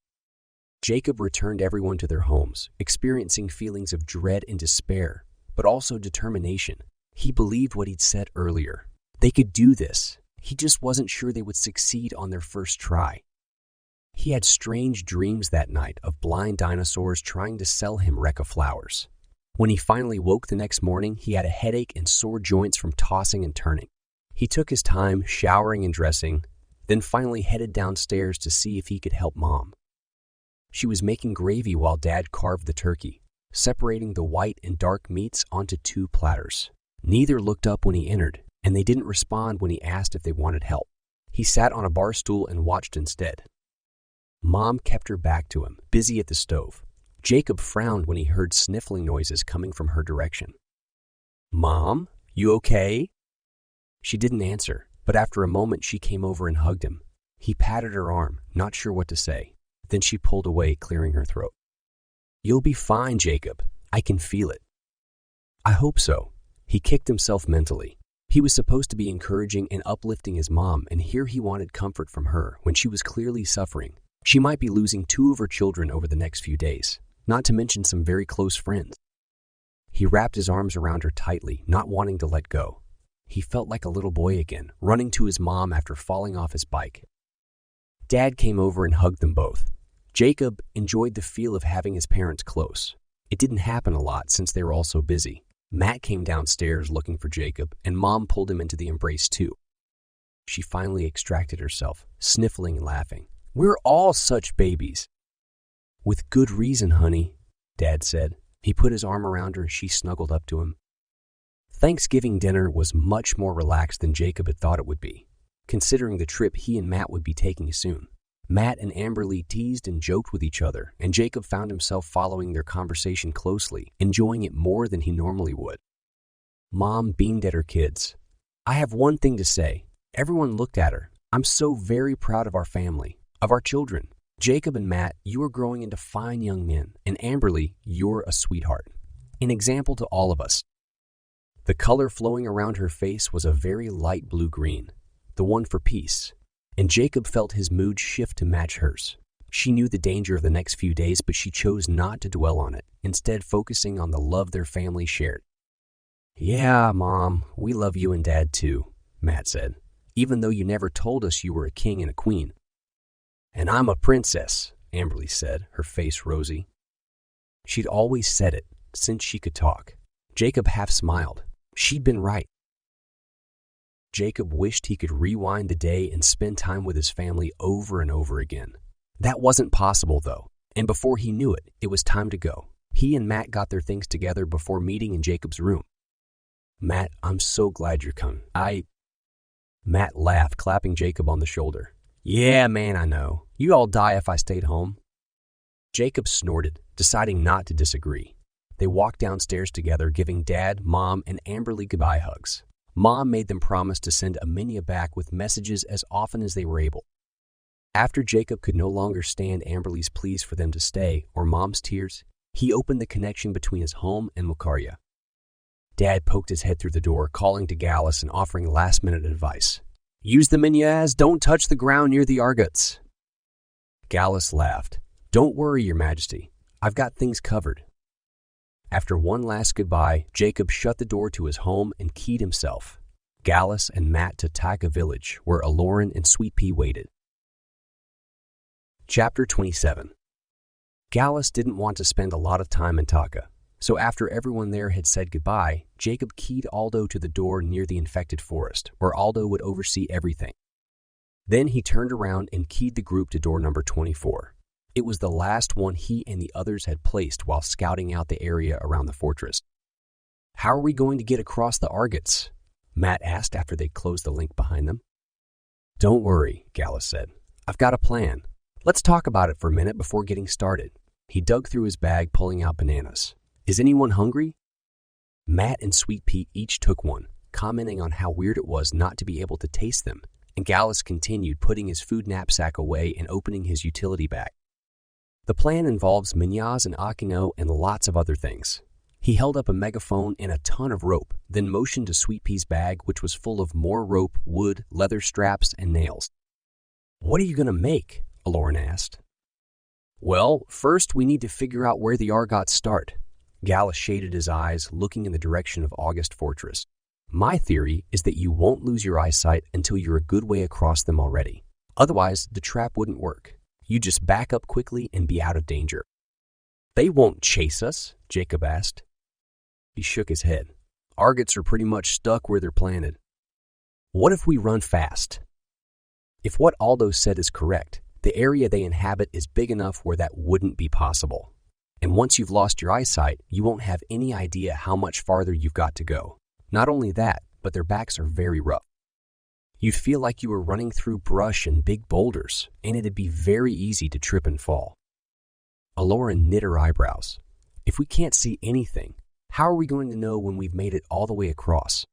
Jacob returned everyone to their homes, experiencing feelings of dread and despair, but also determination. He believed what he'd said earlier. They could do this. He just wasn't sure they would succeed on their first try. He had strange dreams that night of blind dinosaurs trying to sell him wreck of flowers. When he finally woke the next morning, he had a headache and sore joints from tossing and turning. He took his time, showering and dressing, then finally headed downstairs to see if he could help Mom. She was making gravy while Dad carved the turkey, separating the white and dark meats onto 2 platters. Neither looked up when he entered. and they didn't respond when he asked if they wanted help. He sat on a bar stool and watched instead. Mom kept her back to him, busy at the stove. Jacob frowned when he heard sniffling noises coming from her direction. "Mom, you okay?" She didn't answer, but after a moment she came over and hugged him. He patted her arm, not sure what to say. Then she pulled away, clearing her throat. "You'll be fine, Jacob. I can feel it." "I hope so." He kicked himself mentally. He was supposed to be encouraging and uplifting his mom, and here he wanted comfort from her when she was clearly suffering. She might be losing 2 of her children over the next few days, not to mention some very close friends. He wrapped his arms around her tightly, not wanting to let go. He felt like a little boy again, running to his mom after falling off his bike. Dad came over and hugged them both. Jacob enjoyed the feel of having his parents close. It didn't happen a lot since they were all so busy. Matt came downstairs looking for Jacob, and Mom pulled him into the embrace too. She finally extracted herself, sniffling and laughing. "We're all such babies." "With good reason, honey," Dad said. He put his arm around her and she snuggled up to him. Thanksgiving dinner was much more relaxed than Jacob had thought it would be, considering the trip he and Matt would be taking soon. Matt and Amberly teased and joked with each other, and Jacob found himself following their conversation closely, enjoying it more than he normally would. Mom beamed at her kids. "I have one thing to say." Everyone looked at her. "I'm so very proud of our family, of our children. Jacob and Matt, you are growing into fine young men, and Amberly, you're a sweetheart. An example to all of us." The color flowing around her face was a very light blue-green, the one for peace, and Jacob felt his mood shift to match hers. She knew the danger of the next few days, but she chose not to dwell on it, instead focusing on the love their family shared. "Yeah, Mom, we love you and Dad too," Matt said, "even though you never told us you were a king and a queen." "And I'm a princess," Amberly said, her face rosy. She'd always said it, since she could talk. Jacob half smiled. She'd been right. Jacob wished he could rewind the day and spend time with his family over and over again. That wasn't possible, though, and before he knew it, it was time to go. He and Matt got their things together before meeting in Jacob's room. "Matt, I'm so glad you're coming. Matt laughed, clapping Jacob on the shoulder. "Yeah, man, I know. You'd all die if I stayed home." Jacob snorted, deciding not to disagree. They walked downstairs together, giving Dad, Mom, and Amberly goodbye hugs. Mom made them promise to send Aminia back with messages as often as they were able. After Jacob could no longer stand Amberly's pleas for them to stay or Mom's tears, he opened the connection between his home and Mukaria. Dad poked his head through the door, calling to Gallus and offering last-minute advice. "Use the minyas, don't touch the ground near the argots." Gallus laughed. "Don't worry, Your Majesty. I've got things covered." After one last goodbye, Jacob shut the door to his home and keyed himself, Gallus and Matt, to Taka village, where Eklaron and Sweet Pea waited. Chapter 27. Gallus didn't want to spend a lot of time in Taka, so after everyone there had said goodbye, Jacob keyed Aldo to the door near the infected forest, where Aldo would oversee everything. Then he turned around and keyed the group to door number 24. It was the last one he and the others had placed while scouting out the area around the fortress. "How are we going to get across the argots?" Matt asked after they closed the link behind them. "Don't worry," Gallus said. "I've got a plan. Let's talk about it for a minute before getting started." He dug through his bag, pulling out bananas. "Is anyone hungry?" Matt and Sweet Pea each took one, commenting on how weird it was not to be able to taste them, and Gallus continued, putting his food knapsack away and opening his utility bag. The plan involves minyas and akino and lots of other things. He held up a megaphone and a ton of rope, then motioned to Sweet Pea's bag, which was full of more rope, wood, leather straps, and nails. "What are you going to make?" Eklaron asked. "Well, first we need to figure out where the argots start." Gallus shaded his eyes, looking in the direction of August Fortress. "My theory is that you won't lose your eyesight until you're a good way across them already. Otherwise, the trap wouldn't work. You just back up quickly and be out of danger." "They won't chase us?" Jacob asked. He shook his head. "Argots are pretty much stuck where they're planted." "What if we run fast?" If what Aldo said is correct, the area they inhabit is big enough where that wouldn't be possible. And once you've lost your eyesight, you won't have any idea how much farther you've got to go. Not only that, but their backs are very rough. You'd feel like you were running through brush and big boulders, and it'd be very easy to trip and fall. Eklaron knit her eyebrows. If we can't see anything, how are we going to know when we've made it all the way across?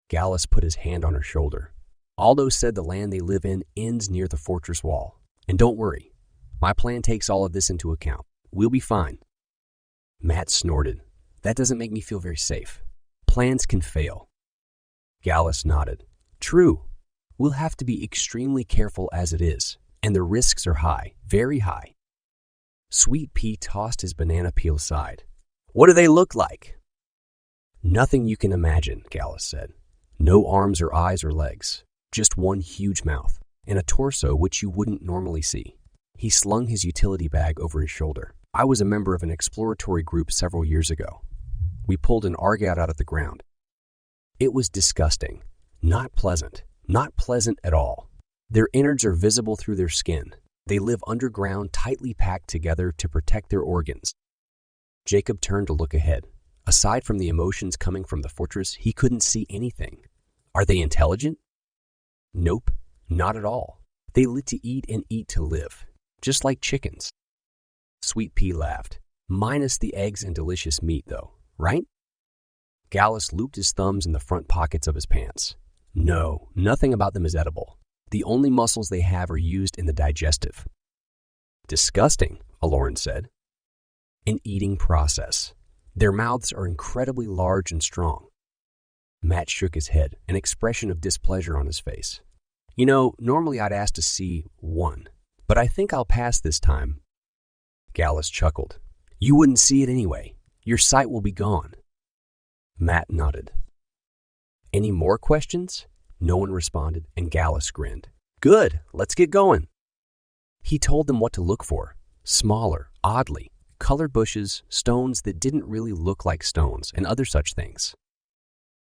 Gallus put his hand on her shoulder. Aldo said the land they live in ends near the fortress wall. And don't worry, my plan takes all of this into account. We'll be fine. Matt snorted. That doesn't make me feel very safe. Plans can fail. Gallus nodded. True. We'll have to be extremely careful as it is, and the risks are high, very high. Sweet Pea tossed his banana peel aside. What do they look like? Nothing you can imagine, Gallus said. No arms or eyes or legs, just one huge mouth, and a torso which you wouldn't normally see. He slung his utility bag over his shoulder. I was a member of an exploratory group several years ago. We pulled an Argot out of the ground. It was disgusting. Not pleasant at all. Their innards are visible through their skin. They live underground, tightly packed together to protect their organs. Jacob turned to look ahead. Aside from the emotions coming from the fortress, he couldn't see anything. Are they intelligent? Nope, not at all. They live to eat and eat to live, just like chickens. Sweet Pea laughed. Minus the eggs and delicious meat, though, right? Gallus looped his thumbs in the front pockets of his pants. No, nothing about them is edible. The only muscles they have are used in the digestive. Disgusting, Eklaron said. An eating process. Their mouths are incredibly large and strong. Matt shook his head, an expression of displeasure on his face. You know, normally I'd ask to see one, but I think I'll pass this time. Gallus chuckled. You wouldn't see it anyway. Your sight will be gone. Matt nodded. Any more questions? No one responded, and Gallus grinned. Good, let's get going. He told them what to look for. Smaller, oddly, colored bushes, stones that didn't really look like stones, and other such things.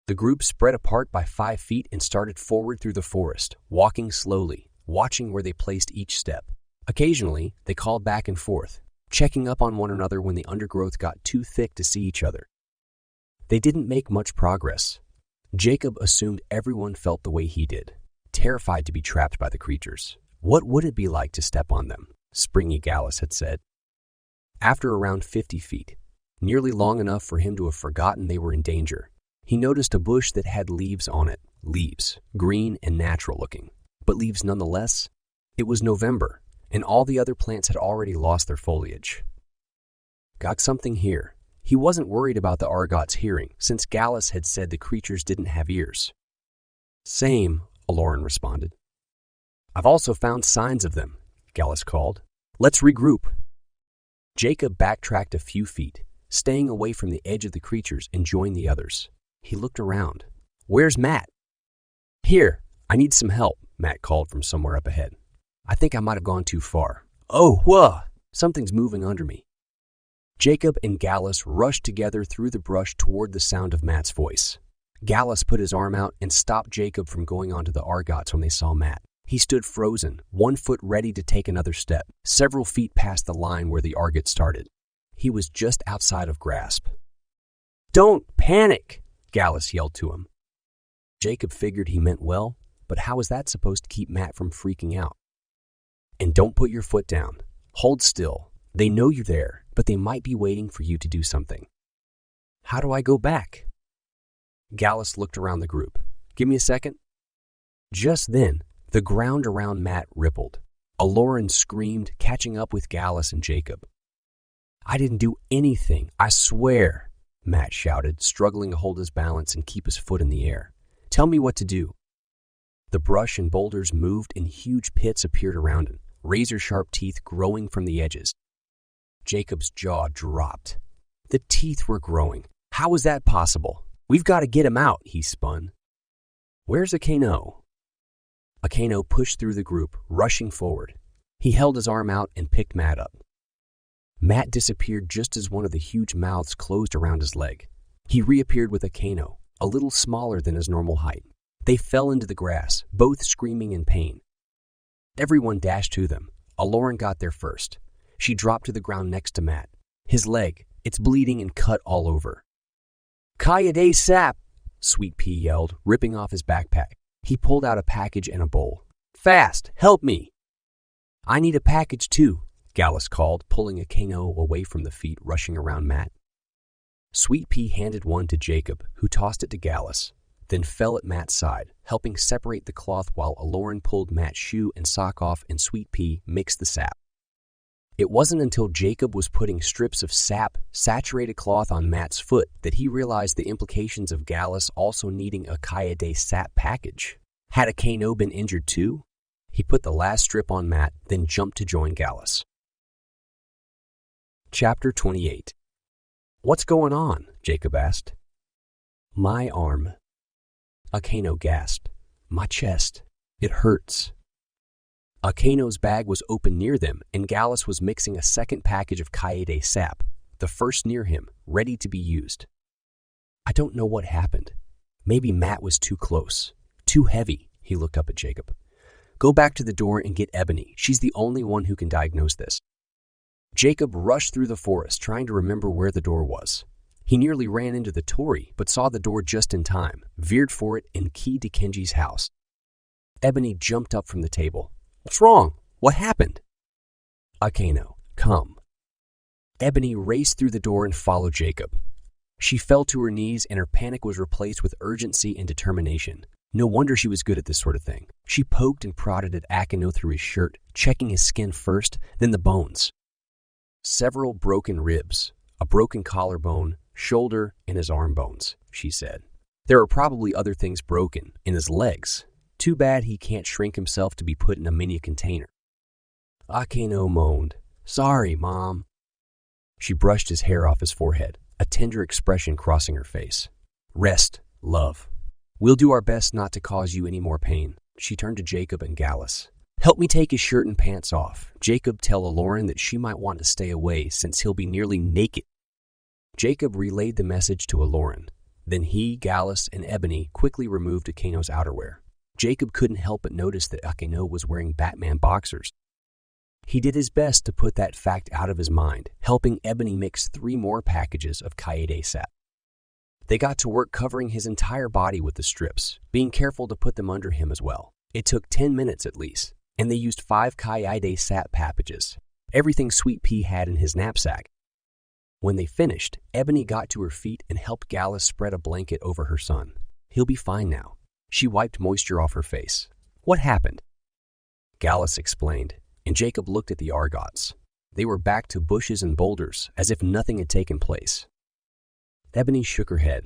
The group spread apart by 5 feet and started forward through the forest, walking slowly, watching where they placed each step. Occasionally, they called back and forth, checking up on one another when the undergrowth got too thick to see each other. They didn't make much progress. Jacob assumed everyone felt the way he did, terrified to be trapped by the creatures. What would it be like to step on them? Springy Gallus had said. After around 50 feet, nearly long enough for him to have forgotten they were in danger, he noticed a bush that had leaves on it. Leaves, green and natural looking, but leaves nonetheless. It was November, and all the other plants had already lost their foliage. Got something here. He wasn't worried about the Argot's hearing, since Gallus had said the creatures didn't have ears. Same, Eklaron responded. I've also found signs of them, Gallus called. Let's regroup. Jacob backtracked a few feet, staying away from the edge of the creatures, and joined the others. He looked around. Where's Matt? Here, I need some help, Matt called from somewhere up ahead. I think I might have gone too far. Oh, whoa! Something's moving under me. Jacob and Gallus rushed together through the brush toward the sound of Matt's voice. Gallus put his arm out and stopped Jacob from going onto the Argots when they saw Matt. He stood frozen, 1 foot ready to take another step, several feet past the line where the Argot started. He was just outside of grasp. Don't panic, Gallus yelled to him. Jacob figured he meant well, but how was that supposed to keep Matt from freaking out? And don't put your foot down. Hold still. They know you're there, but they might be waiting for you to do something. How do I go back? Gallus looked around the group. Give me a second. Just then, the ground around Matt rippled. Eklaron screamed, catching up with Gallus and Jacob. I didn't do anything, I swear, Matt shouted, struggling to hold his balance and keep his foot in the air. Tell me what to do. The brush and boulders moved and huge pits appeared around him, razor-sharp teeth growing from the edges. Jacob's jaw dropped. The teeth were growing. How was that possible? We've got to get him out, he spun. Where's Eklaron? Eklaron pushed through the group, rushing forward. He held his arm out and picked Matt up. Matt disappeared just as one of the huge mouths closed around his leg. He reappeared with Eklaron, a little smaller than his normal height. They fell into the grass, both screaming in pain. Everyone dashed to them. Eklaron got there first. She dropped to the ground next to Matt. His leg, it's bleeding and cut all over. Kaya de sap, Sweet Pea yelled, ripping off his backpack. He pulled out a package and a bowl. Fast! Help me! I need a package too, Gallus called, pulling a Kano away from the feet rushing around Matt. Sweet Pea handed one to Jacob, who tossed it to Gallus, then fell at Matt's side, helping separate the cloth while Eklaron pulled Matt's shoe and sock off and Sweet Pea mixed the sap. It wasn't until Jacob was putting strips of saturated cloth on Matt's foot that he realized the implications of Gallus also needing a Kaede sap package. Had a Kano been injured too? He put the last strip on Matt, then jumped to join Gallus. Chapter 28. What's going on? Jacob asked. My arm. Akano gasped. My chest. It hurts. Akano's bag was open near them, and Gallus was mixing a second package of Kaede sap, the first near him, ready to be used. I don't know what happened. Maybe Matt was too close. Too heavy. He looked up at Jacob. Go back to the door and get Ebony. She's the only one who can diagnose this. Jacob rushed through the forest, trying to remember where the door was. He nearly ran into the Torii, but saw the door just in time, veered for it, and keyed to Kenji's house. Ebony jumped up from the table. What's wrong? What happened? Akano, come. Ebony raced through the door and followed Jacob. She fell to her knees, and her panic was replaced with urgency and determination. No wonder she was good at this sort of thing. She poked and prodded at Akano through his shirt, checking his skin first, then the bones. Several broken ribs, a broken collarbone, shoulder, and his arm bones, she said. There are probably other things broken, in his legs. Too bad he can't shrink himself to be put in a mini container. Akano moaned. Sorry, Mom. She brushed his hair off his forehead, a tender expression crossing her face. Rest, love. We'll do our best not to cause you any more pain. She turned to Jacob and Gallus. Help me take his shirt and pants off. Jacob, tell Eklaron that she might want to stay away since he'll be nearly naked. Jacob relayed the message to Eklaron. Then he, Gallus, and Ebony quickly removed Akano's outerwear. Jacob couldn't help but notice that Akano was wearing Batman boxers. He did his best to put that fact out of his mind, helping Ebony mix 3 more packages of Kaede sap. They got to work covering his entire body with the strips, being careful to put them under him as well. It took 10 minutes at least, and they used 5 Kaede sap packages, everything Sweet Pea had in his knapsack. When they finished, Ebony got to her feet and helped Gallus spread a blanket over her son. He'll be fine now. She wiped moisture off her face. What happened? Gallus explained, and Jacob looked at the Argots. They were back to bushes and boulders, as if nothing had taken place. Ebony shook her head.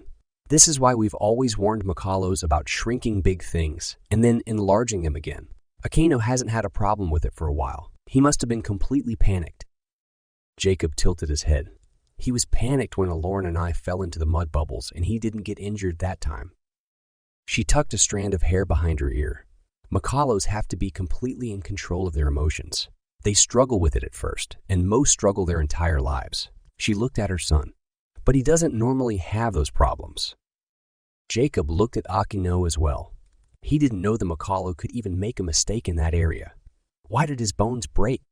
This is why we've always warned Makalos about shrinking big things, and then enlarging them again. Akano hasn't had a problem with it for a while. He must have been completely panicked. Jacob tilted his head. He was panicked when Eklaron and I fell into the mud bubbles, and he didn't get injured that time. She tucked a strand of hair behind her ear. Makalos have to be completely in control of their emotions. They struggle with it at first, and most struggle their entire lives. She looked at her son. But he doesn't normally have those problems. Jacob looked at Akano as well. He didn't know the Makalo could even make a mistake in that area. Why did his bones break?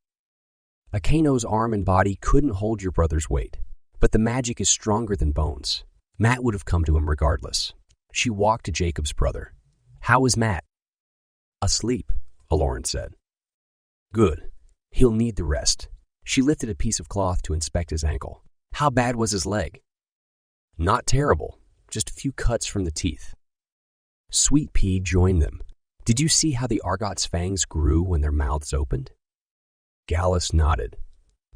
Akano's arm and body couldn't hold your brother's weight, but the magic is stronger than bones. Matt would have come to him regardless. She walked to Jacob's brother. How is Matt? Asleep, Eklaron said. Good. He'll need the rest. She lifted a piece of cloth to inspect his ankle. How bad was his leg? Not terrible, just a few cuts from the teeth. Sweet Pea joined them. Did you see how the Argots' fangs grew when their mouths opened? Gallus nodded.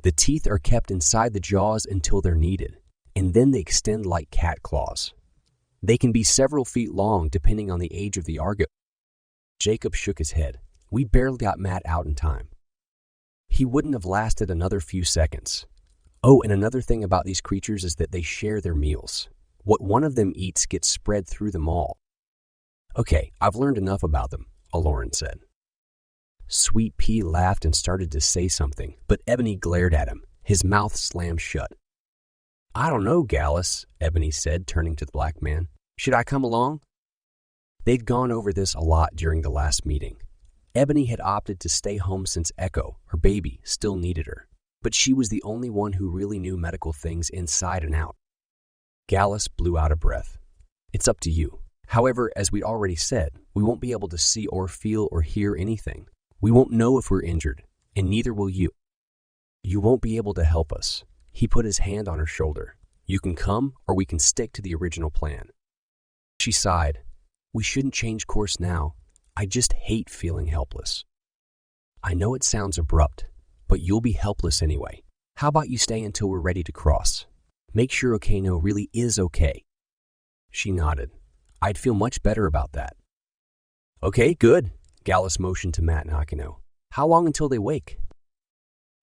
The teeth are kept inside the jaws until they're needed, and then they extend like cat claws. They can be several feet long depending on the age of the Argot. Jacob shook his head. We barely got Matt out in time. He wouldn't have lasted another few seconds. Oh, and another thing about these creatures is that they share their meals. What one of them eats gets spread through them all. Okay, I've learned enough about them, Eklaron said. Sweet Pea laughed and started to say something, but Ebony glared at him. His mouth slammed shut. I don't know, Gallus, Ebony said, turning to the black man. Should I come along? They'd gone over this a lot during the last meeting. Ebony had opted to stay home since Echo, her baby, still needed her. But she was the only one who really knew medical things inside and out. Gallus blew out a breath. It's up to you. However, as we already said, we won't be able to see or feel or hear anything. We won't know if we're injured, and neither will you. You won't be able to help us." He put his hand on her shoulder. "You can come, or we can stick to the original plan." She sighed. "We shouldn't change course now. I just hate feeling helpless." "I know it sounds abrupt, but you'll be helpless anyway. How about you stay until we're ready to cross? Make sure Okano really is okay." She nodded. "I'd feel much better about that." "Okay, good." Gallus motioned to Matt and Okano. "How long until they wake?"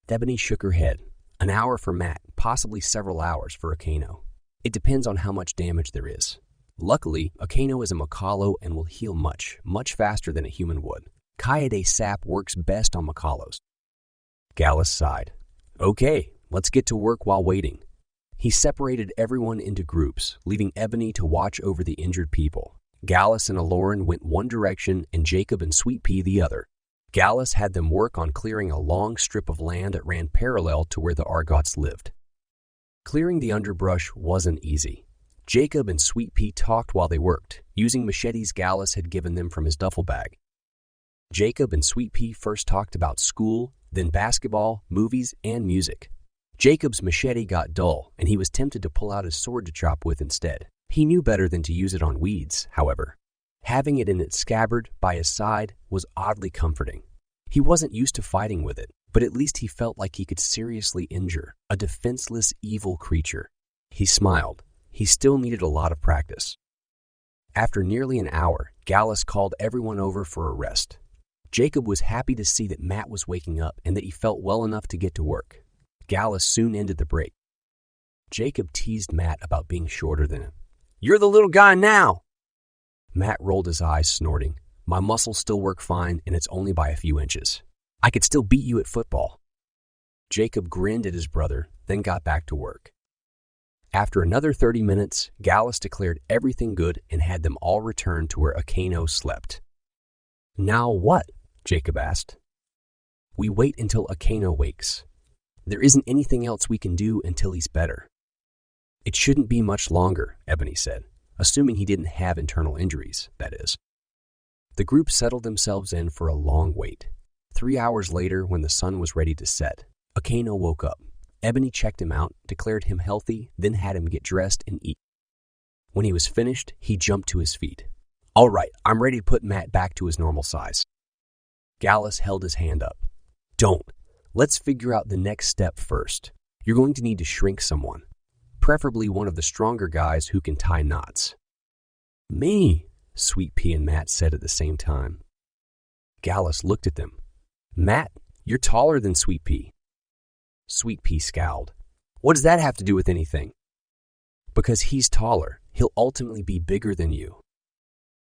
Ebony shook her head. "An hour for Matt, possibly several hours for Okano. It depends on how much damage there is. Luckily, Okano is a Makalo and will heal much, much faster than a human would. Kaede sap works best on Makalos." Gallus sighed. "Okay, let's get to work while waiting." He separated everyone into groups, leaving Ebony to watch over the injured people. Gallus and Eklaron went one direction and Jacob and Sweet Pea the other. Gallus had them work on clearing a long strip of land that ran parallel to where the Argots lived. Clearing the underbrush wasn't easy. Jacob and Sweet Pea talked while they worked, using machetes Gallus had given them from his duffel bag. Jacob and Sweet Pea first talked about school, then basketball, movies, and music. Jacob's machete got dull, and he was tempted to pull out his sword to chop with instead. He knew better than to use it on weeds, however. Having it in its scabbard by his side was oddly comforting. He wasn't used to fighting with it, but at least he felt like he could seriously injure a defenseless, evil creature. He smiled. He still needed a lot of practice. After nearly an hour, Gallus called everyone over for a rest. Jacob was happy to see that Matt was waking up and that he felt well enough to get to work. Gallus soon ended the break. Jacob teased Matt about being shorter than him. "You're the little guy now!" Matt rolled his eyes, snorting. "My muscles still work fine, and it's only by a few inches. I could still beat you at football." Jacob grinned at his brother, then got back to work. After another 30 minutes, Gallus declared everything good and had them all return to where Okano slept. "Now what?" Jacob asked. "We wait until Okano wakes. There isn't anything else we can do until he's better." "It shouldn't be much longer," Ebony said, assuming he didn't have internal injuries, that is. The group settled themselves in for a long wait. 3 hours later, when the sun was ready to set, Okano woke up. Ebony checked him out, declared him healthy, then had him get dressed and eat. When he was finished, he jumped to his feet. "All right, I'm ready to put Matt back to his normal size." Gallus held his hand up. "Don't. Let's figure out the next step first. You're going to need to shrink someone, preferably one of the stronger guys who can tie knots." "Me," Sweet Pea and Matt said at the same time. Gallus looked at them. "Matt, you're taller than Sweet Pea." Sweet Pea scowled. "What does that have to do with anything?" "Because he's taller, he'll ultimately be bigger than you."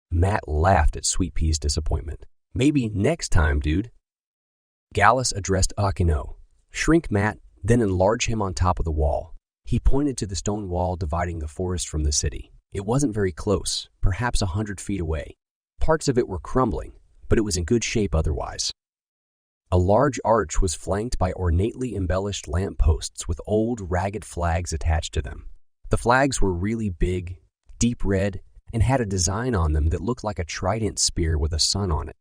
Matt laughed at Sweet Pea's disappointment. "Maybe next time, dude." Gallus addressed Okano. "Shrink Matt, then enlarge him on top of the wall." He pointed to the stone wall dividing the forest from the city. It wasn't very close, perhaps 100 feet away. Parts of it were crumbling, but it was in good shape otherwise. A large arch was flanked by ornately embellished lampposts with old, ragged flags attached to them. The flags were really big, deep red, and had a design on them that looked like a trident spear with a sun on it.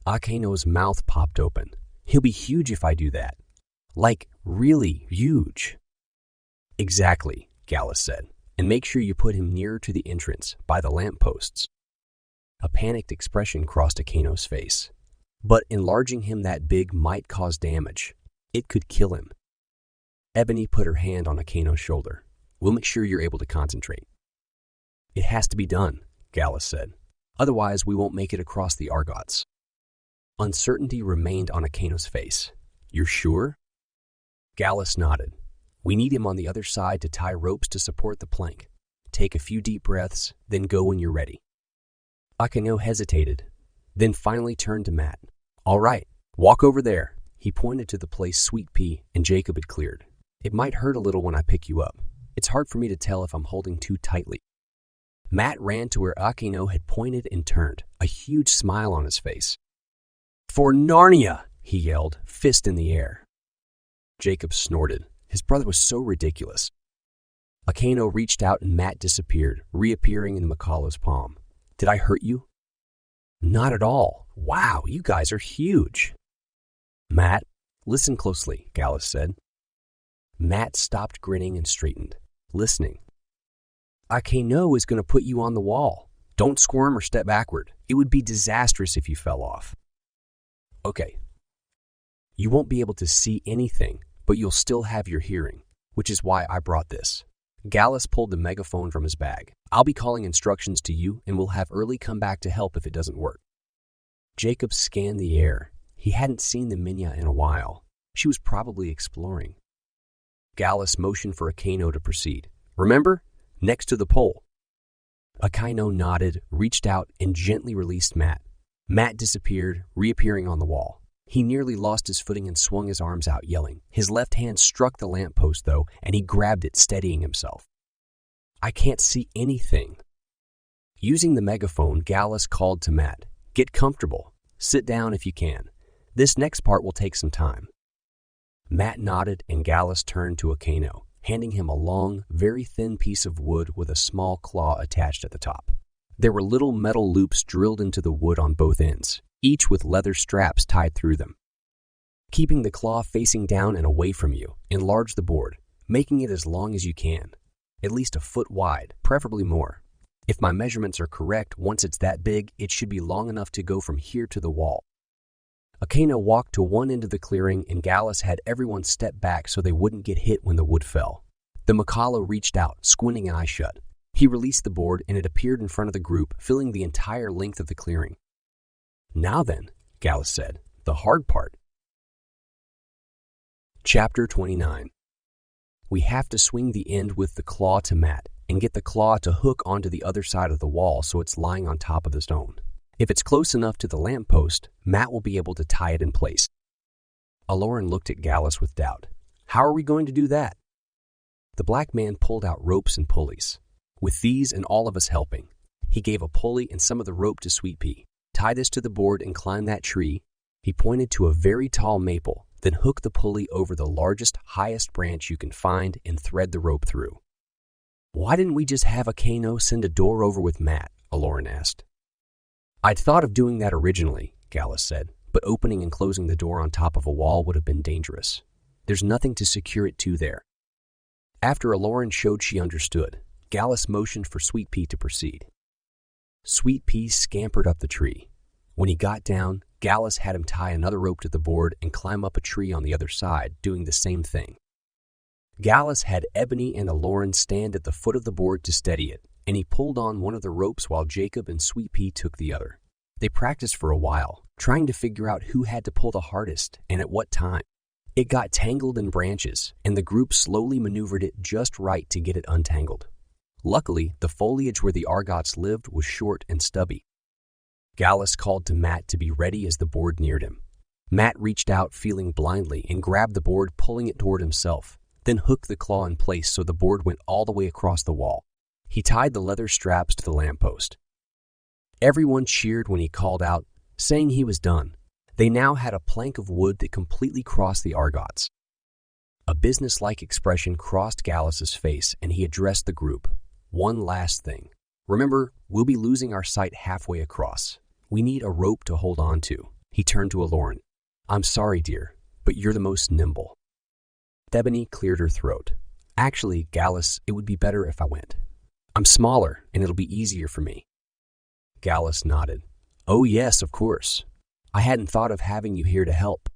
Okano's mouth popped open. "He'll be huge if I do that. Like, really huge." "Exactly," Gallus said, "and make sure you put him nearer to the entrance, by the lampposts." A panicked expression crossed Okano's face. "But enlarging him that big might cause damage. It could kill him." Ebony put her hand on Okano's shoulder. "We'll make sure you're able to concentrate." "It has to be done," Gallus said. "Otherwise, we won't make it across the Argots." Uncertainty remained on Okano's face. "You're sure?" Gallus nodded. "We need him on the other side to tie ropes to support the plank. Take a few deep breaths, then go when you're ready." Okano hesitated, then finally turned to Matt. "All right, walk over there." He pointed to the place Sweet Pea and Jacob had cleared. "It might hurt a little when I pick you up. It's hard for me to tell if I'm holding too tightly." Matt ran to where Okano had pointed and turned, a huge smile on his face. "For Narnia!" he yelled, fist in the air. Jacob snorted. His brother was so ridiculous. Akano reached out and Matt disappeared, reappearing in Makalo's palm. Did I hurt you? Not at all. Wow, you guys are huge. Matt, listen closely, Gallus said. Matt stopped grinning and straightened, listening. Akano is going to put you on the wall. Don't squirm or step backward. It would be disastrous if you fell off. Okay. You won't be able to see anything, but you'll still have your hearing, which is why I brought this. Gallus pulled the megaphone from his bag. I'll be calling instructions to you, and we'll have Early come back to help if it doesn't work. Jacob scanned the air. He hadn't seen the Minya in a while. She was probably exploring. Gallus motioned for Akano to proceed. Remember? Next to the pole. Akano nodded, reached out, and gently released Matt. Matt disappeared, reappearing on the wall. He nearly lost his footing and swung his arms out, yelling. His left hand struck the lamppost, though, and he grabbed it, steadying himself. I can't see anything. Using the megaphone, Gallus called to Matt. Get comfortable. Sit down if you can. This next part will take some time. Matt nodded, and Gallus turned to Akano, handing him a long, very thin piece of wood with a small claw attached at the top. There were little metal loops drilled into the wood on both ends, each with leather straps tied through them. Keeping the claw facing down and away from you, enlarge the board, making it as long as you can, at least a foot wide, preferably more. If my measurements are correct, once it's that big, it should be long enough to go from here to the wall. Akano walked to one end of the clearing, and Gallus had everyone step back so they wouldn't get hit when the wood fell. The Makalo reached out, squinting an eye shut. He released the board, and it appeared in front of the group, filling the entire length of the clearing. Now then, Gallus said, the hard part. Chapter 29. We have to swing the end with the claw to Matt, and get the claw to hook onto the other side of the wall so it's lying on top of the stone. If it's close enough to the lamppost, Matt will be able to tie it in place. Eklaron looked at Gallus with doubt. How are we going to do that? The black man pulled out ropes and pulleys. With these and all of us helping, he gave a pulley and some of the rope to Sweet Pea. Tie this to the board and climb that tree. He pointed to a very tall maple, then hook the pulley over the largest, highest branch you can find and thread the rope through. Why didn't we just have Akano send a door over with Matt? Eklaron asked. I'd thought of doing that originally, Gallus said, but opening and closing the door on top of a wall would have been dangerous. There's nothing to secure it to there. After Eklaron showed she understood, Gallus motioned for Sweet Pea to proceed. Sweet Pea scampered up the tree. When he got down, Gallus had him tie another rope to the board and climb up a tree on the other side, doing the same thing. Gallus had Ebony and Eklaron stand at the foot of the board to steady it, and he pulled on one of the ropes while Jacob and Sweet Pea took the other. They practiced for a while, trying to figure out who had to pull the hardest and at what time. It got tangled in branches, and the group slowly maneuvered it just right to get it untangled. Luckily, the foliage where the Argots lived was short and stubby. Gallus called to Matt to be ready as the board neared him. Matt reached out, feeling blindly, and grabbed the board, pulling it toward himself, then hooked the claw in place so the board went all the way across the wall. He tied the leather straps to the lamppost. Everyone cheered when he called out, saying he was done. They now had a plank of wood that completely crossed the Argots. A businesslike expression crossed Gallus's face, and he addressed the group. One last thing. Remember, we'll be losing our sight halfway across. We need a rope to hold on to. He turned to Eklaron. I'm sorry, dear, but you're the most nimble. Ebony cleared her throat. Actually, Gallus, it would be better if I went. I'm smaller, and it'll be easier for me. Gallus nodded. Oh yes, of course. I hadn't thought of having you here to help.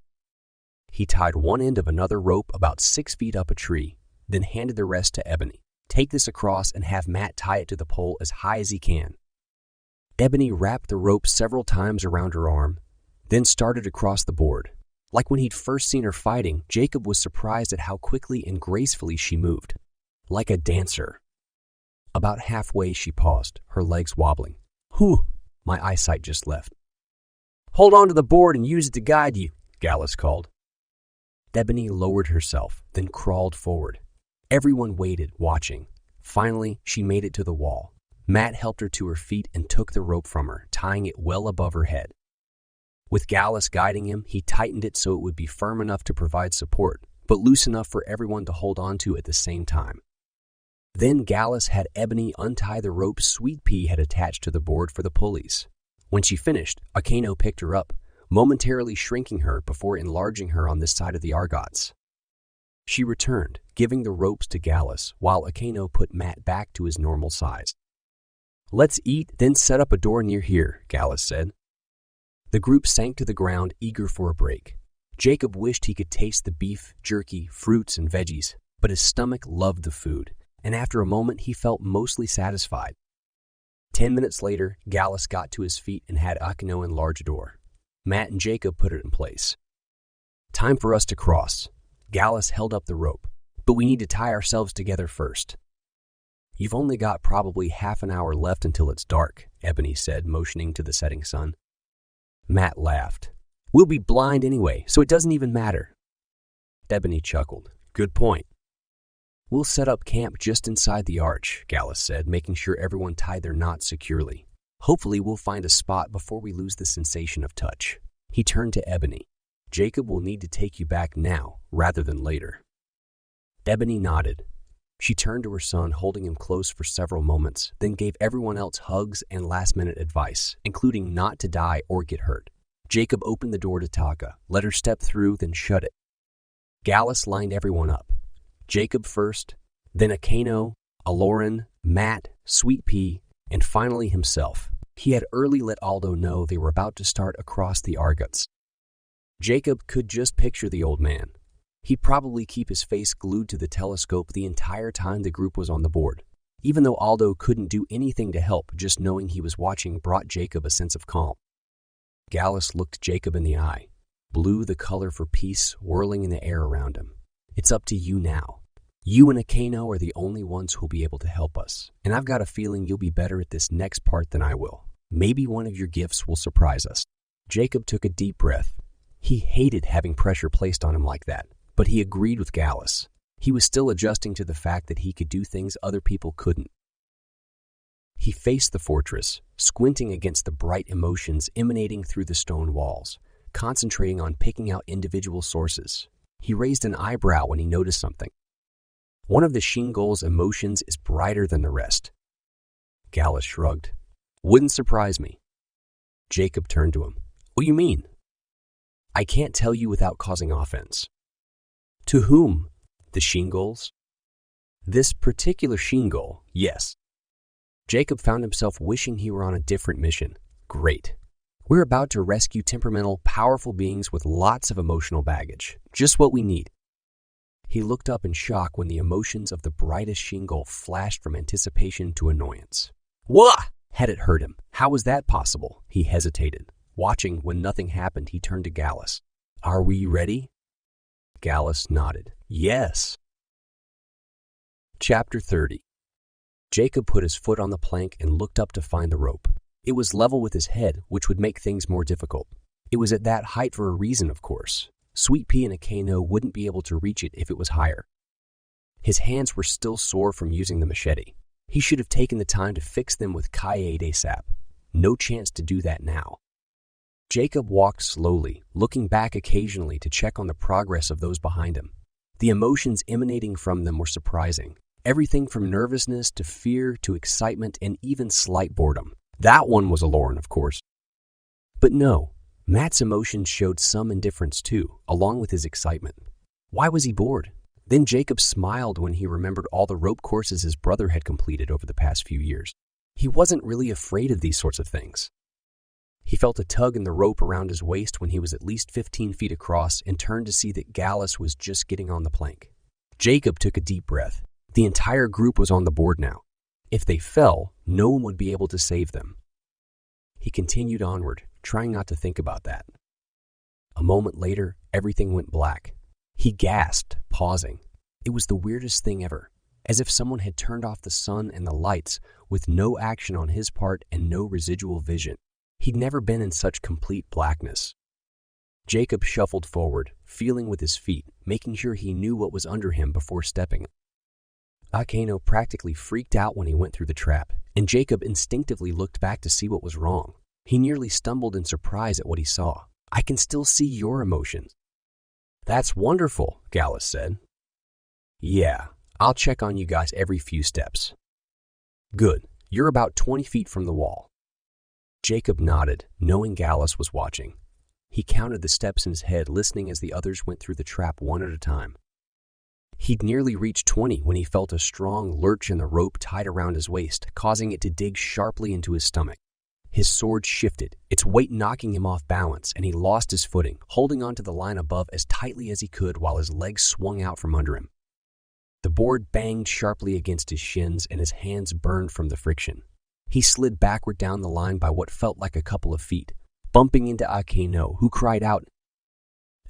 He tied one end of another rope about 6 feet up a tree, then handed the rest to Ebony. Take this across and have Matt tie it to the pole as high as he can. Ebony wrapped the rope several times around her arm, then started across the board. Like when he'd first seen her fighting, Jacob was surprised at how quickly and gracefully she moved. Like a dancer. About halfway, she paused, her legs wobbling. Whew, my eyesight just left. Hold on to the board and use it to guide you, Gallus called. Ebony lowered herself, then crawled forward. Everyone waited, watching. Finally, she made it to the wall. Matt helped her to her feet and took the rope from her, tying it well above her head. With Gallus guiding him, he tightened it so it would be firm enough to provide support, but loose enough for everyone to hold on to at the same time. Then Gallus had Ebony untie the rope Sweet Pea had attached to the board for the pulleys. When she finished, Akeno picked her up, momentarily shrinking her before enlarging her on this side of the Argots. She returned, giving the ropes to Gallus, while Akeno put Matt back to his normal size. "Let's eat, then set up a door near here," Gallus said. The group sank to the ground, eager for a break. Jacob wished he could taste the beef, jerky, fruits, and veggies, but his stomach loved the food, and after a moment he felt mostly satisfied. 10 minutes later, Gallus got to his feet and had Akeno enlarge a door. Matt and Jacob put it in place. "Time for us to cross." Gallus held up the rope, "but we need to tie ourselves together first." "You've only got probably half an hour left until it's dark," Ebony said, motioning to the setting sun. Matt laughed. "We'll be blind anyway, so it doesn't even matter." Ebony chuckled. "Good point." "We'll set up camp just inside the arch," Gallus said, making sure everyone tied their knots securely. "Hopefully we'll find a spot before we lose the sensation of touch." He turned to Ebony. "Jacob will need to take you back now, rather than later." Ebony nodded. She turned to her son, holding him close for several moments, then gave everyone else hugs and last-minute advice, including not to die or get hurt. Jacob opened the door to Taka, let her step through, then shut it. Gallus lined everyone up. Jacob first, then Akeno, Eklaron, Matt, Sweet Pea, and finally himself. He had early let Aldo know they were about to start across the Argots. Jacob could just picture the old man. He'd probably keep his face glued to the telescope the entire time the group was on the board. Even though Aldo couldn't do anything to help, just knowing he was watching brought Jacob a sense of calm. Gallus looked Jacob in the eye, blue the color for peace whirling in the air around him. "It's up to you now. You and Akeno are the only ones who'll be able to help us, and I've got a feeling you'll be better at this next part than I will. Maybe one of your gifts will surprise us." Jacob took a deep breath. He hated having pressure placed on him like that, but he agreed with Gallus. He was still adjusting to the fact that he could do things other people couldn't. He faced the fortress, squinting against the bright emotions emanating through the stone walls, concentrating on picking out individual sources. He raised an eyebrow when he noticed something. One of the Shiengols' emotions is brighter than the rest. Gallus shrugged. "Wouldn't surprise me." Jacob turned to him. "What do you mean?" "I can't tell you without causing offense." "To whom? The Shiengols?" "This particular Shiengol, yes." Jacob found himself wishing he were on a different mission. "Great. We're about to rescue temperamental, powerful beings with lots of emotional baggage. Just what we need." He looked up in shock when the emotions of the brightest Shiengol flashed from anticipation to annoyance. "Wah!" Had it hurt him? How was that possible? He hesitated. Watching when nothing happened, he turned to Gallus. "Are we ready?" Gallus nodded. "Yes." Chapter 30. Jacob put his foot on the plank and looked up to find the rope. It was level with his head, which would make things more difficult. It was at that height for a reason, of course. Sweet Pea and Akeno wouldn't be able to reach it if it was higher. His hands were still sore from using the machete. He should have taken the time to fix them with Kaede ASAP. No chance to do that now. Jacob walked slowly, looking back occasionally to check on the progress of those behind him. The emotions emanating from them were surprising. Everything from nervousness to fear to excitement and even slight boredom. That one was Eklaron, of course. But no, Matt's emotions showed some indifference too, along with his excitement. Why was he bored? Then Jacob smiled when he remembered all the rope courses his brother had completed over the past few years. He wasn't really afraid of these sorts of things. He felt a tug in the rope around his waist when he was at least 15 feet across and turned to see that Gallus was just getting on the plank. Jacob took a deep breath. The entire group was on the board now. If they fell, no one would be able to save them. He continued onward, trying not to think about that. A moment later, everything went black. He gasped, pausing. It was the weirdest thing ever, as if someone had turned off the sun and the lights with no action on his part and no residual vision. He'd never been in such complete blackness. Jacob shuffled forward, feeling with his feet, making sure he knew what was under him before stepping. Akeno practically freaked out when he went through the trap, and Jacob instinctively looked back to see what was wrong. He nearly stumbled in surprise at what he saw. "I can still see your emotions." "That's wonderful," Gallus said. "Yeah, I'll check on you guys every few steps. Good. You're about 20 feet from the wall. Jacob nodded, knowing Gallus was watching. He counted the steps in his head, listening as the others went through the trap one at a time. He'd nearly reached 20 when he felt a strong lurch in the rope tied around his waist, causing it to dig sharply into his stomach. His sword shifted, its weight knocking him off balance, and he lost his footing, holding onto the line above as tightly as he could while his legs swung out from under him. The board banged sharply against his shins and his hands burned from the friction. He slid backward down the line by what felt like a couple of feet, bumping into Akeno, who cried out.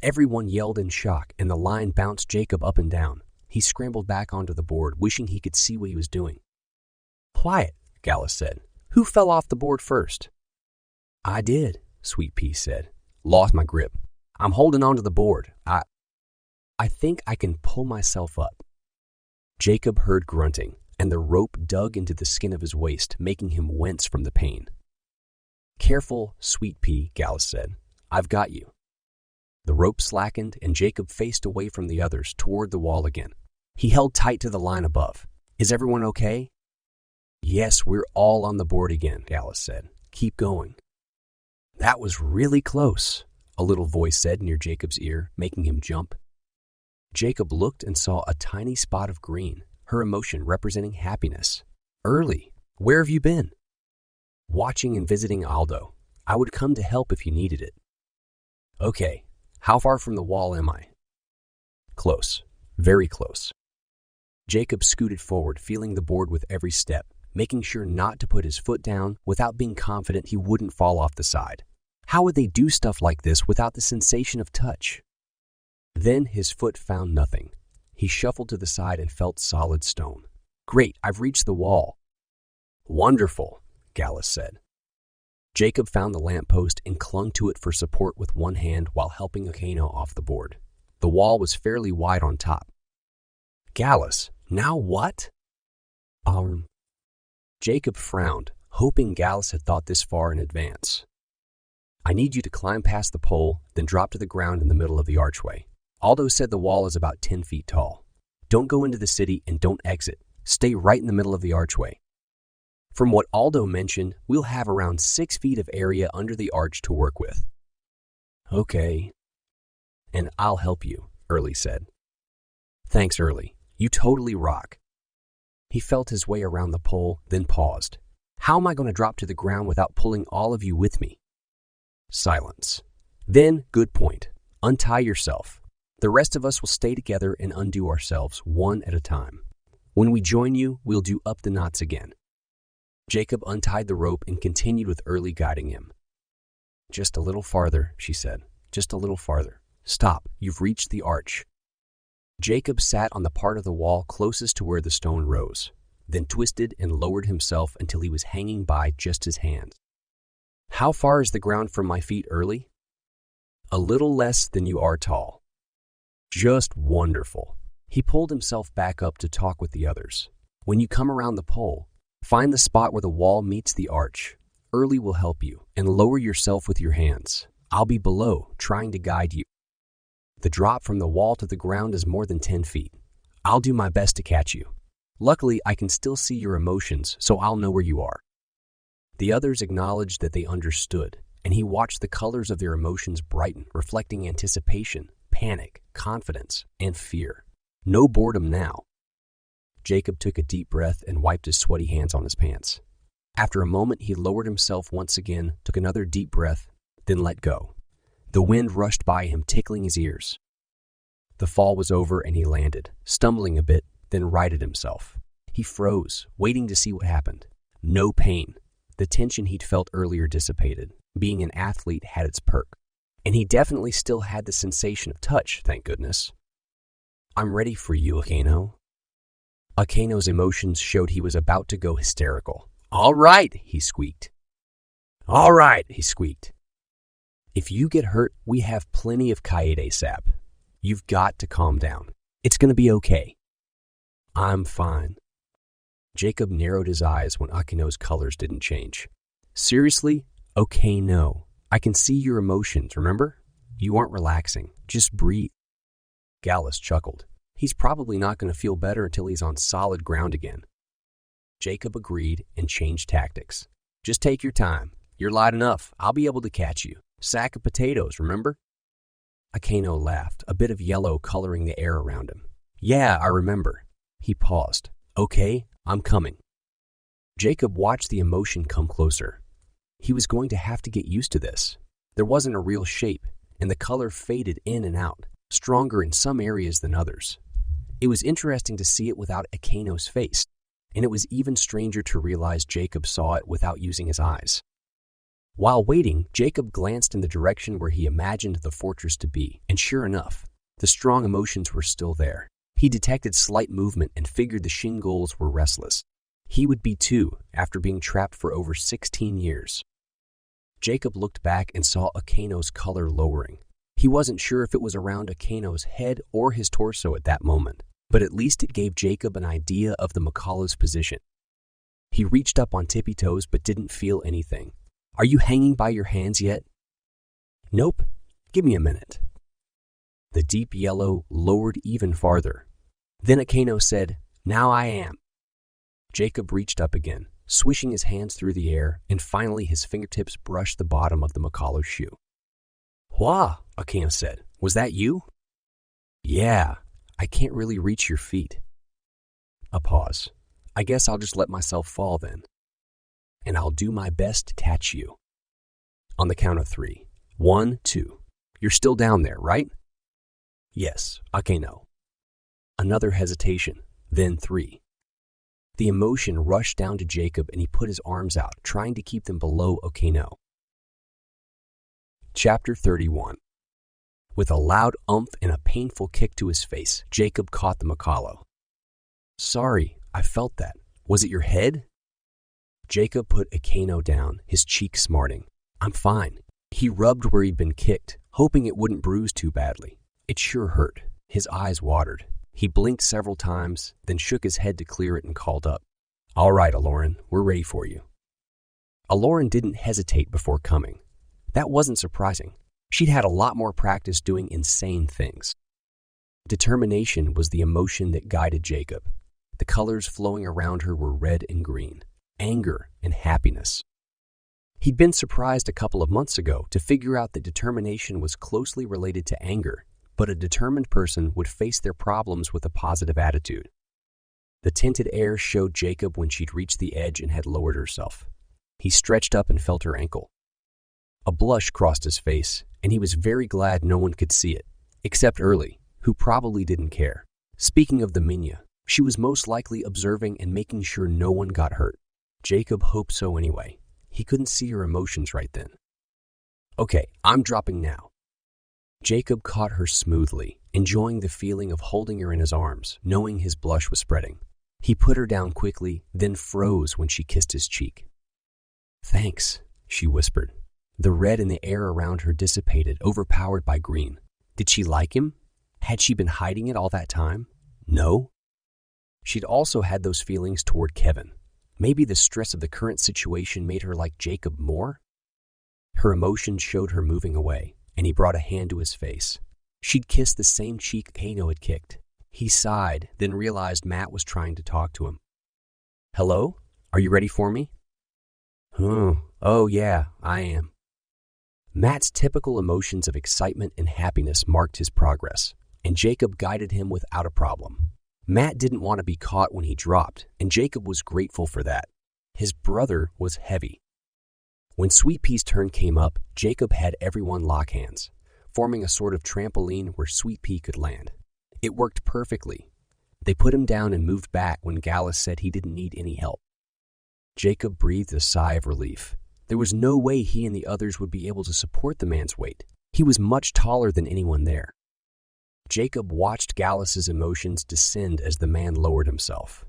Everyone yelled in shock, and the line bounced Jacob up and down. He scrambled back onto the board, wishing he could see what he was doing. Quiet, Gallus said. Who fell off the board first? I did, Sweet Pea said. Lost my grip. I'm holding onto the board. I think I can pull myself up. Jacob heard grunting, and the rope dug into the skin of his waist, making him wince from the pain. Careful, Sweet Pea, Gallus said. I've got you. The rope slackened, and Jacob faced away from the others toward the wall again. He held tight to the line above. Is everyone okay? Yes, we're all on the board again, Gallus said. Keep going. That was really close, a little voice said near Jacob's ear, making him jump. Jacob looked and saw a tiny spot of green, her emotion representing happiness. Early, where have you been? Watching and visiting Aldo. I would come to help if you needed it. Okay, how far from the wall am I? Close, very close. Jacob scooted forward, feeling the board with every step, making sure not to put his foot down without being confident he wouldn't fall off the side. How would they do stuff like this without the sensation of touch? Then his foot found nothing. He shuffled to the side and felt solid stone. Great, I've reached the wall. Wonderful, Gallus said. Jacob found the lamppost and clung to it for support with one hand while helping Akeno off the board. The wall was fairly wide on top. Gallus, now what? Jacob frowned, hoping Gallus had thought this far in advance. I need you to climb past the pole, then drop to the ground in the middle of the archway. Aldo said the wall is about 10 feet tall. Don't go into the city and don't exit. Stay right in the middle of the archway. From what Aldo mentioned, we'll have around 6 feet of area under the arch to work with. Okay. And I'll help you, Early said. Thanks, Early. You totally rock. He felt his way around the pole, then paused. How am I going to drop to the ground without pulling all of you with me? Silence. Then, good point. Untie yourself. The rest of us will stay together and undo ourselves one at a time. When we join you, we'll do up the knots again. Jacob untied the rope and continued with Early guiding him. Just a little farther, she said. Just a little farther. Stop. You've reached the arch. Jacob sat on the part of the wall closest to where the stone rose, then twisted and lowered himself until he was hanging by just his hands. How far is the ground from my feet, Early? A little less than you are tall. Just wonderful. He pulled himself back up to talk with the others. When you come around the pole, find the spot where the wall meets the arch. Early will help you, and lower yourself with your hands. I'll be below, trying to guide you. The drop from the wall to the ground is more than 10 feet. I'll do my best to catch you. Luckily, I can still see your emotions, so I'll know where you are. The others acknowledged that they understood, and he watched the colors of their emotions brighten, reflecting anticipation, panic, confidence, and fear. No boredom now. Jacob took a deep breath and wiped his sweaty hands on his pants. After a moment, he lowered himself once again, took another deep breath, then let go. The wind rushed by him, tickling his ears. The fall was over and he landed, stumbling a bit, then righted himself. He froze, waiting to see what happened. No pain. The tension he'd felt earlier dissipated. Being an athlete had its perk. And he definitely still had the sensation of touch, thank goodness. I'm ready for you, Akeno. Akeno's emotions showed he was about to go hysterical. All right, he squeaked. All right, he squeaked. If you get hurt, we have plenty of Kaede sap. You've got to calm down. It's going to be okay. I'm fine. Jacob narrowed his eyes when Akeno's colors didn't change. Seriously? Okay, no. I can see your emotions, remember? You aren't relaxing. Just breathe. Gallus chuckled. He's probably not going to feel better until he's on solid ground again. Jacob agreed and changed tactics. Just take your time. You're light enough. I'll be able to catch you. Sack of potatoes, remember? Akeno laughed, a bit of yellow coloring the air around him. Yeah, I remember. He paused. Okay, I'm coming. Jacob watched the emotion come closer. He was going to have to get used to this. There wasn't a real shape, and the color faded in and out, stronger in some areas than others. It was interesting to see it without Akeno's face, and it was even stranger to realize Jacob saw it without using his eyes. While waiting, Jacob glanced in the direction where he imagined the fortress to be, and sure enough, the strong emotions were still there. He detected slight movement and figured the Shiengols were restless. He would be too, after being trapped for over 16 years. Jacob looked back and saw Akeno's color lowering. He wasn't sure if it was around Akeno's head or his torso at that moment, but at least it gave Jacob an idea of the Makalo's position. He reached up on tippy toes but didn't feel anything. Are you hanging by your hands yet? Nope. Give me a minute. The deep yellow lowered even farther. Then Akeno said, Now I am. Jacob reached up again, swishing his hands through the air, and finally his fingertips brushed the bottom of the Makalo's shoe. Wah, Akeno said. Was that you? Yeah, I can't really reach your feet. A pause. I guess I'll just let myself fall then. And I'll do my best to catch you. On the count of 3. 1, 2. You're still down there, right? Yes, Akeno. Another hesitation, then 3. The emotion rushed down to Jacob and he put his arms out, trying to keep them below Akeno. Chapter 31. With a loud umph and a painful kick to his face, Jacob caught the Makalo. Sorry, I felt that. Was it your head? Jacob put Akeno down, his cheek smarting. I'm fine. He rubbed where he'd been kicked, hoping it wouldn't bruise too badly. It sure hurt. His eyes watered. He blinked several times, then shook his head to clear it and called up. All right, Eklaron, we're ready for you. Eklaron didn't hesitate before coming. That wasn't surprising. She'd had a lot more practice doing insane things. Determination was the emotion that guided Jacob. The colors flowing around her were red and green, anger and happiness. He'd been surprised a couple of months ago to figure out that determination was closely related to anger, but a determined person would face their problems with a positive attitude. The tinted air showed Jacob when she'd reached the edge and had lowered herself. He stretched up and felt her ankle. A blush crossed his face, and he was very glad no one could see it, except Early, who probably didn't care. Speaking of the Minya, she was most likely observing and making sure no one got hurt. Jacob hoped so anyway. He couldn't see her emotions right then. Okay, I'm dropping now. Jacob caught her smoothly, enjoying the feeling of holding her in his arms, knowing his blush was spreading. He put her down quickly, then froze when she kissed his cheek. Thanks, she whispered. The red in the air around her dissipated, overpowered by green. Did she like him? Had she been hiding it all that time? No. She'd also had those feelings toward Kevin. Maybe the stress of the current situation made her like Jacob more? Her emotions showed her moving away, and he brought a hand to his face. She'd kissed the same cheek Kano had kicked. He sighed, then realized Matt was trying to talk to him. Hello? Are you ready for me? Oh yeah, I am. Matt's typical emotions of excitement and happiness marked his progress, and Jacob guided him without a problem. Matt didn't want to be caught when he dropped, and Jacob was grateful for that. His brother was heavy. When Sweet Pea's turn came up, Jacob had everyone lock hands, forming a sort of trampoline where Sweet Pea could land. It worked perfectly. They put him down and moved back when Gallus said he didn't need any help. Jacob breathed a sigh of relief. There was no way he and the others would be able to support the man's weight. He was much taller than anyone there. Jacob watched Gallus's emotions descend as the man lowered himself.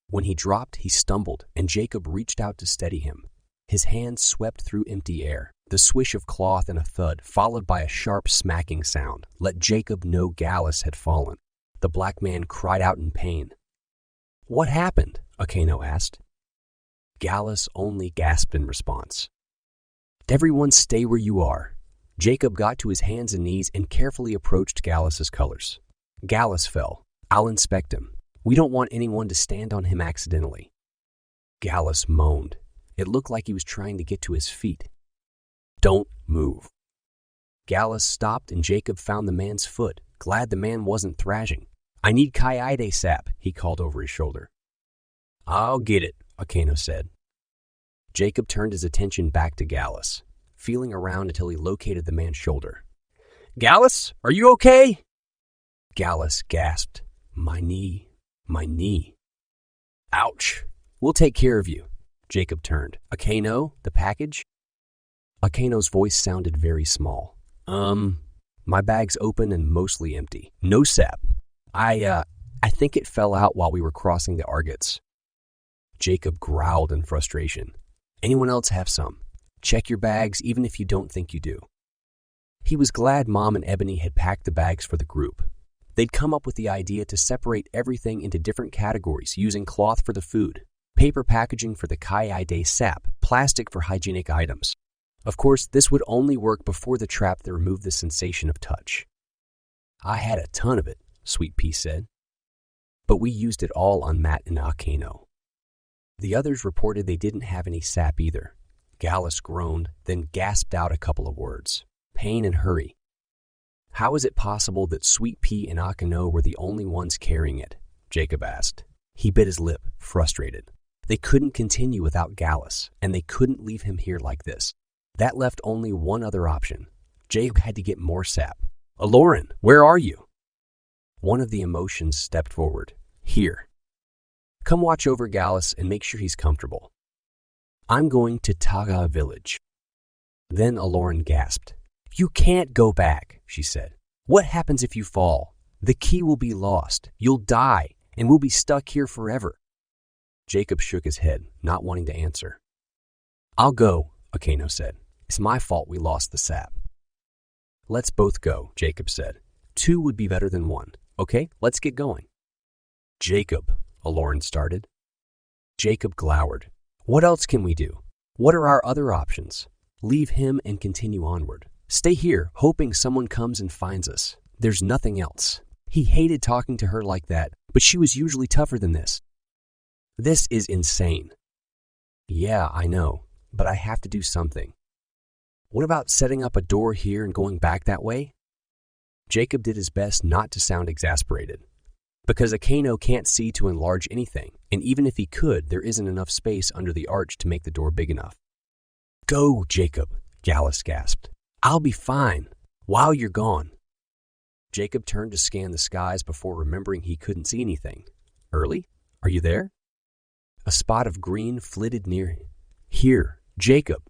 When he dropped, he stumbled, and Jacob reached out to steady him. His hands swept through empty air. The swish of cloth and a thud, followed by a sharp smacking sound, let Jacob know Gallus had fallen. The black man cried out in pain. What happened? Akeno asked. Gallus only gasped in response. Everyone stay where you are. Jacob got to his hands and knees and carefully approached Gallus's colors. Gallus fell, I'll inspect him. We don't want anyone to stand on him accidentally. Gallus moaned. It looked like he was trying to get to his feet. Don't move. Gallus stopped and Jacob found the man's foot, glad the man wasn't thrashing. I need Kaiide sap, he called over his shoulder. I'll get it, Akeno said. Jacob turned his attention back to Gallus, feeling around until he located the man's shoulder. Gallus, are you okay? Gallus gasped. My knee. Ouch. We'll take care of you. Jacob turned. Akeno, the package? Akeno's voice sounded very small. My bag's open and mostly empty. No sap. I think it fell out while we were crossing the Argots. Jacob growled in frustration. Anyone else have some? Check your bags even if you don't think you do. He was glad Mom and Ebony had packed the bags for the group. They'd come up with the idea to separate everything into different categories using cloth for the food, paper packaging for the Kaiide sap, plastic for hygienic items. Of course, this would only work before the trap that removed the sensation of touch. I had a ton of it, Sweet Pea said. But we used it all on Matt and Akeno. The others reported they didn't have any sap either. Gallus groaned, then gasped out a couple of words. Pain and hurry. How is it possible that Sweet Pea and Akeno were the only ones carrying it? Jacob asked. He bit his lip, frustrated. They couldn't continue without Gallus, and they couldn't leave him here like this. That left only one other option. Jacob had to get more sap. Eklaron, where are you? One of the emotions stepped forward. Here. Come watch over Gallus and make sure he's comfortable. I'm going to Taga village. Then Eklaron gasped. You can't go back, she said. What happens if you fall? The key will be lost. You'll die, and we'll be stuck here forever. Jacob shook his head, not wanting to answer. I'll go, Akeno said. It's my fault we lost the sap. Let's both go, Jacob said. 2 would be better than 1. Okay, let's get going. Jacob, Eklaron started. Jacob glowered. What else can we do? What are our other options? Leave him and continue onward. Stay here, hoping someone comes and finds us. There's nothing else. He hated talking to her like that, but she was usually tougher than this. This is insane. Yeah, I know, but I have to do something. What about setting up a door here and going back that way? Jacob did his best not to sound exasperated. Because Akeno can't see to enlarge anything, and even if he could, there isn't enough space under the arch to make the door big enough. Go, Jacob, Gallus gasped. I'll be fine while you're gone. Jacob turned to scan the skies before remembering he couldn't see anything. Early? Are you there? A spot of green flitted near him. Here, Jacob.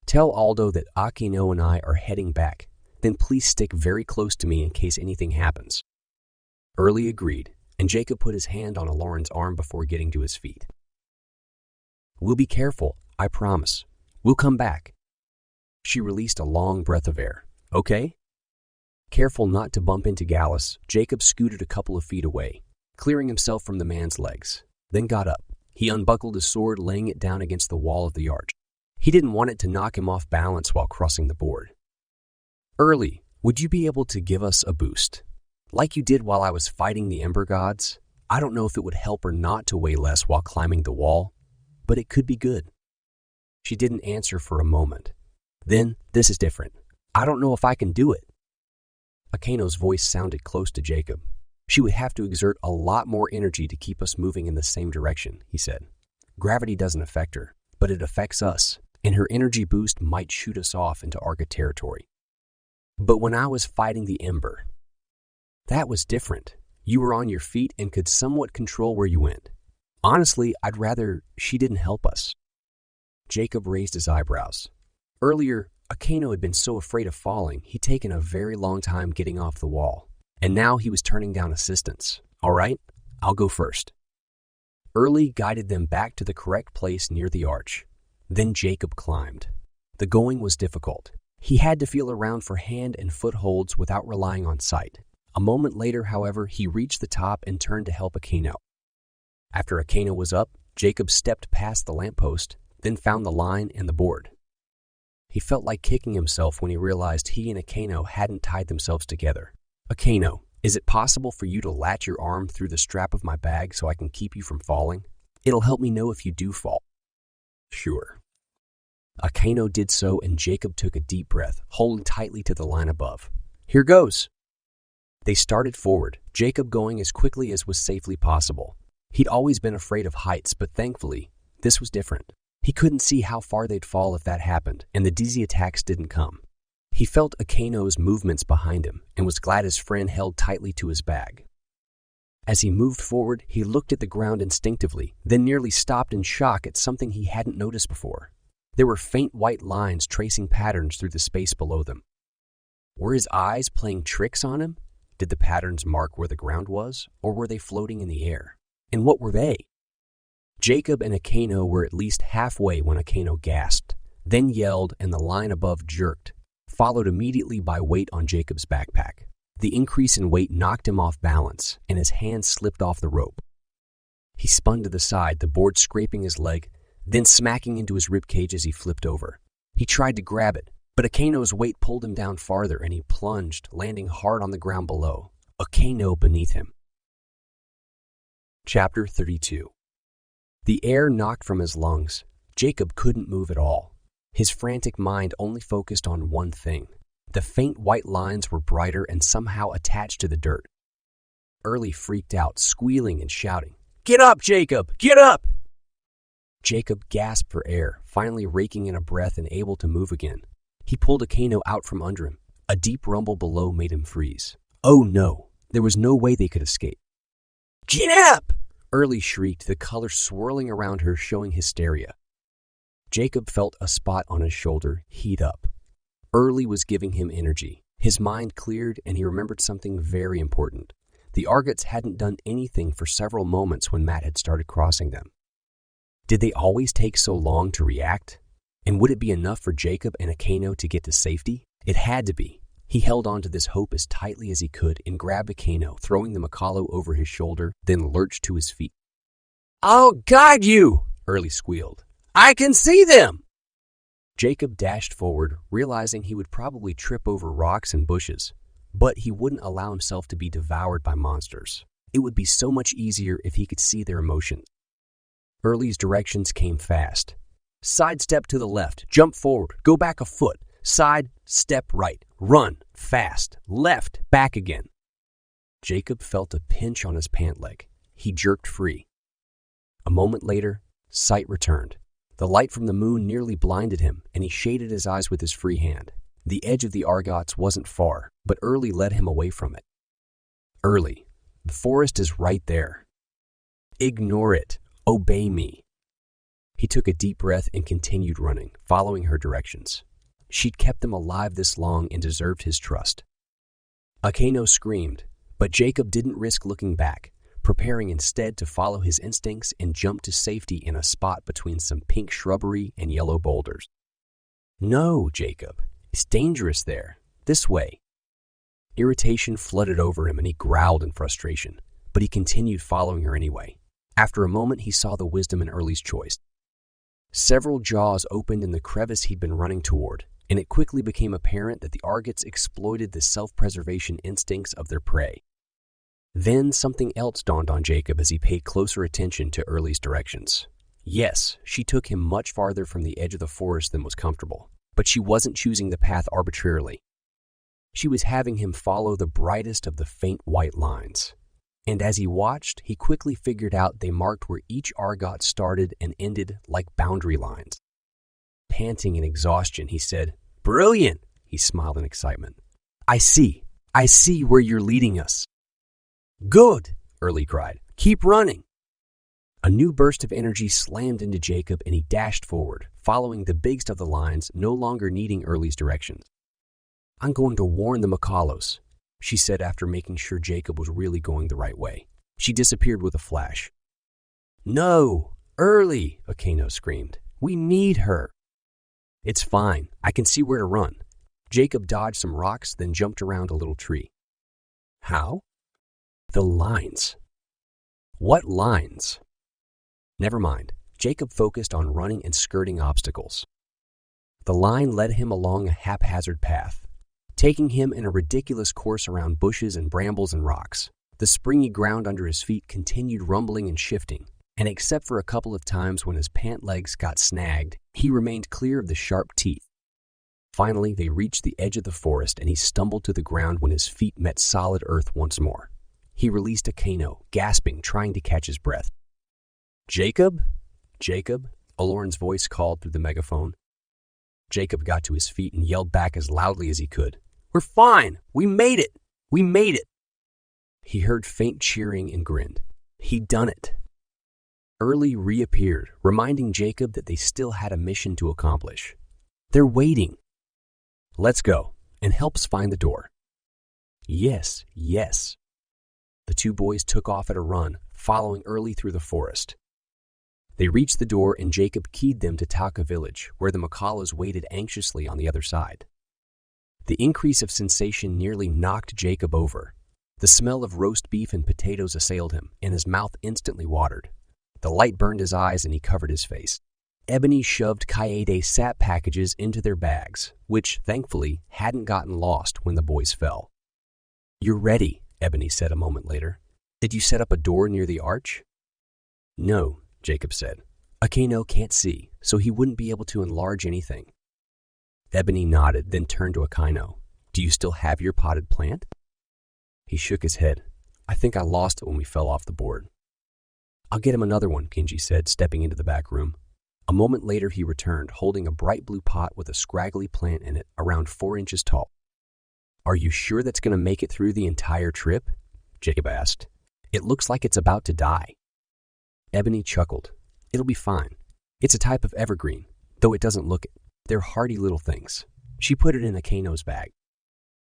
Tell Aldo that Akeno and I are heading back. Then please stick very close to me in case anything happens. Early agreed, and Jacob put his hand on Eklaron's arm before getting to his feet. We'll be careful, I promise. We'll come back. She released a long breath of air. Okay? Careful not to bump into Gallus, Jacob scooted a couple of feet away, clearing himself from the man's legs, then got up. He unbuckled his sword, laying it down against the wall of the arch. He didn't want it to knock him off balance while crossing the board. Early, would you be able to give us a boost? Like you did while I was fighting the Ember Gods? I don't know if it would help or not to weigh less while climbing the wall, but it could be good. She didn't answer for a moment. Then, this is different. I don't know if I can do it. Akeno's voice sounded close to Jacob. She would have to exert a lot more energy to keep us moving in the same direction, he said. Gravity doesn't affect her, but it affects us, and her energy boost might shoot us off into Arga territory. But when I was fighting the Ember, that was different. You were on your feet and could somewhat control where you went. Honestly, I'd rather she didn't help us. Jacob raised his eyebrows. Earlier, Akeno had been so afraid of falling, he'd taken a very long time getting off the wall. And now he was turning down assistance. All right, I'll go first. Early guided them back to the correct place near the arch. Then Jacob climbed. The going was difficult. He had to feel around for hand and footholds without relying on sight. A moment later, however, he reached the top and turned to help Akeno. After Akeno was up, Jacob stepped past the lamppost, then found the line and the board. He felt like kicking himself when he realized he and Akeno hadn't tied themselves together. Akeno, Is it possible for you to latch your arm through the strap of my bag so I can keep you from falling? It'll help me know if you do fall." "Sure." Akeno did so, and Jacob took a deep breath, holding tightly to the line above. "Here goes." They started forward, Jacob going as quickly as was safely possible. He'd always been afraid of heights, but thankfully, this was different. He couldn't see how far they'd fall if that happened, and the dizzy attacks didn't come. He felt Akeno's movements behind him and was glad his friend held tightly to his bag. As he moved forward, he looked at the ground instinctively, then nearly stopped in shock at something he hadn't noticed before. There were faint white lines tracing patterns through the space below them. Were his eyes playing tricks on him? Did the patterns mark where the ground was, or were they floating in the air? And what were they? Jacob and Akeno were at least halfway when Akeno gasped, then yelled, and the line above jerked, followed immediately by weight on Jacob's backpack. The increase in weight knocked him off balance, and his hand slipped off the rope. He spun to the side, the board scraping his leg, then smacking into his ribcage as he flipped over. He tried to grab it, but Akeno's weight pulled him down farther, and he plunged, landing hard on the ground below, Akeno beneath him. Chapter 32. The air knocked from his lungs. Jacob couldn't move at all. His frantic mind only focused on one thing. The faint white lines were brighter and somehow attached to the dirt. Early freaked out, squealing and shouting, "Get up, Jacob! Get up!" Jacob gasped for air, finally raking in a breath and able to move again. He pulled Akeno out from under him. A deep rumble below made him freeze. Oh no, there was no way they could escape. "Get up!" Early shrieked, the color swirling around her, showing hysteria. Jacob felt a spot on his shoulder heat up. Early was giving him energy. His mind cleared, and he remembered something very important. The Argots hadn't done anything for several moments when Matt had started crossing them. Did they always take so long to react? And would it be enough for Jacob and Akeno to get to safety? It had to be. He held on to this hope as tightly as he could and grabbed Akeno, throwing the Makalo over his shoulder, then lurched to his feet. "I'll guide you!" Early squealed. "I can see them!" Jacob dashed forward, realizing he would probably trip over rocks and bushes, but he wouldn't allow himself to be devoured by monsters. It would be so much easier if he could see their emotions. Early's directions came fast. Sidestep to the left, jump forward, go back a foot, side, step right, run, fast, left, back again. Jacob felt a pinch on his pant leg. He jerked free. A moment later, sight returned. The light from the moon nearly blinded him, and he shaded his eyes with his free hand. The edge of the Argots wasn't far, but Early led him away from it. "Early, the forest is right there. Ignore it. Obey me." He took a deep breath and continued running, following her directions. She'd kept him alive this long and deserved his trust. Akeno screamed, but Jacob didn't risk looking back, preparing instead to follow his instincts and jump to safety in a spot between some pink shrubbery and yellow boulders. "No, Jacob, it's dangerous there. This way." Irritation flooded over him and he growled in frustration, but he continued following her anyway. After a moment, he saw the wisdom in Early's choice. Several jaws opened in the crevice he'd been running toward, and it quickly became apparent that the Argots exploited the self-preservation instincts of their prey. Then something else dawned on Jacob as he paid closer attention to Early's directions. Yes, she took him much farther from the edge of the forest than was comfortable, but she wasn't choosing the path arbitrarily. She was having him follow the brightest of the faint white lines. And as he watched, he quickly figured out they marked where each Argot started and ended like boundary lines. Panting in exhaustion, he said, "Brilliant!" He smiled in excitement. I see where you're leading us." "Good!" Early cried. "Keep running!" A new burst of energy slammed into Jacob and he dashed forward, following the biggest of the lines, no longer needing Early's directions. "I'm going to warn the Makalos," she said after making sure Jacob was really going the right way. She disappeared with a flash. "No! Early!" Akeno screamed. "We need her!" "It's fine. I can see where to run." Jacob dodged some rocks, then jumped around a little tree. "How?" "The lines." "What lines?" Never mind. Jacob focused on running and skirting obstacles. The line led him along a haphazard path. taking him in a ridiculous course around bushes and brambles and rocks. The springy ground under his feet continued rumbling and shifting, and except for a couple of times when his pant legs got snagged, he remained clear of the sharp teeth. Finally, they reached the edge of the forest, and he stumbled to the ground when his feet met solid earth once more. He released a Kano, gasping, trying to catch his breath. "Jacob? Jacob?" Eloran's voice called through the megaphone. Jacob got to his feet and yelled back as loudly as he could. "We're fine! We made it! We made it!" He heard faint cheering and grinned. He'd done it. Early reappeared, reminding Jacob that they still had a mission to accomplish. "They're waiting." "Let's go," and helps find the door. Yes, yes. The two boys took off at a run, following Early through the forest. They reached the door, and Jacob keyed them to Taka village, where the Makalas waited anxiously on the other side. The increase of sensation nearly knocked Jacob over. The smell of roast beef and potatoes assailed him, and his mouth instantly watered. The light burned his eyes, and he covered his face. Ebony shoved Kaede sap packages into their bags, which, thankfully, hadn't gotten lost when the boys fell. "You're ready," Ebony said a moment later. "Did you set up a door near the arch?" "No," Jacob said. "Akeno can't see, so he wouldn't be able to enlarge anything." Ebony nodded, then turned to Akeno. "Do you still have your potted plant?" He shook his head. "I think I lost it when we fell off the board." "I'll get him another one," Kinji said, stepping into the back room. A moment later he returned, holding a bright blue pot with a scraggly plant in it, around 4 inches tall. "Are you sure that's going to make it through the entire trip?" Jacob asked. "It looks like it's about to die." Ebony chuckled. "It'll be fine. It's a type of evergreen, though it doesn't look it. They're hardy little things." She put it in Akeno's bag.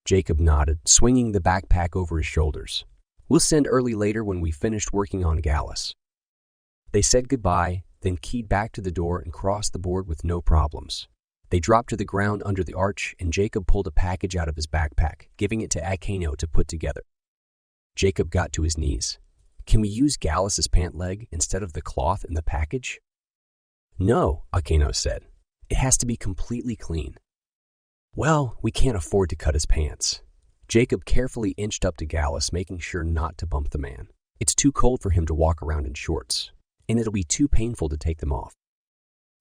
Jacob nodded, swinging the backpack over his shoulders. "We'll send Early later when we finished working on Gallus." They said goodbye, then keyed back to the door and crossed the board with no problems. They dropped to the ground under the arch, and Jacob pulled a package out of his backpack, giving it to Akeno to put together. Jacob got to his knees. "Can we use Gallus's pant leg instead of the cloth in the package?" "No," Akeno said. "It has to be completely clean." "Well, we can't afford to cut his pants." Jacob carefully inched up to Gallus, making sure not to bump the man. "It's too cold for him to walk around in shorts, and it'll be too painful to take them off."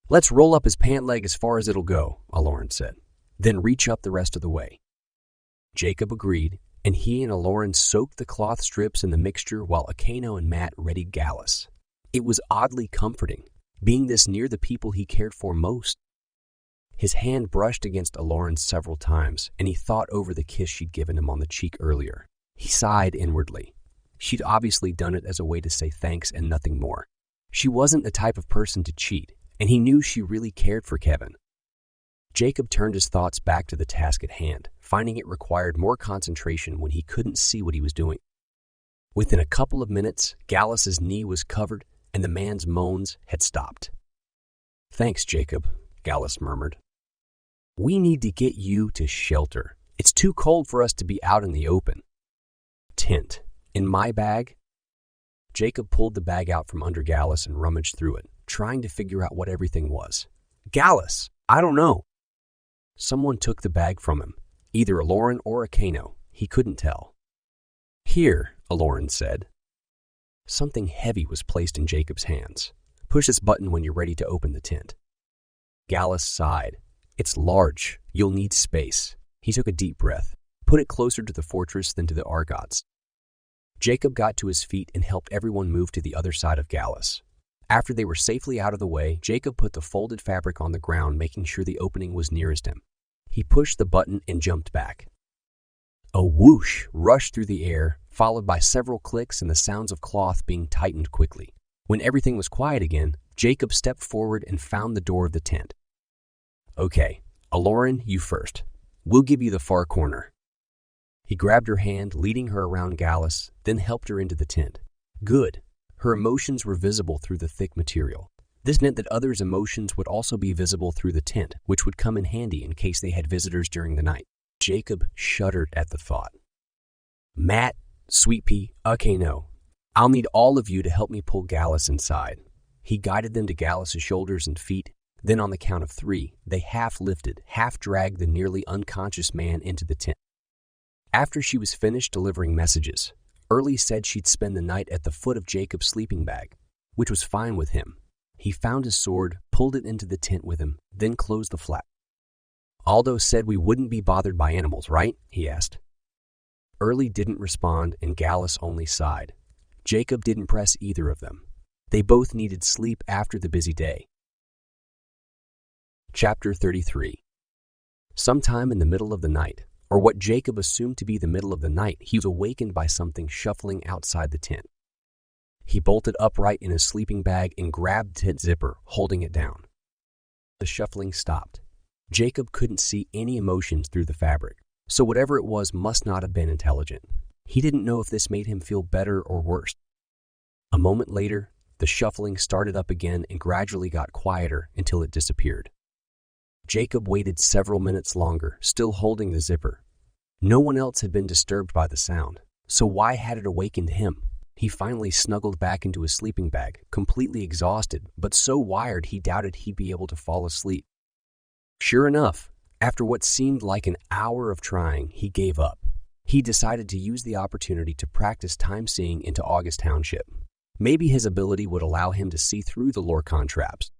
"Let's roll up his pant leg as far as it'll go," Eloran said. "Then reach up the rest of the way." Jacob agreed, and he and Eloran soaked the cloth strips in the mixture while Akeno and Matt readied Gallus. It was oddly comforting, being this near the people he cared for most. His hand brushed against Eloran's several times, and he thought over the kiss she'd given him on the cheek earlier. He sighed inwardly. She'd obviously done it as a way to say thanks and nothing more. She wasn't the type of person to cheat, and he knew she really cared for Kevin. Jacob turned his thoughts back to the task at hand, finding it required more concentration when he couldn't see what he was doing. Within a couple of minutes, Gallus's knee was covered, and the man's moans had stopped. "Thanks, Jacob," Gallus murmured. "We need to get you to shelter. It's too cold for us to be out in the open." "Tent. In my bag?" Jacob pulled the bag out from under Gallus and rummaged through it, trying to figure out what everything was. "Gallus, I don't know." Someone took the bag from him, either Eloran or Akeno. He couldn't tell. "Here," Eloran said. Something heavy was placed in Jacob's hands. "Push this button when you're ready to open the tent." Gallus sighed. "It's large. You'll need space." He took a deep breath, put it closer to the fortress than to the Argots. Jacob got to his feet and helped everyone move to the other side of Gallus. After they were safely out of the way, Jacob put the folded fabric on the ground, making sure the opening was nearest him. He pushed the button and jumped back. A whoosh rushed through the air, followed by several clicks and the sounds of cloth being tightened quickly. When everything was quiet again, Jacob stepped forward and found the door of the tent. "Okay, Eloran, you first. We'll give you the far corner." He grabbed her hand, leading her around Gallus, then helped her into the tent. Good. Her emotions were visible through the thick material. This meant that others' emotions would also be visible through the tent, which would come in handy in case they had visitors during the night. Jacob shuddered at the thought. "Matt, Sweet Pea, Akeno, I'll need all of you to help me pull Gallus inside." He guided them to Gallus's shoulders and feet. Then on the count of 3, they half lifted, half dragged the nearly unconscious man into the tent. After she was finished delivering messages, Early said she'd spend the night at the foot of Jacob's sleeping bag, which was fine with him. He found his sword, pulled it into the tent with him, then closed the flap. "Aldo said we wouldn't be bothered by animals, right?" he asked. Early didn't respond, and Gallus only sighed. Jacob didn't press either of them. They both needed sleep after the busy day. Chapter 33. Sometime in the middle of the night, or what Jacob assumed to be the middle of the night, he was awakened by something shuffling outside the tent. He bolted upright in his sleeping bag and grabbed the tent zipper, holding it down. The shuffling stopped. Jacob couldn't see any emotions through the fabric, so whatever it was must not have been intelligent. He didn't know if this made him feel better or worse. A moment later, the shuffling started up again and gradually got quieter until it disappeared. Jacob waited several minutes longer, still holding the zipper. No one else had been disturbed by the sound, so why had it awakened him? He finally snuggled back into his sleeping bag, completely exhausted, but so wired he doubted he'd be able to fall asleep. Sure enough, after what seemed like an hour of trying, he gave up. He decided to use the opportunity to practice time-seeing into August Township. Maybe his ability would allow him to see through the Lorcan traps.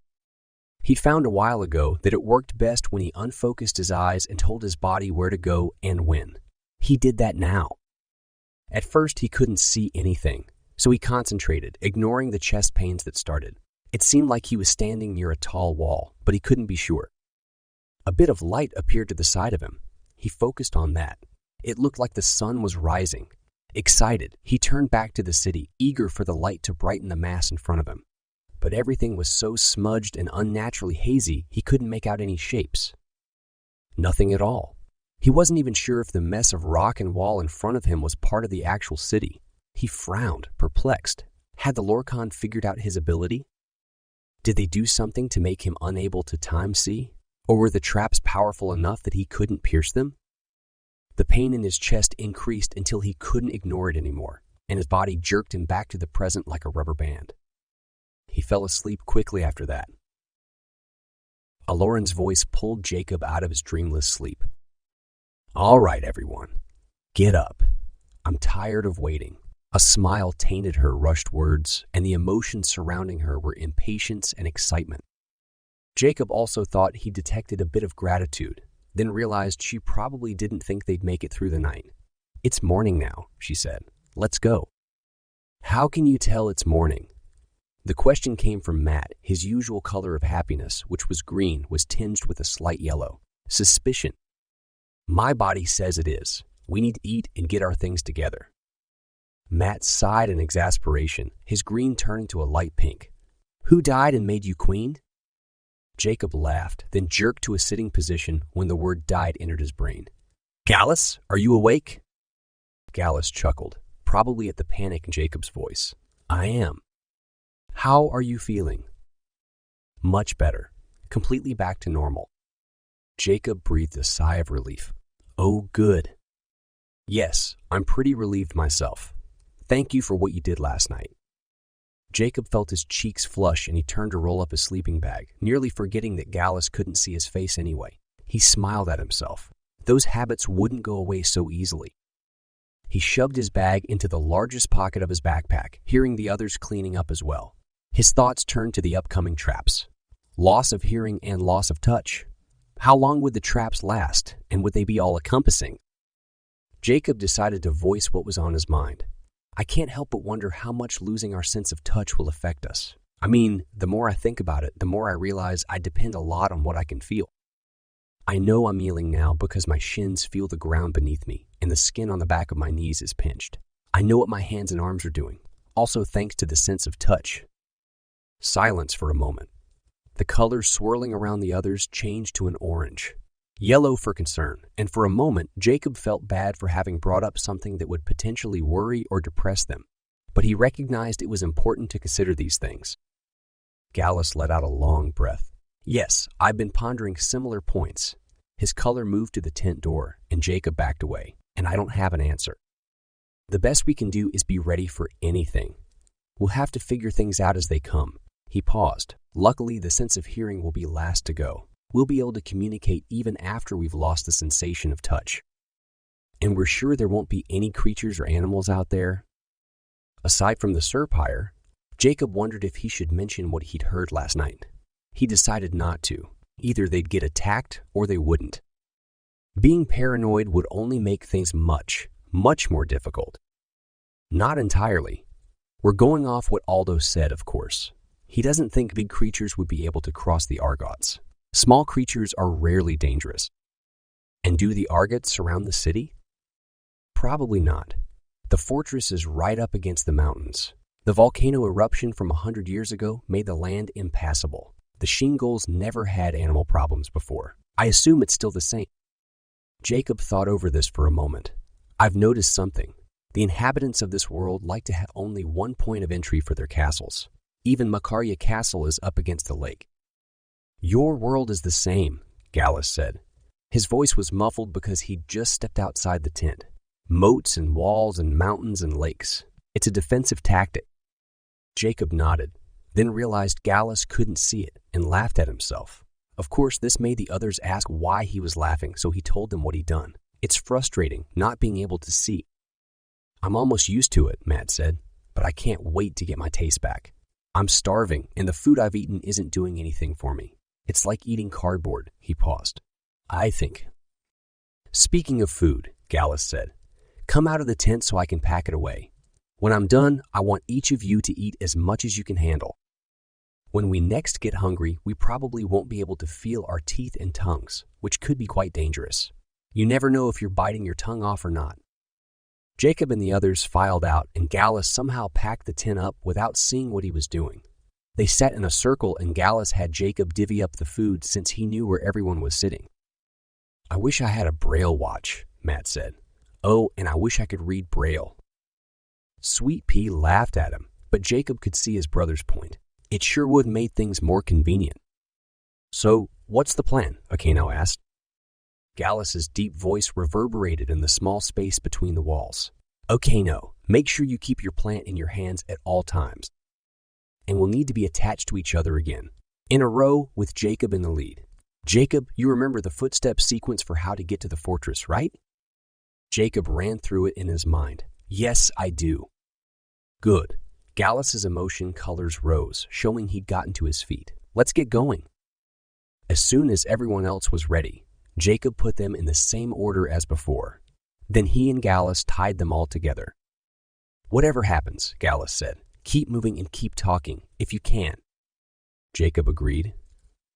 He'd found a while ago that it worked best when he unfocused his eyes and told his body where to go and when. He did that now. At first, he couldn't see anything, so he concentrated, ignoring the chest pains that started. It seemed like he was standing near a tall wall, but he couldn't be sure. A bit of light appeared to the side of him. He focused on that. It looked like the sun was rising. Excited, he turned back to the city, eager for the light to brighten the mass in front of him. But everything was so smudged and unnaturally hazy, he couldn't make out any shapes. Nothing at all. He wasn't even sure if the mess of rock and wall in front of him was part of the actual city. He frowned, perplexed. Had the Lorcan figured out his ability? Did they do something to make him unable to time-see? Or were the traps powerful enough that he couldn't pierce them? The pain in his chest increased until he couldn't ignore it anymore, and his body jerked him back to the present like a rubber band. He fell asleep quickly after that. Eklaron's voice pulled Jacob out of his dreamless sleep. "All right, everyone. Get up. I'm tired of waiting." A smile tainted her rushed words, and the emotions surrounding her were impatience and excitement. Jacob also thought he detected a bit of gratitude, then realized she probably didn't think they'd make it through the night. "It's morning now," she said. "Let's go." "How can you tell it's morning?" The question came from Matt. His usual color of happiness, which was green, was tinged with a slight yellow. Suspicion. "My body says it is. We need to eat and get our things together." Matt sighed in exasperation, his green turning to a light pink. "Who died and made you queen?" Jacob laughed, then jerked to a sitting position when the word died entered his brain. "Gallus, are you awake?" Gallus chuckled, probably at the panic in Jacob's voice. "I am." "How are you feeling?" "Much better. Completely back to normal." Jacob breathed a sigh of relief. "Oh, good." "Yes, I'm pretty relieved myself. Thank you for what you did last night." Jacob felt his cheeks flush and he turned to roll up his sleeping bag, nearly forgetting that Gallus couldn't see his face anyway. He smiled at himself. Those habits wouldn't go away so easily. He shoved his bag into the largest pocket of his backpack, hearing the others cleaning up as well. His thoughts turned to the upcoming traps. Loss of hearing and loss of touch. How long would the traps last, and would they be all-encompassing? Jacob decided to voice what was on his mind. "I can't help but wonder how much losing our sense of touch will affect us. I mean, the more I think about it, the more I realize I depend a lot on what I can feel. I know I'm kneeling now because my shins feel the ground beneath me, and the skin on the back of my knees is pinched. I know what my hands and arms are doing, also thanks to the sense of touch." Silence for a moment. The colors swirling around the others changed to an orange. Yellow for concern, and for a moment, Jacob felt bad for having brought up something that would potentially worry or depress them. But he recognized it was important to consider these things. Gallus let out a long breath. "Yes, I've been pondering similar points." His color moved to the tent door, and Jacob backed away, "and I don't have an answer. The best we can do is be ready for anything. We'll have to figure things out as they come." He paused. "Luckily, the sense of hearing will be last to go. We'll be able to communicate even after we've lost the sensation of touch." And we're sure there won't be any creatures or animals out there? Aside from the surpire, Jacob wondered if he should mention what he'd heard last night. He decided not to. Either they'd get attacked or they wouldn't. Being paranoid would only make things much, much more difficult. Not entirely. We're going off what Aldo said, of course. He doesn't think big creatures would be able to cross the Argots. Small creatures are rarely dangerous. And do the Argots surround the city? Probably not. The fortress is right up against the mountains. The volcano eruption from 100 years ago made the land impassable. The Shiengols never had animal problems before. I assume it's still the same. Jacob thought over this for a moment. I've noticed something. The inhabitants of this world like to have only one point of entry for their castles. Even Makarya Castle is up against the lake. Your world is the same, Gallus said. His voice was muffled because he'd just stepped outside the tent. Moats and walls and mountains and lakes. It's a defensive tactic. Jacob nodded, then realized Gallus couldn't see it and laughed at himself. Of course, this made the others ask why he was laughing, so he told them what he'd done. It's frustrating not being able to see. I'm almost used to it, Matt said, but I can't wait to get my taste back. I'm starving, and the food I've eaten isn't doing anything for me. It's like eating cardboard, he paused. I think. Speaking of food, Gallus said, come out of the tent so I can pack it away. When I'm done, I want each of you to eat as much as you can handle. When we next get hungry, we probably won't be able to feel our teeth and tongues, which could be quite dangerous. You never know if you're biting your tongue off or not. Jacob and the others filed out, and Gallus somehow packed the tent up without seeing what he was doing. They sat in a circle, and Gallus had Jacob divvy up the food since he knew where everyone was sitting. I wish I had a Braille watch, Matt said. Oh, and I wish I could read Braille. Sweet Pea laughed at him, but Jacob could see his brother's point. It sure would have made things more convenient. So, what's the plan? Akeno asked. Gallus's deep voice reverberated in the small space between the walls. Akeno, make sure you keep your plant in your hands at all times. And we'll need to be attached to each other again, in a row with Jacob in the lead. Jacob, you remember the footstep sequence for how to get to the fortress, right? Jacob ran through it in his mind. Yes, I do. Good. Gallus's emotion colors rose, showing he'd gotten to his feet. Let's get going. As soon as everyone else was ready, Jacob put them in the same order as before. Then he and Gallus tied them all together. Whatever happens, Gallus said, keep moving and keep talking, if you can. Jacob agreed.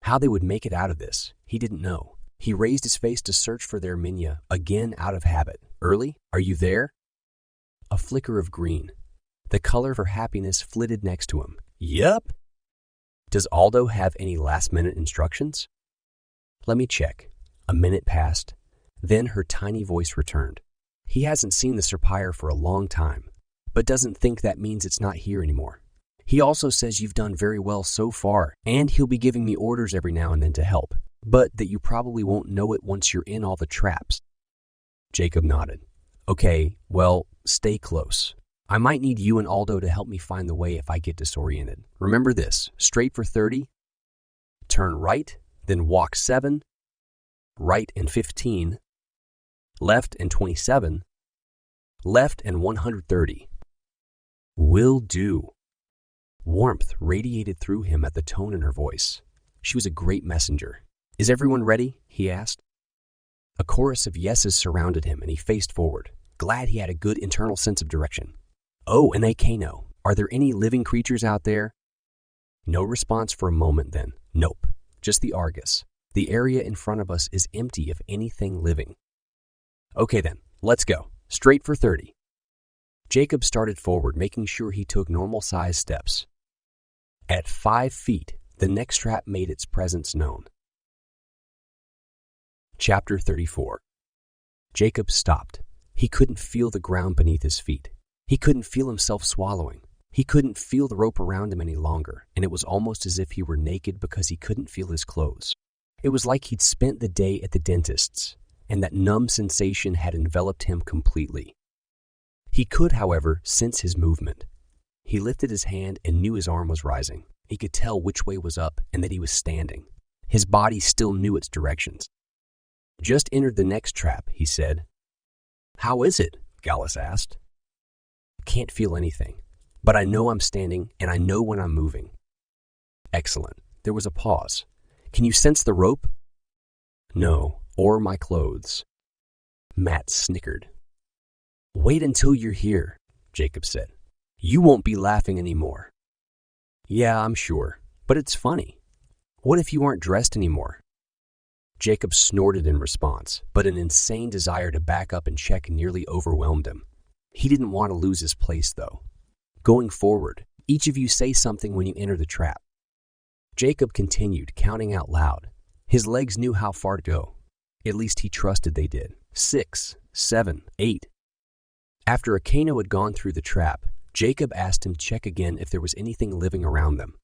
How they would make it out of this, he didn't know. He raised his face to search for their Minya, again out of habit. Early, are you there? A flicker of green. The color for happiness flitted next to him. Yup. Does Aldo have any last-minute instructions? Let me check. A minute passed. Then her tiny voice returned. He hasn't seen the Serpire for a long time, but doesn't think that means it's not here anymore. He also says you've done very well so far, and he'll be giving me orders every now and then to help, but that you probably won't know it once you're in all the traps. Jacob nodded. Okay, well, stay close. I might need you and Aldo to help me find the way if I get disoriented. Remember this, straight for 30, turn right, then walk 7, right and 15, left and 27, left and 130. Will do. Warmth radiated through him at the tone in her voice. She was a great messenger. Is everyone ready? He asked. A chorus of yeses surrounded him, and he faced forward, glad he had a good internal sense of direction. Oh, and Akeno, are there any living creatures out there? No response for a moment then. Nope, just the Argus. The area in front of us is empty of anything living. Okay then, let's go. Straight for 30. Jacob started forward, making sure he took normal-sized steps. At 5 feet, the next trap made its presence known. Chapter 34. Jacob stopped. He couldn't feel the ground beneath his feet. He couldn't feel himself swallowing. He couldn't feel the rope around him any longer, and it was almost as if he were naked because he couldn't feel his clothes. It was like he'd spent the day at the dentist's, and that numb sensation had enveloped him completely. He could, however, sense his movement. He lifted his hand and knew his arm was rising. He could tell which way was up and that he was standing. His body still knew its directions. Just entered the next trap, he said. How is it? Gallus asked. Can't feel anything, but I know I'm standing and I know when I'm moving. Excellent. There was a pause. Can you sense the rope? No, or my clothes. Matt snickered. Wait until you're here, Jacob said. You won't be laughing anymore. Yeah, I'm sure, but it's funny. What if you aren't dressed anymore? Jacob snorted in response, but an insane desire to back up and check nearly overwhelmed him. He didn't want to lose his place, though. Going forward, each of you say something when you enter the trap. Jacob continued, counting out loud. His legs knew how far to go. At least he trusted they did. 6, 7, 8. After Akano had gone through the trap, Jacob asked him to check again if there was anything living around them.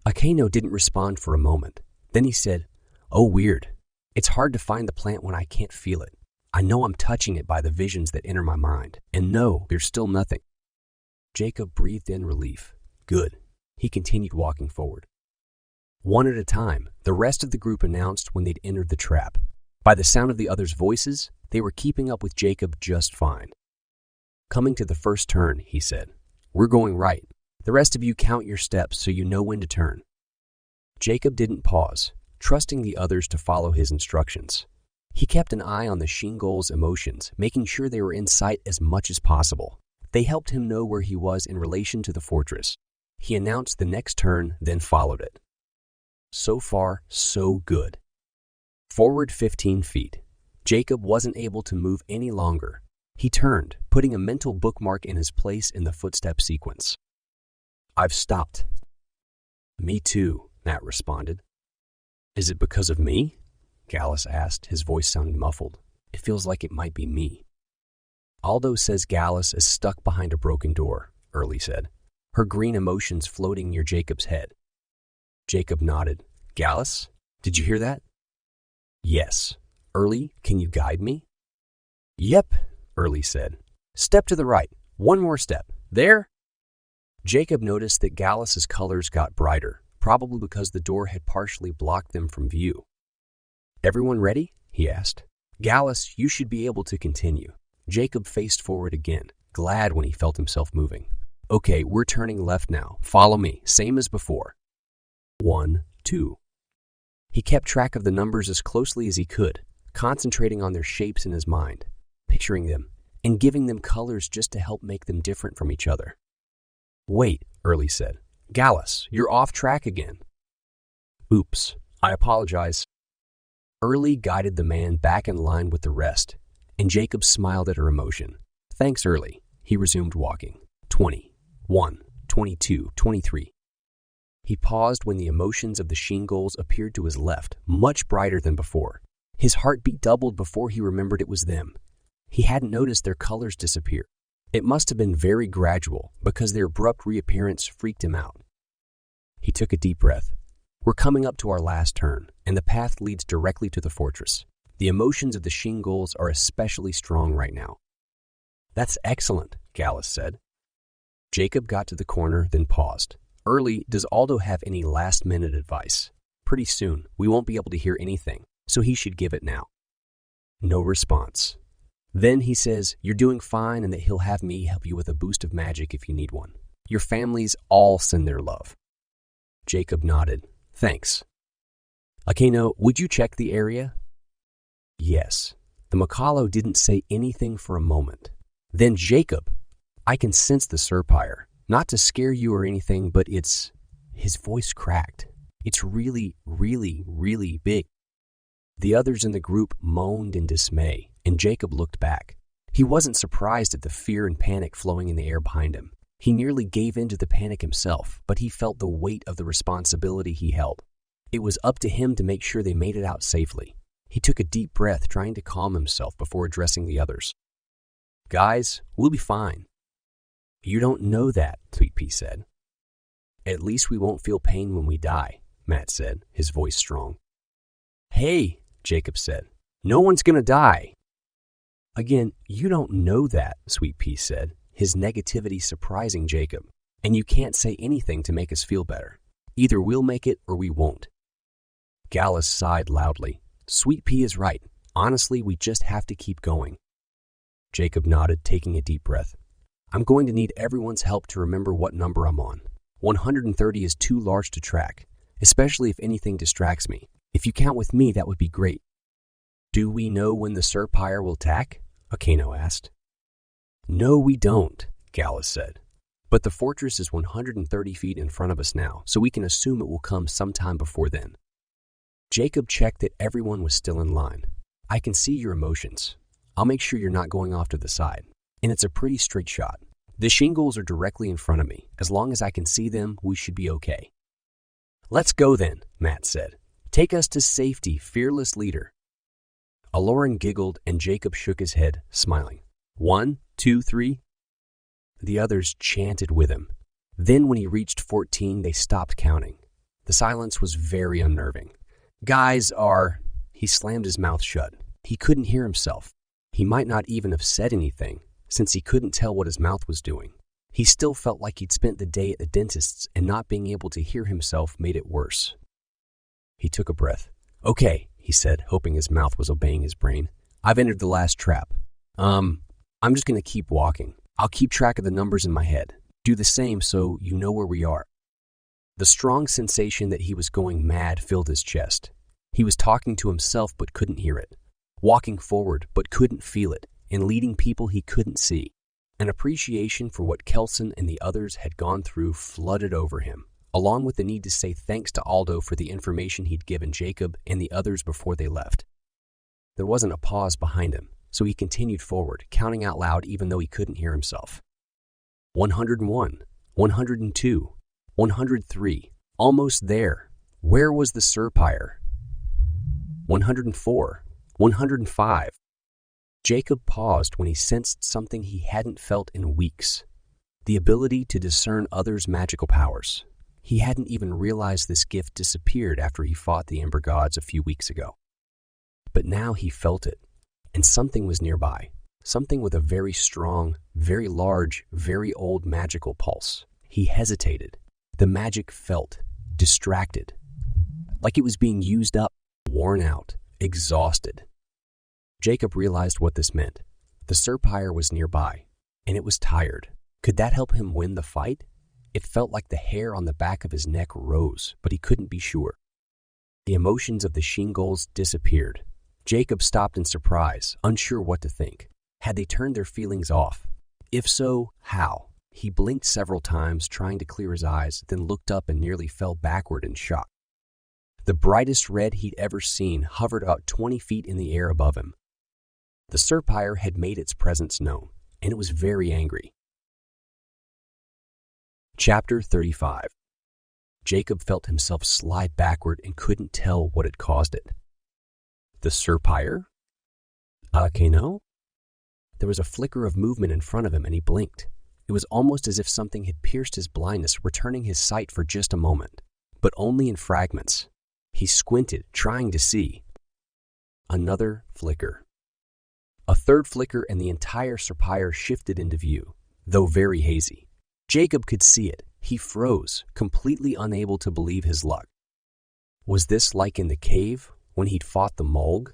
Akano didn't respond for a moment. Then he said, Oh, weird. It's hard to find the plant when I can't feel it. I know I'm touching it by the visions that enter my mind. And no, there's still nothing. Jacob breathed in relief. Good. He continued walking forward. One at a time, the rest of the group announced when they'd entered the trap. By the sound of the others' voices, they were keeping up with Jacob just fine. Coming to the first turn, he said. We're going right. The rest of you count your steps so you know when to turn. Jacob didn't pause, trusting the others to follow his instructions. He kept an eye on the Shiengols' emotions, making sure they were in sight as much as possible. They helped him know where he was in relation to the fortress. He announced the next turn, then followed it. So far, so good. Forward 15 feet. Jacob wasn't able to move any longer. He turned, putting a mental bookmark in his place in the footstep sequence. I've stopped. Me too, Matt responded. Is it because of me? Gallus asked, his voice sounding muffled. It feels like it might be me. Aldo says Gallus is stuck behind a broken door, Early said, her green emotions floating near Jacob's head. Jacob nodded. Gallus, did you hear that? Yes. Early, can you guide me? Yep, Early said. Step to the right. One more step. There? Jacob noticed that Gallus's colors got brighter, probably because the door had partially blocked them from view. Everyone ready? He asked. Gallus, you should be able to continue. Jacob faced forward again, glad when he felt himself moving. Okay, we're turning left now. Follow me, same as before. 1, 2. He kept track of the numbers as closely as he could, concentrating on their shapes in his mind, picturing them, and giving them colors just to help make them different from each other. Wait, Early said. Gallus, you're off track again. Oops, I apologize. Early guided the man back in line with the rest, and Jacob smiled at her emotion. Thanks, Early. He resumed walking. 20, 1, 22, 23. He paused when the emotions of the Shiengols appeared to his left, much brighter than before. His heartbeat doubled before he remembered it was them. He hadn't noticed their colors disappear. It must have been very gradual because their abrupt reappearance freaked him out. He took a deep breath. We're coming up to our last turn, and the path leads directly to the fortress. The emotions of the Shiengols are especially strong right now. That's excellent, Gallus said. Jacob got to the corner, then paused. Early, does Aldo have any last-minute advice? Pretty soon, we won't be able to hear anything, so he should give it now. No response. Then he says you're doing fine and that he'll have me help you with a boost of magic if you need one. Your families all send their love. Jacob nodded. Thanks. Akano, would you check the area? Yes. The Makalo didn't say anything for a moment. Then Jacob, I can sense the Serpire. Not to scare you or anything, but it's... His voice cracked. It's really, really, really big. The others in the group moaned in dismay, and Jacob looked back. He wasn't surprised at the fear and panic flowing in the air behind him. He nearly gave in to the panic himself, but he felt the weight of the responsibility he held. It was up to him to make sure they made it out safely. He took a deep breath, trying to calm himself before addressing the others. Guys, we'll be fine. You don't know that, Sweet Pea said. At least we won't feel pain when we die, Matt said, his voice strong. Hey, Jacob said, no one's gonna die. Again, you don't know that, Sweet Pea said, his negativity surprising Jacob. And you can't say anything to make us feel better. Either we'll make it or we won't. Gallus sighed loudly. Sweet Pea is right. Honestly, we just have to keep going. Jacob nodded, taking a deep breath. I'm going to need everyone's help to remember what number I'm on. 130 is too large to track, especially if anything distracts me. If you count with me, that would be great. Do we know when the Surpire will attack? Akeno asked. No, we don't, Gallus said. But the fortress is 130 feet in front of us now, so we can assume it will come sometime before then. Jacob checked that everyone was still in line. I can see your emotions. I'll make sure you're not going off to the side. And it's a pretty straight shot. The Shiengols are directly in front of me. As long as I can see them, we should be okay. Let's go then, Matt said. Take us to safety, fearless leader. Eklaron giggled and Jacob shook his head, smiling. 1, 2, 3. The others chanted with him. Then when he reached 14, they stopped counting. The silence was very unnerving. Guys are... He slammed his mouth shut. He couldn't hear himself. He might not even have said anything, since he couldn't tell what his mouth was doing. He still felt like he'd spent the day at the dentist's, and not being able to hear himself made it worse. He took a breath. Okay, he said, hoping his mouth was obeying his brain. I've entered the last trap. I'm just going to keep walking. I'll keep track of the numbers in my head. Do the same so you know where we are. The strong sensation that he was going mad filled his chest. He was talking to himself but couldn't hear it. Walking forward but couldn't feel it, and leading people he couldn't see. An appreciation for what Kelson and the others had gone through flooded over him, along with the need to say thanks to Aldo for the information he'd given Jacob and the others before they left. There wasn't a pause behind him, so he continued forward, counting out loud even though he couldn't hear himself. 101, 102, 103, almost there. Where was the Surpire? 104, 105. Jacob paused when he sensed something he hadn't felt in weeks. The ability to discern others' magical powers. He hadn't even realized this gift disappeared after he fought the Ember Gods a few weeks ago. But now he felt it, and something was nearby. Something with a very strong, very large, very old magical pulse. He hesitated. The magic felt distracted, like it was being used up, worn out, exhausted. Jacob realized what this meant. The Surpire was nearby, and it was tired. Could that help him win the fight? It felt like the hair on the back of his neck rose, but he couldn't be sure. The emotions of the Shiengols disappeared. Jacob stopped in surprise, unsure what to think. Had they turned their feelings off? If so, how? He blinked several times, trying to clear his eyes, then looked up and nearly fell backward in shock. The brightest red he'd ever seen hovered about 20 feet in the air above him. The Surpire had made its presence known, and it was very angry. Chapter 35. Jacob felt himself slide backward and couldn't tell what had caused it. The Surpire? Akeno? There was a flicker of movement in front of him, and he blinked. It was almost as if something had pierced his blindness, returning his sight for just a moment, but only in fragments. He squinted, trying to see. Another flicker. A third flicker, and the entire Surpire shifted into view, though very hazy. Jacob could see it. He froze, completely unable to believe his luck. Was this like in the cave, when he'd fought the Mulg?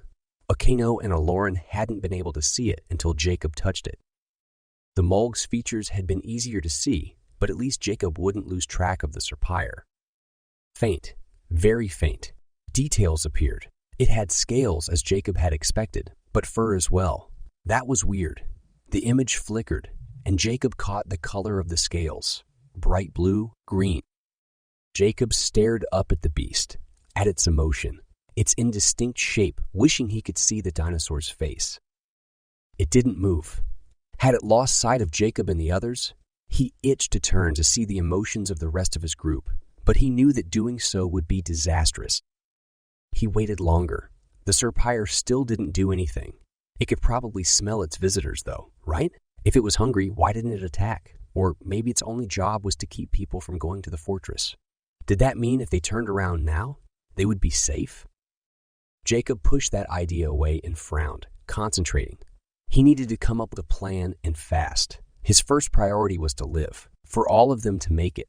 Akeno and Eklaron hadn't been able to see it until Jacob touched it. The Mulg's features had been easier to see, but at least Jacob wouldn't lose track of the Surpire. Faint, very faint. Details appeared. It had scales as Jacob had expected, but fur as well. That was weird. The image flickered, and Jacob caught the color of the scales. Bright blue, green. Jacob stared up at the beast, at its emotion, its indistinct shape, wishing he could see the dinosaur's face. It didn't move. Had it lost sight of Jacob and the others? He itched to turn to see the emotions of the rest of his group, but he knew that doing so would be disastrous. He waited longer. The Surpire still didn't do anything. It could probably smell its visitors, though, right? If it was hungry, why didn't it attack? Or maybe its only job was to keep people from going to the fortress. Did that mean if they turned around now, they would be safe? Jacob pushed that idea away and frowned, concentrating. He needed to come up with a plan, and fast. His first priority was to live, for all of them to make it.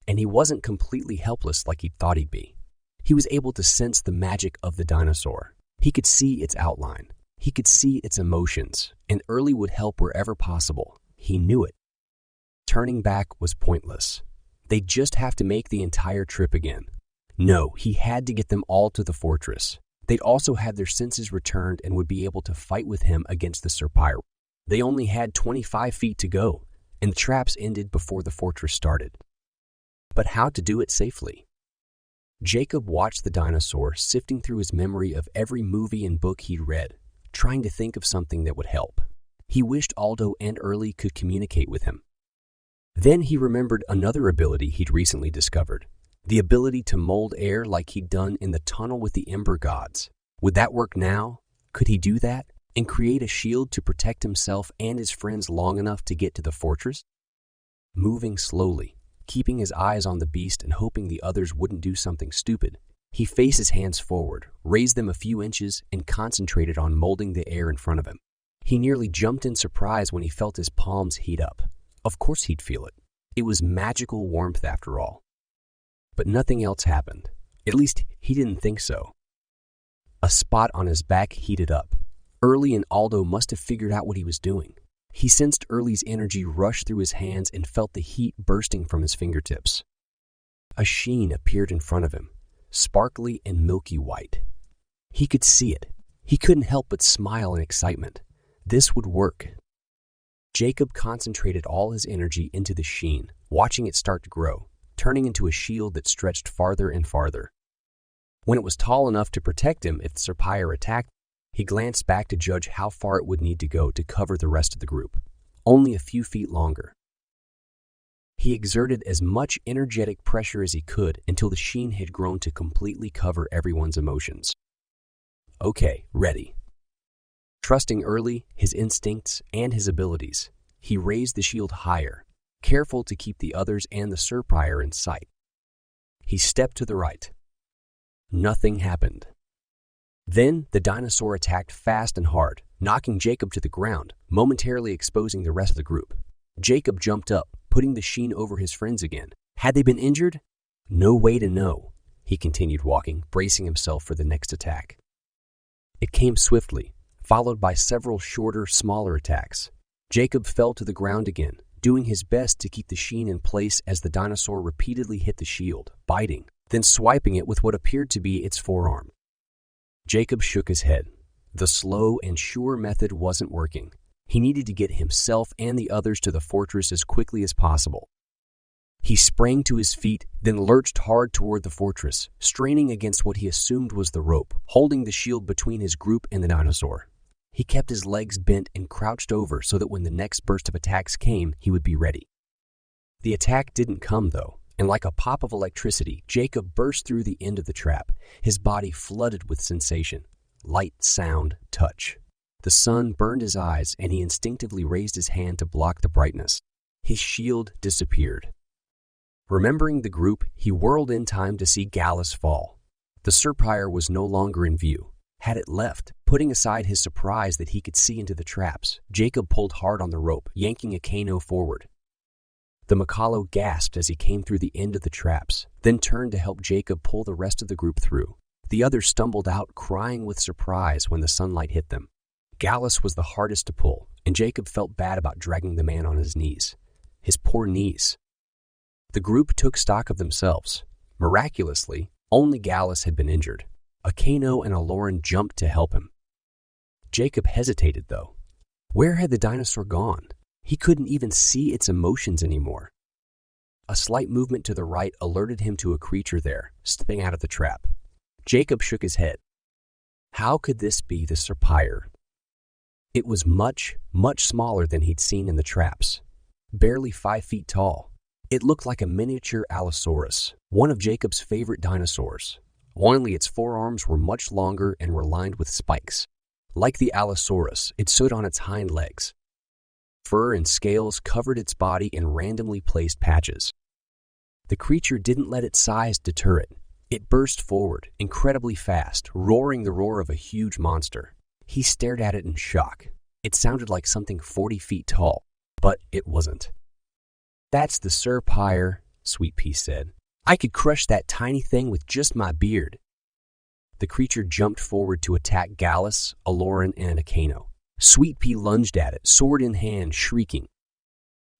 And he wasn't completely helpless like he'd thought he'd be. He was able to sense the magic of the dinosaur. He could see its outline. He could see its emotions, and Early would help wherever possible. He knew it. Turning back was pointless. They'd just have to make the entire trip again. No, he had to get them all to the fortress. They'd also have their senses returned and would be able to fight with him against the Serpyre. They only had 25 feet to go, and the traps ended before the fortress started. But how to do it safely? Jacob watched the dinosaur sifting through his memory of every movie and book he'd read, trying to think of something that would help. He wished Aldo and Early could communicate with him. Then he remembered another ability he'd recently discovered, the ability to mold air like he'd done in the tunnel with the Ember Gods. Would that work now? Could he do that and create a shield to protect himself and his friends long enough to get to the fortress? Moving slowly, keeping his eyes on the beast and hoping the others wouldn't do something stupid, he faced his hands forward, raised them a few inches, and concentrated on molding the air in front of him. He nearly jumped in surprise when he felt his palms heat up. Of course he'd feel it. It was magical warmth after all. But nothing else happened. At least he didn't think so. A spot on his back heated up. Early and Aldo must have figured out what he was doing. He sensed Early's energy rush through his hands and felt the heat bursting from his fingertips. A sheen appeared in front of him, sparkly and milky white. He could see it. He couldn't help but smile in excitement. This would work. Jacob concentrated all his energy into the sheen, watching it start to grow, turning into a shield that stretched farther and farther. When it was tall enough to protect him if the Serpyre attacked, he glanced back to judge how far it would need to go to cover the rest of the group. Only a few feet longer. He exerted as much energetic pressure as he could until the sheen had grown to completely cover everyone's emotions. Okay, ready. Trusting Early, his instincts, and his abilities, he raised the shield higher, careful to keep the others and the Serpyre in sight. He stepped to the right. Nothing happened. Then the dinosaur attacked fast and hard, knocking Jacob to the ground, momentarily exposing the rest of the group. Jacob jumped up, putting the sheen over his friends again. Had they been injured? No way to know. He continued walking, bracing himself for the next attack. It came swiftly, followed by several shorter, smaller attacks. Jacob fell to the ground again, doing his best to keep the sheen in place as the dinosaur repeatedly hit the shield, biting, then swiping it with what appeared to be its forearm. Jacob shook his head. The slow and sure method wasn't working. He needed to get himself and the others to the fortress as quickly as possible. He sprang to his feet, then lurched hard toward the fortress, straining against what he assumed was the rope, holding the shield between his group and the dinosaur. He kept his legs bent and crouched over so that when the next burst of attacks came, he would be ready. The attack didn't come, though, and like a pop of electricity, Jacob burst through the end of the trap, his body flooded with sensation, light, sound, touch. The sun burned his eyes, and he instinctively raised his hand to block the brightness. His shield disappeared. Remembering the group, he whirled in time to see Gallus fall. The Serpyre was no longer in view. Had it left, putting aside his surprise that he could see into the traps, Jacob pulled hard on the rope, yanking a Kano forward. The Makalo gasped as he came through the end of the traps, then turned to help Jacob pull the rest of the group through. The others stumbled out, crying with surprise when the sunlight hit them. Gallus was the hardest to pull, and Jacob felt bad about dragging the man on his knees. His poor knees. The group took stock of themselves. Miraculously, only Gallus had been injured. A Kano and a Lauren jumped to help him. Jacob hesitated, though. Where had the dinosaur gone? He couldn't even see its emotions anymore. A slight movement to the right alerted him to a creature there, stepping out of the trap. Jacob shook his head. How could this be the Serpyre? It was much, much smaller than he'd seen in the traps. Barely 5 feet tall. It looked like a miniature Allosaurus, one of Jacob's favorite dinosaurs. Only its forearms were much longer and were lined with spikes. Like the Allosaurus, it stood on its hind legs. Fur and scales covered its body in randomly placed patches. The creature didn't let its size deter it. It burst forward, incredibly fast, roaring the roar of a huge monster. He stared at it in shock. It sounded like something 40 feet tall, but it wasn't. That's the Serpyre, Sweet Pea said. I could crush that tiny thing with just my beard. The creature jumped forward to attack Gallus, Eklaron, and Eklaron. Sweet Pea lunged at it, sword in hand, shrieking.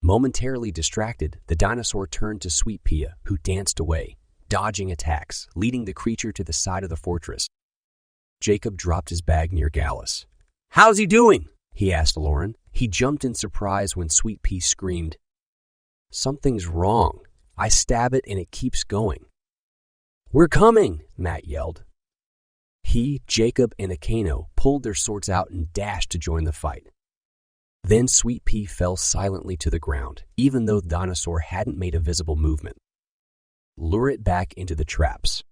Momentarily distracted, the dinosaur turned to Sweet Pea, who danced away, dodging attacks, leading the creature to the side of the fortress. Jacob dropped his bag near Gallus. "How's he doing?" he asked Eklaron. He jumped in surprise when Sweet Pea screamed. "Something's wrong. I stab it and it keeps going." "We're coming," Matt yelled. He, Jacob, and Eklaron pulled their swords out and dashed to join the fight. Then Sweet Pea fell silently to the ground, even though the dinosaur hadn't made a visible movement. "Lure it back into the traps."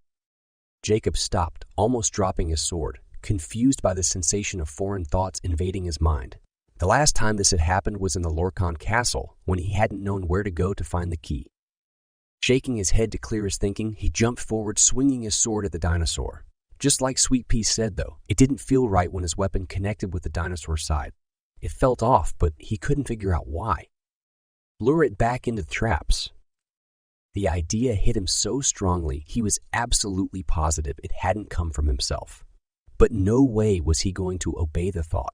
Jacob stopped, almost dropping his sword, confused by the sensation of foreign thoughts invading his mind. The last time this had happened was in the Lorcan castle, when he hadn't known where to go to find the key. Shaking his head to clear his thinking, he jumped forward, swinging his sword at the dinosaur. Just like Sweet Pea said, though, it didn't feel right when his weapon connected with the dinosaur's side. It felt off, but he couldn't figure out why. Lure it back into the traps. The idea hit him so strongly, he was absolutely positive it hadn't come from himself. But no way was he going to obey the thought.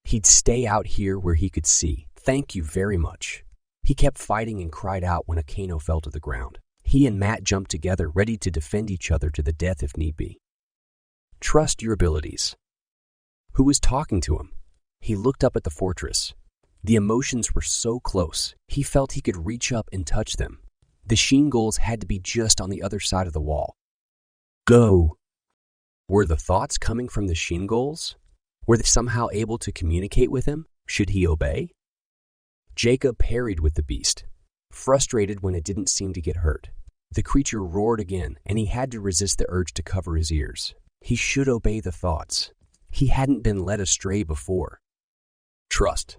He'd stay out here where he could see. "Thank you very much." He kept fighting and cried out when Eklaron fell to the ground. He and Matt jumped together, ready to defend each other to the death if need be. "Trust your abilities." Who was talking to him? He looked up at the fortress. The emotions were so close, he felt he could reach up and touch them. The Shiengols had to be just on the other side of the wall. "Go." Were the thoughts coming from the Shiengols? Were they somehow able to communicate with him? Should he obey? Jacob parried with the beast, frustrated when it didn't seem to get hurt. The creature roared again, and he had to resist the urge to cover his ears. He should obey the thoughts. He hadn't been led astray before. Trust.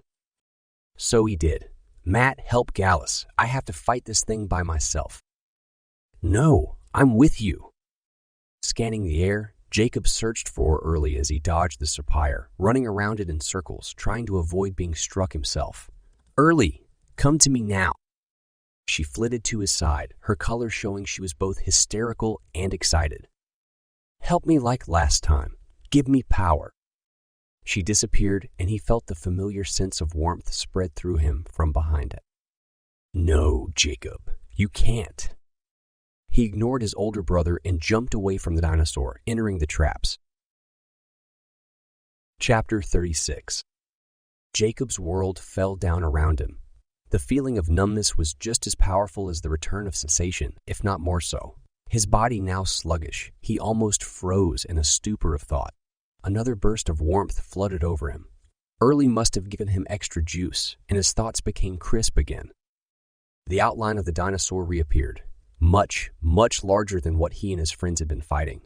So he did. "Matt, help Gallus. I have to fight this thing by myself." "No, I'm with you." Scanning the air, Jacob searched for Early as he dodged the serpire, running around it in circles, trying to avoid being struck himself. "Early, come to me now." She flitted to his side, her color showing she was both hysterical and excited. "Help me like last time. Give me power." She disappeared, and he felt the familiar sense of warmth spread through him from behind it. "No, Jacob, you can't." He ignored his older brother and jumped away from the dinosaur, entering the traps. Chapter 36. Jacob's world fell down around him. The feeling of numbness was just as powerful as the return of sensation, if not more so. His body now sluggish, he almost froze in a stupor of thought. Another burst of warmth flooded over him. Early must have given him extra juice, and his thoughts became crisp again. The outline of the dinosaur reappeared, much, much larger than what he and his friends had been fighting.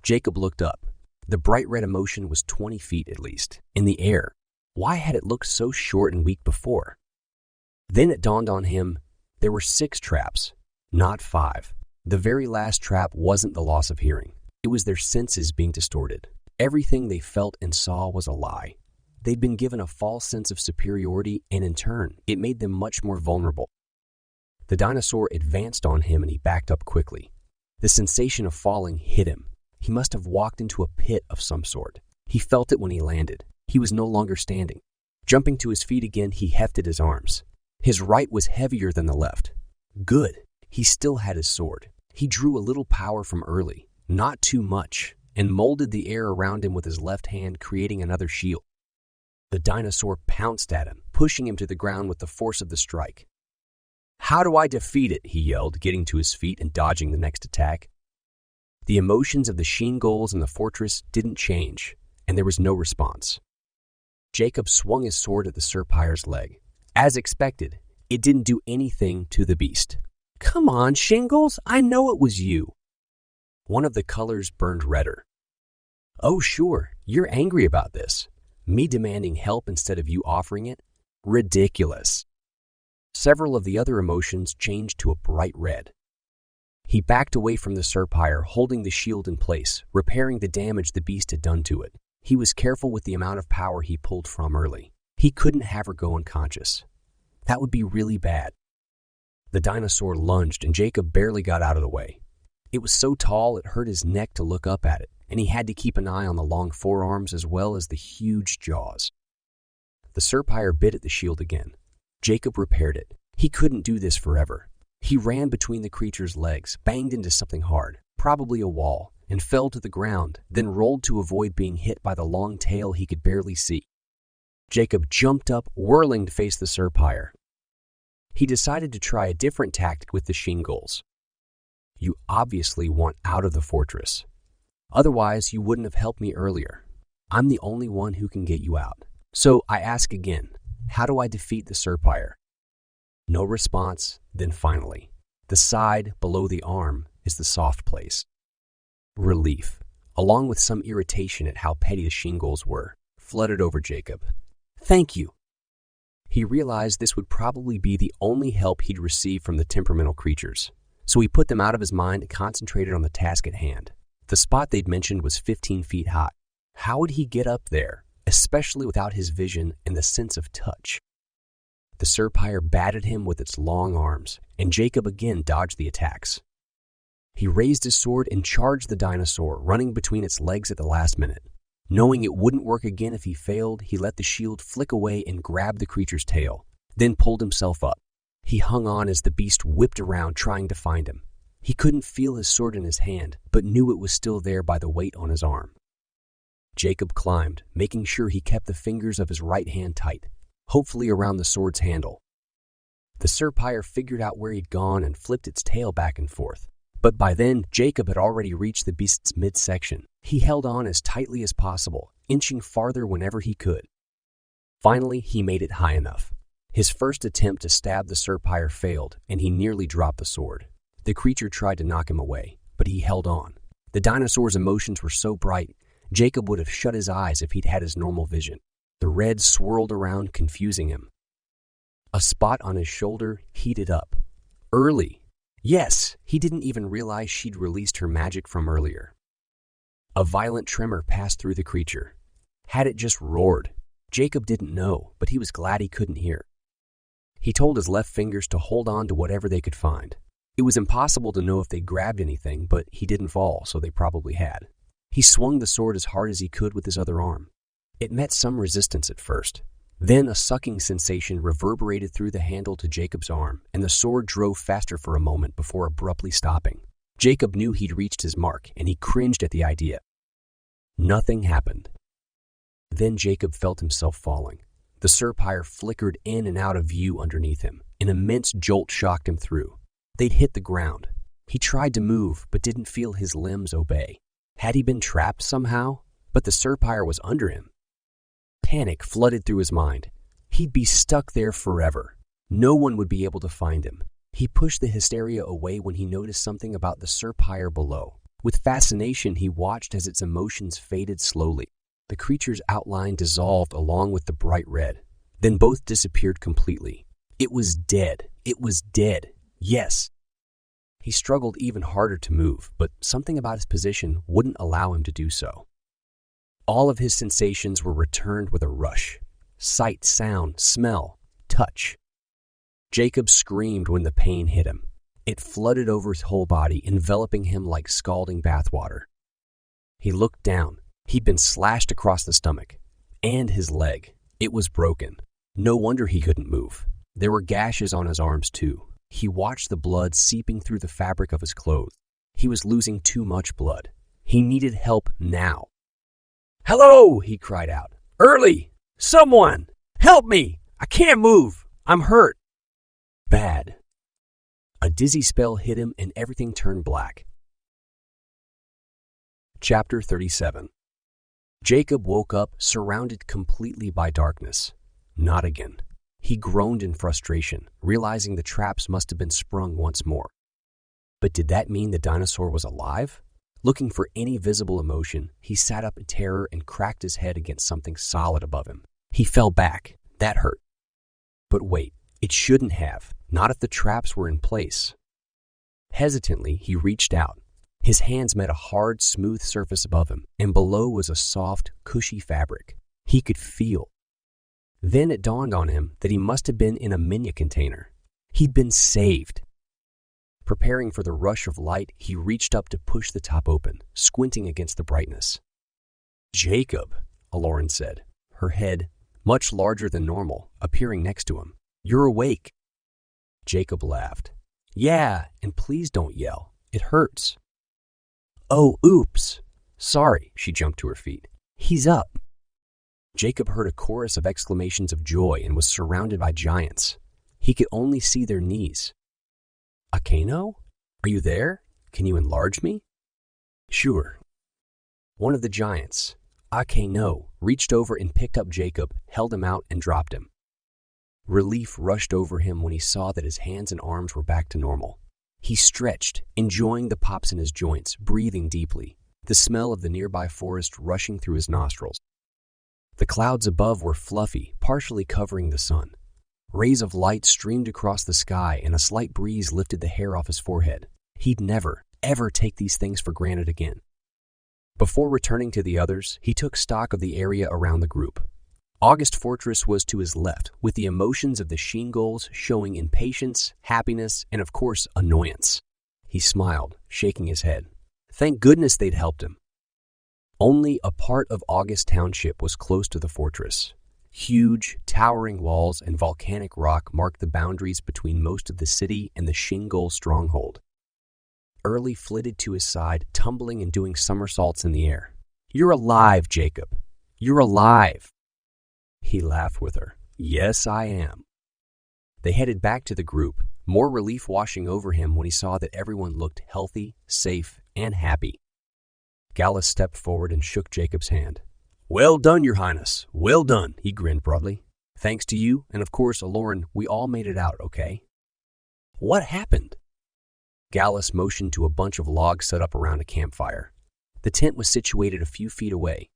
Jacob looked up. The bright red emotion was 20 feet at least, in the air. Why had it looked so short and weak before? Then it dawned on him there were 6 traps, not 5. The very last trap wasn't the loss of hearing. It was their senses being distorted. Everything they felt and saw was a lie. They'd been given a false sense of superiority, and in turn, it made them much more vulnerable. The dinosaur advanced on him and he backed up quickly. The sensation of falling hit him. He must have walked into a pit of some sort. He felt it when he landed. He was no longer standing. Jumping to his feet again, he hefted his arms. His right was heavier than the left. Good. He still had his sword. He drew a little power from Early, not too much, and molded the air around him with his left hand, creating another shield. The dinosaur pounced at him, pushing him to the ground with the force of the strike. "How do I defeat it?" he yelled, getting to his feet and dodging the next attack. The emotions of the Shiengols in the fortress didn't change, and there was no response. Jacob swung his sword at the serpire's leg. As expected, it didn't do anything to the beast. "Come on, Shiengols, I know it was you." One of the colors burned redder. "Oh, sure, you're angry about this. Me demanding help instead of you offering it? Ridiculous." Several of the other emotions changed to a bright red. He backed away from the serpire, holding the shield in place, repairing the damage the beast had done to it. He was careful with the amount of power he pulled from Early. He couldn't have her go unconscious. That would be really bad. The dinosaur lunged, and Jacob barely got out of the way. It was so tall it hurt his neck to look up at it. and he had to keep an eye on the long forearms as well as the huge jaws. The Serpire bit at the shield again. Jacob repaired it. He couldn't do this forever. He ran between the creature's legs, banged into something hard, probably a wall, and fell to the ground, then rolled to avoid being hit by the long tail he could barely see. Jacob jumped up, whirling to face the Serpire. He decided to try a different tactic with the Shiengols. You obviously want out of the fortress. Otherwise, you wouldn't have helped me earlier. I'm the only one who can get you out. So I ask again, how do I defeat the Serpire? No response. Then finally, the side below the arm is the soft place. Relief, along with some irritation at how petty the Shiengols were, flooded over Jacob. Thank you. He realized this would probably be the only help he'd receive from the temperamental creatures, so he put them out of his mind and concentrated on the task at hand. The spot they'd mentioned was 15 feet high. How would he get up there, especially without his vision and the sense of touch? The Serpire batted him with its long arms, and Jacob again dodged the attacks. He raised his sword and charged the dinosaur, running between its legs at the last minute. Knowing it wouldn't work again if he failed, he let the shield flick away and grabbed the creature's tail, then pulled himself up. He hung on as the beast whipped around trying to find him. He couldn't feel his sword in his hand, but knew it was still there by the weight on his arm. Jacob climbed, making sure he kept the fingers of his right hand tight, hopefully around the sword's handle. The Serpire figured out where he'd gone and flipped its tail back and forth. But by then, Jacob had already reached the beast's midsection. He held on as tightly as possible, inching farther whenever he could. Finally, he made it high enough. His first attempt to stab the Serpire failed, and he nearly dropped the sword. The creature tried to knock him away, but he held on. The dinosaur's emotions were so bright, Jacob would have shut his eyes if he'd had his normal vision. The red swirled around, confusing him. A spot on his shoulder heated up. Early. Yes, he didn't even realize she'd released her magic from earlier. A violent tremor passed through the creature. Had it just roared? Jacob didn't know, but he was glad he couldn't hear. He told his left fingers to hold on to whatever they could find. It was impossible to know if they grabbed anything, but he didn't fall, so they probably had. He swung the sword as hard as he could with his other arm. It met some resistance at first. Then a sucking sensation reverberated through the handle to Jacob's arm, and the sword drove faster for a moment before abruptly stopping. Jacob knew he'd reached his mark, and he cringed at the idea. Nothing happened. Then Jacob felt himself falling. The Serpire flickered in and out of view underneath him. An immense jolt shocked him through. They'd hit the ground. He tried to move, but didn't feel his limbs obey. Had he been trapped somehow? But the Serpire was under him. Panic flooded through his mind. He'd be stuck there forever. No one would be able to find him. He pushed the hysteria away when he noticed something about the Serpire below. With fascination, he watched as its emotions faded slowly. The creature's outline dissolved along with the bright red. Then both disappeared completely. It was dead. It was dead. Yes. He struggled even harder to move, but something about his position wouldn't allow him to do so. All of his sensations were returned with a rush. Sight, sound, smell, touch. Jacob screamed when the pain hit him. It flooded over his whole body, enveloping him like scalding bathwater. He looked down. He'd been slashed across the stomach. And his leg. It was broken. No wonder he couldn't move. There were gashes on his arms too. He watched the blood seeping through the fabric of his clothes. He was losing too much blood. He needed help now. "Hello!" he cried out. "Early! Someone! Help me! I can't move! I'm hurt!" Bad. A dizzy spell hit him and everything turned black. Chapter 37. Jacob woke up surrounded completely by darkness. Not again. He groaned in frustration, realizing the traps must have been sprung once more. But did that mean the dinosaur was alive? Looking for any visible emotion, he sat up in terror and cracked his head against something solid above him. He fell back. That hurt. But wait, it shouldn't have, not if the traps were in place. Hesitantly, he reached out. His hands met a hard, smooth surface above him, and below was a soft, cushy fabric. He could feel. Then it dawned on him that he must have been in a minya container. He'd been saved. Preparing for the rush of light, he reached up to push the top open, squinting against the brightness. "Jacob," Eklaron said, her head, much larger than normal, appearing next to him. "You're awake." Jacob laughed. "Yeah, and please don't yell. It hurts." "Oh, oops. Sorry," she jumped to her feet. "He's up." Jacob heard a chorus of exclamations of joy and was surrounded by giants. He could only see their knees. "Akeno? Are you there? Can you enlarge me?" "Sure." One of the giants, Akeno, reached over and picked up Jacob, held him out, and dropped him. Relief rushed over him when he saw that his hands and arms were back to normal. He stretched, enjoying the pops in his joints, breathing deeply, the smell of the nearby forest rushing through his nostrils. The clouds above were fluffy, partially covering the sun. Rays of light streamed across the sky, and a slight breeze lifted the hair off his forehead. He'd never, ever take these things for granted again. Before returning to the others, he took stock of the area around the group. August Fortress was to his left, with the emotions of the Shiengols showing impatience, happiness, and of course, annoyance. He smiled, shaking his head. Thank goodness they'd helped him. Only a part of August Township was close to the fortress. Huge, towering walls and volcanic rock marked the boundaries between most of the city and the Shiengol stronghold. Early flitted to his side, tumbling and doing somersaults in the air. "You're alive, Jacob. You're alive." He laughed with her. "Yes, I am." They headed back to the group, more relief washing over him when he saw that everyone looked healthy, safe, and happy. Gallus stepped forward and shook Jacob's hand. "Well done, Your Highness. Well done," he grinned broadly. "Thanks to you, and of course, Eklaron, we all made it out, okay?" "What happened?" Gallus motioned to a bunch of logs set up around a campfire. The tent was situated a few feet away.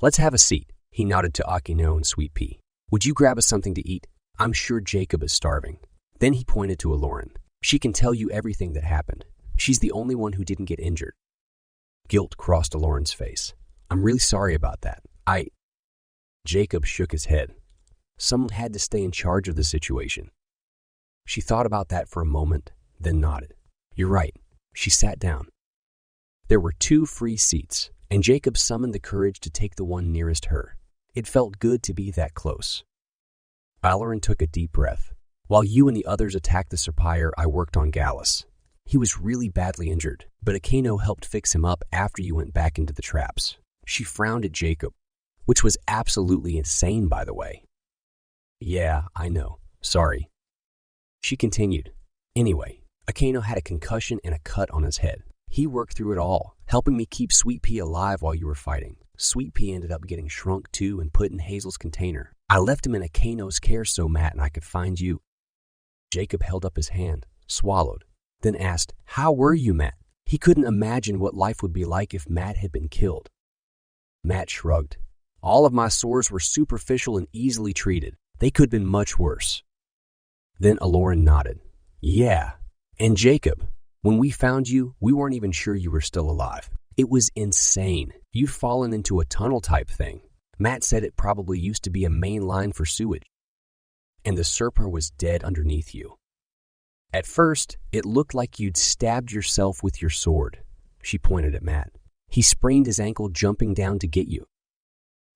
"Let's have a seat," he nodded to Akeno and Sweet Pea. "Would you grab us something to eat? I'm sure Jacob is starving." Then he pointed to Eklaron. "She can tell you everything that happened. She's the only one who didn't get injured." Guilt crossed Eklaron's face. "I'm really sorry about that. Jacob shook his head. Someone had to stay in charge of the situation. She thought about that for a moment, then nodded. "You're right." She sat down. There were 2 free seats, and Jacob summoned the courage to take the one nearest her. It felt good to be that close. Eklaron took a deep breath. "While you and the others attacked the Serpire, I worked on Gallus. He was really badly injured, but Akeno helped fix him up after you went back into the traps." She frowned at Jacob, which was absolutely insane, by the way. "Yeah, I know. Sorry." She continued. "Anyway, Akeno had a concussion and a cut on his head. He worked through it all, helping me keep Sweet Pea alive while you were fighting. Sweet Pea ended up getting shrunk too and put in Hazel's container. I left him in Akeno's care so Matt and I could find you." Jacob held up his hand, swallowed, then asked, "How were you, Matt?" He couldn't imagine what life would be like if Matt had been killed. Matt shrugged. "All of my sores were superficial and easily treated. They could have been much worse." Then Eklaron nodded. "Yeah. And Jacob, when we found you, we weren't even sure you were still alive. It was insane. You'd fallen into a tunnel type thing. Matt said it probably used to be a main line for sewage. And the Serpent was dead underneath you. At first, it looked like you'd stabbed yourself with your sword." She pointed at Matt. "He sprained his ankle jumping down to get you."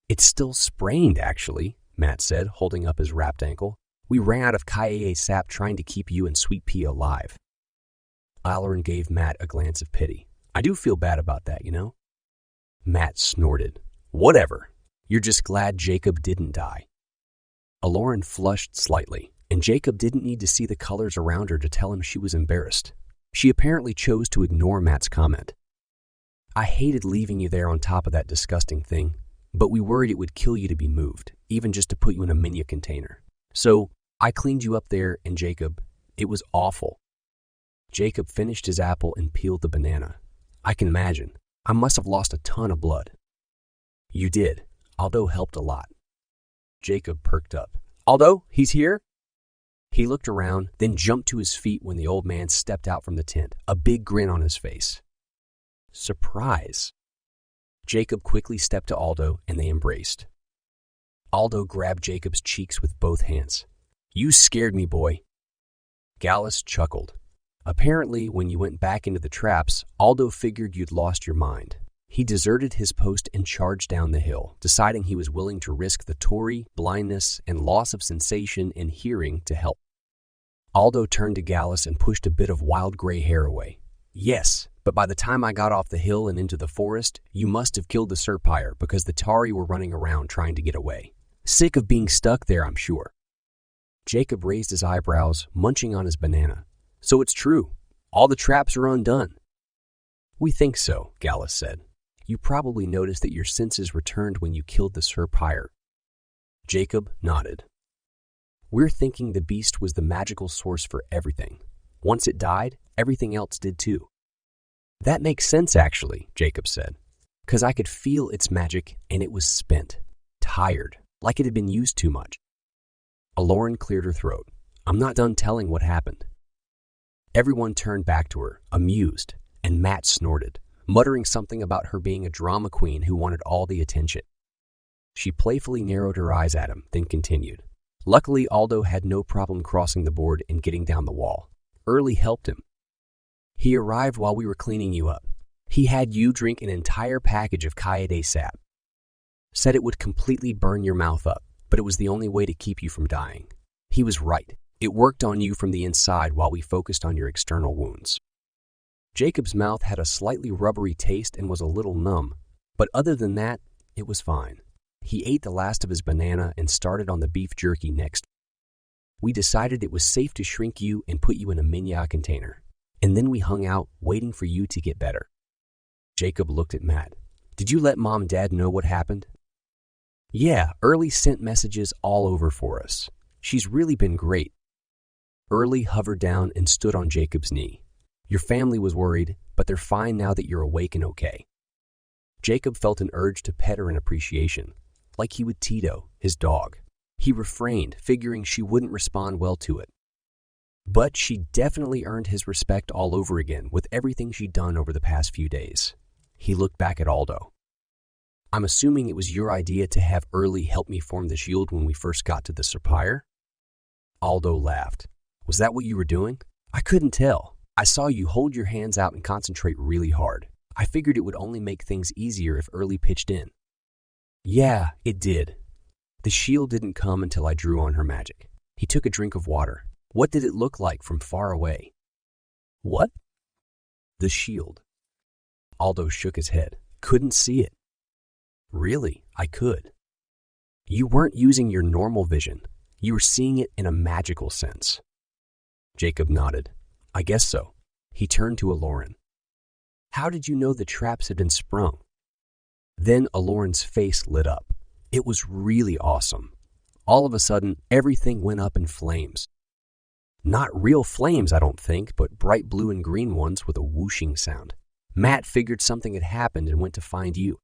"It's still sprained, actually," Matt said, holding up his wrapped ankle. "We ran out of Kaie sap trying to keep you and Sweet Pea alive." Eklaron gave Matt a glance of pity. "I do feel bad about that, you know?" Matt snorted. "Whatever. You're just glad Jacob didn't die." Eklaron flushed slightly, and Jacob didn't need to see the colors around her to tell him she was embarrassed. She apparently chose to ignore Matt's comment. "I hated leaving you there on top of that disgusting thing, but we worried it would kill you to be moved, even just to put you in a minya container. So I cleaned you up there, and Jacob, it was awful." Jacob finished his apple and peeled the banana. "I can imagine. I must have lost a ton of blood." "You did. Aldo helped a lot." Jacob perked up. "Aldo, he's here?" He looked around, then jumped to his feet when the old man stepped out from the tent, a big grin on his face. Surprise. Jacob quickly stepped to Aldo, and they embraced. Aldo grabbed Jacob's cheeks with both hands. "You scared me, boy." Gallus chuckled. Apparently, when you went back into the traps, Aldo figured you'd lost your mind. He deserted his post and charged down the hill, deciding he was willing to risk the tori, blindness, and loss of sensation and hearing to help. Aldo turned to Gallus and pushed a bit of wild gray hair away. Yes, but by the time I got off the hill and into the forest, you must have killed the Serpire because the Tari were running around trying to get away. Sick of being stuck there, I'm sure. Jacob raised his eyebrows, munching on his banana. So it's true. All the traps are undone. We think so, Gallus said. You probably noticed that your senses returned when you killed the Serpire. Jacob nodded. We're thinking the beast was the magical source for everything. Once it died, everything else did too. That makes sense, actually, Jacob said, because I could feel its magic and it was spent, tired, like it had been used too much. Eklaron cleared her throat. I'm not done telling what happened. Everyone turned back to her, amused, and Matt snorted, muttering something about her being a drama queen who wanted all the attention. She playfully narrowed her eyes at him, then continued. Luckily, Aldo had no problem crossing the board and getting down the wall. Early helped him. He arrived while we were cleaning you up. He had you drink an entire package of Kaede sap. Said it would completely burn your mouth up, but it was the only way to keep you from dying. He was right. It worked on you from the inside while we focused on your external wounds. Jacob's mouth had a slightly rubbery taste and was a little numb, but other than that, it was fine. He ate the last of his banana and started on the beef jerky next. We decided it was safe to shrink you and put you in a minya container, and then we hung out waiting for you to get better. Jacob looked at Matt. Did you let Mom and Dad know what happened? Yeah, Early sent messages all over for us. She's really been great. Early hovered down and stood on Jacob's knee. Your family was worried, but they're fine now that you're awake and okay. Jacob felt an urge to pet her in appreciation, like he would Tito, his dog. He refrained, figuring she wouldn't respond well to it. But she definitely earned his respect all over again with everything she'd done over the past few days. He looked back at Aldo. I'm assuming it was your idea to have Early help me form the shield when we first got to the Serpire? Aldo laughed. Was that what you were doing? I couldn't tell. I saw you hold your hands out and concentrate really hard. I figured it would only make things easier if Early pitched in. Yeah, it did. The shield didn't come until I drew on her magic. He took a drink of water. What did it look like from far away? What? The shield. Aldo shook his head. Couldn't see it. Really, I could. You weren't using your normal vision. You were seeing it in a magical sense. Jacob nodded. I guess so. He turned to Eklaron. How did you know the traps had been sprung? Then Eklaron's face lit up. It was really awesome. All of a sudden, everything went up in flames. Not real flames, I don't think, but bright blue and green ones with a whooshing sound. Matt figured something had happened and went to find you.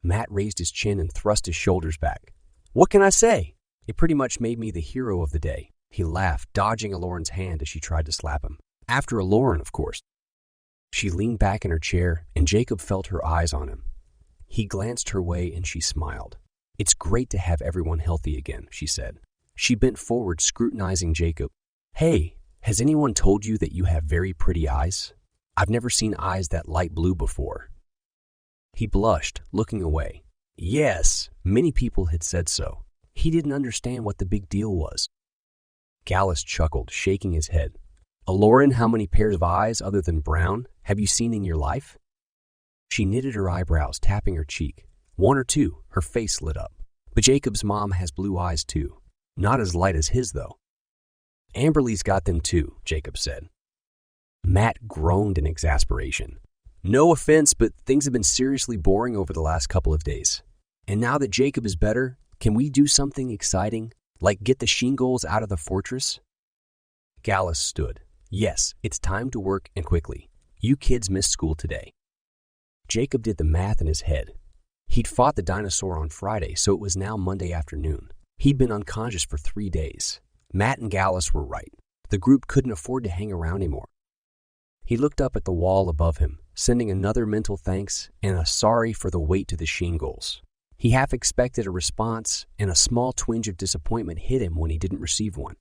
Matt raised his chin and thrust his shoulders back. What can I say? It pretty much made me the hero of the day. He laughed, dodging Eklaron's hand as she tried to slap him. After Eklaron, of course. She leaned back in her chair, and Jacob felt her eyes on him. He glanced her way, and she smiled. It's great to have everyone healthy again, she said. She bent forward, scrutinizing Jacob. Hey, has anyone told you that you have very pretty eyes? I've never seen eyes that light blue before. He blushed, looking away. Yes, many people had said so. He didn't understand what the big deal was. Gallus chuckled, shaking his head. Eklaron, how many pairs of eyes other than brown have you seen in your life? She knitted her eyebrows, tapping her cheek. One or two, her face lit up. But Jacob's mom has blue eyes too. Not as light as his, though. Amberly's got them too, Jacob said. Matt groaned in exasperation. No offense, but things have been seriously boring over the last couple of days. And now that Jacob is better, can we do something exciting, like get the Shiengols out of the fortress? Gallus stood. Yes, it's time to work, and quickly. You kids missed school today. Jacob did the math in his head. He'd fought the dinosaur on Friday, so it was now Monday afternoon. He'd been unconscious for 3 days. Matt and Gallus were right. The group couldn't afford to hang around anymore. He looked up at the wall above him, sending another mental thanks and a sorry for the wait to the Shiengols. He half expected a response, and a small twinge of disappointment hit him when he didn't receive one.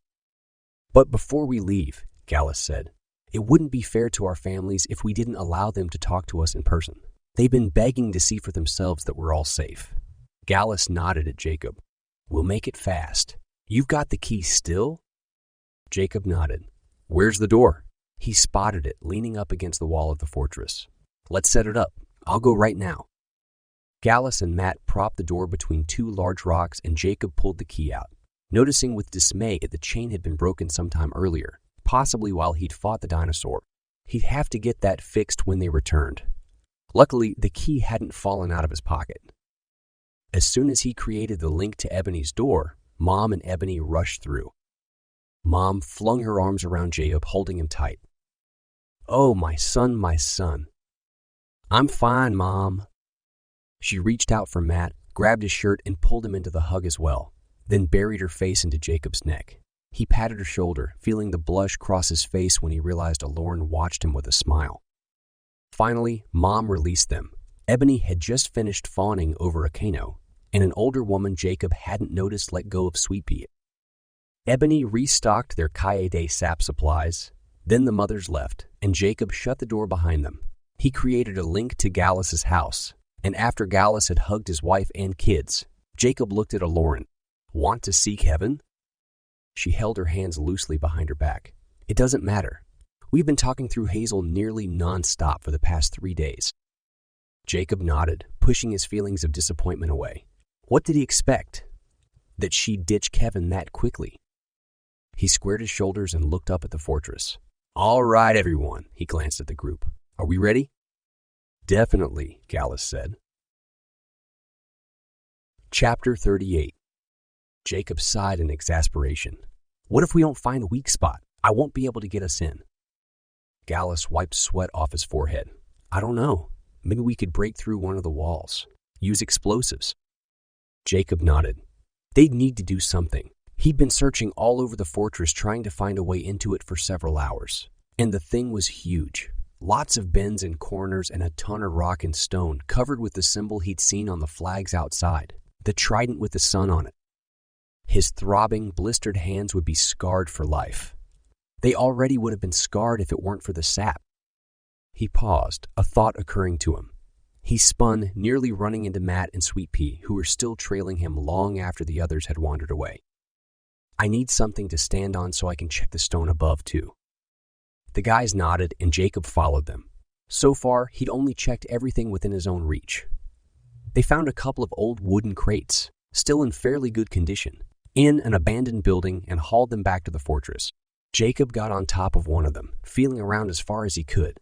But before we leave, Gallus said, It wouldn't be fair to our families if we didn't allow them to talk to us in person. They've been begging to see for themselves that we're all safe. Gallus nodded at Jacob. We'll make it fast. You've got the key still? Jacob nodded. Where's the door? He spotted it leaning up against the wall of the fortress. Let's set it up. I'll go right now. Gallus and Matt propped the door between two large rocks and Jacob pulled the key out, noticing with dismay that the chain had been broken sometime earlier, possibly while he'd fought the dinosaur. He'd have to get that fixed when they returned. Luckily, the key hadn't fallen out of his pocket. As soon as he created the link to Ebony's door, Mom and Ebony rushed through. Mom flung her arms around Jacob, holding him tight. Oh, my son, my son. I'm fine, Mom. She reached out for Matt, grabbed his shirt, and pulled him into the hug as well, then buried her face into Jacob's neck. He patted her shoulder, feeling the blush cross his face when he realized Eklaron watched him with a smile. Finally, Mom released them. Ebony had just finished fawning over Eklaron, and an older woman Jacob hadn't noticed let go of Sweet Pea. Ebony restocked their Kaede sap supplies. Then the mothers left, and Jacob shut the door behind them. He created a link to Gallus's house, and after Gallus had hugged his wife and kids, Jacob looked at Eklaron. Want to seek heaven? She held her hands loosely behind her back. It doesn't matter. We've been talking through Hazel nearly non-stop for the past 3 days. Jacob nodded, pushing his feelings of disappointment away. What did he expect? That she'd ditch Kevin that quickly? He squared his shoulders and looked up at the fortress. All right, everyone, he glanced at the group. Are we ready? Definitely, Gallus said. Chapter 38. Jacob sighed in exasperation. What if we don't find a weak spot? I won't be able to get us in. Gallus wiped sweat off his forehead. I don't know. Maybe we could break through one of the walls. Use explosives. Jacob nodded. They'd need to do something. He'd been searching all over the fortress trying to find a way into it for several hours. And the thing was huge. Lots of bends and corners and a ton of rock and stone covered with the symbol he'd seen on the flags outside, the trident with the sun on it. His throbbing, blistered hands would be scarred for life. They already would have been scarred if it weren't for the sap. He paused, a thought occurring to him. He spun, nearly running into Matt and Sweet Pea, who were still trailing him long after the others had wandered away. I need something to stand on so I can check the stone above, too. The guys nodded, and Jacob followed them. So far, he'd only checked everything within his own reach. They found a couple of old wooden crates, still in fairly good condition, in an abandoned building and hauled them back to the fortress. Jacob got on top of one of them, feeling around as far as he could.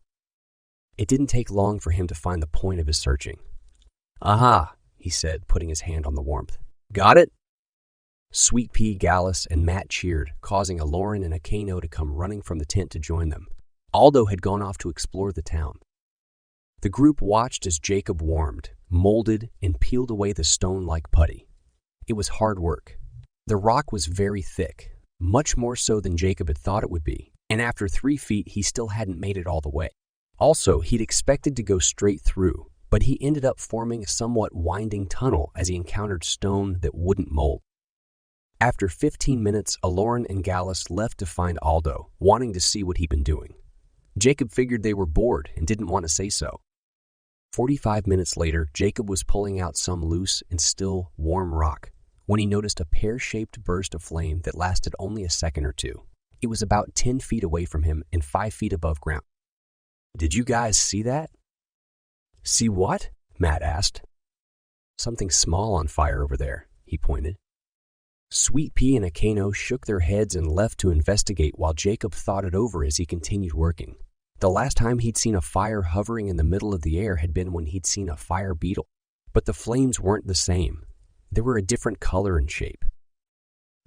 It didn't take long for him to find the point of his searching. Aha, he said, putting his hand on the warmth. Got it? Sweet Pea, Gallus, and Matt cheered, causing Eklaron and Eklaron to come running from the tent to join them. Aldo had gone off to explore the town. The group watched as Jacob warmed, molded, and peeled away the stone-like putty. It was hard work. The rock was very thick, much more so than Jacob had thought it would be, and after 3 feet he still hadn't made it all the way. Also, he'd expected to go straight through, but he ended up forming a somewhat winding tunnel as he encountered stone that wouldn't mold. After 15 minutes, Eklaron and Gallus left to find Aldo, wanting to see what he'd been doing. Jacob figured they were bored and didn't want to say so. 45 minutes later, Jacob was pulling out some loose and still warm rock when he noticed a pear-shaped burst of flame that lasted only a second or two. It was about 10 feet away from him and 5 feet above ground. Did you guys see that? See what? Matt asked. Something small on fire over there, he pointed. Sweet Pea and Eklaron shook their heads and left to investigate while Jacob thought it over as he continued working. The last time he'd seen a fire hovering in the middle of the air had been when he'd seen a fire beetle. But the flames weren't the same. They were a different color and shape.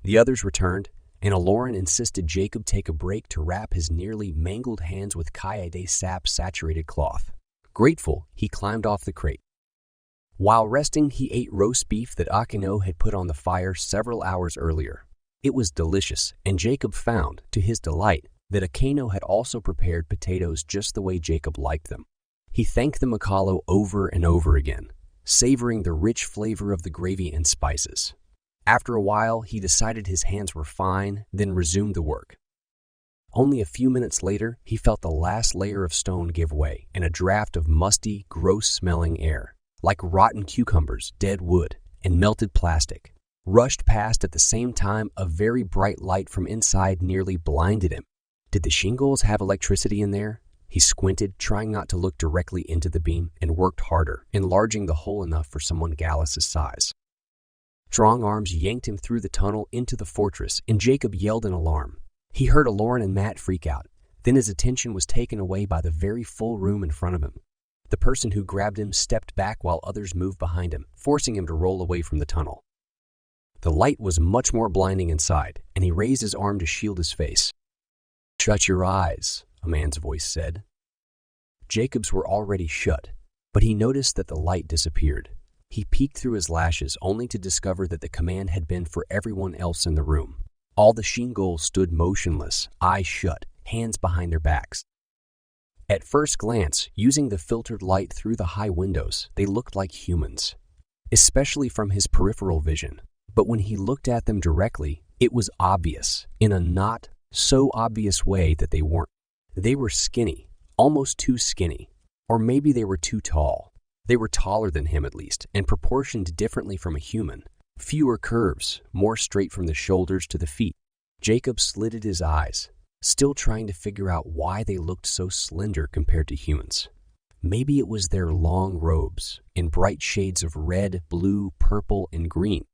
The others returned, and Eklaron insisted Jacob take a break to wrap his nearly mangled hands with Kaede sap-saturated cloth. Grateful, he climbed off the crate. While resting, he ate roast beef that Eklaron had put on the fire several hours earlier. It was delicious, and Jacob found, to his delight, that Eklaron had also prepared potatoes just the way Jacob liked them. He thanked the Makalo over and over again, savoring the rich flavor of the gravy and spices. After a while, he decided his hands were fine, then resumed the work. Only a few minutes later, he felt the last layer of stone give way and a draft of musty, gross-smelling air, like rotten cucumbers, dead wood, and melted plastic, rushed past. At the same time, a very bright light from inside nearly blinded him. Did the Shiengols have electricity in there? He squinted, trying not to look directly into the beam, and worked harder, enlarging the hole enough for someone Gallus's size. Strong arms yanked him through the tunnel into the fortress, and Jacob yelled in alarm. He heard Eklaron and Matt freak out. Then his attention was taken away by the very full room in front of him. The person who grabbed him stepped back while others moved behind him, forcing him to roll away from the tunnel. The light was much more blinding inside, and he raised his arm to shield his face. "Shut your eyes," a man's voice said. Jacob's were already shut, but he noticed that the light disappeared. He peeked through his lashes only to discover that the command had been for everyone else in the room. All the Shiengols stood motionless, eyes shut, hands behind their backs. At first glance, using the filtered light through the high windows, they looked like humans, especially from his peripheral vision. But when he looked at them directly, it was obvious, in a not so obvious way, that they weren't. They were skinny, almost too skinny, or maybe they were too tall. They were taller than him at least, and proportioned differently from a human. Fewer curves, more straight from the shoulders to the feet. Jacob slitted his eyes, still trying to figure out why they looked so slender compared to humans. Maybe it was their long robes, in bright shades of red, blue, purple, and green.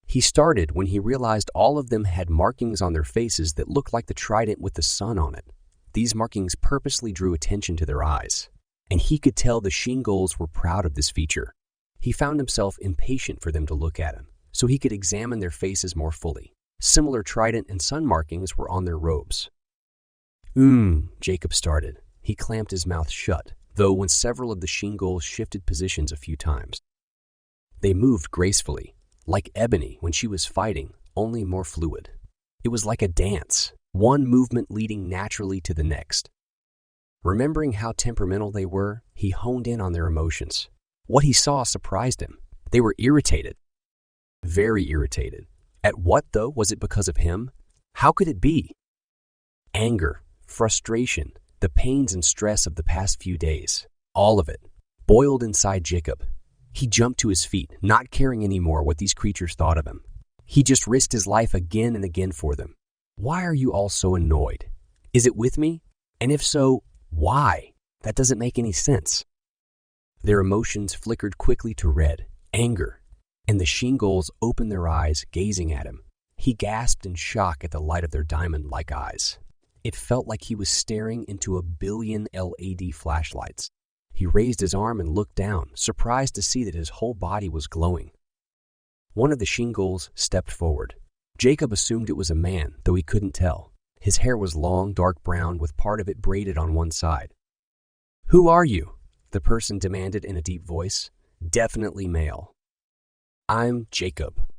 He started when he realized all of them had markings on their faces that looked like the trident with the sun on it. These markings purposely drew attention to their eyes, and he could tell the Shiengols were proud of this feature. He found himself impatient for them to look at him, so he could examine their faces more fully. Similar trident and sun markings were on their robes. Jacob started. He clamped his mouth shut, though when several of the Shiengols shifted positions a few times. They moved gracefully, like Ebony when she was fighting, only more fluid. It was like a dance, one movement leading naturally to the next. Remembering how temperamental they were, he honed in on their emotions. What he saw surprised him. They were irritated. Very irritated. At what, though? Was it because of him? How could it be? Anger, frustration, the pains and stress of the past few days, all of it, boiled inside Jacob. He jumped to his feet, not caring anymore what these creatures thought of him. He just risked his life again and again for them. Why are you all so annoyed? Is it with me? And if so, why? That doesn't make any sense. Their emotions flickered quickly to red, anger, and the Shiengols opened their eyes, gazing at him. He gasped in shock at the light of their diamond-like eyes. It felt like he was staring into a billion LED flashlights. He raised his arm and looked down, surprised to see that his whole body was glowing. One of the Shiengols stepped forward. Jacob assumed it was a man, though he couldn't tell. His hair was long, dark brown, with part of it braided on one side. "Who are you?" the person demanded in a deep voice. Definitely male. "I'm Jacob."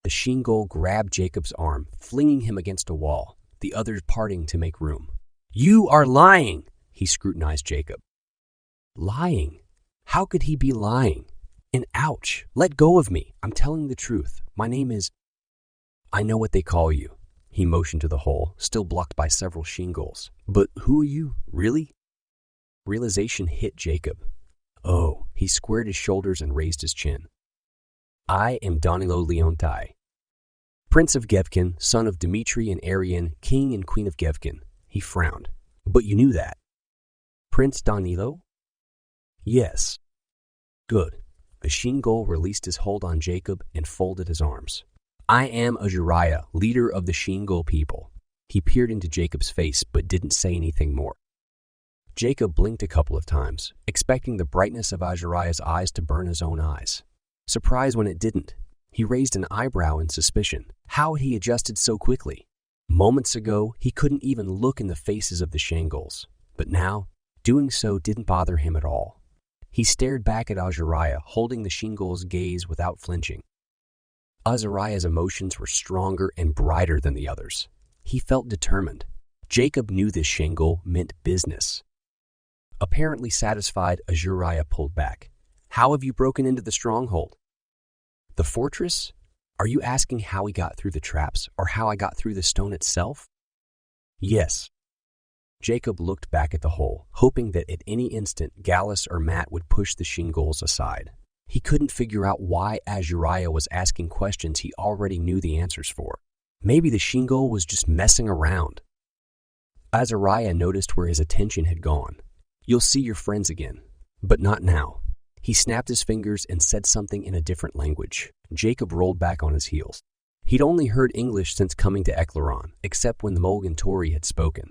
The Shiengol grabbed Jacob's arm, flinging him against a wall, the others parting to make room. "You are lying!" He scrutinized Jacob. Lying? How could he be lying? And ouch, let go of me. I'm telling the truth. My name is... I know what they call you. He motioned to the hole, still blocked by several Shiengols. But who are you, really? Realization hit Jacob. Oh, he squared his shoulders and raised his chin. I am Danilo Leontai, Prince of Gevkin, son of Dmitri and Arian, King and Queen of Gevkin. He frowned. But you knew that. Prince Danilo? Yes. Good. A Shiengol released his hold on Jacob and folded his arms. I am Azariah, leader of the Shiengol people. He peered into Jacob's face but didn't say anything more. Jacob blinked a couple of times, expecting the brightness of Azariah's eyes to burn his own eyes. Surprised when it didn't. He raised an eyebrow in suspicion. How had he adjusted so quickly? Moments ago, he couldn't even look in the faces of the Shiengols. But now, doing so didn't bother him at all. He stared back at Azariah, holding the Shiengol's gaze without flinching. Azariah's emotions were stronger and brighter than the others. He felt determined. Jacob knew this Shiengol meant business. Apparently satisfied, Azariah pulled back. How have you broken into the stronghold? The fortress? Are you asking how we got through the traps or how I got through the stone itself? Yes. Jacob looked back at the hole, hoping that at any instant Gallus or Matt would push the Shiengols aside. He couldn't figure out why Azariah was asking questions he already knew the answers for. Maybe the Shiengol was just messing around. Azariah noticed where his attention had gone. You'll see your friends again, but not now. He snapped his fingers and said something in a different language. Jacob rolled back on his heels. He'd only heard English since coming to Eklaron, except when the Mulgan Tory had spoken.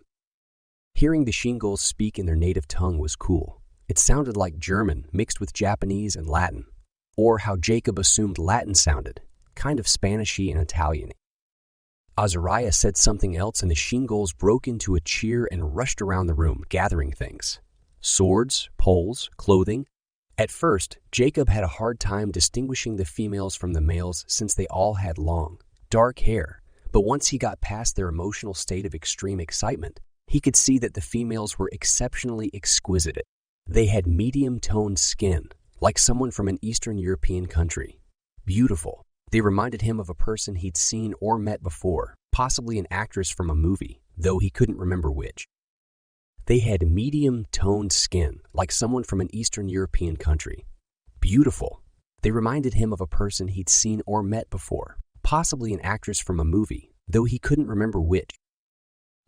Hearing the Shiengols speak in their native tongue was cool. It sounded like German mixed with Japanese and Latin, or how Jacob assumed Latin sounded, kind of Spanishy and Italian-y. Azariah said something else and the Shiengols broke into a cheer and rushed around the room, gathering things. Swords, poles, clothing. At first, Jacob had a hard time distinguishing the females from the males since they all had long, dark hair, but once he got past their emotional state of extreme excitement, he could see that the females were exceptionally exquisite. They had medium-toned skin, like someone from an Eastern European country. Beautiful. They reminded him of a person he'd seen or met before, possibly an actress from a movie, though he couldn't remember which. They had medium-toned skin, like someone from an Eastern European country. Beautiful. They reminded him of a person he'd seen or met before, possibly an actress from a movie, though he couldn't remember which.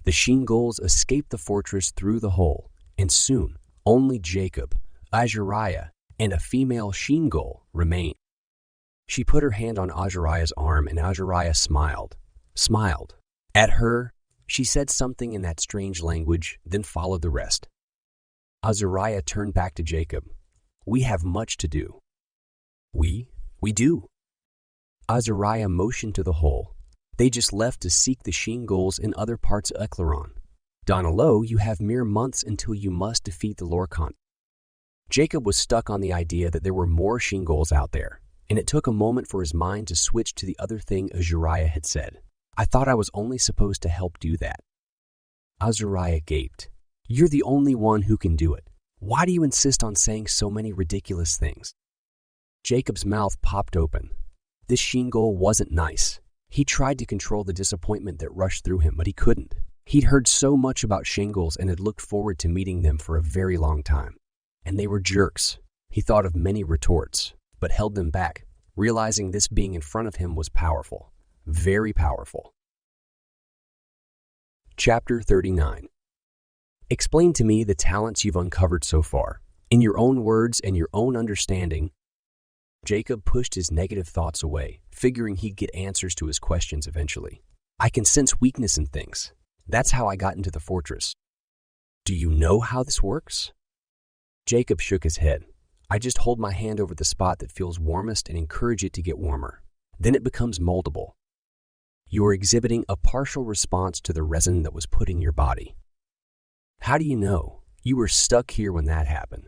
The Shiengols escaped the fortress through the hole, and soon only Jacob, Azariah, and a female Shiengol remained. She put her hand on Azariah's arm and Azariah smiled. At her, she said something in that strange language, then followed the rest. Azariah turned back to Jacob. We have much to do. We do. Azariah motioned to the hole. They just left to seek the Shiengols in other parts of Eklaron. Donalo, you have mere months until you must defeat the Lorcan. Jacob was stuck on the idea that there were more Shiengols out there, and it took a moment for his mind to switch to the other thing Azariah had said. I thought I was only supposed to help do that. Azariah gaped. You're the only one who can do it. Why do you insist on saying so many ridiculous things? Jacob's mouth popped open. This Shiengol wasn't nice. He tried to control the disappointment that rushed through him, but he couldn't. He'd heard so much about Shiengols and had looked forward to meeting them for a very long time. And they were jerks. He thought of many retorts, but held them back, realizing this being in front of him was powerful. Very powerful. Chapter 39. Explain to me the talents you've uncovered so far, in your own words and your own understanding. Jacob pushed his negative thoughts away, figuring he'd get answers to his questions eventually. I can sense weakness in things. That's how I got into the fortress. Do you know how this works? Jacob shook his head. I just hold my hand over the spot that feels warmest and encourage it to get warmer. Then it becomes moldable. You're exhibiting a partial response to the resin that was put in your body. How do you know? You were stuck here when that happened.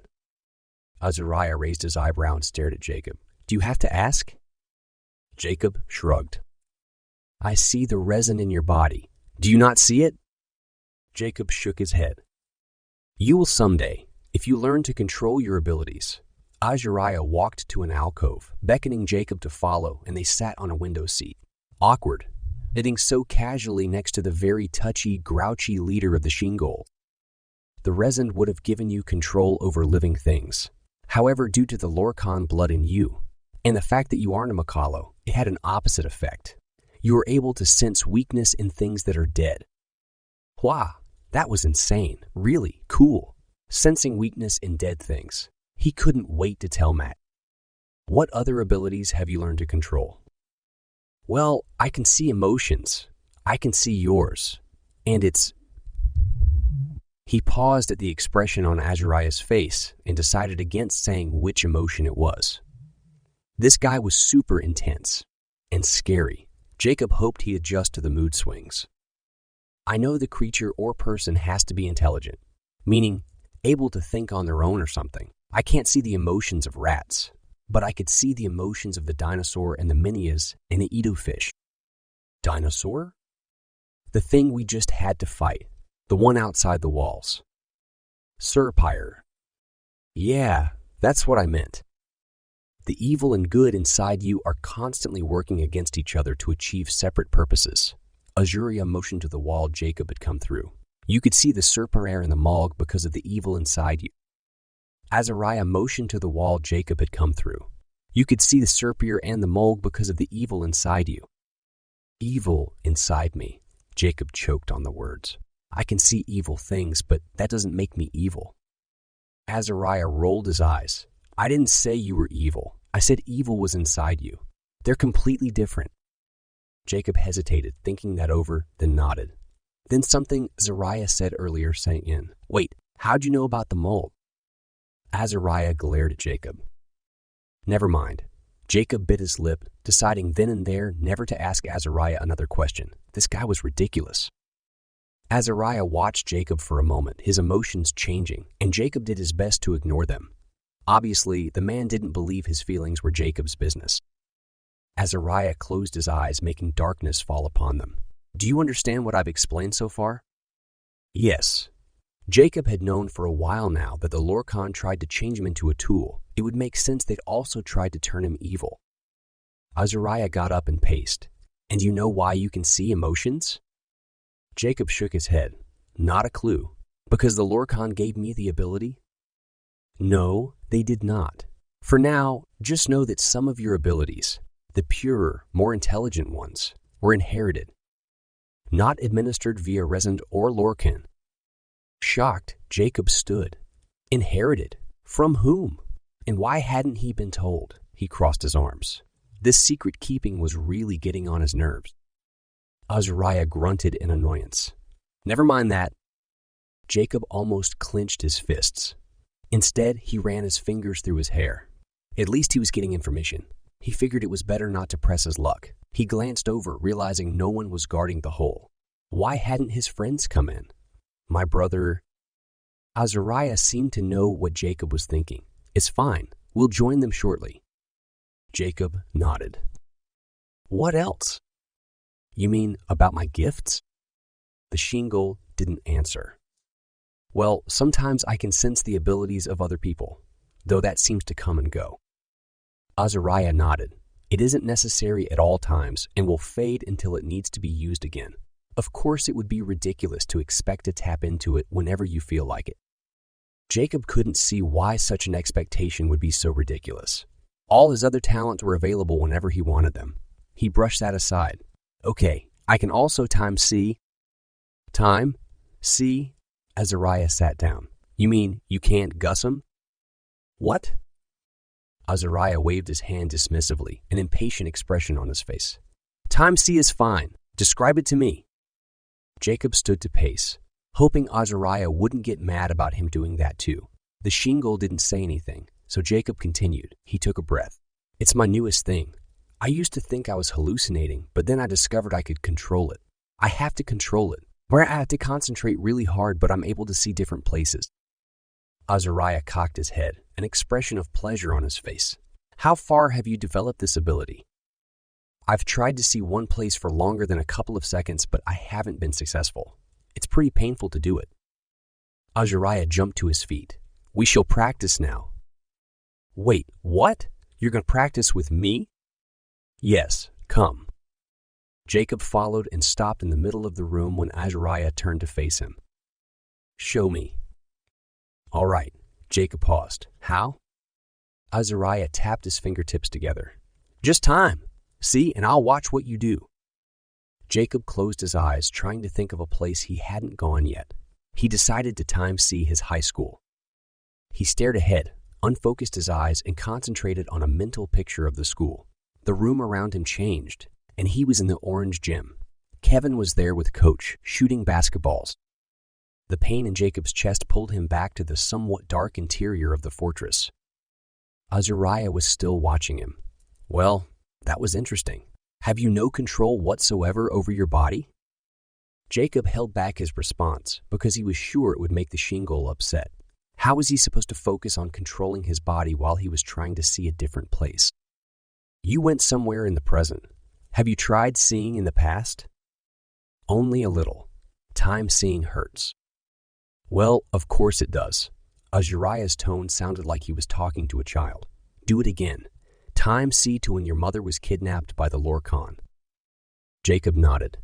Azariah raised his eyebrow and stared at Jacob. Do you have to ask? Jacob shrugged. I see the resin in your body. Do you not see it? Jacob shook his head. You will someday, if you learn to control your abilities. Azariah walked to an alcove, beckoning Jacob to follow, and they sat on a window seat. Awkward, sitting so casually next to the very touchy, grouchy leader of the Shiengol. The resin would have given you control over living things. However, due to the Lorcan blood in you, and the fact that you aren't a Makalo, it had an opposite effect. You were able to sense weakness in things that are dead. Wow, that was insane. Really cool. Sensing weakness in dead things. He couldn't wait to tell Matt. What other abilities have you learned to control? Well, I can see emotions. I can see yours. And it's... He paused at the expression on Azariah's face and decided against saying which emotion it was. This guy was super intense and scary. Jacob hoped he'd adjust to the mood swings. I know the creature or person has to be intelligent, meaning able to think on their own or something. I can't see the emotions of rats, but I could see the emotions of the dinosaur and the Minias and the Edo fish. Dinosaur? The thing we just had to fight. The one outside the walls. Surpire. Yeah, that's what I meant. The evil and good inside you are constantly working against each other to achieve separate purposes. Azuriah motioned to the wall Jacob had come through. You could see the serpent in the Molg because of the evil inside you. Azariah motioned to the wall Jacob had come through. You could see the serpent and the Molg because of the evil inside you. Evil inside me. Jacob choked on the words. I can see evil things, but that doesn't make me evil. Azariah rolled his eyes. I didn't say you were evil. I said evil was inside you. They're completely different. Jacob hesitated, thinking that over, then nodded. Then something Azariah said earlier sank in. Wait, how'd you know about the Molg? Azariah glared at Jacob. Never mind. Jacob bit his lip, deciding then and there never to ask Azariah another question. This guy was ridiculous. Azariah watched Jacob for a moment, his emotions changing, and Jacob did his best to ignore them. Obviously, the man didn't believe his feelings were Jacob's business. Azariah closed his eyes, making darkness fall upon them. Do you understand what I've explained so far? Yes. Jacob had known for a while now that the Lorcan tried to change him into a tool. It would make sense they'd also tried to turn him evil. Azariah got up and paced. And you know why you can see emotions? Jacob shook his head. Not a clue. Because the Lorcan gave me the ability? No, they did not. For now, just know that some of your abilities, the purer, more intelligent ones, were inherited. Not administered via Resend or Lorcan. Shocked, Jacob stood. Inherited? From whom? And why hadn't he been told? He crossed his arms. This secret keeping was really getting on his nerves. Azariah grunted in annoyance. Never mind that. Jacob almost clenched his fists. Instead, he ran his fingers through his hair. At least he was getting information. He figured it was better not to press his luck. He glanced over, realizing no one was guarding the hole. Why hadn't his friends come in? My brother... Azariah seemed to know what Jacob was thinking. It's fine. We'll join them shortly. Jacob nodded. What else? You mean about my gifts? The Shiengol didn't answer. Well, sometimes I can sense the abilities of other people, though that seems to come and go. Azariah nodded. It isn't necessary at all times and will fade until it needs to be used again. Of course, it would be ridiculous to expect to tap into it whenever you feel like it. Jacob couldn't see why such an expectation would be so ridiculous. All his other talents were available whenever he wanted them. He brushed that aside. Okay, I can also time see. Time? See? Azariah sat down. You mean you can't guss him? What? Azariah waved his hand dismissively, an impatient expression on his face. Time see is fine. Describe it to me. Jacob stood to pace, hoping Azariah wouldn't get mad about him doing that too. The Shiengol didn't say anything, so Jacob continued. He took a breath. It's my newest thing. I used to think I was hallucinating, but then I discovered I could control it. I have to control it, where I have to concentrate really hard, but I'm able to see different places. Azariah cocked his head, an expression of pleasure on his face. How far have you developed this ability? I've tried to see one place for longer than a couple of seconds, but I haven't been successful. It's pretty painful to do it. Azariah jumped to his feet. We shall practice now. Wait, what? You're going to practice with me? Yes, come. Jacob followed and stopped in the middle of the room when Azariah turned to face him. Show me. All right. Jacob paused. How? Azariah tapped his fingertips together. Just time. See, and I'll watch what you do. Jacob closed his eyes, trying to think of a place he hadn't gone yet. He decided to time see his high school. He stared ahead, unfocused his eyes, and concentrated on a mental picture of the school. The room around him changed, and he was in the orange gym. Kevin was there with Coach, shooting basketballs. The pain in Jacob's chest pulled him back to the somewhat dark interior of the fortress. Azariah was still watching him. Well, that was interesting. Have you no control whatsoever over your body? Jacob held back his response because he was sure it would make the Shiengol upset. How was he supposed to focus on controlling his body while he was trying to see a different place? You went somewhere in the present. Have you tried seeing in the past? Only a little. Time seeing hurts. Well, of course it does. Azariah's tone sounded like he was talking to a child. Do it again. Time see to when your mother was kidnapped by the Lorcan. Jacob nodded.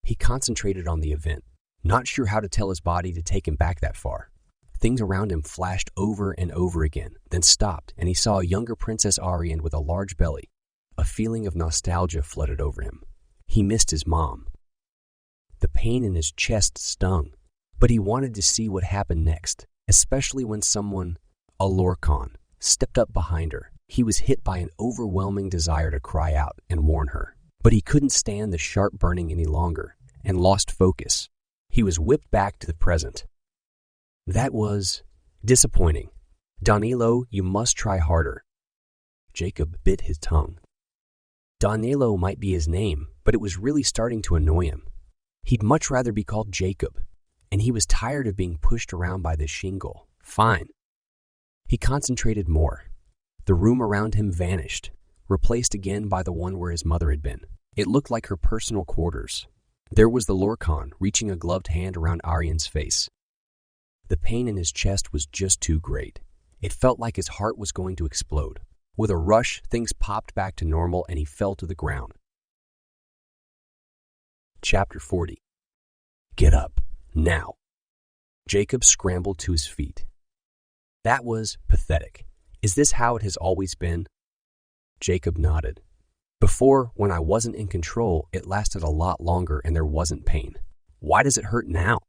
He concentrated on the event, not sure how to tell his body to take him back that far. Things around him flashed over and over again, then stopped, and he saw a younger Princess Arian with a large belly. A feeling of nostalgia flooded over him. He missed his mom. The pain in his chest stung, but he wanted to see what happened next, especially when someone, a Lorcan, stepped up behind her. He was hit by an overwhelming desire to cry out and warn her, but he couldn't stand the sharp burning any longer and lost focus. He was whipped back to the present. That was disappointing. Danilo, you must try harder. Jacob bit his tongue. Danilo might be his name, but it was really starting to annoy him. He'd much rather be called Jacob, and he was tired of being pushed around by this Shiengol. Fine. He concentrated more. The room around him vanished, replaced again by the one where his mother had been. It looked like her personal quarters. There was the Lorcan reaching a gloved hand around Arian's face. The pain in his chest was just too great. It felt like his heart was going to explode. With a rush, things popped back to normal and he fell to the ground. Chapter 40. Get up, now. Jacob scrambled to his feet. That was pathetic. Is this how it has always been? Jacob nodded. Before, when I wasn't in control, it lasted a lot longer and there wasn't pain. Why does it hurt now?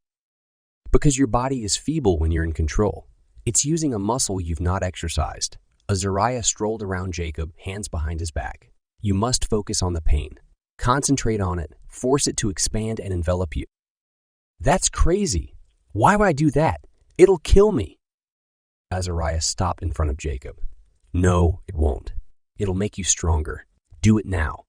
Because your body is feeble when you're in control. It's using a muscle you've not exercised. Azariah strolled around Jacob, hands behind his back. You must focus on the pain. Concentrate on it. Force it to expand and envelop you. That's crazy. Why would I do that? It'll kill me. Azariah stopped in front of Jacob. No, it won't. It'll make you stronger. Do it now.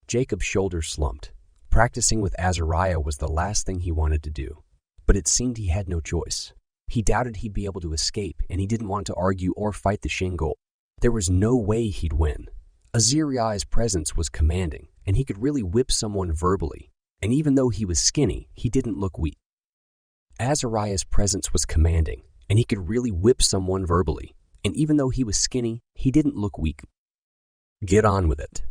Jacob's shoulders slumped. Practicing with Azariah was the last thing he wanted to do, but it seemed he had no choice. He doubted he'd be able to escape, and he didn't want to argue or fight the Shiengol. There was no way he'd win. Azariah's presence was commanding, and he could really whip someone verbally, and even though he was skinny, he didn't look weak. Azariah's presence was commanding, and he could really whip someone verbally, and even though he was skinny, he didn't look weak. Get on with it.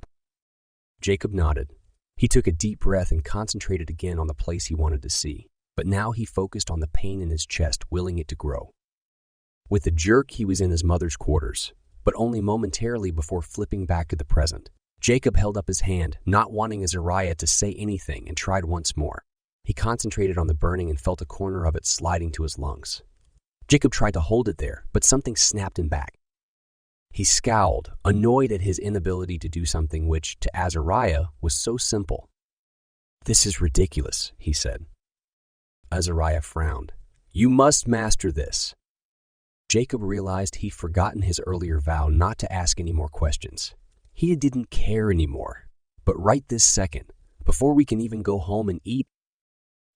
Jacob nodded. He took a deep breath and concentrated again on the place he wanted to see, but now he focused on the pain in his chest, willing it to grow. With a jerk, he was in his mother's quarters, but only momentarily before flipping back to the present. Jacob held up his hand, not wanting Azariah to say anything, and tried once more. He concentrated on the burning and felt a corner of it sliding to his lungs. Jacob tried to hold it there, but something snapped him back. He scowled, annoyed at his inability to do something which, to Azariah, was so simple. This is ridiculous, he said. Azariah frowned. You must master this. Jacob realized he'd forgotten his earlier vow not to ask any more questions. He didn't care anymore. But right this second, before we can even go home and eat...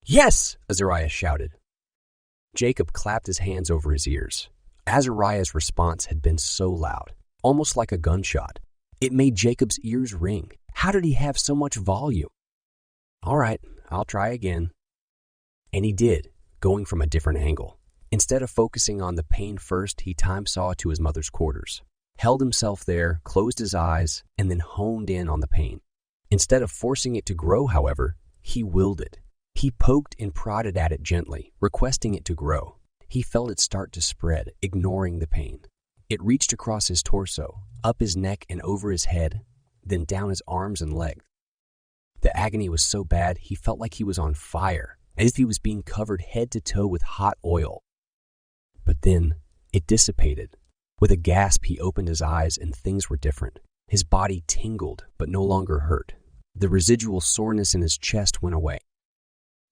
Yes! Azariah shouted. Jacob clapped his hands over his ears. Azariah's response had been so loud, almost like a gunshot. It made Jacob's ears ring. How did he have so much volume? All right, I'll try again. And he did, going from a different angle. Instead of focusing on the pain first, he time-saw to his mother's quarters, held himself there, closed his eyes, and then honed in on the pain. Instead of forcing it to grow, however, he willed it. He poked and prodded at it gently, requesting it to grow. He felt it start to spread, ignoring the pain. It reached across his torso, up his neck and over his head, then down his arms and legs. The agony was so bad he felt like he was on fire, as if he was being covered head to toe with hot oil. But then, it dissipated. With a gasp, he opened his eyes and things were different. His body tingled, but no longer hurt. The residual soreness in his chest went away.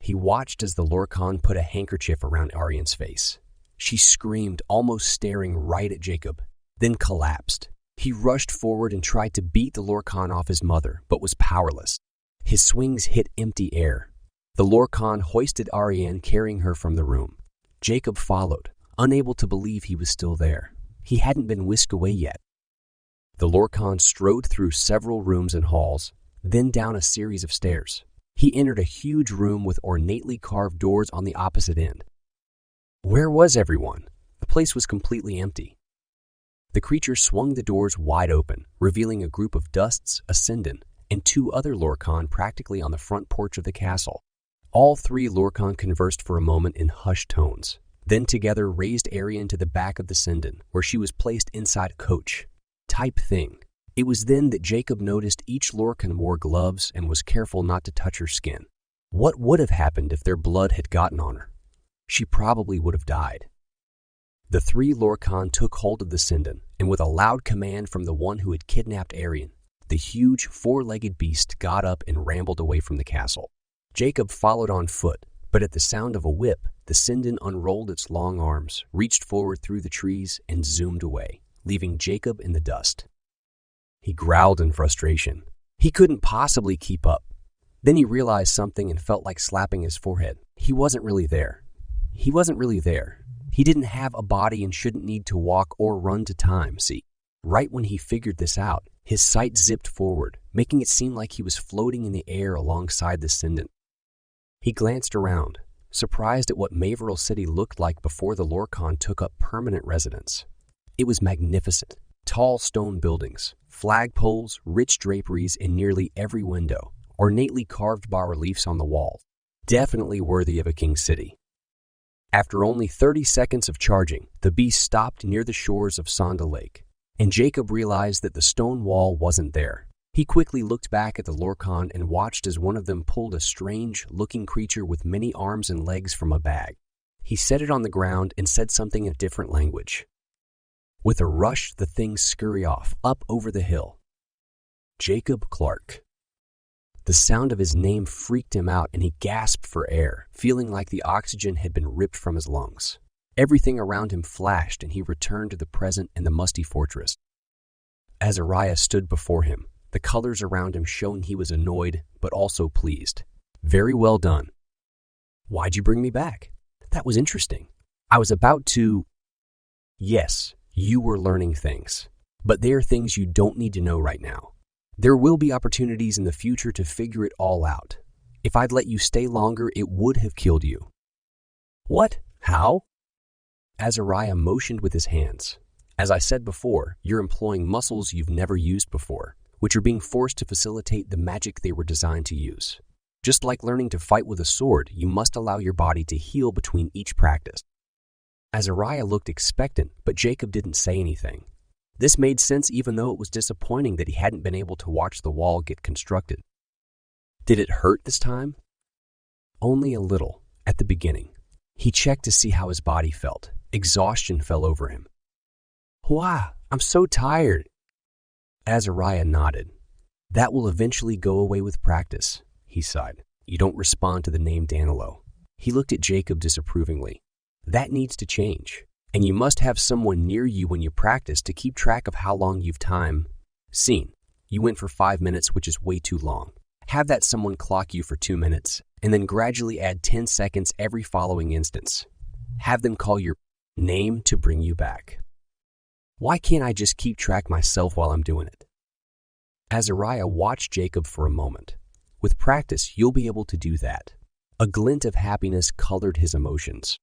He watched as the Lorcan put a handkerchief around Arian's face. She screamed, almost staring right at Jacob, then collapsed. He rushed forward and tried to beat the Lorcan off his mother, but was powerless. His swings hit empty air. The Lorcan hoisted Arian, carrying her from the room. Jacob followed, unable to believe he was still there. He hadn't been whisked away yet. The Lorcan strode through several rooms and halls, then down a series of stairs. He entered a huge room with ornately carved doors on the opposite end. Where was everyone? The place was completely empty. The creature swung the doors wide open, revealing a group of dusts ascendant, and 2 other Lorcan practically on the front porch of the castle. All 3 Lorcan conversed for a moment in hushed tones, then together raised Arian to the back of the Sinden, where she was placed inside a coach. Type thing. It was then that Jacob noticed each Lorcan wore gloves and was careful not to touch her skin. What would have happened if their blood had gotten on her? She probably would have died. The 3 Lorcan took hold of the Sinden, and with a loud command from the one who had kidnapped Arian, the huge 4-legged beast got up and rambled away from the castle. Jacob followed on foot, but at the sound of a whip, the Sinden unrolled its long arms, reached forward through the trees, and zoomed away, leaving Jacob in the dust. He growled in frustration. He couldn't possibly keep up. Then he realized something and felt like slapping his forehead. He wasn't really there. He didn't have a body and shouldn't need to walk or run to time, see? Right when he figured this out, his sight zipped forward, making it seem like he was floating in the air alongside the Sinden. He glanced around, surprised at what Maveril City looked like before the Lorcan took up permanent residence. It was magnificent. Tall stone buildings, flagpoles, rich draperies in nearly every window, ornately carved bas-reliefs on the walls. Definitely worthy of a king city. After only 30 seconds of charging, the beast stopped near the shores of Sonda Lake, and Jacob realized that the stone wall wasn't there. He quickly looked back at the Lorcan and watched as one of them pulled a strange-looking creature with many arms and legs from a bag. He set it on the ground and said something in a different language. With a rush, the thing scurried off, up over the hill. Jacob Clark. The sound of his name freaked him out and he gasped for air, feeling like the oxygen had been ripped from his lungs. Everything around him flashed and he returned to the present and the musty fortress. Azariah stood before him, the colors around him showing he was annoyed but also pleased. Very well done. Why'd you bring me back? That was interesting. I was about to... Yes, you were learning things, but they are things you don't need to know right now. There will be opportunities in the future to figure it all out. If I'd let you stay longer, it would have killed you. What? How? Azariah motioned with his hands. As I said before, you're employing muscles you've never used before, which are being forced to facilitate the magic they were designed to use. Just like learning to fight with a sword, you must allow your body to heal between each practice. Azariah looked expectant, but Jacob didn't say anything. This made sense even though it was disappointing that he hadn't been able to watch the wall get constructed. Did it hurt this time? Only a little, at the beginning. He checked to see how his body felt. Exhaustion fell over him. Wow, I'm so tired. Azariah nodded. That will eventually go away with practice, he sighed. You don't respond to the name Danilo. He looked at Jacob disapprovingly. That needs to change. And you must have someone near you when you practice to keep track of how long you've time. Seen. You went for 5 minutes, which is way too long. Have that someone clock you for 2 minutes, and then gradually add 10 seconds every following instance. Have them call your name to bring you back. Why can't I just keep track myself while I'm doing it? Azariah watched Jacob for a moment. With practice, you'll be able to do that. A glint of happiness colored his emotions.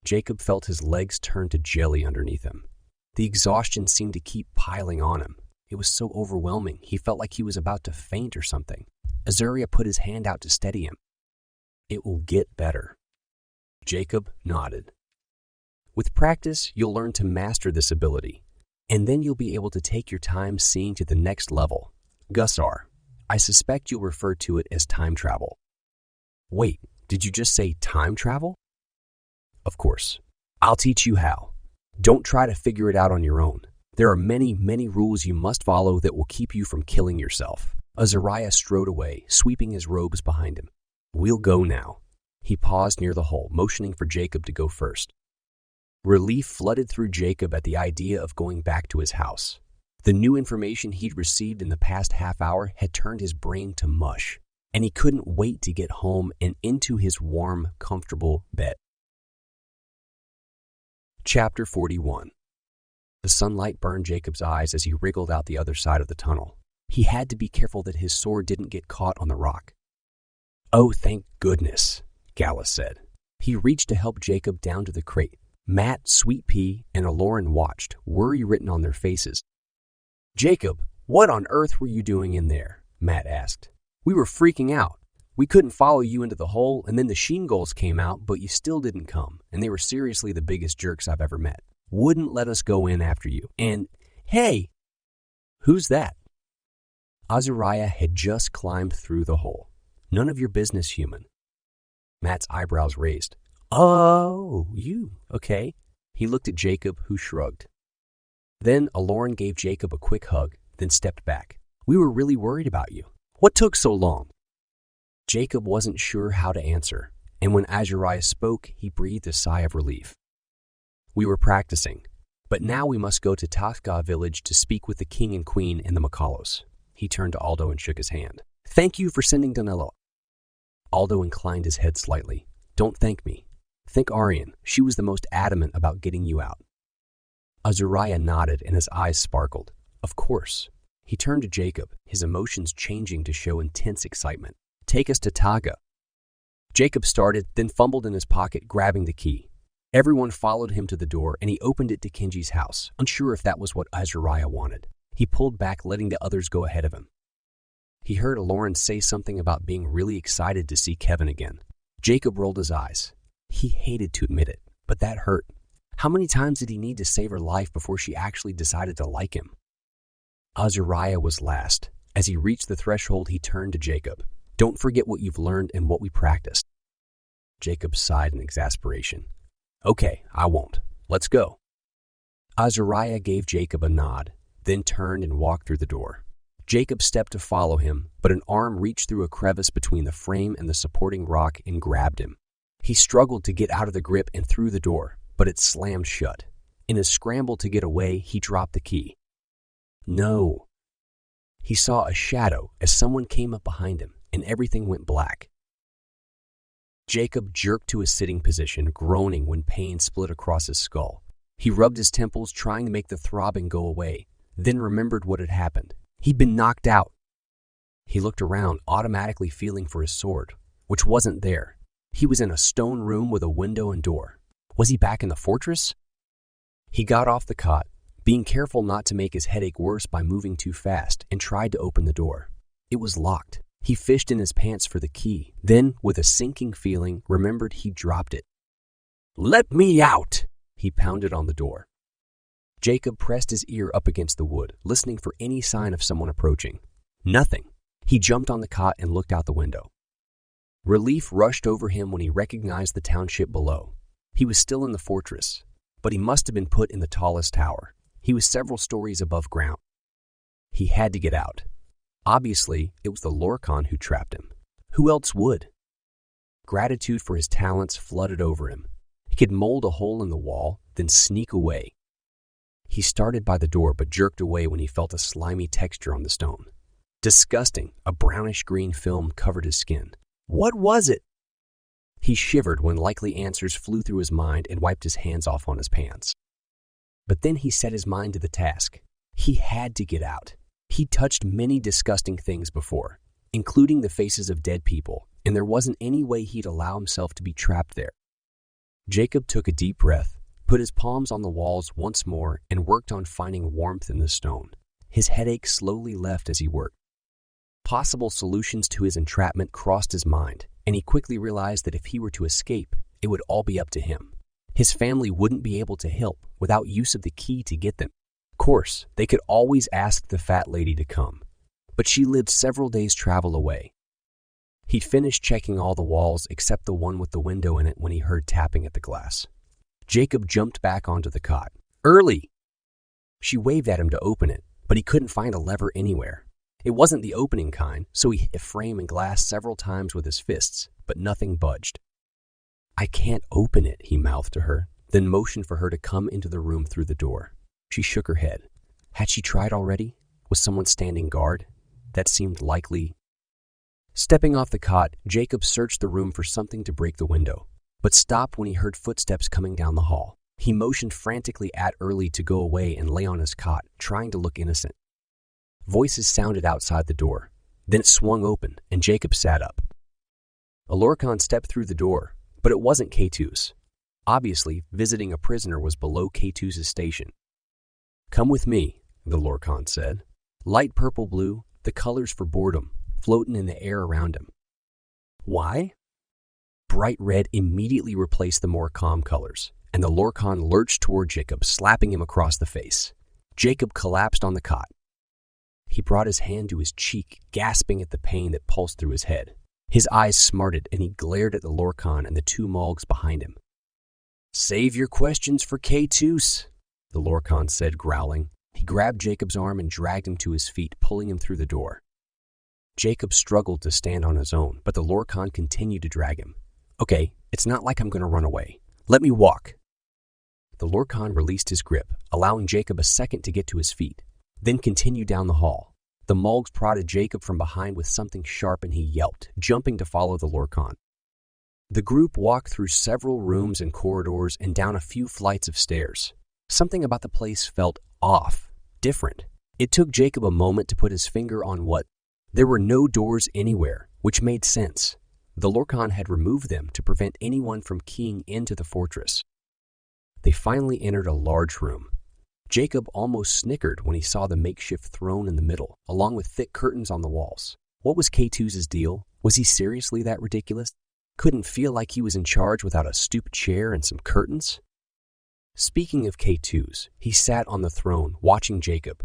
Jacob felt his legs turn to jelly underneath him. The exhaustion seemed to keep piling on him. It was so overwhelming, he felt like he was about to faint or something. Azariah put his hand out to steady him. It will get better. Jacob nodded. With practice, you'll learn to master this ability, and then you'll be able to take your time seeing to the next level. Gusar, I suspect you'll refer to it as time travel. Wait, did you just say time travel? Of course. I'll teach you how. Don't try to figure it out on your own. There are many, many rules you must follow that will keep you from killing yourself. Azariah strode away, sweeping his robes behind him. We'll go now. He paused near the hole, motioning for Jacob to go first. Relief flooded through Jacob at the idea of going back to his house. The new information he'd received in the past half hour had turned his brain to mush, and he couldn't wait to get home and into his warm, comfortable bed. Chapter 41. The sunlight burned Jacob's eyes as he wriggled out the other side of the tunnel. He had to be careful that his sword didn't get caught on the rock. Oh, thank goodness, Gallus said. He reached to help Jacob down to the crate. Matt, Sweet Pea, and Eklaron watched, worry written on their faces. Jacob, what on earth were you doing in there? Matt asked. "We were freaking out. We couldn't follow you into the hole, and then the Shiengols came out, but you still didn't come, and they were seriously the biggest jerks I've ever met. Wouldn't let us go in after you. And, hey, who's that?" Azariah had just climbed through the hole. "None of your business, human." Matt's eyebrows raised. "Oh, you, okay." He looked at Jacob, who shrugged. Then Eklaron gave Jacob a quick hug, then stepped back. "We were really worried about you. What took so long?" Jacob wasn't sure how to answer, and when Azariah spoke, he breathed a sigh of relief. "We were practicing, but now we must go to Taska village to speak with the king and queen and the Makalos." He turned to Aldo and shook his hand. "Thank you for sending Danilo." Aldo inclined his head slightly. "Don't thank me. Thank Arian. She was the most adamant about getting you out." Azariah nodded and his eyes sparkled. "Of course." He turned to Jacob, his emotions changing to show intense excitement. "Take us to Taga." Jacob started, then fumbled in his pocket, grabbing the key. Everyone followed him to the door, and he opened it to Kenji's house, unsure if that was what Azariah wanted. He pulled back, letting the others go ahead of him. He heard Eklaron say something about being really excited to see Kevin again. Jacob rolled his eyes. He hated to admit it, but that hurt. How many times did he need to save her life before she actually decided to like him? Azariah was last. As he reached the threshold, he turned to Jacob. "Don't forget what you've learned and what we practiced." Jacob sighed in exasperation. "Okay, I won't. Let's go." Azariah gave Jacob a nod, then turned and walked through the door. Jacob stepped to follow him, but an arm reached through a crevice between the frame and the supporting rock and grabbed him. He struggled to get out of the grip and through the door, but it slammed shut. In his scramble to get away, he dropped the key. No. He saw a shadow as someone came up behind him, and everything went black. Jacob jerked to a sitting position, groaning when pain split across his skull. He rubbed his temples, trying to make the throbbing go away, then remembered what had happened. He'd been knocked out. He looked around, automatically feeling for his sword, which wasn't there. He was in a stone room with a window and door. Was he back in the fortress? He got off the cot, being careful not to make his headache worse by moving too fast, and tried to open the door. It was locked. He fished in his pants for the key, then, with a sinking feeling, remembered he'd dropped it. "Let me out!" He pounded on the door. Jacob pressed his ear up against the wood, listening for any sign of someone approaching. Nothing. He jumped on the cot and looked out the window. Relief rushed over him when he recognized the township below. He was still in the fortress, but he must have been put in the tallest tower. He was several stories above ground. He had to get out. Obviously, it was the Lorcan who trapped him. Who else would? Gratitude for his talents flooded over him. He could mold a hole in the wall, then sneak away. He started by the door but jerked away when he felt a slimy texture on the stone. Disgusting, a brownish-green film covered his skin. What was it? He shivered when likely answers flew through his mind and wiped his hands off on his pants. But then he set his mind to the task. He had to get out. He'd touched many disgusting things before, including the faces of dead people, and there wasn't any way he'd allow himself to be trapped there. Jacob took a deep breath, put his palms on the walls once more, and worked on finding warmth in the stone. His headache slowly left as he worked. Possible solutions to his entrapment crossed his mind, and he quickly realized that if he were to escape, it would all be up to him. His family wouldn't be able to help without use of the key to get them. Of course, they could always ask the fat lady to come, but she lived several days' travel away. He finished checking all the walls except the one with the window in it when he heard tapping at the glass. Jacob jumped back onto the cot. "Early!" She waved at him to open it, but he couldn't find a lever anywhere. It wasn't the opening kind, so he hit frame and glass several times with his fists, but nothing budged. "I can't open it," he mouthed to her, then motioned for her to come into the room through the door. She shook her head. Had she tried already? Was someone standing guard? That seemed likely. Stepping off the cot, Jacob searched the room for something to break the window, but stopped when he heard footsteps coming down the hall. He motioned frantically at Early to go away and lay on his cot, trying to look innocent. Voices sounded outside the door. Then it swung open, and Jacob sat up. A Lorcan stepped through the door, but it wasn't K2's. Obviously, visiting a prisoner was below K2's station. "Come with me," the Lorcan said. Light purple blue, the colors for boredom, floating in the air around him. Why? Bright red immediately replaced the more calm colors, and the Lorcan lurched toward Jacob, slapping him across the face. Jacob collapsed on the cot. He brought his hand to his cheek, gasping at the pain that pulsed through his head. His eyes smarted, and he glared at the Lorcan and the two Molgs behind him. "Save your questions for K2s," the Lorcan said, growling. He grabbed Jacob's arm and dragged him to his feet, pulling him through the door. Jacob struggled to stand on his own, but the Lorcan continued to drag him. "Okay, it's not like I'm going to run away. Let me walk." The Lorcan released his grip, allowing Jacob a second to get to his feet, then continued down the hall. The Molgs prodded Jacob from behind with something sharp, and he yelped, jumping to follow the Lorcan. The group walked through several rooms and corridors and down a few flights of stairs. Something about the place felt off, different. It took Jacob a moment to put his finger on what. There were no doors anywhere, which made sense. The Lorcan had removed them to prevent anyone from keying into the fortress. They finally entered a large room. Jacob almost snickered when he saw the makeshift throne in the middle, along with thick curtains on the walls. What was K2's deal? Was he seriously that ridiculous? Couldn't feel like he was in charge without a stooped chair and some curtains? Speaking of K2's, he sat on the throne, watching Jacob.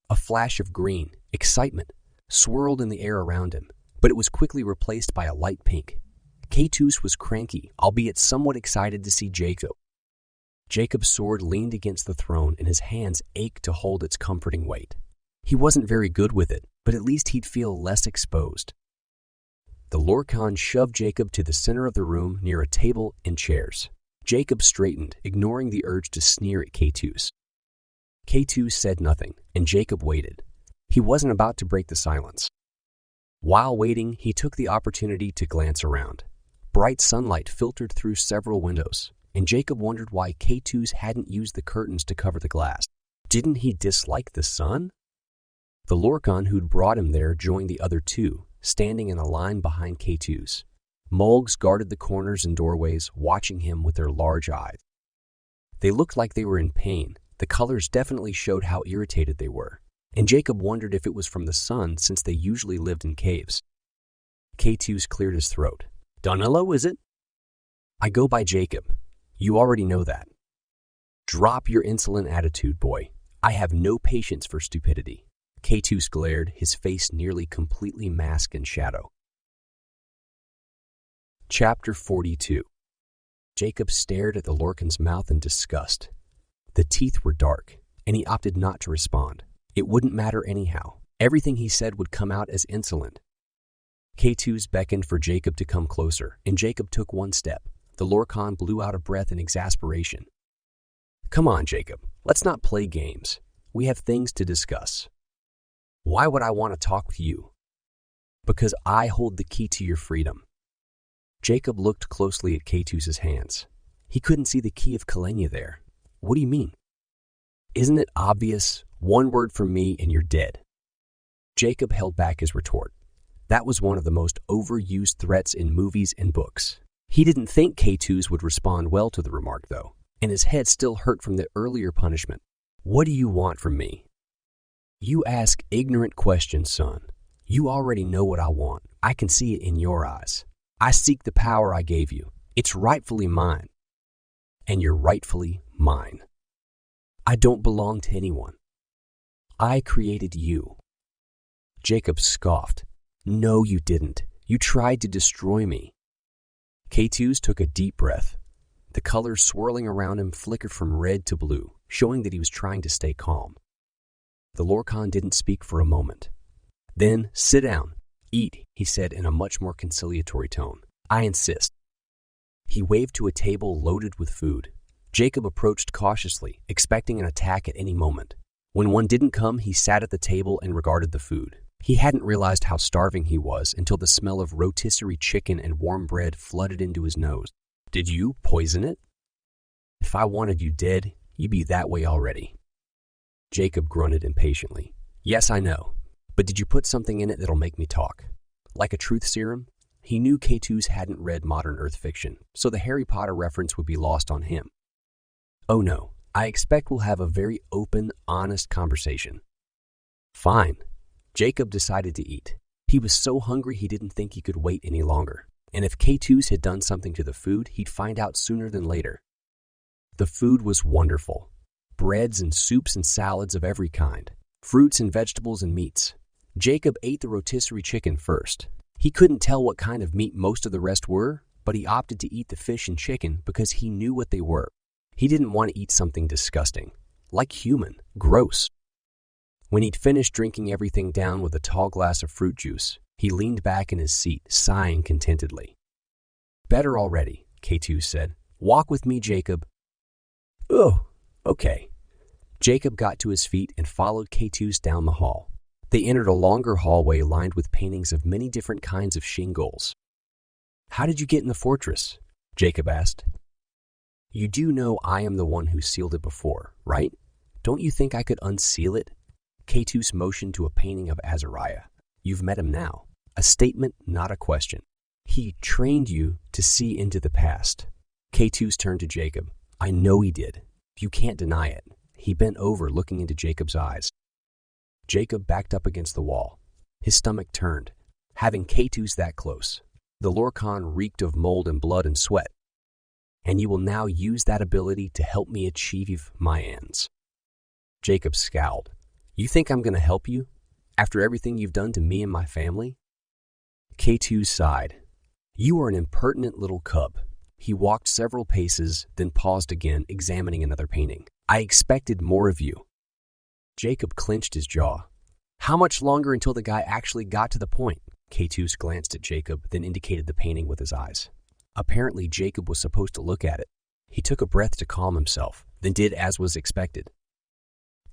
A flash of green, excitement, swirled in the air around him, but it was quickly replaced by a light pink. K2's was cranky, albeit somewhat excited to see Jacob. Jacob's sword leaned against the throne, and his hands ached to hold its comforting weight. He wasn't very good with it, but at least he'd feel less exposed. The Lorcan shoved Jacob to the center of the room near a table and chairs. Jacob straightened, ignoring the urge to sneer at K2's. K2 said nothing, and Jacob waited. He wasn't about to break the silence. While waiting, he took the opportunity to glance around. Bright sunlight filtered through several windows, and Jacob wondered why K2's hadn't used the curtains to cover the glass. Didn't he dislike the sun? The Lorcan who'd brought him there joined the other two, standing in a line behind K2's. Molgs guarded the corners and doorways, watching him with their large eyes. They looked like they were in pain. The colors definitely showed how irritated they were, and Jacob wondered if it was from the sun since they usually lived in caves. K2's cleared his throat. "Danilo, is it?" "I go by Jacob. You already know that." "Drop your insolent attitude, boy. I have no patience for stupidity." K2's glared, his face nearly completely masked in shadow. Chapter 42. Jacob stared at the Lorcan's mouth in disgust. The teeth were dark, and he opted not to respond. It wouldn't matter anyhow. Everything he said would come out as insolent. K2's beckoned for Jacob to come closer, and Jacob took one step. The Lorcan blew out a breath in exasperation. "Come on, Jacob. Let's not play games. We have things to discuss." "Why would I want to talk with you?" "Because I hold the key to your freedom." Jacob looked closely at K2's hands. He couldn't see the key of Kilenya there. "What do you mean?" "Isn't it obvious? One word from me and you're dead." Jacob held back his retort. That was one of the most overused threats in movies and books. He didn't think K2's would respond well to the remark, though, and his head still hurt from the earlier punishment. "What do you want from me?" "You ask ignorant questions, son. You already know what I want. I can see it in your eyes. I seek the power I gave you. It's rightfully mine. And you're rightfully mine. I don't belong to anyone. I created you." Jacob scoffed. "No, you didn't. You tried to destroy me." K2's took a deep breath. The colors swirling around him flickered from red to blue, showing that he was trying to stay calm. The Lorcan didn't speak for a moment. Then, "Sit down. Eat," he said in a much more conciliatory tone. "I insist." He waved to a table loaded with food. Jacob approached cautiously, expecting an attack at any moment. When one didn't come, he sat at the table and regarded the food. He hadn't realized how starving he was until the smell of rotisserie chicken and warm bread flooded into his nose. "Did you poison it?" "If I wanted you dead, you'd be that way already." Jacob grunted impatiently. "Yes, I know. But did you put something in it that'll make me talk? Like a truth serum?" He knew K2's hadn't read modern Earth fiction, so the Harry Potter reference would be lost on him. "Oh no, I expect we'll have a very open, honest conversation." "Fine. Jacob decided to eat. He was so hungry he didn't think he could wait any longer. And if K2s had done something to the food, he'd find out sooner than later. The food was wonderful. Breads and soups and salads of every kind. Fruits and vegetables and meats. Jacob ate the rotisserie chicken first. He couldn't tell what kind of meat most of the rest were, but he opted to eat the fish and chicken because he knew what they were. He didn't want to eat something disgusting, like human, gross. When he'd finished drinking everything down with a tall glass of fruit juice, he leaned back in his seat, sighing contentedly. "Better already," K2 said. "Walk with me, Jacob." "Oh, okay." Jacob got to his feet and followed K2s down the hall. They entered a longer hallway lined with paintings of many different kinds of Shiengols. "How did you get in the fortress?" Jacob asked. "You do know I am the one who sealed it before, right? Don't you think I could unseal it?" K2s motioned to a painting of Azariah. "You've met him now." A statement, not a question. "He trained you to see into the past." K2s turned to Jacob. "I know he did. You can't deny it." He bent over, looking into Jacob's eyes. Jacob backed up against the wall. His stomach turned. Having K2s that close, the Lorcan reeked of mold and blood and sweat. "And you will now use that ability to help me achieve my ends." Jacob scowled. "You think I'm going to help you? After everything you've done to me and my family?" K2 sighed. "You are an impertinent little cub." He walked several paces, then paused again, examining another painting. "I expected more of you." Jacob clenched his jaw. "How much longer until the guy actually got to the point?" K2 glanced at Jacob, then indicated the painting with his eyes. Apparently, Jacob was supposed to look at it. He took a breath to calm himself, then did as was expected.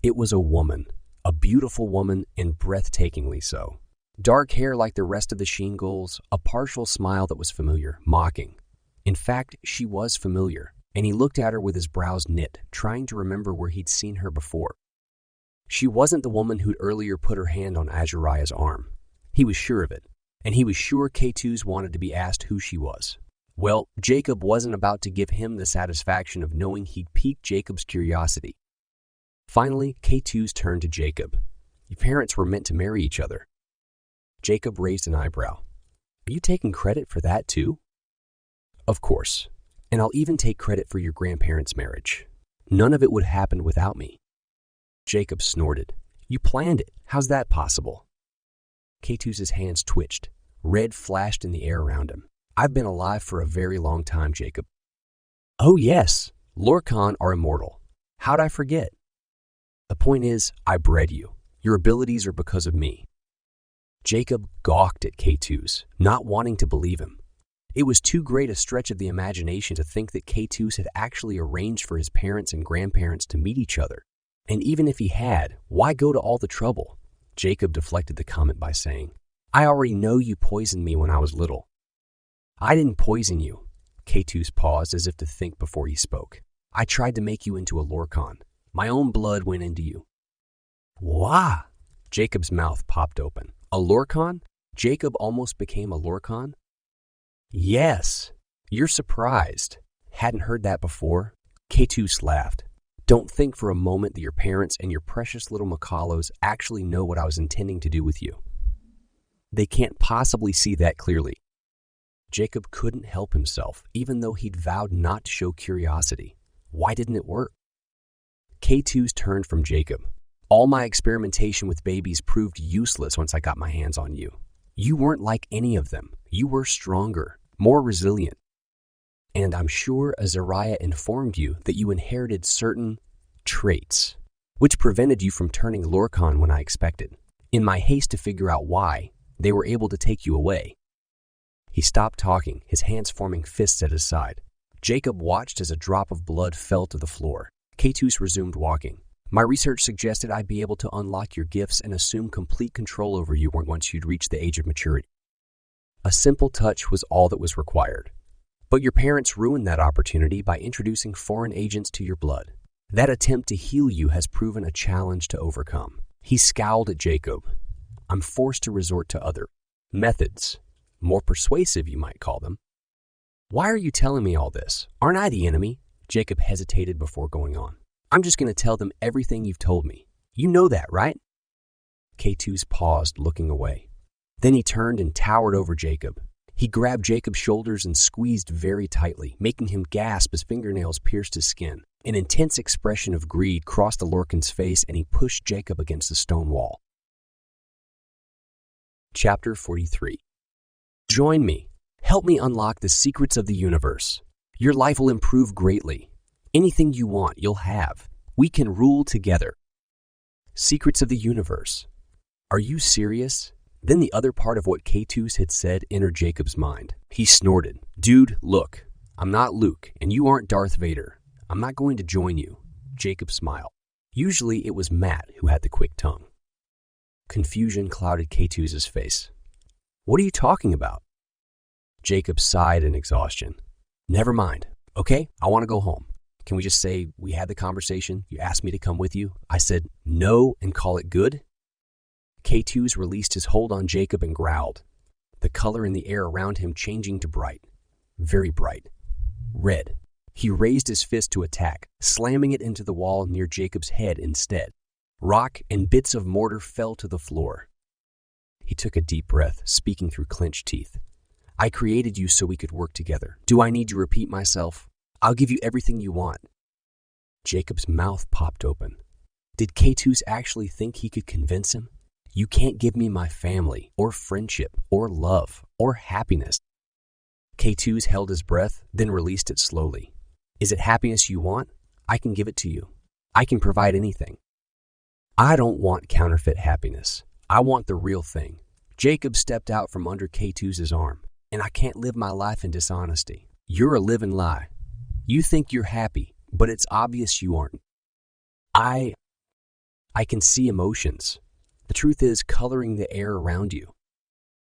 It was a woman, a beautiful woman, and breathtakingly so. Dark hair like the rest of the Shiengols, a partial smile that was familiar, mocking. In fact, she was familiar, and he looked at her with his brows knit, trying to remember where he'd seen her before. She wasn't the woman who'd earlier put her hand on Azariah's arm. He was sure of it, and he was sure K2s wanted to be asked who she was. Well, Jacob wasn't about to give him the satisfaction of knowing he'd piqued Jacob's curiosity. Finally, K2s turned to Jacob. "Your parents were meant to marry each other." Jacob raised an eyebrow. "Are you taking credit for that too?" "Of course, and I'll even take credit for your grandparents' marriage. None of it would happen without me." Jacob snorted. "You planned it. How's that possible?" K2's hands twitched. Red flashed in the air around him. "I've been alive for a very long time, Jacob." "Oh yes, Lorcan are immortal. How'd I forget?" "The point is, I bred you. Your abilities are because of me." Jacob gawked at K2s, not wanting to believe him. It was too great a stretch of the imagination to think that K2s had actually arranged for his parents and grandparents to meet each other. And even if he had, why go to all the trouble? Jacob deflected the comment by saying, "I already know you poisoned me when I was little." "I didn't poison you." K2s paused as if to think before he spoke. "I tried to make you into a Lorcan. My own blood went into you." "Wah!" Jacob's mouth popped open. "A Lorcan? Jacob almost became a Lorcan?" "Yes." "You're surprised. Hadn't heard that before?" K2s laughed. "Don't think for a moment that your parents and your precious little Makalos actually know what I was intending to do with you. They can't possibly see that clearly." Jacob couldn't help himself, even though he'd vowed not to show curiosity. Why didn't it work? K2s turned from Jacob. "All my experimentation with babies proved useless once I got my hands on you. You weren't like any of them. You were stronger, more resilient. And I'm sure Azariah informed you that you inherited certain traits, which prevented you from turning Lorcan when I expected. In my haste to figure out why, they were able to take you away." He stopped talking, his hands forming fists at his side. Jacob watched as a drop of blood fell to the floor. K2s resumed walking. "My research suggested I'd be able to unlock your gifts and assume complete control over you once you'd reach the age of maturity. A simple touch was all that was required. But your parents ruined that opportunity by introducing foreign agents to your blood. That attempt to heal you has proven a challenge to overcome." He scowled at Jacob. "I'm forced to resort to other methods. More persuasive, you might call them." "Why are you telling me all this? Aren't I the enemy?" Jacob hesitated before going on. "I'm just going to tell them everything you've told me. You know that, right?" K2's paused, looking away. Then he turned and towered over Jacob. He grabbed Jacob's shoulders and squeezed very tightly, making him gasp as fingernails pierced his skin. An intense expression of greed crossed the Lorcan's face, and he pushed Jacob against the stone wall. Chapter 43. Join me. Help me unlock the secrets of the universe. Your life will improve greatly. Anything you want, you'll have. We can rule together. Secrets of the universe. Are you serious? Then the other part of what K2's had said entered Jacob's mind. He snorted. Dude, look. I'm not Luke, and you aren't Darth Vader. I'm not going to join you. Jacob smiled. Usually it was Matt who had the quick tongue. Confusion clouded K2's face. What are you talking about? Jacob sighed in exhaustion. Never mind. Okay, I want to go home. Can we just say we had the conversation? You asked me to come with you. I said no and call it good? K2's released his hold on Jacob and growled, the color in the air around him changing to bright. Very bright. Red. He raised his fist to attack, slamming it into the wall near Jacob's head instead. Rock and bits of mortar fell to the floor. He took a deep breath, speaking through clenched teeth. I created you so we could work together. Do I need to repeat myself? I'll give you everything you want. Jacob's mouth popped open. Did K2's actually think he could convince him? You can't give me my family, or friendship, or love, or happiness. K2's held his breath, then released it slowly. Is it happiness you want? I can give it to you. I can provide anything. I don't want counterfeit happiness. I want the real thing. Jacob stepped out from under K2's arm, and I can't live my life in dishonesty. You're a living lie. You think you're happy, but it's obvious you aren't. I can see emotions. The truth is coloring the air around you.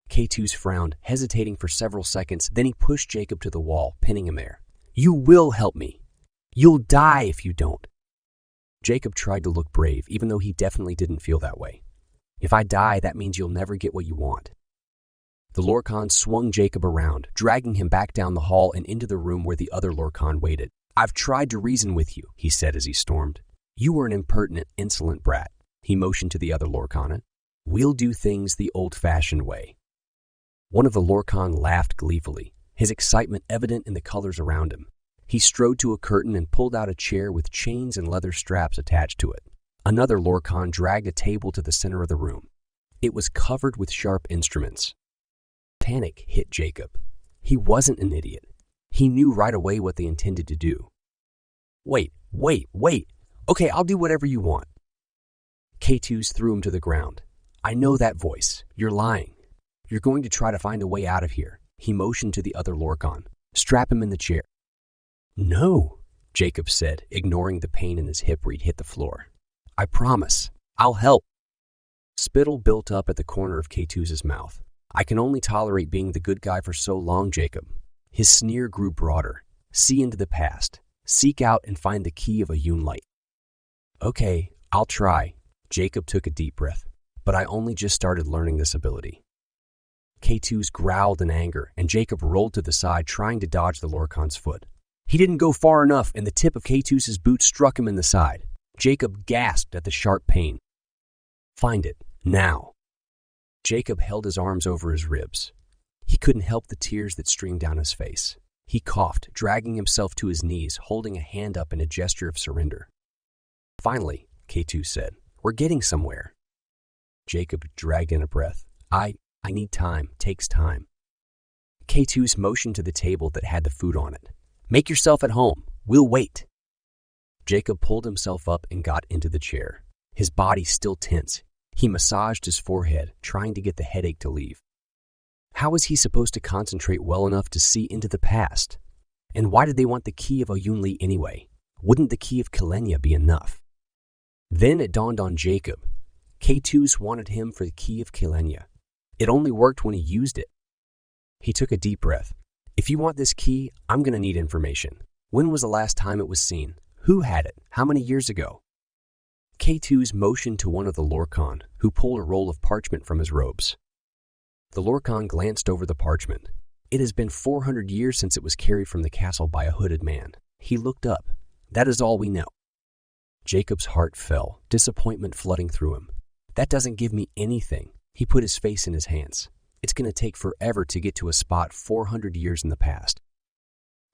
K2's frowned, hesitating for several seconds, then he pushed Jacob to the wall, pinning him there. You will help me. You'll die if you don't. Jacob tried to look brave, even though he definitely didn't feel that way. If I die, that means you'll never get what you want. The Lorcan swung Jacob around, dragging him back down the hall and into the room where the other Lorcan waited. I've tried to reason with you, he said as he stormed. You were an impertinent, insolent brat. He motioned to the other Lorcan. We'll do things the old-fashioned way. One of the Lorcan laughed gleefully, his excitement evident in the colors around him. He strode to a curtain and pulled out a chair with chains and leather straps attached to it. Another Lorcan dragged a table to the center of the room. It was covered with sharp instruments. Panic hit Jacob. He wasn't an idiot. He knew right away what they intended to do. Wait. Okay, I'll do whatever you want. K2's threw him to the ground. I know that voice. You're lying. You're going to try to find a way out of here. He motioned to the other Lorcan. Strap him in the chair. No, Jacob said, ignoring the pain in his hip where he'd hit the floor. I promise. I'll help. Spittle built up at the corner of K2's mouth. I can only tolerate being the good guy for so long, Jacob. His sneer grew broader. See into the past. Seek out and find the key of a Yun light. Okay, I'll try. Jacob took a deep breath. But I only just started learning this ability. K2's growled in anger, and Jacob rolled to the side, trying to dodge the Lorcan's foot. He didn't go far enough, and the tip of K2's boot struck him in the side. Jacob gasped at the sharp pain. Find it, now. Jacob held his arms over his ribs. He couldn't help the tears that streamed down his face. He coughed, dragging himself to his knees, holding a hand up in a gesture of surrender. Finally, K2 said, we're getting somewhere. Jacob dragged in a breath. I need time. Takes time. K2's motioned to the table that had the food on it. Make yourself at home. We'll wait. Jacob pulled himself up and got into the chair. His body still tense. He massaged his forehead, trying to get the headache to leave. How was he supposed to concentrate well enough to see into the past? And why did they want the key of Yunli anyway? Wouldn't the key of Kilenya be enough? Then it dawned on Jacob. K2's wanted him for the key of Kilenya. It only worked when he used it. He took a deep breath. If you want this key, I'm going to need information. When was the last time it was seen? Who had it? How many years ago? K2's motioned to one of the Lorcan, who pulled a roll of parchment from his robes. The Lorcan glanced over the parchment. It has been 400 years since it was carried from the castle by a hooded man. He looked up. That is all we know. Jacob's heart fell, disappointment flooding through him. That doesn't give me anything. He put his face in his hands. It's going to take forever to get to a spot 400 years in the past.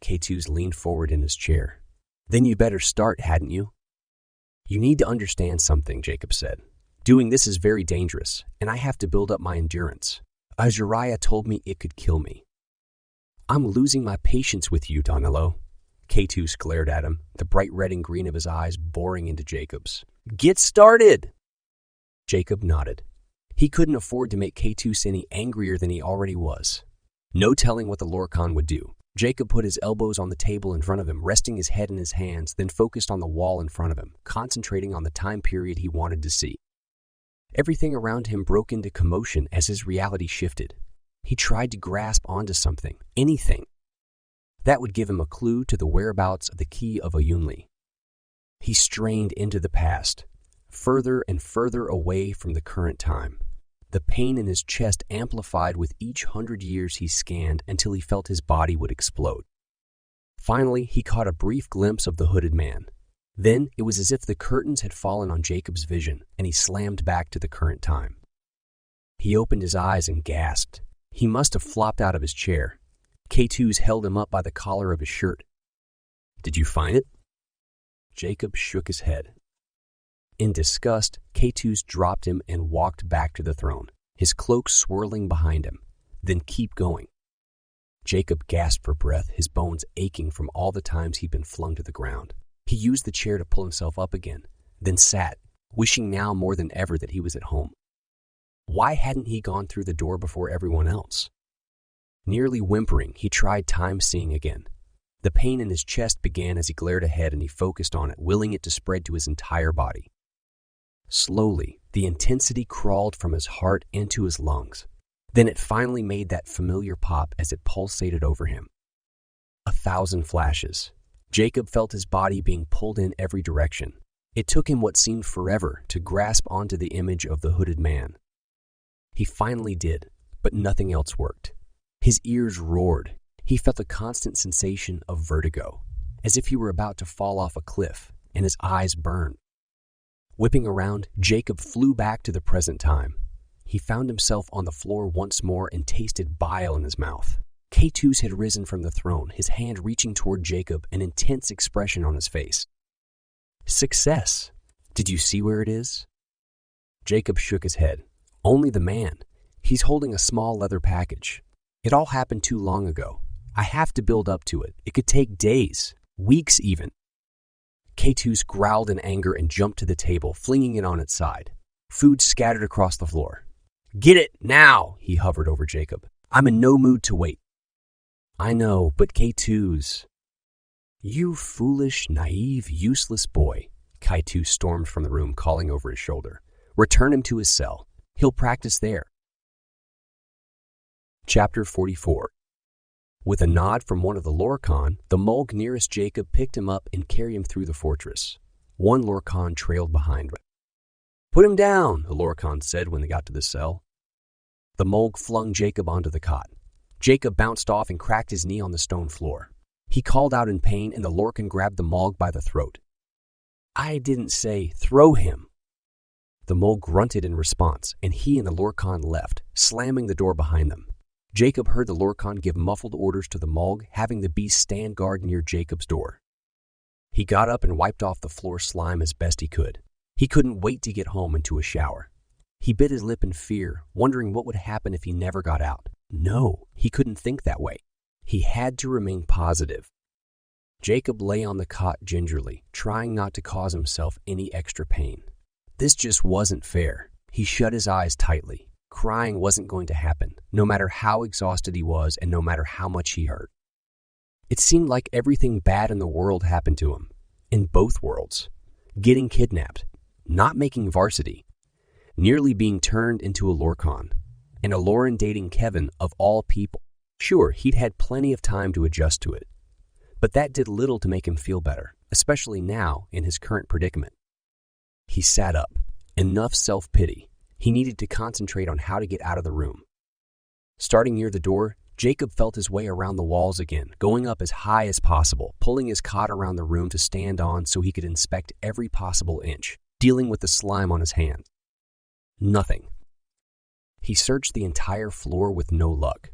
K2s leaned forward in his chair. Then you better start, hadn't you? You need to understand something, Jacob said. Doing this is very dangerous, and I have to build up my endurance. Azariah told me it could kill me. I'm losing my patience with you, Danilo. K2 glared at him, the bright red and green of his eyes boring into Jacob's. Get started! Jacob nodded. He couldn't afford to make K2 any angrier than he already was. No telling what the Lorcan would do. Jacob put his elbows on the table in front of him, resting his head in his hands, then focused on the wall in front of him, concentrating on the time period he wanted to see. Everything around him broke into commotion as his reality shifted. He tried to grasp onto something, anything. That would give him a clue to the whereabouts of the key of Ayunli. He strained into the past, further and further away from the current time. The pain in his chest amplified with each 100 years he scanned until he felt his body would explode. Finally, he caught a brief glimpse of the hooded man. Then it was as if the curtains had fallen on Jacob's vision, and he slammed back to the current time. He opened his eyes and gasped. He must have flopped out of his chair. K2s held him up by the collar of his shirt. Did you find it? Jacob shook his head. In disgust, K2s dropped him and walked back to the throne, his cloak swirling behind him. Then keep going. Jacob gasped for breath, his bones aching from all the times he'd been flung to the ground. He used the chair to pull himself up again, then sat, wishing now more than ever that he was at home. Why hadn't he gone through the door before everyone else? Nearly whimpering, he tried time-seeing again. The pain in his chest began as he glared ahead and he focused on it, willing it to spread to his entire body. Slowly, the intensity crawled from his heart into his lungs. Then it finally made that familiar pop as it pulsated over him. 1,000 flashes. Jacob felt his body being pulled in every direction. It took him what seemed forever to grasp onto the image of the hooded man. He finally did, but nothing else worked. His ears roared. He felt a constant sensation of vertigo, as if he were about to fall off a cliff, and his eyes burned. Whipping around, Jacob flew back to the present time. He found himself on the floor once more and tasted bile in his mouth. K2s had risen from the throne, his hand reaching toward Jacob, an intense expression on his face. Success! Did you see where it is? Jacob shook his head. Only the man. He's holding a small leather package. It all happened too long ago. I have to build up to it. It could take days, weeks even. K2s growled in anger and jumped to the table, flinging it on its side. Food scattered across the floor. Get it, now! He hovered over Jacob. I'm in no mood to wait. I know, but K2s... You foolish, naive, useless boy. K2 stormed from the room, calling over his shoulder. Return him to his cell. He'll practice there. Chapter 44. With a nod from one of the Lorcan, the Mulg nearest Jacob picked him up and carried him through the fortress. One Lorcan trailed behind him. Put him down, the Lorcan said when they got to the cell. The Mulg flung Jacob onto the cot. Jacob bounced off and cracked his knee on the stone floor. He called out in pain, and the Lorcan grabbed the Mulg by the throat. I didn't say throw him. The Mulg grunted in response, and he and the Lorcan left, slamming the door behind them. Jacob heard the Lorcan give muffled orders to the Mulg, having the beast stand guard near Jacob's door. He got up and wiped off the floor slime as best he could. He couldn't wait to get home and to a shower. He bit his lip in fear, wondering what would happen if he never got out. No, he couldn't think that way. He had to remain positive. Jacob lay on the cot gingerly, trying not to cause himself any extra pain. This just wasn't fair. He shut his eyes tightly. Crying wasn't going to happen, no matter how exhausted he was and no matter how much he hurt. It seemed like everything bad in the world happened to him. In both worlds. Getting kidnapped. Not making varsity. Nearly being turned into a Lorcan. And Eklaron dating Kevin of all people. Sure, he'd had plenty of time to adjust to it. But that did little to make him feel better, especially now in his current predicament. He sat up. Enough self-pity. He needed to concentrate on how to get out of the room. Starting near the door, Jacob felt his way around the walls again, going up as high as possible, pulling his cot around the room to stand on so he could inspect every possible inch, dealing with the slime on his hands. Nothing. He searched the entire floor with no luck.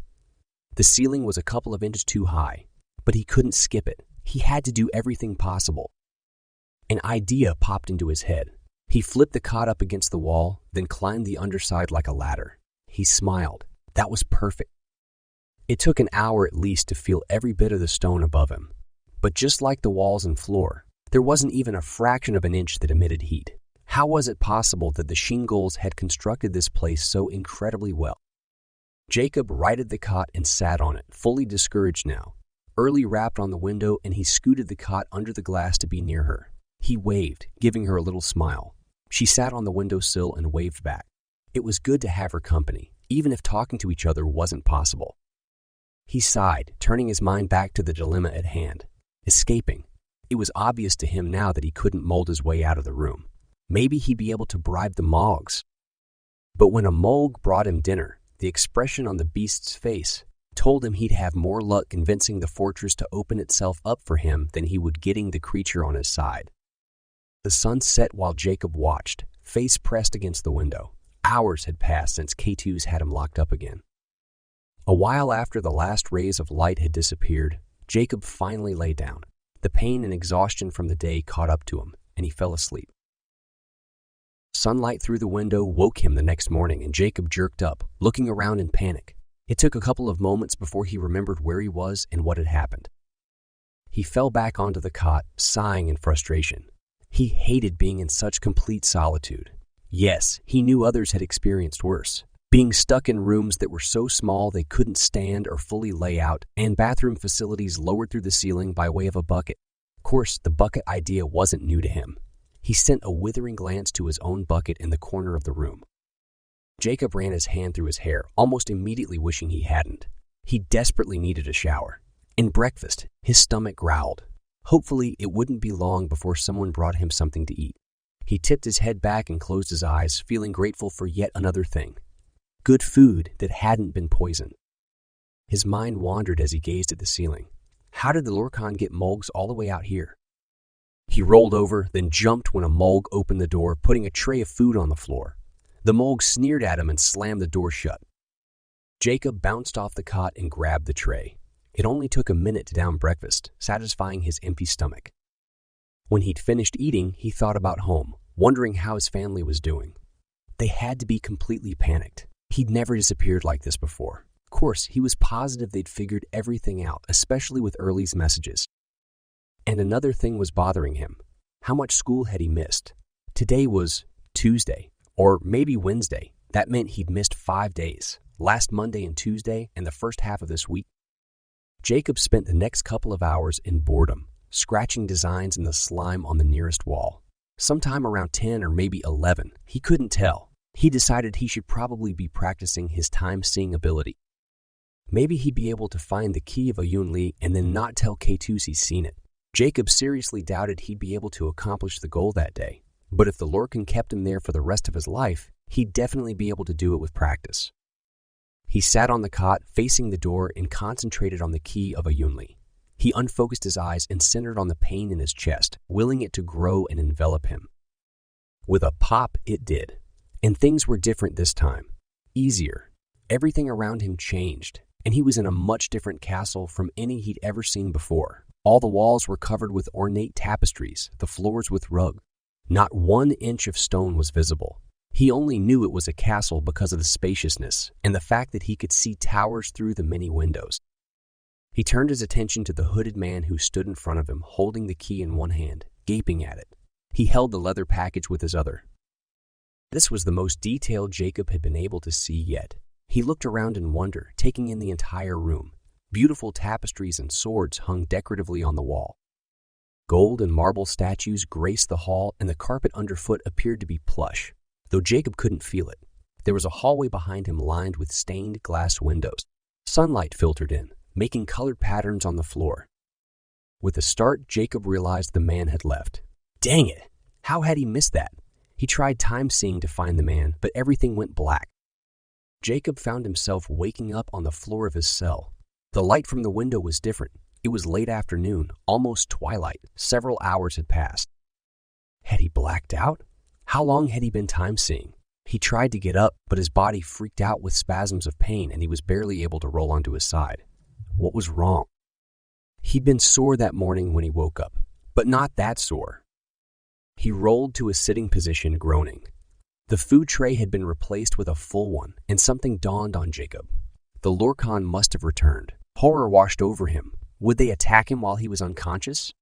The ceiling was a couple of inches too high, but he couldn't skip it. He had to do everything possible. An idea popped into his head. He flipped the cot up against the wall, then climbed the underside like a ladder. He smiled. That was perfect. It took an hour at least to feel every bit of the stone above him. But just like the walls and floor, there wasn't even a fraction of an inch that emitted heat. How was it possible that the Shiengols had constructed this place so incredibly well? Jacob righted the cot and sat on it, fully discouraged now. Early rapped on the window and he scooted the cot under the glass to be near her. He waved, giving her a little smile. She sat on the windowsill and waved back. It was good to have her company, even if talking to each other wasn't possible. He sighed, turning his mind back to the dilemma at hand. Escaping. It was obvious to him now that he couldn't mold his way out of the room. Maybe he'd be able to bribe the Mogs. But when a Mog brought him dinner, the expression on the beast's face told him he'd have more luck convincing the fortress to open itself up for him than he would getting the creature on his side. The sun set while Jacob watched, face pressed against the window. Hours had passed since K2's had him locked up again. A while after the last rays of light had disappeared, Jacob finally lay down. The pain and exhaustion from the day caught up to him, and he fell asleep. Sunlight through the window woke him the next morning, and Jacob jerked up, looking around in panic. It took a couple of moments before he remembered where he was and what had happened. He fell back onto the cot, sighing in frustration. He hated being in such complete solitude. Yes, he knew others had experienced worse. Being stuck in rooms that were so small they couldn't stand or fully lay out, and bathroom facilities lowered through the ceiling by way of a bucket. Of course, the bucket idea wasn't new to him. He sent a withering glance to his own bucket in the corner of the room. Jacob ran his hand through his hair, almost immediately wishing he hadn't. He desperately needed a shower. In breakfast, his stomach growled. Hopefully, it wouldn't be long before someone brought him something to eat. He tipped his head back and closed his eyes, feeling grateful for yet another thing. Good food that hadn't been poisoned. His mind wandered as he gazed at the ceiling. How did the Lorcan get Mogs all the way out here? He rolled over, then jumped when a Molg opened the door, putting a tray of food on the floor. The Molg sneered at him and slammed the door shut. Jacob bounced off the cot and grabbed the tray. It only took a minute to down breakfast, satisfying his empty stomach. When he'd finished eating, he thought about home, wondering how his family was doing. They had to be completely panicked. He'd never disappeared like this before. Of course, he was positive they'd figured everything out, especially with Early's messages. And another thing was bothering him. How much school had he missed? Today was Tuesday, or maybe Wednesday. That meant he'd missed 5 days, last Monday and Tuesday, and the first half of this week. Jacob spent the next couple of hours in boredom, scratching designs in the slime on the nearest wall. Sometime around 10 or maybe 11, he couldn't tell. He decided he should probably be practicing his time-seeing ability. Maybe he'd be able to find the key of Ayunli and then not tell K2's he's seen it. Jacob seriously doubted he'd be able to accomplish the goal that day, but if the Lorcan kept him there for the rest of his life, he'd definitely be able to do it with practice. He sat on the cot, facing the door, and concentrated on the key of Ayunli. He unfocused his eyes and centered on the pain in his chest, willing it to grow and envelop him. With a pop, it did. And things were different this time. Easier. Everything around him changed, and he was in a much different castle from any he'd ever seen before. All the walls were covered with ornate tapestries, the floors with rugs. Not 1 inch of stone was visible. He only knew it was a castle because of the spaciousness and the fact that he could see towers through the many windows. He turned his attention to the hooded man who stood in front of him, holding the key in one hand, gaping at it. He held the leather package with his other. This was the most detailed Jacob had been able to see yet. He looked around in wonder, taking in the entire room. Beautiful tapestries and swords hung decoratively on the wall. Gold and marble statues graced the hall, and the carpet underfoot appeared to be plush, though Jacob couldn't feel it. There was a hallway behind him lined with stained glass windows. Sunlight filtered in, making colored patterns on the floor. With a start, Jacob realized the man had left. Dang it! How had he missed that? He tried time-seeing to find the man, but everything went black. Jacob found himself waking up on the floor of his cell. The light from the window was different. It was late afternoon, almost twilight. Several hours had passed. Had he blacked out? How long had he been time-seeing? He tried to get up, but his body freaked out with spasms of pain and he was barely able to roll onto his side. What was wrong? He'd been sore that morning when he woke up, but not that sore. He rolled to a sitting position, groaning. The food tray had been replaced with a full one, and something dawned on Jacob. The Lorcan must have returned. Horror washed over him. Would they attack him while he was unconscious?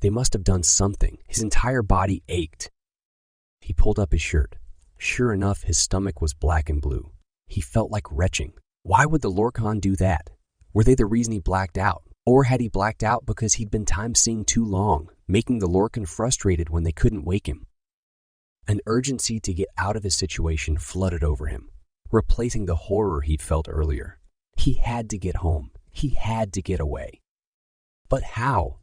They must have done something. His entire body ached. He pulled up his shirt. Sure enough, his stomach was black and blue. He felt like retching. Why would the Lorcan do that? Were they the reason he blacked out? Or had he blacked out because he'd been time-seeing too long, making the Lorcan frustrated when they couldn't wake him? An urgency to get out of his situation flooded over him, replacing the horror he'd felt earlier. He had to get home. He had to get away. But how?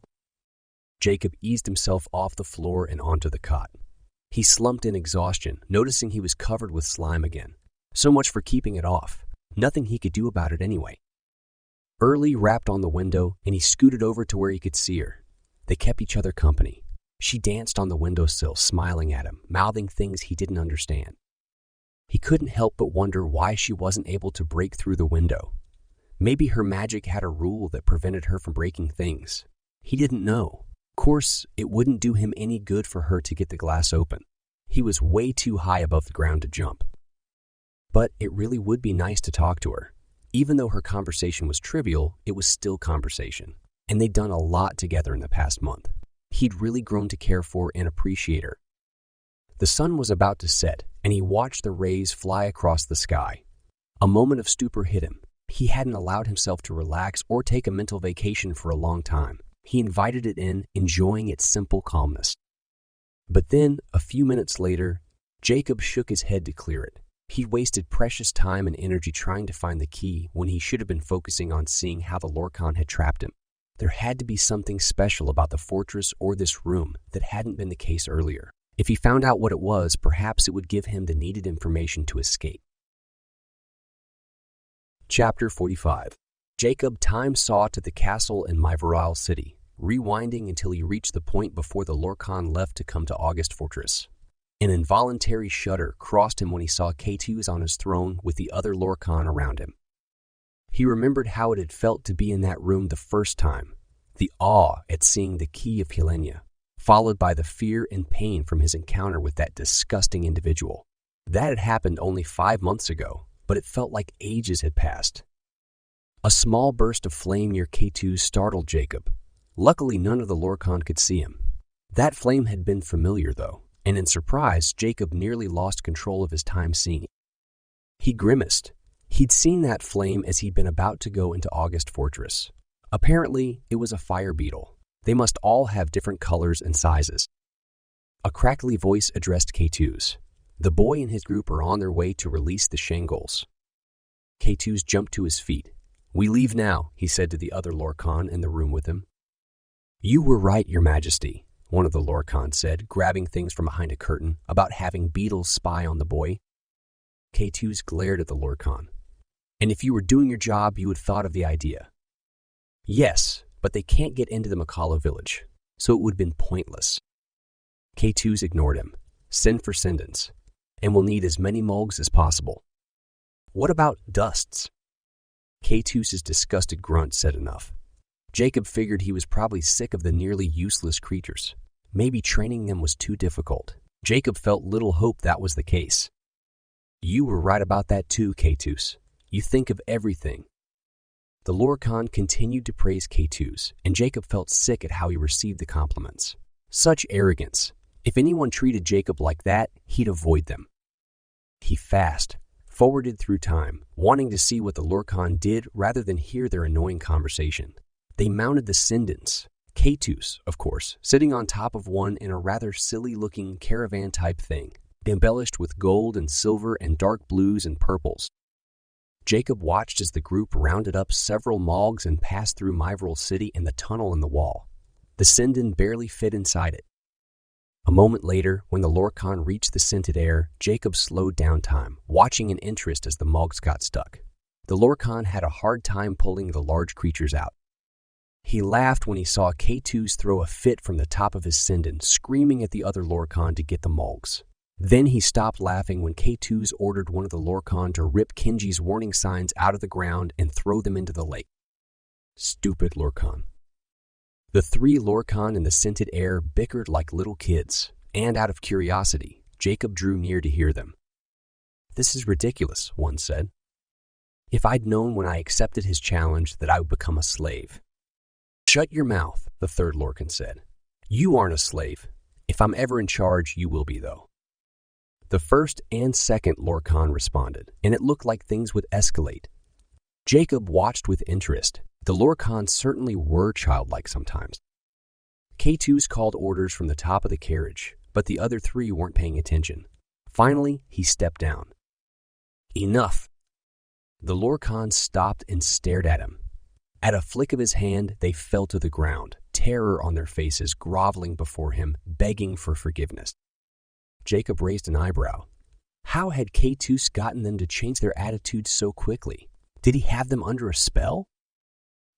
Jacob eased himself off the floor and onto the cot. He slumped in exhaustion, noticing he was covered with slime again. So much for keeping it off. Nothing he could do about it anyway. Early rapped on the window, and he scooted over to where he could see her. They kept each other company. She danced on the windowsill, smiling at him, mouthing things he didn't understand. He couldn't help but wonder why she wasn't able to break through the window. Maybe her magic had a rule that prevented her from breaking things. He didn't know. Of course, it wouldn't do him any good for her to get the glass open. He was way too high above the ground to jump. But it really would be nice to talk to her. Even though her conversation was trivial, it was still conversation. And they'd done a lot together in the past month. He'd really grown to care for and appreciate her. The sun was about to set, and he watched the rays fly across the sky. A moment of stupor hit him. He hadn't allowed himself to relax or take a mental vacation for a long time. He invited it in, enjoying its simple calmness. But then, a few minutes later, Jacob shook his head to clear it. He'd wasted precious time and energy trying to find the key when he should have been focusing on seeing how the Lorcan had trapped him. There had to be something special about the fortress or this room that hadn't been the case earlier. If he found out what it was, perhaps it would give him the needed information to escape. Chapter 45. Jacob time-saw to the castle in Myvaral City, rewinding until he reached the point before the Lorcan left to come to August Fortress. An involuntary shudder crossed him when he saw K2s on his throne with the other Lorcan around him. He remembered how it had felt to be in that room the first time, the awe at seeing the key of Kilenya, followed by the fear and pain from his encounter with that disgusting individual. That had happened only 5 months ago, but it felt like ages had passed. A small burst of flame near K2 startled Jacob. Luckily, none of the Lorcan could see him. That flame had been familiar, though, and in surprise, Jacob nearly lost control of his time seeing it. He grimaced. He'd seen that flame as he'd been about to go into August Fortress. Apparently, it was a fire beetle. They must all have different colors and sizes. A crackly voice addressed K2s. The boy and his group are on their way to release the Shiengols. K2s jumped to his feet. "We leave now," he said to the other Lorcan in the room with him. "You were right, Your Majesty," one of the Lorcan said, grabbing things from behind a curtain about having beetles spy on the boy. K2s glared at the Lorcan. "And if you were doing your job, you had thought of the idea." "Yes, but they can't get into the Makala village, so it would have been pointless." K2s ignored him. "Send for Sendans, and we'll need as many mulgs as possible." "What about dusts?" K2's disgusted grunt said enough. Jacob figured he was probably sick of the nearly useless creatures. Maybe training them was too difficult. Jacob felt little hope that was the case. "You were right about that too, K2s. You think of everything." The Lorcan continued to praise K2s, and Jacob felt sick at how he received the compliments. Such arrogance. If anyone treated Jacob like that, he'd avoid them. He forwarded through time, wanting to see what the Lorcan did rather than hear their annoying conversation. They mounted the Sindans, K2s, of course, sitting on top of one in a rather silly-looking caravan-type thing, embellished with gold and silver and dark blues and purples. Jacob watched as the group rounded up several Mogs and passed through Myvaral City and the tunnel in the wall. The Sindan barely fit inside it. A moment later, when the Lorcan reached the scented air, Jacob slowed down time, watching in interest as the Mogs got stuck. The Lorcan had a hard time pulling the large creatures out. He laughed when he saw K2s throw a fit from the top of his Sindan, screaming at the other Lorcan to get the Mogs. Then he stopped laughing when K2s ordered one of the Lorcan to rip Kenji's warning signs out of the ground and throw them into the lake. Stupid Lorcan. The three Lorcan in the scented air bickered like little kids, and out of curiosity, Jacob drew near to hear them. "This is ridiculous," one said. "If I'd known when I accepted his challenge that I would become a slave." "Shut your mouth," the third Lorcan said. "You aren't a slave. If I'm ever in charge, you will be, though." The first and second Lorcan responded, and it looked like things would escalate. Jacob watched with interest. The Lorcans certainly were childlike sometimes. K2s called orders from the top of the carriage, but the other three weren't paying attention. Finally, he stepped down. "Enough." The Lorcans stopped and stared at him. At a flick of his hand, they fell to the ground, terror on their faces, groveling before him, begging for forgiveness. Jacob raised an eyebrow. How had K2s gotten them to change their attitudes so quickly? Did he have them under a spell?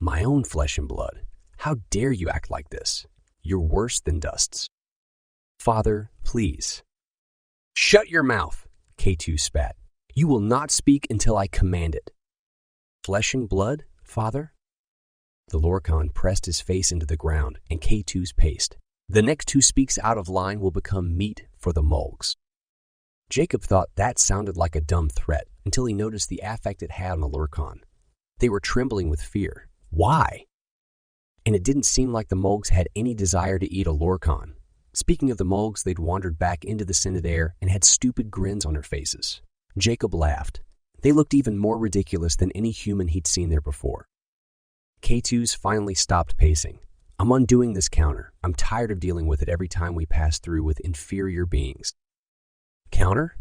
"My own flesh and blood. How dare you act like this? You're worse than dusts." "Father, please." "Shut your mouth," K2 spat. "You will not speak until I command it." "Flesh and blood, father?" The Lorcan pressed his face into the ground, and K2's paced. "The next who speaks out of line will become meat for the Mulgs." Jacob thought that sounded like a dumb threat until he noticed the affect it had on the Lorcan. They were trembling with fear. Why? And it didn't seem like the Mulgs had any desire to eat a Lorcan. Speaking of the Mulgs, they'd wandered back into the scented air and had stupid grins on their faces. Jacob laughed. They looked even more ridiculous than any human he'd seen there before. K2s finally stopped pacing. "I'm undoing this counter. I'm tired of dealing with it every time we pass through with inferior beings." "Counter?"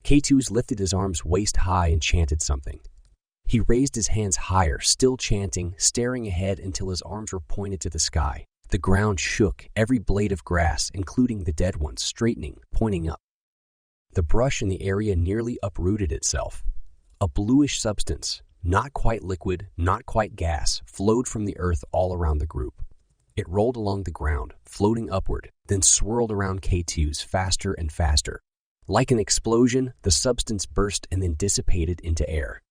K2s lifted his arms waist high and chanted something. He raised his hands higher, still chanting, staring ahead until his arms were pointed to the sky. The ground shook, every blade of grass, including the dead ones, straightening, pointing up. The brush in the area nearly uprooted itself. A bluish substance, not quite liquid, not quite gas, flowed from the earth all around the group. It rolled along the ground, floating upward, then swirled around K2s faster and faster. Like an explosion, the substance burst and then dissipated into air.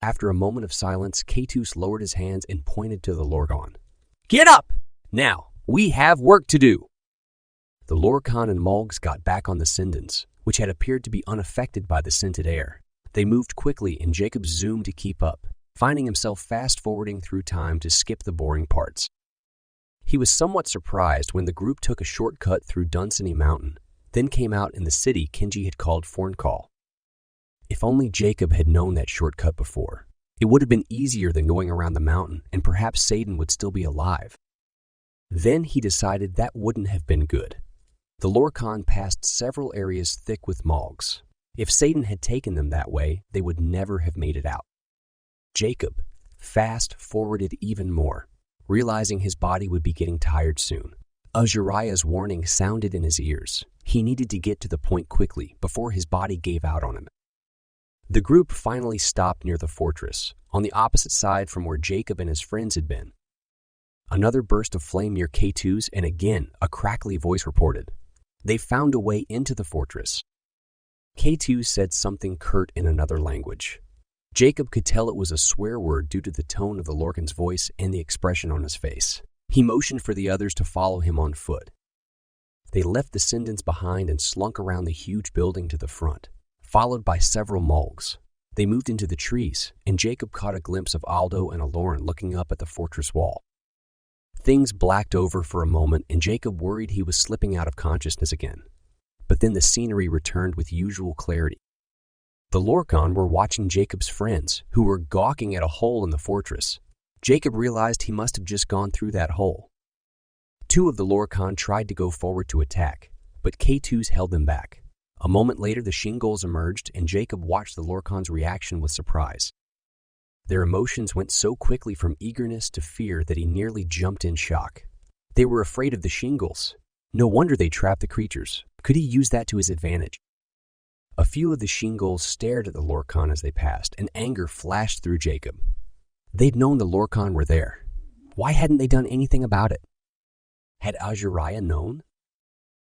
After a moment of silence, K2s lowered his hands and pointed to the Lorcan. "Get up! Now, we have work to do!" The Lorcan and Mulgs got back on the Sindons, which had appeared to be unaffected by the scented air. They moved quickly, and Jacob zoomed to keep up, finding himself fast-forwarding through time to skip the boring parts. He was somewhat surprised when the group took a shortcut through Dunsany Mountain, then came out in the city Kenji had called Forncall. If only Jacob had known that shortcut before. It would have been easier than going around the mountain, and perhaps Satan would still be alive. Then he decided that wouldn't have been good. The Lorcan passed several areas thick with Mulgs. If Satan had taken them that way, they would never have made it out. Jacob fast-forwarded even more, realizing his body would be getting tired soon. Azariah's warning sounded in his ears. He needed to get to the point quickly before his body gave out on him. The group finally stopped near the fortress, on the opposite side from where Jacob and his friends had been. Another burst of flame near K2s, and again a crackly voice reported. They found a way into the fortress. K2 said something curt in another language. Jacob could tell it was a swear word due to the tone of the Lorcan's voice and the expression on his face. He motioned for the others to follow him on foot. They left the Sindons behind and slunk around the huge building to the front, followed by several Mulgs. They moved into the trees, and Jacob caught a glimpse of Aldo and Eklaron looking up at the fortress wall. Things blacked over for a moment, and Jacob worried he was slipping out of consciousness again. But then the scenery returned with usual clarity. The Lorcan were watching Jacob's friends, who were gawking at a hole in the fortress. Jacob realized he must have just gone through that hole. Two of the Lorcan tried to go forward to attack, but K2s held them back. A moment later, the Shiengols emerged, and Jacob watched the Lorcan's reaction with surprise. Their emotions went so quickly from eagerness to fear that he nearly jumped in shock. They were afraid of the Shiengols. No wonder they trapped the creatures. Could he use that to his advantage? A few of the Shiengols stared at the Lorcan as they passed, and anger flashed through Jacob. They'd known the Lorcan were there. Why hadn't they done anything about it? Had Azariah known?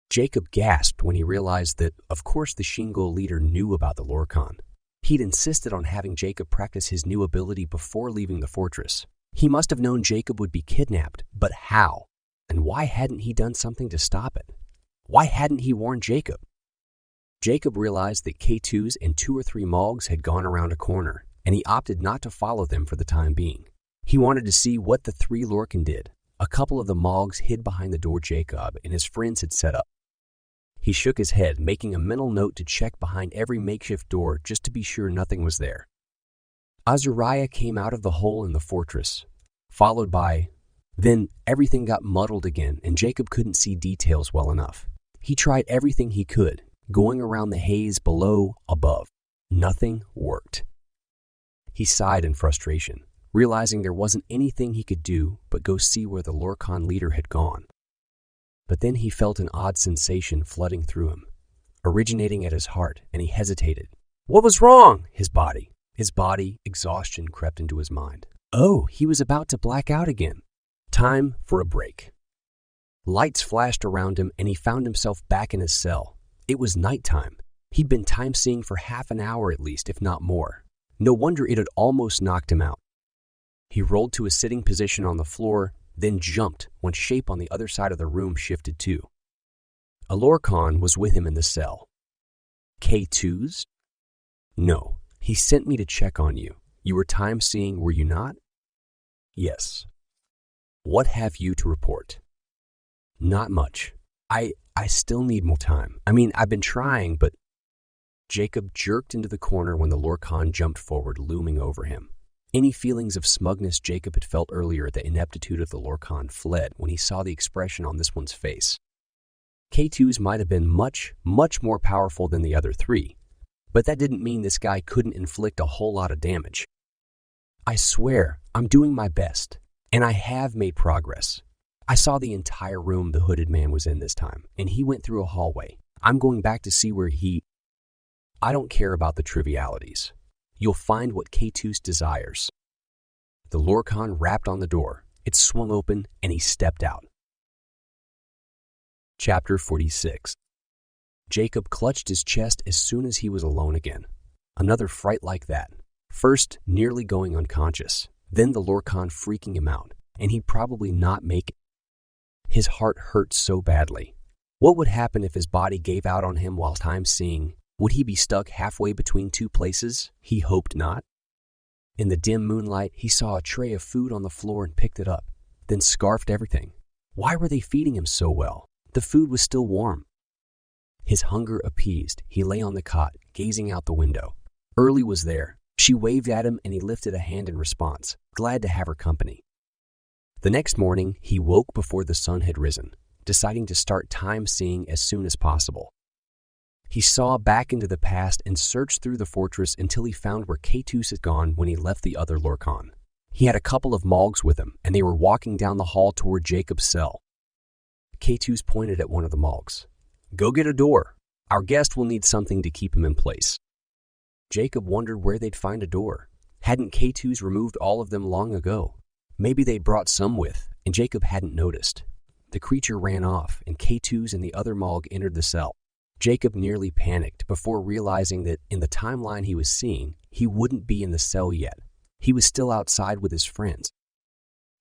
Jacob gasped when he realized that, of course, the Shiengol leader knew about the Lorcan. He'd insisted on having Jacob practice his new ability before leaving the fortress. He must have known Jacob would be kidnapped, but how? And why hadn't he done something to stop it? Why hadn't he warned Jacob? Jacob realized that K2s and 2 or 3 Mogs had gone around a corner, and he opted not to follow them for the time being. He wanted to see what the 3 Lorcan did. A couple of the Mogs hid behind the door Jacob and his friends had set up. He shook his head, making a mental note to check behind every makeshift door just to be sure nothing was there. Azariah came out of the hole in the fortress, followed by... Then everything got muddled again and Jacob couldn't see details well enough. He tried everything he could, going around the haze below, above. Nothing worked. He sighed in frustration, realizing there wasn't anything he could do but go see where the Lorcan leader had gone. But then he felt an odd sensation flooding through him, originating at his heart, and he hesitated. What was wrong? His body, exhaustion crept into his mind. Oh, he was about to black out again. Time for a break. Lights flashed around him, and he found himself back in his cell. It was nighttime. He'd been time-seeing for half an hour at least, if not more. No wonder it had almost knocked him out. He rolled to a sitting position on the floor, then jumped when shape on the other side of the room shifted too. A Lorcan was with him in the cell. K2s? No, he sent me to check on you. You were time-seeing, were you not? Yes. What have you to report? Not much. I still need more time. I've been trying, but... Jacob jerked into the corner when the Lorcan jumped forward, looming over him. Any feelings of smugness Jacob had felt earlier at the ineptitude of the Lorcan fled when he saw the expression on this one's face. K2s might have been much, much more powerful than the other 3, but that didn't mean this guy couldn't inflict a whole lot of damage. I swear, I'm doing my best, and I have made progress. I saw the entire room the hooded man was in this time, and he went through a hallway. I'm going back to see where he... I don't care about the trivialities. You'll find what K2s desires. The Lorcan rapped on the door. It swung open, and he stepped out. Chapter 46. Jacob clutched his chest as soon as he was alone again. Another fright like that. First, nearly going unconscious. Then the Lorcan freaking him out, and he'd probably not make it. His heart hurt so badly. What would happen if his body gave out on him while time-seeing? Would he be stuck halfway between 2 places? He hoped not. In the dim moonlight, he saw a tray of food on the floor and picked it up, then scarfed everything. Why were they feeding him so well? The food was still warm. His hunger appeased, he lay on the cot, gazing out the window. Early was there. She waved at him and he lifted a hand in response, glad to have her company. The next morning, he woke before the sun had risen, deciding to start time-seeing as soon as possible. He saw back into the past and searched through the fortress until he found where K2s had gone when he left the other Lorcan. He had a couple of Mogs with him, and they were walking down the hall toward Jacob's cell. K2s pointed at one of the Mogs. Go get a door. Our guest will need something to keep him in place. Jacob wondered where they'd find a door. Hadn't K2s removed all of them long ago? Maybe they'd brought some with, and Jacob hadn't noticed. The creature ran off, and K2s and the other Mog entered the cell. Jacob nearly panicked before realizing that in the timeline he was seeing, he wouldn't be in the cell yet. He was still outside with his friends.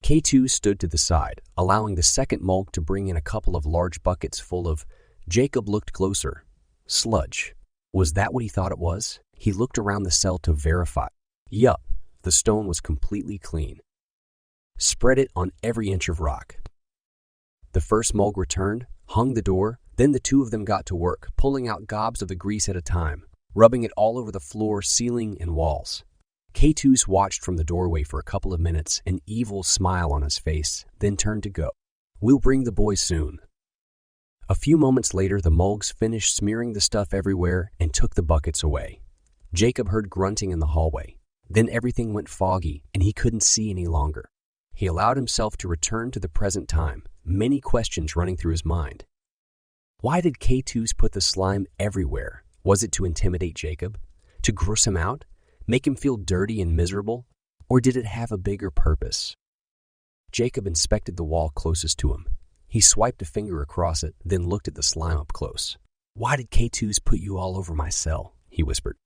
K2 stood to the side, allowing the second Mog to bring in a couple of large buckets full of... Jacob looked closer. Sludge. Was that what he thought it was? He looked around the cell to verify. Yup, the stone was completely clean. Spread it on every inch of rock. The first Mog returned, hung the door. Then the 2 of them got to work, pulling out gobs of the grease at a time, rubbing it all over the floor, ceiling, and walls. K2s watched from the doorway for a couple of minutes, an evil smile on his face, then turned to go. We'll bring the boys soon. A few moments later, the Mogs finished smearing the stuff everywhere and took the buckets away. Jacob heard grunting in the hallway. Then everything went foggy, and he couldn't see any longer. He allowed himself to return to the present time, many questions running through his mind. Why did K2s put the slime everywhere? Was it to intimidate Jacob? To gross him out? Make him feel dirty and miserable? Or did it have a bigger purpose? Jacob inspected the wall closest to him. He swiped a finger across it, then looked at the slime up close. "Why did K2s put you all over my cell?" he whispered.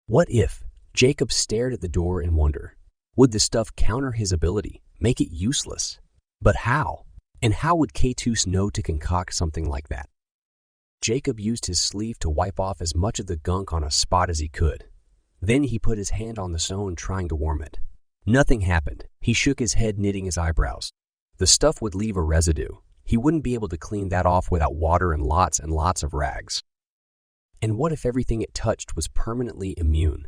What if? Jacob stared at the door in wonder. Would the stuff counter his ability, make it useless? But how? And how would K2s know to concoct something like that? Jacob used his sleeve to wipe off as much of the gunk on a spot as he could. Then he put his hand on the stone, trying to warm it. Nothing happened. He shook his head, knitting his eyebrows. The stuff would leave a residue. He wouldn't be able to clean that off without water and lots of rags. And what if everything it touched was permanently immune?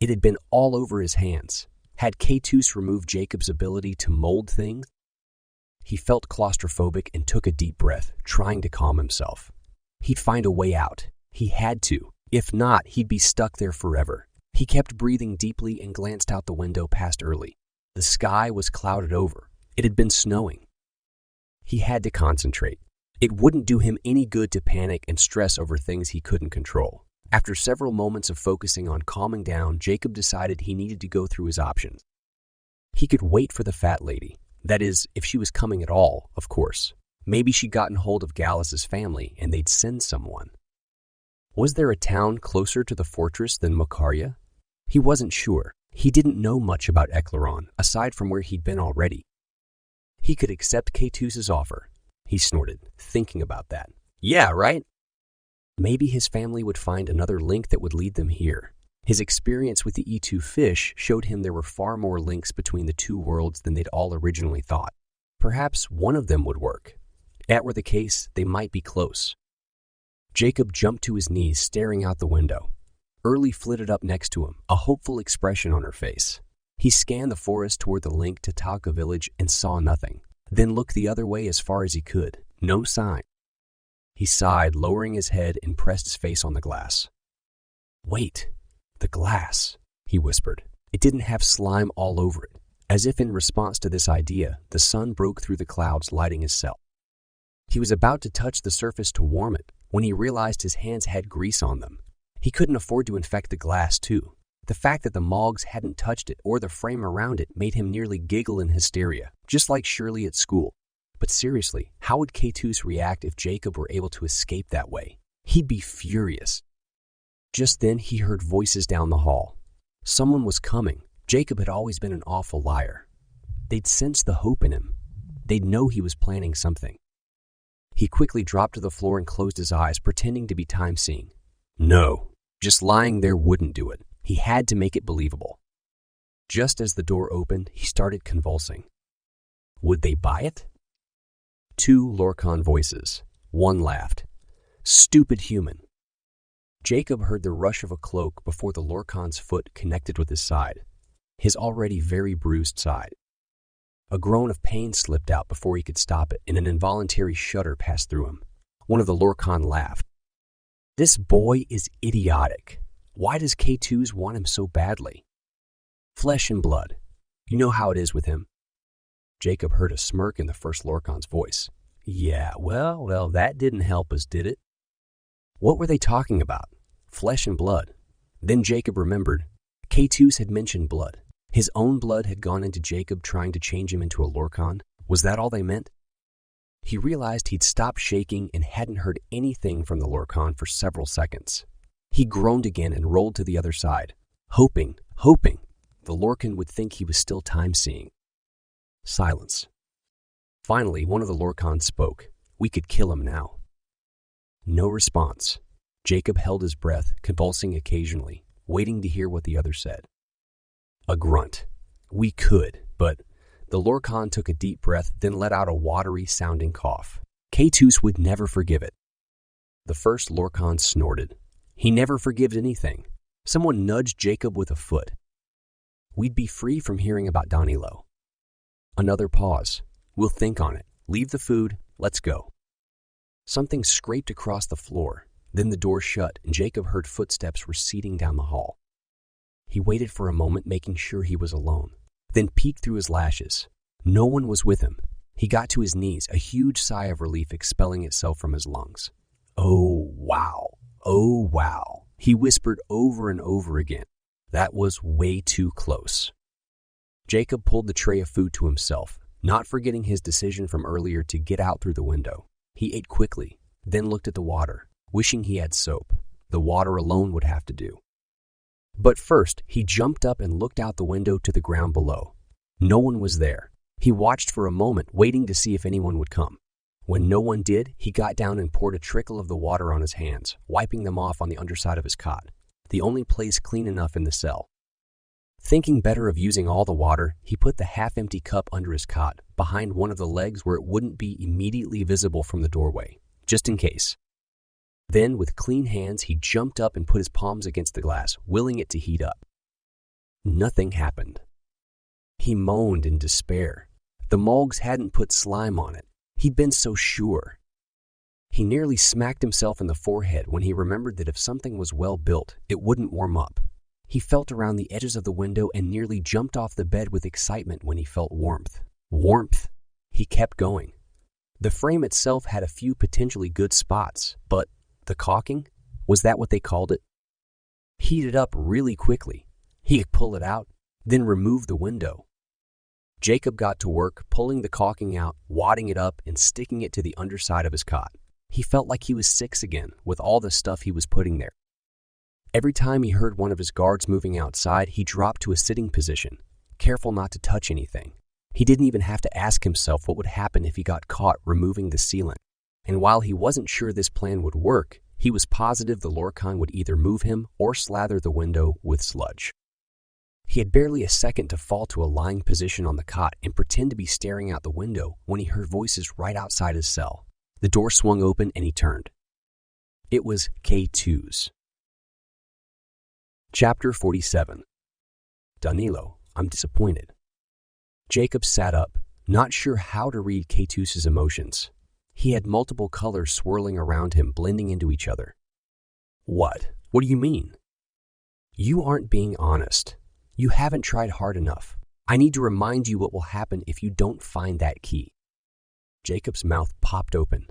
It had been all over his hands. Had K2s removed Jacob's ability to mold things? He felt claustrophobic and took a deep breath, trying to calm himself. He'd find a way out. He had to. If not, he'd be stuck there forever. He kept breathing deeply and glanced out the window past Early. The sky was clouded over. It had been snowing. He had to concentrate. It wouldn't do him any good to panic and stress over things he couldn't control. After several moments of focusing on calming down, Jacob decided he needed to go through his options. He could wait for the fat lady. That is, if she was coming at all, of course. Maybe she'd gotten hold of Gallus's family and they'd send someone. Was there a town closer to the fortress than Makarya? He wasn't sure. He didn't know much about Eklaron, aside from where he'd been already. He could accept K2's offer. He snorted, thinking about that. Yeah, right? Maybe his family would find another link that would lead them here. His experience with the E2 fish showed him there were far more links between the two worlds than they'd all originally thought. Perhaps one of them would work. If that were the case, they might be close. Jacob jumped to his knees, staring out the window. Early flitted up next to him, a hopeful expression on her face. He scanned the forest toward the link to Talca village and saw nothing, then looked the other way as far as he could. No sign. He sighed, lowering his head, and pressed his face on the glass. Wait, the glass, he whispered. It didn't have slime all over it. As if in response to this idea, the sun broke through the clouds, lighting his cell. He was about to touch the surface to warm it when he realized his hands had grease on them. He couldn't afford to infect the glass, too. The fact that the Mogs hadn't touched it or the frame around it made him nearly giggle in hysteria, just like Shirley at school. But seriously, how would K2s react if Jacob were able to escape that way? He'd be furious. Just then, he heard voices down the hall. Someone was coming. Jacob had always been an awful liar. They'd sense the hope in him. They'd know he was planning something. He quickly dropped to the floor and closed his eyes, pretending to be time-seeing. No, just lying there wouldn't do it. He had to make it believable. Just as the door opened, he started convulsing. Would they buy it? 2 Lorcan voices. One laughed. Stupid human. Jacob heard the rush of a cloak before the Lorcan's foot connected with his side, his already very bruised side. A groan of pain slipped out before he could stop it, and an involuntary shudder passed through him. One of the Lorcan laughed. This boy is idiotic. Why does K2s want him so badly? Flesh and blood. You know how it is with him. Jacob heard a smirk in the first Lorcan's voice. Yeah, well, that didn't help us, did it? What were they talking about? Flesh and blood. Then Jacob remembered. K2s had mentioned blood. His own blood had gone into Jacob, trying to change him into a Lorcan. Was that all they meant? He realized he'd stopped shaking and hadn't heard anything from the Lorcan for several seconds. He groaned again and rolled to the other side, hoping the Lorcan would think he was still time-seeing. Silence. Finally, one of the Lorcans spoke. We could kill him now. No response. Jacob held his breath, convulsing occasionally, waiting to hear what the other said. A grunt. We could, but the Lorcan took a deep breath, then let out a watery-sounding cough. K2s would never forgive it. The first Lorcan snorted. He never forgives anything. Someone nudged Jacob with a foot. We'd be free from hearing about Danilo. Another pause. We'll think on it. Leave the food. Let's go. Something scraped across the floor. Then the door shut, and Jacob heard footsteps receding down the hall. He waited for a moment, making sure he was alone, then peeked through his lashes. No one was with him. He got to his knees, a huge sigh of relief expelling itself from his lungs. Oh, wow. Oh, wow. He whispered over and over again. That was way too close. Jacob pulled the tray of food to himself. not forgetting his decision from earlier to get out through the window. He ate quickly, then looked at the water, wishing he had soap. The water alone would have to do. But first, he jumped up and looked out the window to the ground below. No one was there. He watched for a moment, waiting to see if anyone would come. When no one did, he got down and poured a trickle of the water on his hands, wiping them off on the underside of his cot, the only place clean enough in the cell. Thinking better of using all the water, he put the half-empty cup under his cot, behind one of the legs where it wouldn't be immediately visible from the doorway, just in case. Then, with clean hands, he jumped up and put his palms against the glass, willing it to heat up. Nothing happened. He moaned in despair. The mulgs hadn't put slime on it. He'd been so sure. He nearly smacked himself in the forehead when he remembered that if something was well built, it wouldn't warm up. He felt around the edges of the window and nearly jumped off the bed with excitement when he felt warmth. Warmth! He kept going. The frame itself had a few potentially good spots, but the caulking? Was that what they called it? Heated up really quickly. He could pull it out, then remove the window. Jacob got to work, pulling the caulking out, wadding it up, and sticking it to the underside of his cot. He felt like he was 6 again with all the stuff he was putting there. Every time he heard one of his guards moving outside, he dropped to a sitting position, careful not to touch anything. He didn't even have to ask himself what would happen if he got caught removing the sealant. And while he wasn't sure this plan would work, he was positive the Lorcan would either move him or slather the window with sludge. He had barely a second to fall to a lying position on the cot and pretend to be staring out the window when he heard voices right outside his cell. The door swung open and he turned. It was K2's. Chapter 47. Danilo, I'm disappointed. Jacob sat up, not sure how to read K2's emotions. He had multiple colors swirling around him, blending into each other. What? What do you mean? You aren't being honest. You haven't tried hard enough. I need to remind you what will happen if you don't find that key. Jacob's mouth popped open.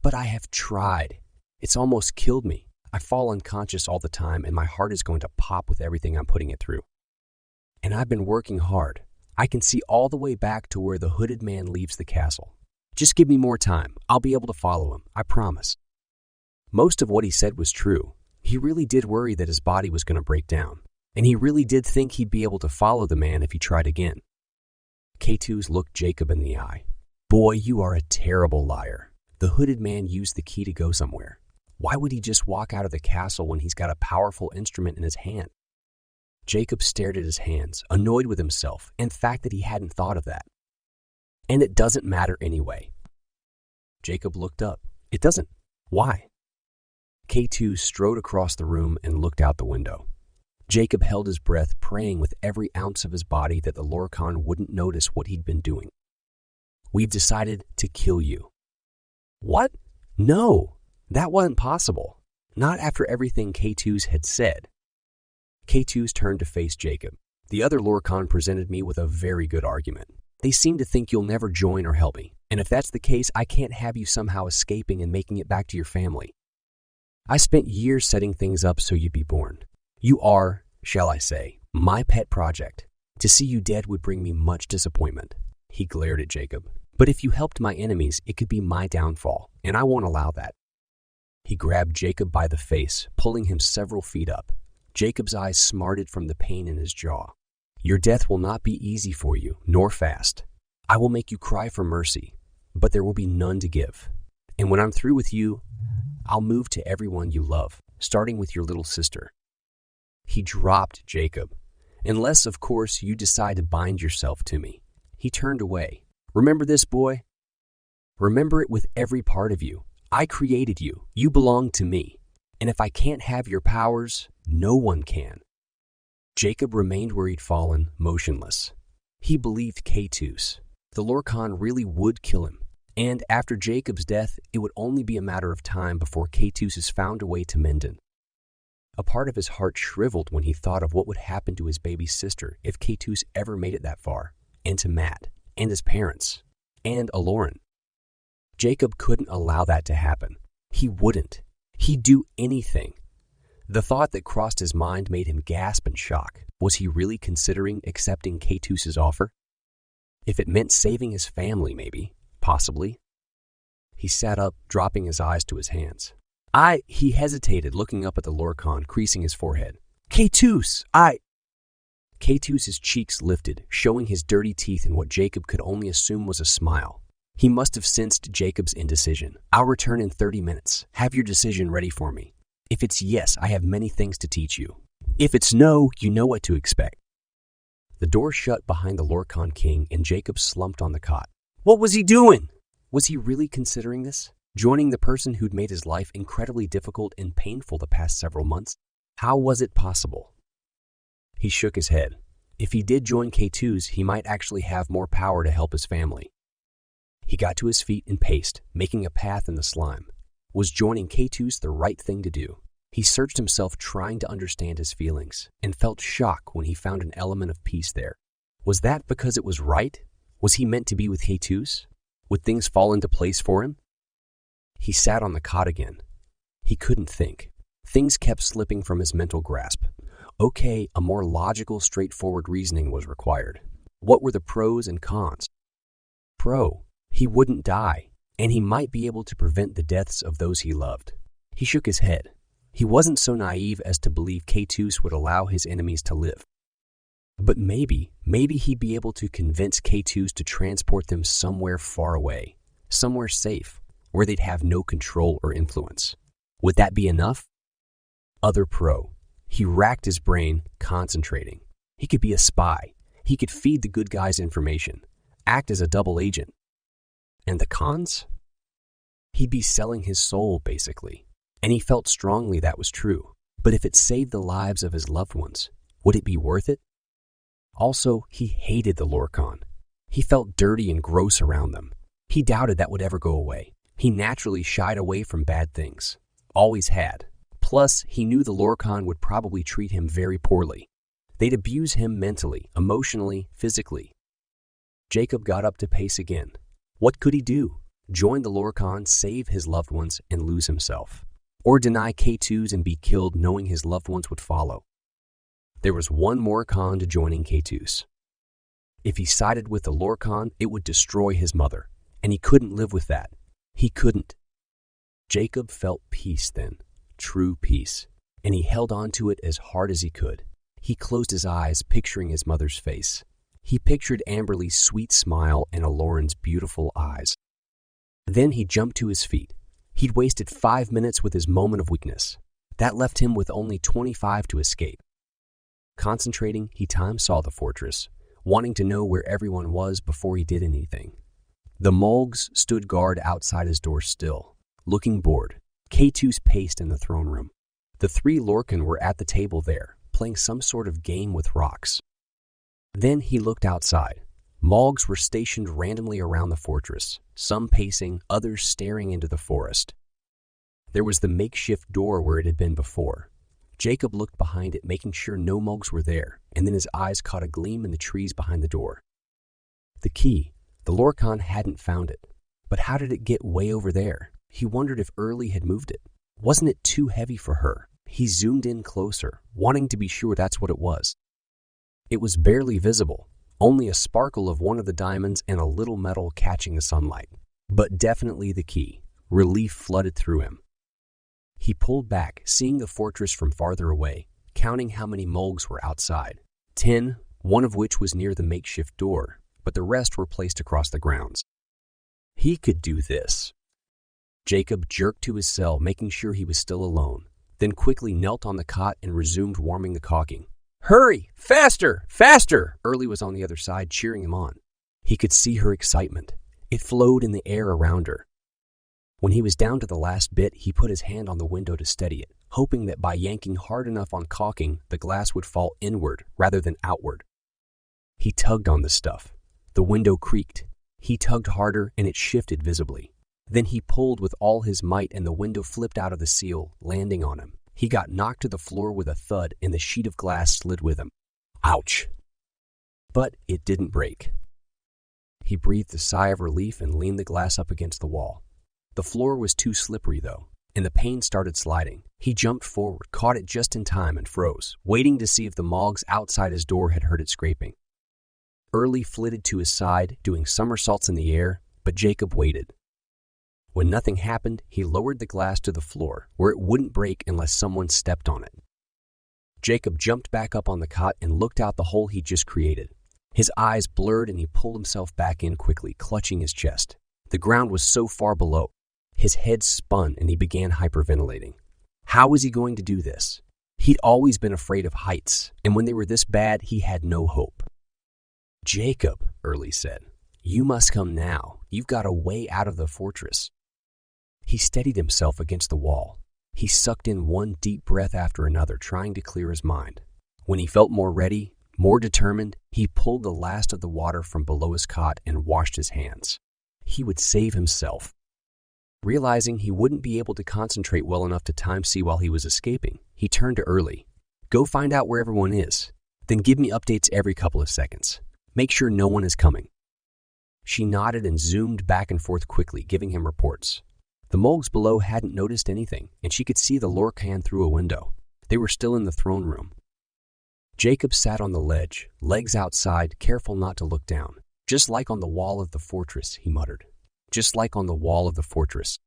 But I have tried. It's almost killed me. I fall unconscious all the time and my heart is going to pop with everything I'm putting it through. And I've been working hard. I can see all the way back to where the hooded man leaves the castle. Just give me more time. I'll be able to follow him. I promise. Most of what he said was true. He really did worry that his body was going to break down. And he really did think he'd be able to follow the man if he tried again. K2's looked Jacob in the eye. Boy, you are a terrible liar. The hooded man used the key to go somewhere. Why would he just walk out of the castle when he's got a powerful instrument in his hand? Jacob stared at his hands, annoyed with himself and the fact that he hadn't thought of that. And it doesn't matter anyway. Jacob looked up. It doesn't. Why? K2 strode across the room and looked out the window. Jacob held his breath, praying with every ounce of his body that the Lorcan wouldn't notice what he'd been doing. We've decided to kill you. What? No, that wasn't possible. Not after everything K2's had said. K2's turned to face Jacob. The other Lorcan presented me with a very good argument. They seem to think you'll never join or help me. And if that's the case, I can't have you somehow escaping and making it back to your family. I spent years setting things up so you'd be born. You are, shall I say, my pet project. To see you dead would bring me much disappointment. He glared at Jacob. But if you helped my enemies, it could be my downfall, and I won't allow that. He grabbed Jacob by the face, pulling him several feet up. Jacob's eyes smarted from the pain in his jaw. Your death will not be easy for you, nor fast. I will make you cry for mercy, but there will be none to give. And when I'm through with you, I'll move to everyone you love, starting with your little sister. He dropped Jacob. Unless, of course, you decide to bind yourself to me. He turned away. Remember this, boy? Remember it with every part of you. I created you. You belong to me. And if I can't have your powers, no one can. Jacob remained where he'd fallen, motionless. He believed K2's. The Lorcan really would kill him. And after Jacob's death, it would only be a matter of time before K2's found a way to Menden. A part of his heart shriveled when he thought of what would happen to his baby sister if K2's ever made it that far, and to Matt, and his parents, and Eklaron. Jacob couldn't allow that to happen. He wouldn't. He'd do anything. The thought that crossed his mind made him gasp in shock. Was he really considering accepting K2's offer? If it meant saving his family, maybe, possibly. He sat up, dropping his eyes to his hands. He hesitated, looking up at the Lorcan, creasing his forehead. K2s, K2's cheeks lifted, showing his dirty teeth in what Jacob could only assume was a smile. He must have sensed Jacob's indecision. I'll return in 30 minutes. Have your decision ready for me. If it's yes, I have many things to teach you. If it's no, you know what to expect. The door shut behind the Lorcan king and Jacob slumped on the cot. What was he doing? Was he really considering this? Joining the person who'd made his life incredibly difficult and painful the past several months? How was it possible? He shook his head. If he did join K2's, he might actually have more power to help his family. He got to his feet and paced, making a path in the slime. Was joining K2's the right thing to do? He searched himself, trying to understand his feelings, and felt shock when he found an element of peace there. Was that because it was right? Was he meant to be with K2's? Would things fall into place for him? He sat on the cot again. He couldn't think. Things kept slipping from his mental grasp. Okay, a more logical, straightforward reasoning was required. What were the pros and cons? Pro, he wouldn't die, and he might be able to prevent the deaths of those he loved. He shook his head. He wasn't so naive as to believe K2's would allow his enemies to live. But maybe he'd be able to convince K2's to transport them somewhere far away, somewhere safe, where they'd have no control or influence. Would that be enough? Other pro. He racked his brain, concentrating. He could be a spy. He could feed the good guys information, act as a double agent. And the cons? He'd be selling his soul, basically. And he felt strongly that was true. But if it saved the lives of his loved ones, would it be worth it? Also, he hated the Lorcan. He felt dirty and gross around them. He doubted that would ever go away. He naturally shied away from bad things. Always had. Plus, he knew the Lorcan would probably treat him very poorly. They'd abuse him mentally, emotionally, physically. Jacob got up to pace again. What could he do? Join the Lorcan, save his loved ones, and lose himself? Or deny K2's and be killed knowing his loved ones would follow? There was one more con to joining K2's. If he sided with the Lorcan, it would destroy his mother, and he couldn't live with that. He couldn't. Jacob felt peace then, true peace, and he held on to it as hard as he could. He closed his eyes, picturing his mother's face. He pictured Amberly's sweet smile and Eklaron's beautiful eyes. Then he jumped to his feet. He'd wasted 5 minutes with his moment of weakness. That left him with only 25 to escape. Concentrating, he time-saw the fortress, wanting to know where everyone was before he did anything. The Mulgs stood guard outside his door still, looking bored. K2's paced in the throne room. The 3 Lorcan were at the table there, playing some sort of game with rocks. Then he looked outside. Mulgs were stationed randomly around the fortress, some pacing, others staring into the forest. There was the makeshift door where it had been before. Jacob looked behind it, making sure no Mulgs were there, and then his eyes caught a gleam in the trees behind the door. The key. The Lorcan hadn't found it. But how did it get way over there? He wondered if Early had moved it. Wasn't it too heavy for her? He zoomed in closer, wanting to be sure that's what it was. It was barely visible, only a sparkle of one of the diamonds and a little metal catching the sunlight. But definitely the key. Relief flooded through him. He pulled back, seeing the fortress from farther away, counting how many Mulgs were outside. 10, one of which was near the makeshift door, but the rest were placed across the grounds. He could do this. Jacob jerked to his cell, making sure he was still alone, then quickly knelt on the cot and resumed warming the caulking. Hurry! Faster! Faster! Early was on the other side, cheering him on. He could see her excitement. It flowed in the air around her. When he was down to the last bit, he put his hand on the window to steady it, hoping that by yanking hard enough on caulking, the glass would fall inward rather than outward. He tugged on the stuff. The window creaked. He tugged harder, and it shifted visibly. Then he pulled with all his might, and the window flipped out of the seal, landing on him. He got knocked to the floor with a thud, and the sheet of glass slid with him. Ouch! But it didn't break. He breathed a sigh of relief and leaned the glass up against the wall. The floor was too slippery, though, and the pane started sliding. He jumped forward, caught it just in time, and froze, waiting to see if the Mulgs outside his door had heard it scraping. Early flitted to his side, doing somersaults in the air, but Jacob waited. When nothing happened, he lowered the glass to the floor, where it wouldn't break unless someone stepped on it. Jacob jumped back up on the cot and looked out the hole he'd just created. His eyes blurred and he pulled himself back in quickly, clutching his chest. The ground was so far below. His head spun and he began hyperventilating. How was he going to do this? He'd always been afraid of heights, and when they were this bad, he had no hope. "Jacob," Early said, "you must come now. You've got a way out of the fortress." He steadied himself against the wall. He sucked in one deep breath after another, trying to clear his mind. When he felt more ready, more determined, he pulled the last of the water from below his cot and washed his hands. He would save himself. Realizing he wouldn't be able to concentrate well enough to time-see while he was escaping, he turned to Early. "Go find out where everyone is. Then give me updates every couple of seconds. Make sure no one is coming." She nodded and zoomed back and forth quickly, giving him reports. The moles below hadn't noticed anything, and she could see the Lorcan through a window. They were still in the throne room. Jacob sat on the ledge, legs outside, careful not to look down. "Just like on the wall of the fortress," he muttered. "Just like on the wall of the fortress."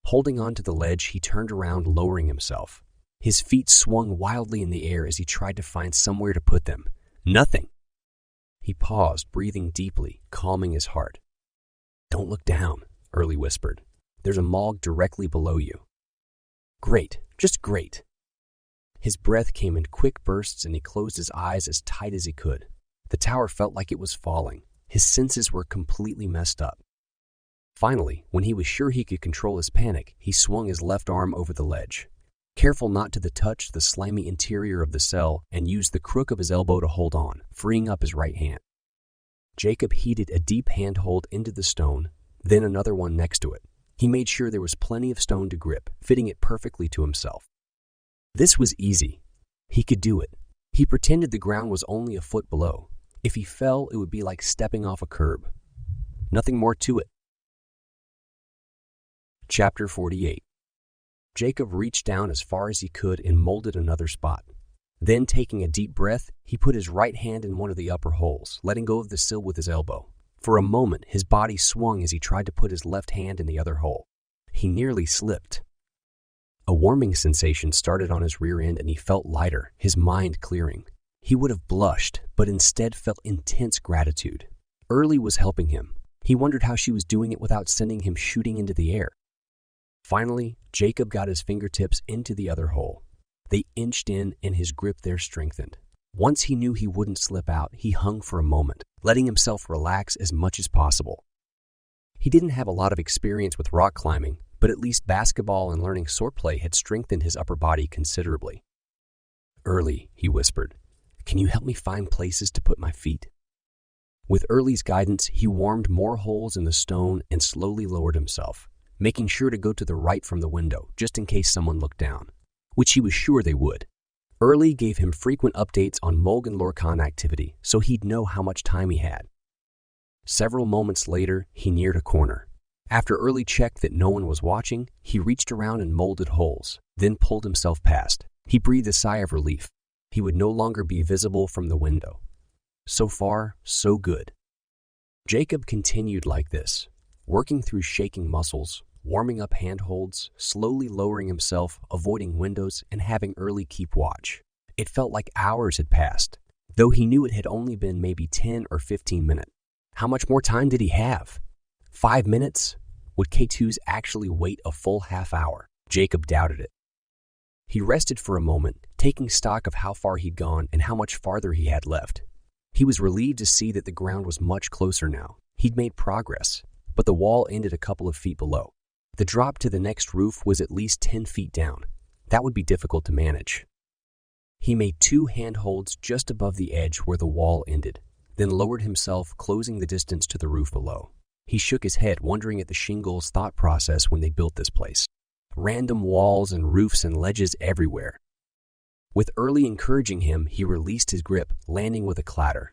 Holding on to the ledge, he turned around, lowering himself. His feet swung wildly in the air as he tried to find somewhere to put them. Nothing. He paused, breathing deeply, calming his heart. "Don't look down," Early whispered. "There's a mog directly below you." "Great, just great." His breath came in quick bursts and he closed his eyes as tight as he could. The tower felt like it was falling. His senses were completely messed up. Finally, when he was sure he could control his panic, he swung his left arm over the ledge. Careful not to touch the slimy interior of the cell, and used the crook of his elbow to hold on, freeing up his right hand. Jacob heated a deep handhold into the stone, then another one next to it. He made sure there was plenty of stone to grip, fitting it perfectly to himself. This was easy. He could do it. He pretended the ground was only a foot below. If he fell, it would be like stepping off a curb. Nothing more to it. Chapter 48. Jacob reached down as far as he could and molded another spot. Then, taking a deep breath, he put his right hand in one of the upper holes, letting go of the sill with his elbow. For a moment, his body swung as he tried to put his left hand in the other hole. He nearly slipped. A warming sensation started on his rear end and he felt lighter, his mind clearing. He would have blushed, but instead felt intense gratitude. Early was helping him. He wondered how she was doing it without sending him shooting into the air. Finally, Jacob got his fingertips into the other hole. They inched in and his grip there strengthened. Once he knew he wouldn't slip out, he hung for a moment, letting himself relax as much as possible. He didn't have a lot of experience with rock climbing, but at least basketball and learning swordplay had strengthened his upper body considerably. "Early," he whispered, "can you help me find places to put my feet?" With Early's guidance, he warmed more holes in the stone and slowly lowered himself, making sure to go to the right from the window, just in case someone looked down, which he was sure they would. Early gave him frequent updates on Mulg and Lorcan activity, so he'd know how much time he had. Several moments later, he neared a corner. After Early checked that no one was watching, he reached around and molded holes, then pulled himself past. He breathed a sigh of relief. He would no longer be visible from the window. So far, so good. Jacob continued like this, working through shaking muscles, warming up handholds, slowly lowering himself, avoiding windows, and having Early keep watch. It felt like hours had passed, though he knew it had only been maybe 10 or 15 minutes. How much more time did he have? 5 minutes? Would K2s actually wait a full half hour? Jacob doubted it. He rested for a moment, taking stock of how far he'd gone and how much farther he had left. He was relieved to see that the ground was much closer now. He'd made progress, but the wall ended a couple of feet below. The drop to the next roof was at least 10 feet down. That would be difficult to manage. He made 2 handholds just above the edge where the wall ended, then lowered himself, closing the distance to the roof below. He shook his head, wondering at the Shiengols' thought process when they built this place. Random walls and roofs and ledges everywhere. With Early encouraging him, he released his grip, landing with a clatter.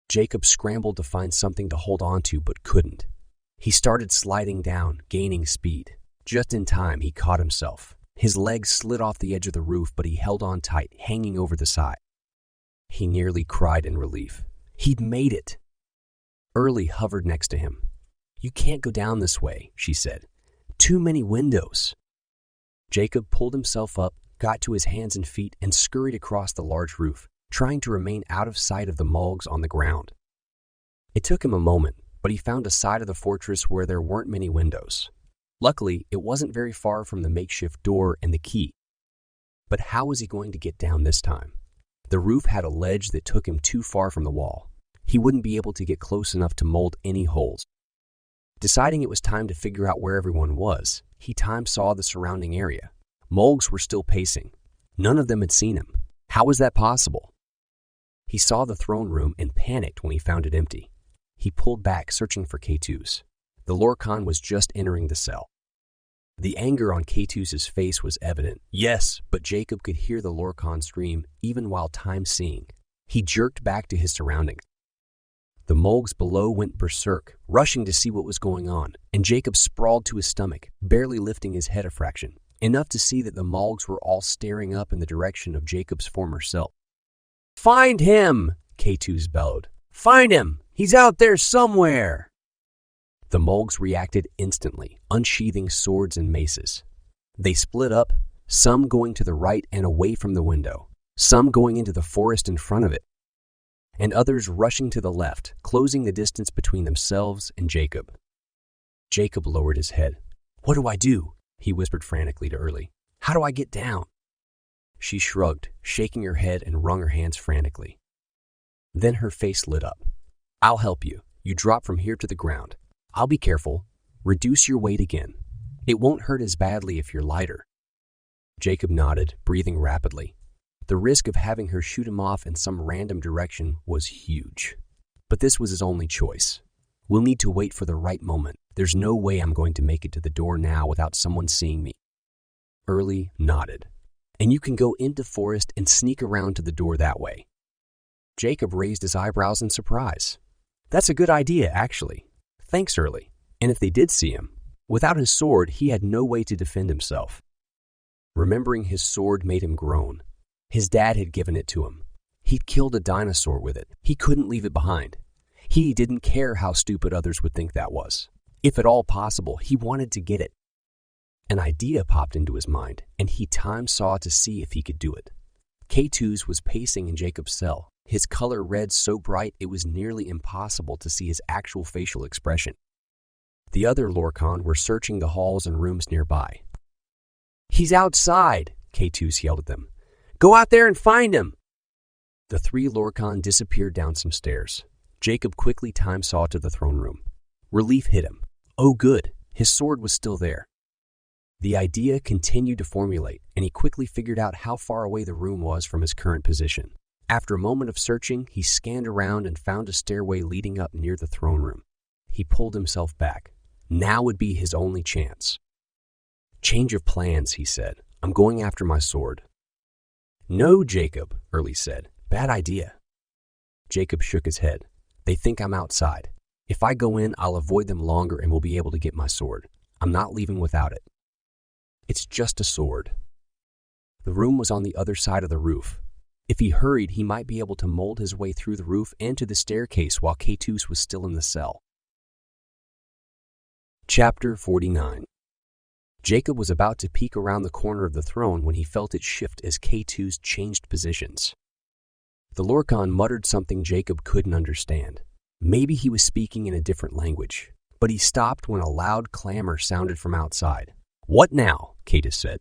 Jacob scrambled to find something to hold on to, but couldn't. He started sliding down, gaining speed. Just in time, he caught himself. His legs slid off the edge of the roof, but he held on tight, hanging over the side. He nearly cried in relief. He'd made it. Early hovered next to him. "You can't go down this way," she said. "Too many windows." Jacob pulled himself up, got to his hands and feet, and scurried across the large roof, trying to remain out of sight of the mulgs on the ground. It took him a moment, but he found a side of the fortress where there weren't many windows. Luckily, it wasn't very far from the makeshift door and the key. But how was he going to get down this time? The roof had a ledge that took him too far from the wall. He wouldn't be able to get close enough to mold any holes. Deciding it was time to figure out where everyone was, he time-sawed the surrounding area. Mulgs were still pacing. None of them had seen him. How was that possible? He saw the throne room and panicked when he found it empty. He pulled back, searching for K2's. The Lorcan was just entering the cell. The anger on K2's face was evident. Yes, but Jacob could hear the Lorcan scream even while time-seeing. He jerked back to his surroundings. The mulgs below went berserk, rushing to see what was going on, and Jacob sprawled to his stomach, barely lifting his head a fraction, enough to see that the mulgs were all staring up in the direction of Jacob's former self. "Find him!" K2's bellowed. "Find him! He's out there somewhere!" The mulgs reacted instantly, unsheathing swords and maces. They split up, some going to the right and away from the window, some going into the forest in front of it, and others rushing to the left, closing the distance between themselves and Jacob. Jacob lowered his head. "What do I do?" he whispered frantically to Early. "How do I get down?" She shrugged, shaking her head and wrung her hands frantically. Then her face lit up. "I'll help you. You drop from here to the ground. I'll be careful. Reduce your weight again. It won't hurt as badly if you're lighter." Jacob nodded, breathing rapidly. The risk of having her shoot him off in some random direction was huge. But this was his only choice. "We'll need to wait for the right moment. There's no way I'm going to make it to the door now without someone seeing me." Early nodded. "And you can go into forest and sneak around to the door that way." Jacob raised his eyebrows in surprise. "That's a good idea, actually. Thanks, Early." And if they did see him, without his sword, he had no way to defend himself. Remembering his sword made him groan. His dad had given it to him. He'd killed a dinosaur with it. He couldn't leave it behind. He didn't care how stupid others would think that was. If at all possible, he wanted to get it. An idea popped into his mind, and he time-saw to see if he could do it. K2's was pacing in Jacob's cell, his color red so bright it was nearly impossible to see his actual facial expression. The other Lorcan were searching the halls and rooms nearby. "He's outside!" K2's yelled at them. "Go out there and find him!" The three Lorcan disappeared down some stairs. Jacob quickly time-sawed to the throne room. Relief hit him. Oh good, his sword was still there. The idea continued to formulate, and he quickly figured out how far away the room was from his current position. After a moment of searching, he scanned around and found a stairway leading up near the throne room. He pulled himself back. Now would be his only chance. "Change of plans," he said. "I'm going after my sword." "No, Jacob," Early said. "Bad idea." Jacob shook his head. "They think I'm outside. If I go in, I'll avoid them longer and will be able to get my sword. I'm not leaving without it." "It's just a sword." The room was on the other side of the roof. If he hurried, he might be able to mold his way through the roof and to the staircase while K2's was still in the cell. Chapter 49. Jacob was about to peek around the corner of the throne when he felt it shift as K2's changed positions. The Lorcan muttered something Jacob couldn't understand. Maybe he was speaking in a different language, but he stopped when a loud clamor sounded from outside. "What now?" K2 said.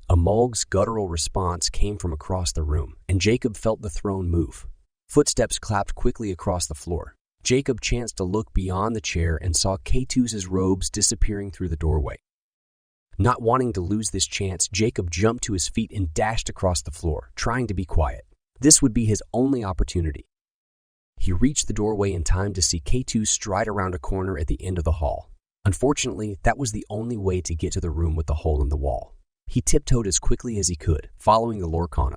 A mulg's guttural response came from across the room, and Jacob felt the throne move. Footsteps clapped quickly across the floor. Jacob chanced to look beyond the chair and saw K2's robes disappearing through the doorway. Not wanting to lose this chance, Jacob jumped to his feet and dashed across the floor, trying to be quiet. This would be his only opportunity. He reached the doorway in time to see K2 stride around a corner at the end of the hall. Unfortunately, that was the only way to get to the room with the hole in the wall. He tiptoed as quickly as he could, following the Lorcan.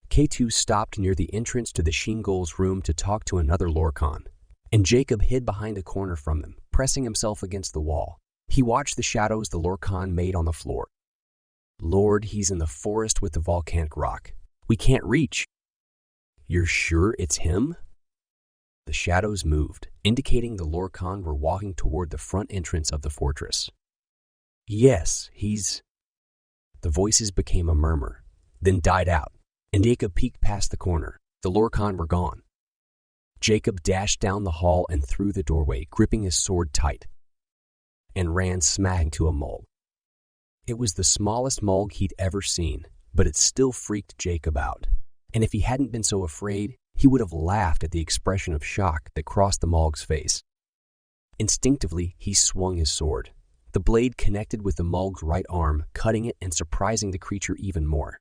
K2 stopped near the entrance to the Shiengols' room to talk to another Lorcan, and Jacob hid behind a corner from them, pressing himself against the wall. He watched the shadows the Lorcan made on the floor. "Lord, he's in the forest with the volcanic rock. We can't reach." "You're sure it's him?" the shadows moved, indicating the Lorcan were walking toward the front entrance of the fortress. Yes, he's... The voices became a murmur, then died out, and Jacob peeked past the corner. The Lorcan were gone. Jacob dashed down the hall and through the doorway, gripping his sword tight, and ran smack into a mulg. It was the smallest mulg he'd ever seen, but it still freaked Jacob out. And if he hadn't been so afraid, he would have laughed at the expression of shock that crossed the mulg's face. Instinctively, he swung his sword. The blade connected with the mulg's right arm, cutting it and surprising the creature even more.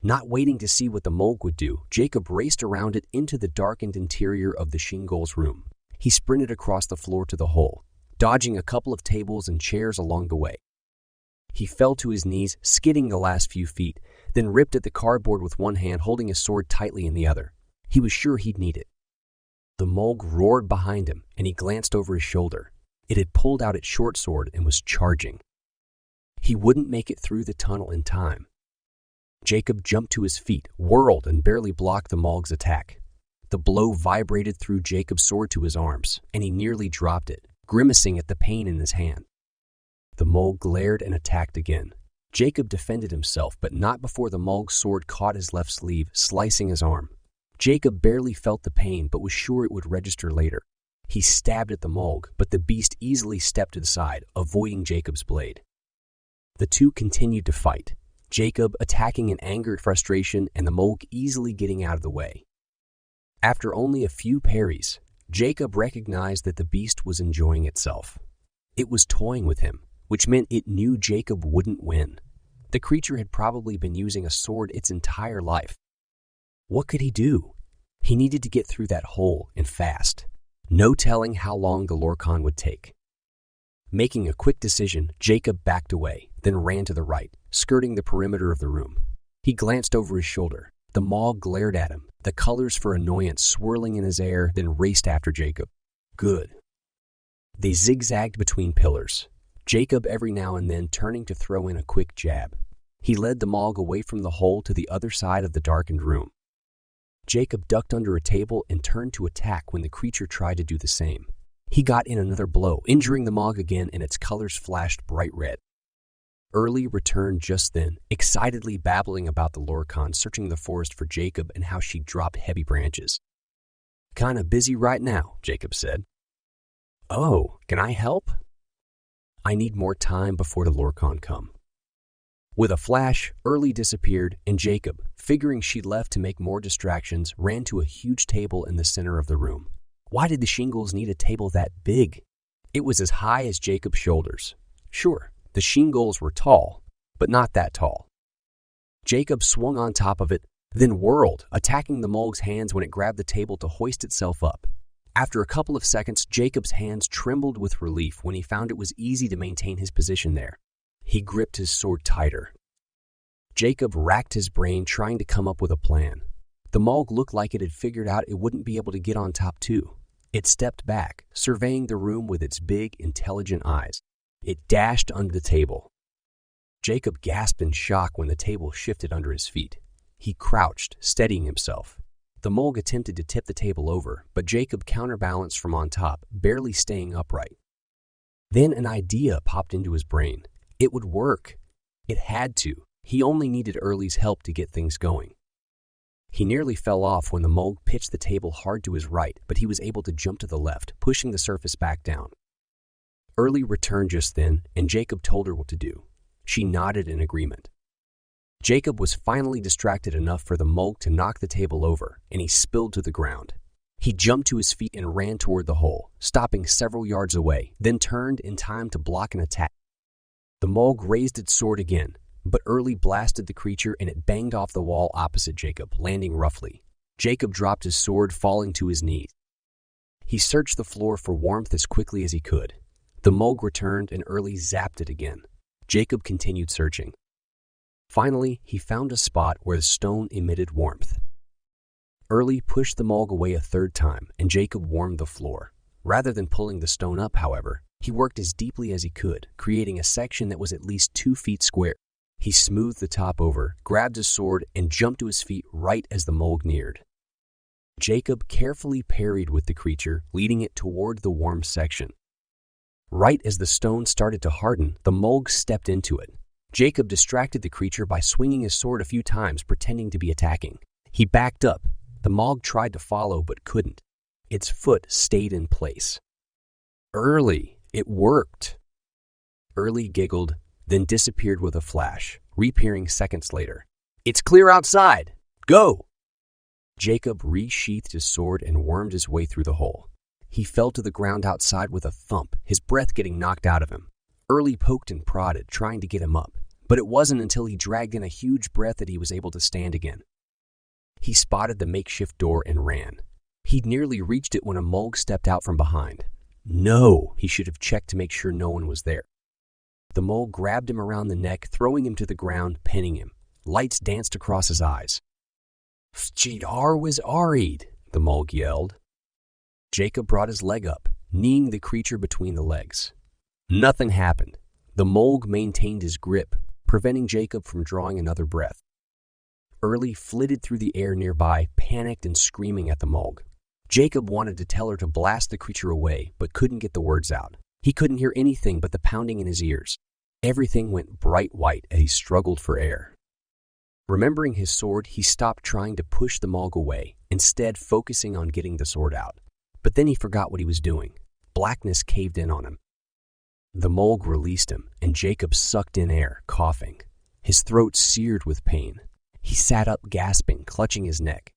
Not waiting to see what the mulg would do, Jacob raced around it into the darkened interior of the Shiengols' room. He sprinted across the floor to the hole, dodging a couple of tables and chairs along the way. He fell to his knees, skidding the last few feet, then ripped at the cardboard with one hand, holding his sword tightly in the other. He was sure he'd need it. The mulg roared behind him, and he glanced over his shoulder. It had pulled out its short sword and was charging. He wouldn't make it through the tunnel in time. Jacob jumped to his feet, whirled, and barely blocked the mulg's attack. The blow vibrated through Jacob's sword to his arms, and he nearly dropped it, grimacing at the pain in his hand. The mulg glared and attacked again. Jacob defended himself, but not before the mulg's sword caught his left sleeve, slicing his arm. Jacob barely felt the pain, but was sure it would register later. He stabbed at the mulg, but the beast easily stepped to the side, avoiding Jacob's blade. The two continued to fight, Jacob attacking in anger and frustration, and the mulg easily getting out of the way. After only a few parries, Jacob recognized that the beast was enjoying itself. It was toying with him, which meant it knew Jacob wouldn't win. The creature had probably been using a sword its entire life. What could he do? He needed to get through that hole, and fast. No telling how long the Lorcan would take. Making a quick decision, Jacob backed away, then ran to the right, skirting the perimeter of the room. He glanced over his shoulder. The mulg glared at him, the colors for annoyance swirling in his air, then raced after Jacob. Good. They zigzagged between pillars, Jacob every now and then turning to throw in a quick jab. He led the mulg away from the hole to the other side of the darkened room. Jacob ducked under a table and turned to attack when the creature tried to do the same. He got in another blow, injuring the mulg again, and its colors flashed bright red. Early returned just then, excitedly babbling about the Lorcan searching the forest for Jacob and how she'd dropped heavy branches. "Kinda busy right now," Jacob said. "Oh, can I help?" "I need more time before the Lorcan come." With a flash, Early disappeared, and Jacob, figuring she'd left to make more distractions, ran to a huge table in the center of the room. Why did the Shiengols need a table that big? It was as high as Jacob's shoulders. Sure, the Shiengols were tall, but not that tall. Jacob swung on top of it, then whirled, attacking the mulg's hands when it grabbed the table to hoist itself up. After a couple of seconds, Jacob's hands trembled with relief when he found it was easy to maintain his position there. He gripped his sword tighter. Jacob racked his brain trying to come up with a plan. The mulg looked like it had figured out it wouldn't be able to get on top too. It stepped back, surveying the room with its big, intelligent eyes. It dashed under the table. Jacob gasped in shock when the table shifted under his feet. He crouched, steadying himself. The mulg attempted to tip the table over, but Jacob counterbalanced from on top, barely staying upright. Then an idea popped into his brain. It would work. It had to. He only needed Early's help to get things going. He nearly fell off when the mulg pitched the table hard to his right, but he was able to jump to the left, pushing the surface back down. Early returned just then, and Jacob told her what to do. She nodded in agreement. Jacob was finally distracted enough for the mulg to knock the table over, and he spilled to the ground. He jumped to his feet and ran toward the hole, stopping several yards away, then turned in time to block an attack. The mulg raised its sword again, but Early blasted the creature and it banged off the wall opposite Jacob, landing roughly. Jacob dropped his sword, falling to his knees. He searched the floor for warmth as quickly as he could. The mulg returned and Early zapped it again. Jacob continued searching. Finally, he found a spot where the stone emitted warmth. Early pushed the mulg away a third time, and Jacob warmed the floor. Rather than pulling the stone up, however, he worked as deeply as he could, creating a section that was at least 2 feet square. He smoothed the top over, grabbed his sword, and jumped to his feet right as the mulg neared. Jacob carefully parried with the creature, leading it toward the warm section. Right as the stone started to harden, the Mulg stepped into it. Jacob distracted the creature by swinging his sword a few times, pretending to be attacking. He backed up. The Mulg tried to follow but couldn't. Its foot stayed in place. Early, it worked. Early giggled, then disappeared with a flash, reappearing seconds later. It's clear outside. Go! Jacob resheathed his sword and wormed his way through the hole. He fell to the ground outside with a thump, his breath getting knocked out of him. Early poked and prodded, trying to get him up, but it wasn't until he dragged in a huge breath that he was able to stand again. He spotted the makeshift door and ran. He'd nearly reached it when a Mulg stepped out from behind. No, he should have checked to make sure no one was there. The Mulg grabbed him around the neck, throwing him to the ground, pinning him. Lights danced across his eyes. "Fchidar was Arid," the Mulg yelled. Jacob brought his leg up, kneeing the creature between the legs. Nothing happened. The Mulg maintained his grip, preventing Jacob from drawing another breath. Early flitted through the air nearby, panicked and screaming at the Mulg. Jacob wanted to tell her to blast the creature away, but couldn't get the words out. He couldn't hear anything but the pounding in his ears. Everything went bright white as he struggled for air. Remembering his sword, he stopped trying to push the Mulg away, instead focusing on getting the sword out. But then he forgot what he was doing. Blackness caved in on him. The Mulg released him, and Jacob sucked in air, coughing. His throat seared with pain. He sat up, gasping, clutching his neck.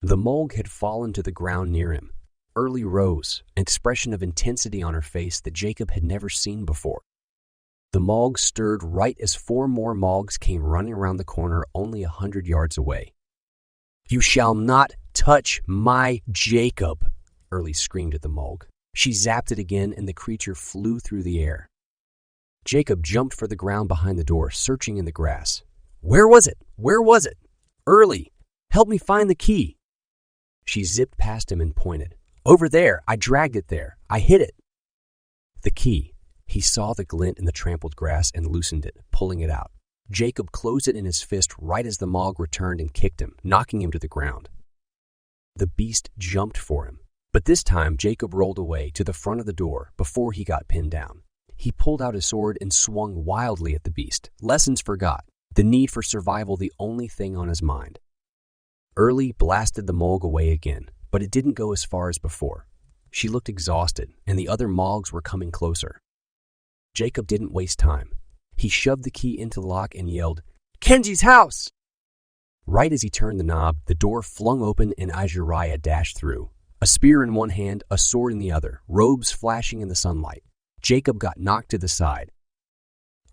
The Mulg had fallen to the ground near him. Early rose, an expression of intensity on her face that Jacob had never seen before. The Mulg stirred right as 4 more Mulgs came running around the corner only 100 yards away. "You shall not touch my Jacob," Early screamed at the Mulg. She zapped it again, and the creature flew through the air. Jacob jumped for the ground behind the door, searching in the grass. "Where was it? Where was it? Early, help me find the key." She zipped past him and pointed. "Over there. I dragged it there. I hid it." The key. He saw the glint in the trampled grass and loosened it, pulling it out. Jacob closed it in his fist right as the Mulg returned and kicked him, knocking him to the ground. The beast jumped for him, but this time Jacob rolled away to the front of the door before he got pinned down. He pulled out his sword and swung wildly at the beast. Lessons forgot. The need for survival the only thing on his mind. Early blasted the Mulg away again, but it didn't go as far as before. She looked exhausted, and the other Mulgs were coming closer. Jacob didn't waste time. He shoved the key into the lock and yelled, "Kenji's house!" Right as he turned the knob, the door flung open and Azariah dashed through. A spear in one hand, a sword in the other, robes flashing in the sunlight. Jacob got knocked to the side.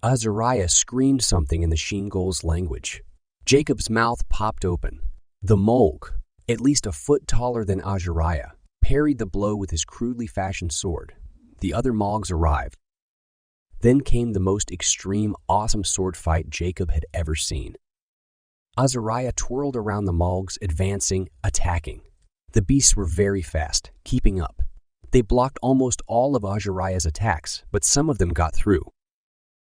Azariah screamed something in the Shiengols language. Jacob's mouth popped open. The Mulg, at least a foot taller than Azariah, parried the blow with his crudely fashioned sword. The other Mulgs arrived. Then came the most extreme, awesome sword fight Jacob had ever seen. Azariah twirled around the Mulgs, advancing, attacking. The beasts were very fast, keeping up. They blocked almost all of Azariah's attacks, but some of them got through.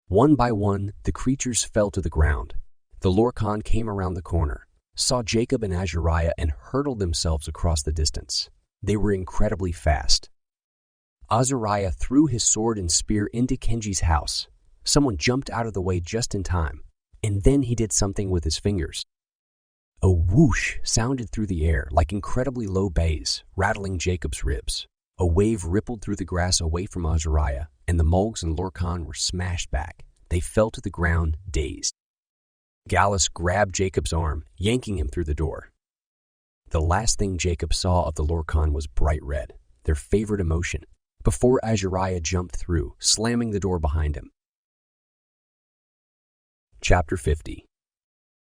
One by one, the creatures fell to the ground. The Lorcan came around the corner, saw Jacob and Azariah, and hurtled themselves across the distance. They were incredibly fast. Azariah threw his sword and spear into Kenji's house. Someone jumped out of the way just in time, and then he did something with his fingers. A whoosh sounded through the air like incredibly low bass, rattling Jacob's ribs. A wave rippled through the grass away from Azariah, and the Mulgs and Lorcan were smashed back. They fell to the ground, dazed. Gallus grabbed Jacob's arm, yanking him through the door. The last thing Jacob saw of the Lorcan was bright red, their favorite emotion, before Azariah jumped through, slamming the door behind him. Chapter 50.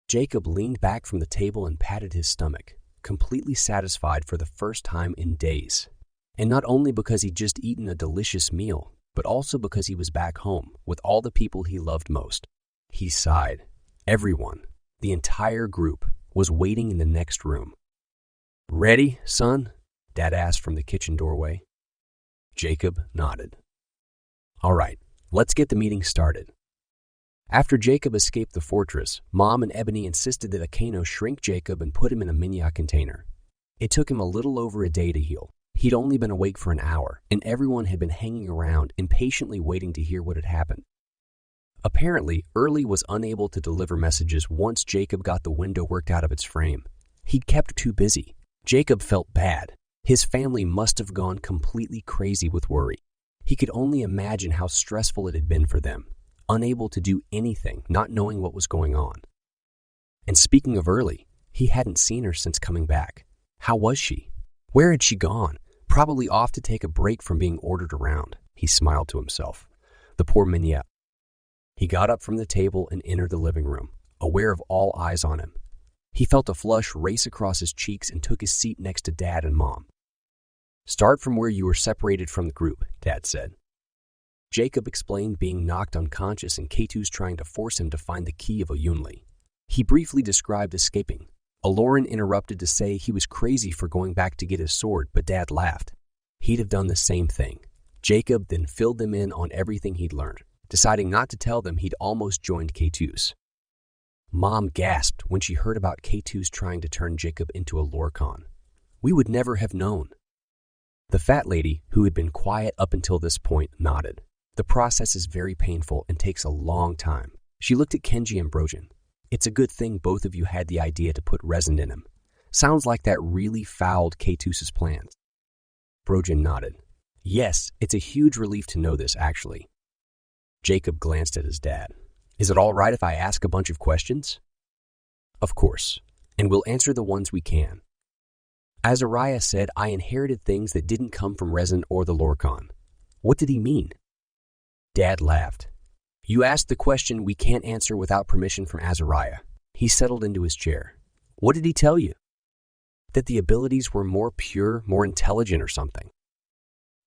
Jacob leaned back from the table and patted his stomach, completely satisfied for the first time in days. And not only because he'd just eaten a delicious meal, but also because he was back home with all the people he loved most. He sighed. Everyone, the entire group, was waiting in the next room. "Ready, son?" Dad asked from the kitchen doorway. Jacob nodded. "All right, let's get the meeting started." After Jacob escaped the fortress, Mom and Ebony insisted that Akano shrink Jacob and put him in a minya container. It took him a little over a day to heal. He'd only been awake for an hour, and everyone had been hanging around, impatiently waiting to hear what had happened. Apparently, Early was unable to deliver messages once Jacob got the window worked out of its frame. He'd kept too busy. Jacob felt bad. His family must have gone completely crazy with worry. He could only imagine how stressful it had been for them, unable to do anything, not knowing what was going on. And speaking of Early, he hadn't seen her since coming back. How was she? Where had she gone? Probably off to take a break from being ordered around. He smiled to himself. The poor mignonette. He got up from the table and entered the living room, aware of all eyes on him. He felt a flush race across his cheeks and took his seat next to Dad and Mom. "Start from where you were separated from the group," Dad said. Jacob explained being knocked unconscious and K2's trying to force him to find the key of Oyunli. He briefly described escaping. Eklaron interrupted to say he was crazy for going back to get his sword, but Dad laughed. He'd have done the same thing. Jacob then filled them in on everything he'd learned, deciding not to tell them he'd almost joined K2's. Mom gasped when she heard about K2's trying to turn Jacob into a Lorcan. "We would never have known." The fat lady, who had been quiet up until this point, nodded. "The process is very painful and takes a long time." She looked at Kenji and Brojan. "It's a good thing both of you had the idea to put resin in him. Sounds like that really fouled K2's plans." Brojan nodded. "Yes, it's a huge relief to know this, actually." Jacob glanced at his dad. "Is it all right if I ask a bunch of questions?" "Of course, and we'll answer the ones we can." Azariah said, "I inherited things that didn't come from resin or the Lorcan." What did he mean? Dad laughed. "You asked the question we can't answer without permission from Azariah." He settled into his chair. "What did he tell you? That the abilities were more pure, more intelligent or something?"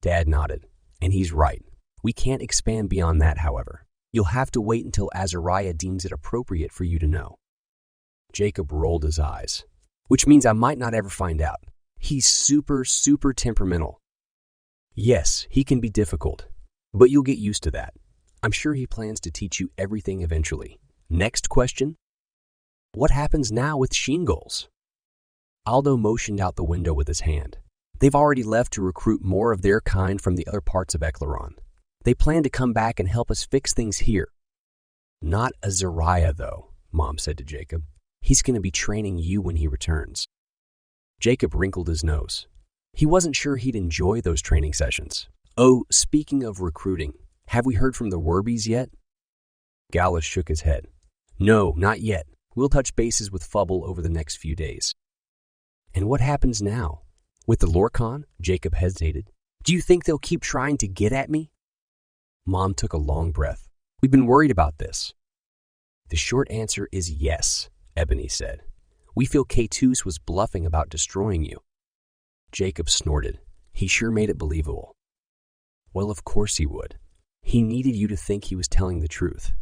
Dad nodded. "And he's right. We can't expand beyond that, however. You'll have to wait until Azariah deems it appropriate for you to know." Jacob rolled his eyes. "Which means I might not ever find out. He's super temperamental." "Yes, he can be difficult, but you'll get used to that. I'm sure he plans to teach you everything eventually. Next question? What happens now with Shiengols?" Aldo motioned out the window with his hand. "They've already left to recruit more of their kind from the other parts of Eklaron. They plan to come back and help us fix things here." "Not Azariah, though," Mom said to Jacob. "He's going to be training you when he returns." Jacob wrinkled his nose. He wasn't sure he'd enjoy those training sessions. "Oh, speaking of recruiting, have we heard from the Werbies yet?" Gallus shook his head. "No, not yet. We'll touch bases with Fubble over the next few days." "And what happens now? With the Lorcan?" Jacob hesitated. "Do you think they'll keep trying to get at me?" Mom took a long breath. "We've been worried about this." "The short answer is yes," Ebony said. "We feel K2's was bluffing about destroying you." Jacob snorted. He sure made it believable. "Well, of course he would. He needed you to think he was telling the truth."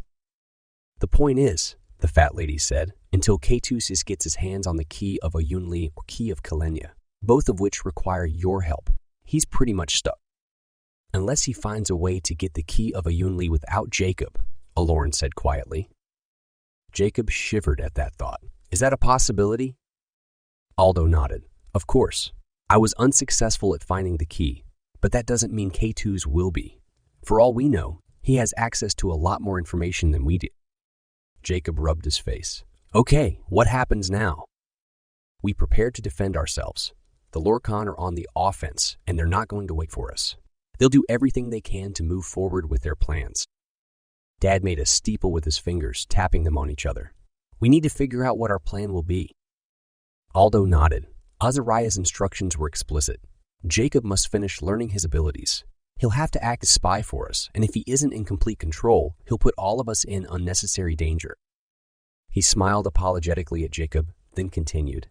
"The point is," the fat lady said, "until K2's gets his hands on the key of Oyunli or key of Kilenya, both of which require your help, he's pretty much stuck. Unless he finds a way to get the key of Oyunli without Jacob," Eklaron said quietly. Jacob shivered at that thought. "Is that a possibility?" Aldo nodded. "Of course. I was unsuccessful at finding the key, but that doesn't mean K2's will be. For all we know, he has access to a lot more information than we do." Jacob rubbed his face. "Okay, what happens now?" "We prepare to defend ourselves. The Lorcan are on the offense, and they're not going to wait for us. They'll do everything they can to move forward with their plans." Dad made a steeple with his fingers, tapping them on each other. "We need to figure out what our plan will be." Aldo nodded. Azariah's instructions were explicit. Jacob must finish learning his abilities. He'll have to act as spy for us, and if he isn't in complete control, he'll put all of us in unnecessary danger. He smiled apologetically at Jacob, then continued.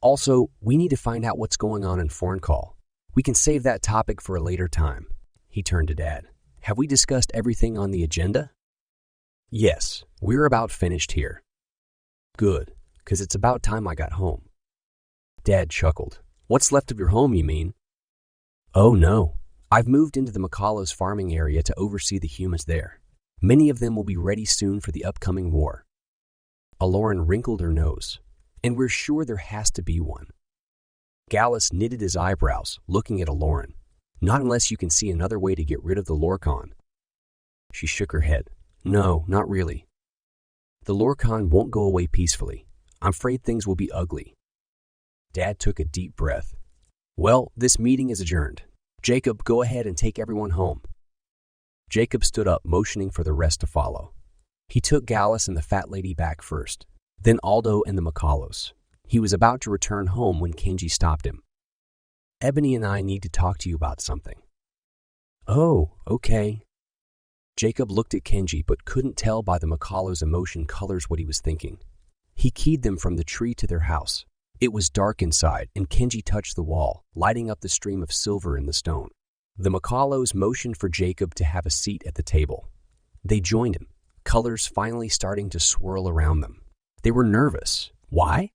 "Also, we need to find out what's going on in Forncall. We can save that topic for a later time." He turned to Dad. "Have we discussed everything on the agenda?" "Yes, we're about finished here." "Good, because it's about time I got home." Dad chuckled. "What's left of your home, you mean?" "Oh, no. I've moved into the McCullough's farming area to oversee the humans there. Many of them will be ready soon for the upcoming war." Eklaron wrinkled her nose. "And we're sure there has to be one." Gallus knitted his eyebrows, looking at Eklaron. Not unless you can see another way to get rid of the Lorcan. She shook her head. No, not really. The Lorcan won't go away peacefully. I'm afraid things will be ugly. Dad took a deep breath. Well, this meeting is adjourned. Jacob, go ahead and take everyone home. Jacob stood up, motioning for the rest to follow. He took Gallus and the fat lady back first, then Aldo and the Macalos. He was about to return home when Kenji stopped him. Ebony and I need to talk to you about something. Oh, okay. Jacob looked at Kenji but couldn't tell by the Macalos' emotion colors what he was thinking. He keyed them from the tree to their house. It was dark inside, and Kenji touched the wall, lighting up the stream of silver in the stone. The Macalos motioned for Jacob to have a seat at the table. They joined him, colors finally starting to swirl around them. They were nervous. Why?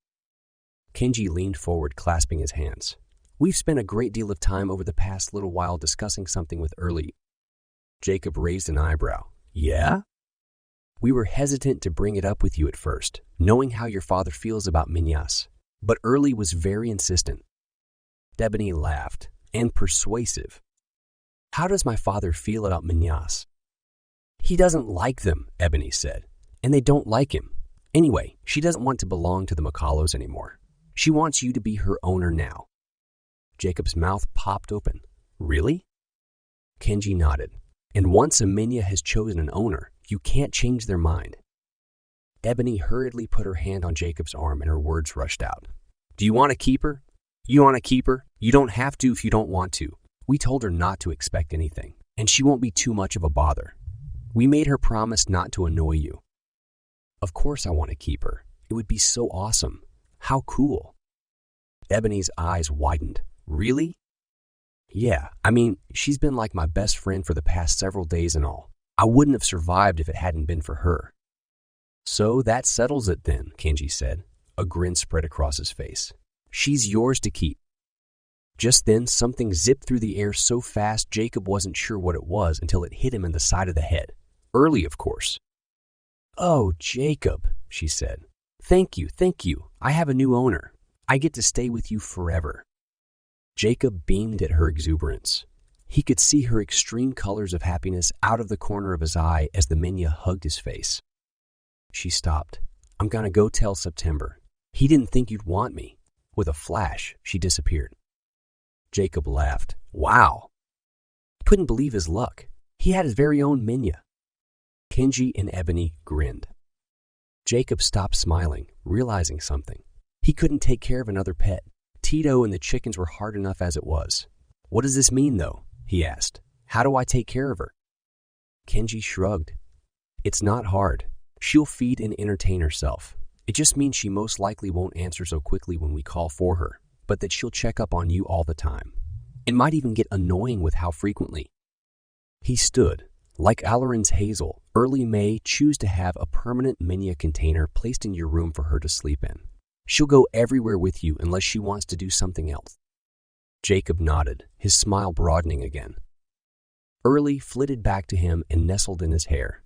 Kenji leaned forward, clasping his hands. We've spent a great deal of time over the past little while discussing something with Early. Jacob raised an eyebrow. Yeah? We were hesitant to bring it up with you at first, knowing how your father feels about Minyas. But Early was very insistent. Ebony laughed, and persuasive. How does my father feel about Minyas? He doesn't like them, Ebony said, and they don't like him. Anyway, she doesn't want to belong to the Macalos anymore. She wants you to be her owner now. Jacob's mouth popped open. Really? Kenji nodded. And once a Minya has chosen an owner, you can't change their mind. Ebony hurriedly put her hand on Jacob's arm and her words rushed out. Do you want to keep her? You want to keep her? You don't have to if you don't want to. We told her not to expect anything, and she won't be too much of a bother. We made her promise not to annoy you. Of course I want to keep her. It would be so awesome. How cool. Ebony's eyes widened. Really? Yeah, I mean, she's been like my best friend for the past several days and all. I wouldn't have survived if it hadn't been for her. So that settles it then, Kenji said. A grin spread across his face. She's yours to keep. Just then, something zipped through the air so fast Jacob wasn't sure what it was until it hit him in the side of the head. Early, of course. Oh, Jacob, she said. Thank you. I have a new owner. I get to stay with you forever. Jacob beamed at her exuberance. He could see her extreme colors of happiness out of the corner of his eye as the Minya hugged his face. She stopped. I'm gonna go tell September. He didn't think you'd want me. With a flash, she disappeared. Jacob laughed. Wow. Couldn't believe his luck. He had his very own Minya. Kenji and Ebony grinned. Jacob stopped smiling, realizing something. He couldn't take care of another pet. Tito and the chickens were hard enough as it was. What does this mean, though? He asked. How do I take care of her? Kenji shrugged. It's not hard. She'll feed and entertain herself. It just means she most likely won't answer so quickly when we call for her, but that she'll check up on you all the time. It might even get annoying with how frequently. He stood. Like Eklaron's Hazel, Early may choose to have a permanent Minya container placed in your room for her to sleep in. She'll go everywhere with you unless she wants to do something else. Jacob nodded, his smile broadening again. Early flitted back to him and nestled in his hair.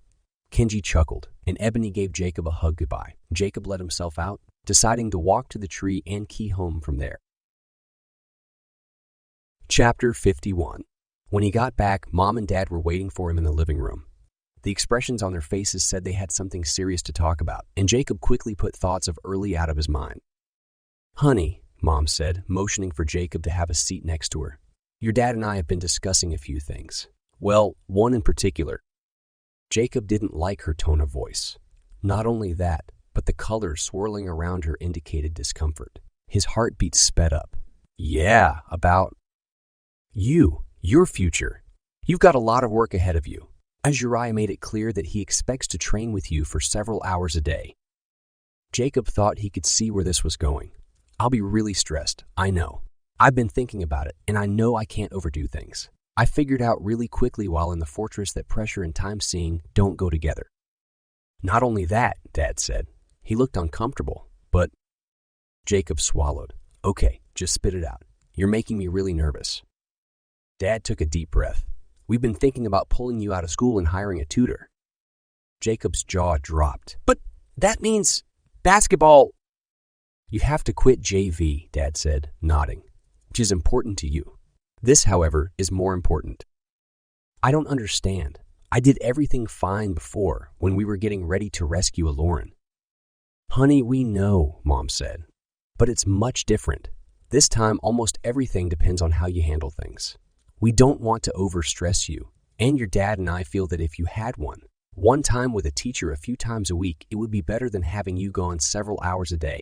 Kenji chuckled, and Ebony gave Jacob a hug goodbye. Jacob let himself out, deciding to walk to the tree and key home from there. Chapter 51. When he got back, Mom and Dad were waiting for him in the living room. The expressions on their faces said they had something serious to talk about, and Jacob quickly put thoughts of Early out of his mind. Honey, Mom said, motioning for Jacob to have a seat next to her. Your dad and I have been discussing a few things. Well, one in particular. Jacob didn't like her tone of voice. Not only that, but the colors swirling around her indicated discomfort. His heartbeat sped up. Yeah, about you, your future. You've got a lot of work ahead of you. Uriah made it clear that he expects to train with you for several hours a day. Jacob thought he could see where this was going. I'll be really stressed, I know. I've been thinking about it, and I know I can't overdo things. I figured out really quickly while in the fortress that pressure and time seeing don't go together. Not only that, Dad said. He looked uncomfortable, but... Jacob swallowed. Okay, just spit it out. You're making me really nervous. Dad took a deep breath. We've been thinking about pulling you out of school and hiring a tutor. Jacob's jaw dropped. But that means basketball. You have to quit JV, Dad said, nodding. which is important to you. This, however, is more important. I don't understand. I did everything fine before when we were getting ready to rescue Eklaron. Honey, we know, Mom said. But it's much different. This time, almost everything depends on how you handle things. We don't want to overstress you, and your dad and I feel that if you had one time with a teacher a few times a week, it would be better than having you gone several hours a day.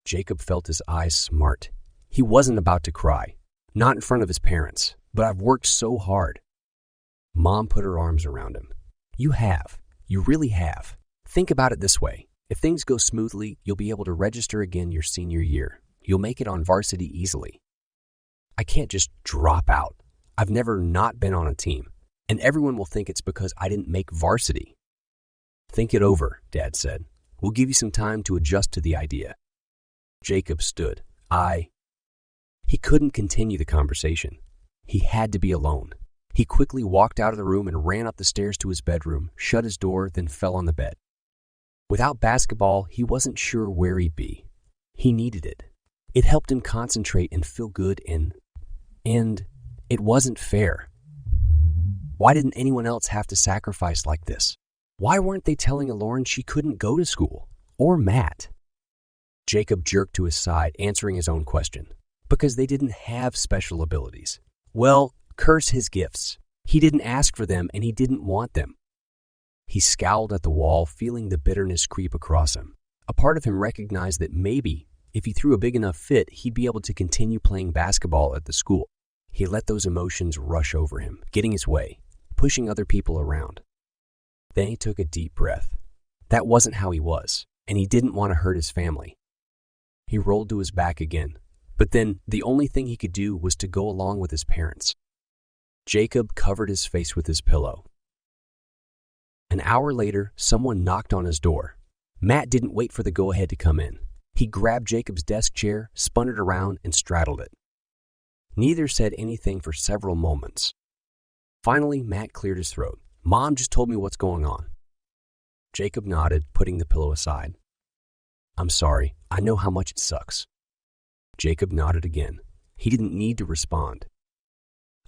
Jacob felt his eyes smart. He wasn't about to cry, not in front of his parents, but I've worked so hard. Mom put her arms around him. You have. You really have. Think about it this way. If things go smoothly, you'll be able to register again your senior year. You'll make it on varsity easily. I can't just drop out. I've never not been on a team, and everyone will think it's because I didn't make varsity. Think it over, Dad said. We'll give you some time to adjust to the idea. Jacob stood. He couldn't continue the conversation. He had to be alone. He quickly walked out of the room and ran up the stairs to his bedroom, shut his door, then fell on the bed. Without basketball, he wasn't sure where he'd be. He needed it. It helped him concentrate and feel good, and it wasn't fair. Why didn't anyone else have to sacrifice like this? Why weren't they telling Eklaron she couldn't go to school? Or Matt? Jacob jerked to his side, answering his own question. Because they didn't have special abilities. Well, curse his gifts. He didn't ask for them, and he didn't want them. He scowled at the wall, feeling the bitterness creep across him. A part of him recognized that maybe, if he threw a big enough fit, he'd be able to continue playing basketball at the school. He let those emotions rush over him, getting his way, pushing other people around. Then he took a deep breath. That wasn't how he was, and he didn't want to hurt his family. He rolled to his back again, but then the only thing he could do was to go along with his parents. Jacob covered his face with his pillow. An hour later, someone knocked on his door. Matt didn't wait for the go-ahead to come in. He grabbed Jacob's desk chair, spun it around, and straddled it. Neither said anything for several moments. Finally, Matt cleared his throat. Mom just told me what's going on. Jacob nodded, putting the pillow aside. I'm sorry. I know how much it sucks. Jacob nodded again. He didn't need to respond.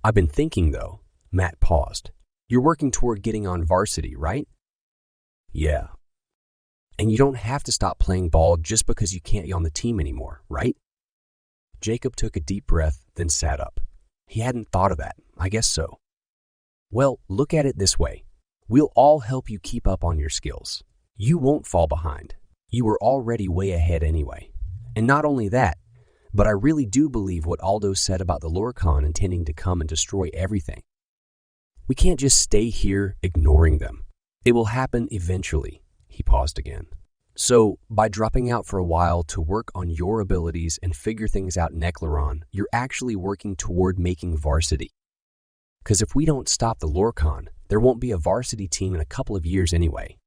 I've been thinking, though. Matt paused. You're working toward getting on varsity, right? Yeah. And you don't have to stop playing ball just because you can't be on the team anymore, right? Jacob took a deep breath, then sat up. He hadn't thought of that. I guess so. Well, look at it this way. We'll all help you keep up on your skills. You won't fall behind. You were already way ahead anyway. And not only that, but I really do believe what Aldo said about the Lorcan intending to come and destroy everything. We can't just stay here ignoring them. It will happen eventually. He paused again. So, by dropping out for a while to work on your abilities and figure things out in Eklaron, you're actually working toward making varsity. Because if we don't stop the Lorcan, there won't be a varsity team in a couple of years anyway.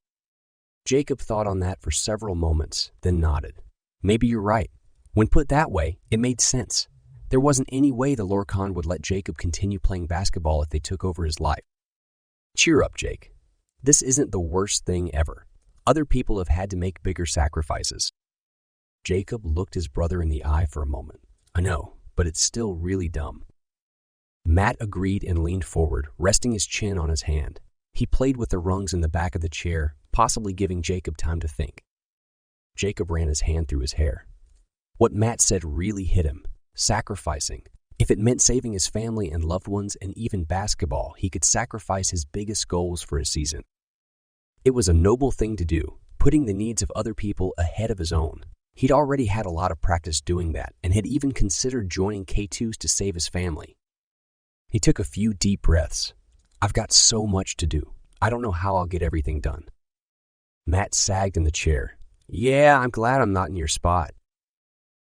Jacob thought on that for several moments, then nodded. Maybe you're right. When put that way, it made sense. There wasn't any way the Lorcan would let Jacob continue playing basketball if they took over his life. Cheer up, Jake. This isn't the worst thing ever. Other people have had to make bigger sacrifices. Jacob looked his brother in the eye for a moment. I know, but it's still really dumb. Matt agreed and leaned forward, resting his chin on his hand. He played with the rungs in the back of the chair, possibly giving Jacob time to think. Jacob ran his hand through his hair. What Matt said really hit him. Sacrificing. If it meant saving his family and loved ones and even basketball, he could sacrifice his biggest goals for a season. It was a noble thing to do, putting the needs of other people ahead of his own. He'd already had a lot of practice doing that and had even considered joining K2s to save his family. He took a few deep breaths. I've got so much to do. I don't know how I'll get everything done. Matt sagged in the chair. Yeah, I'm glad I'm not in your spot.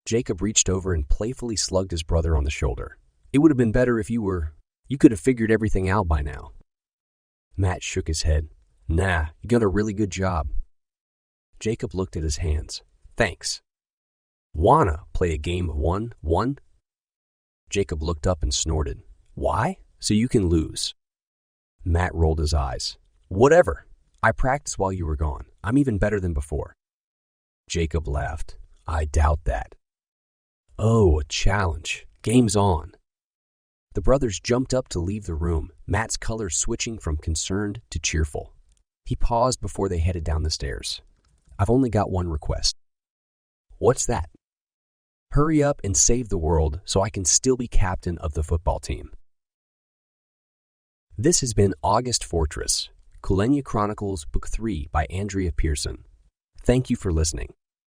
Jacob reached over and playfully slugged his brother on the shoulder. It would have been better if you could have figured everything out by now. Matt shook his head. Nah, you got a really good job. Jacob looked at his hands. Thanks. Wanna play a game of 1-1? Jacob looked up and snorted. Why? So you can lose. Matt rolled his eyes. Whatever. I practiced while you were gone. I'm even better than before. Jacob laughed. I doubt that. Oh, a challenge. Game's on. The brothers jumped up to leave the room, Matt's color switching from concerned to cheerful. He paused before they headed down the stairs. I've only got one request. What's that? Hurry up and save the world so I can still be captain of the football team. This has been August Fortress, Kilenya Chronicles, Book 3 by Andrea Pearson. Thank you for listening.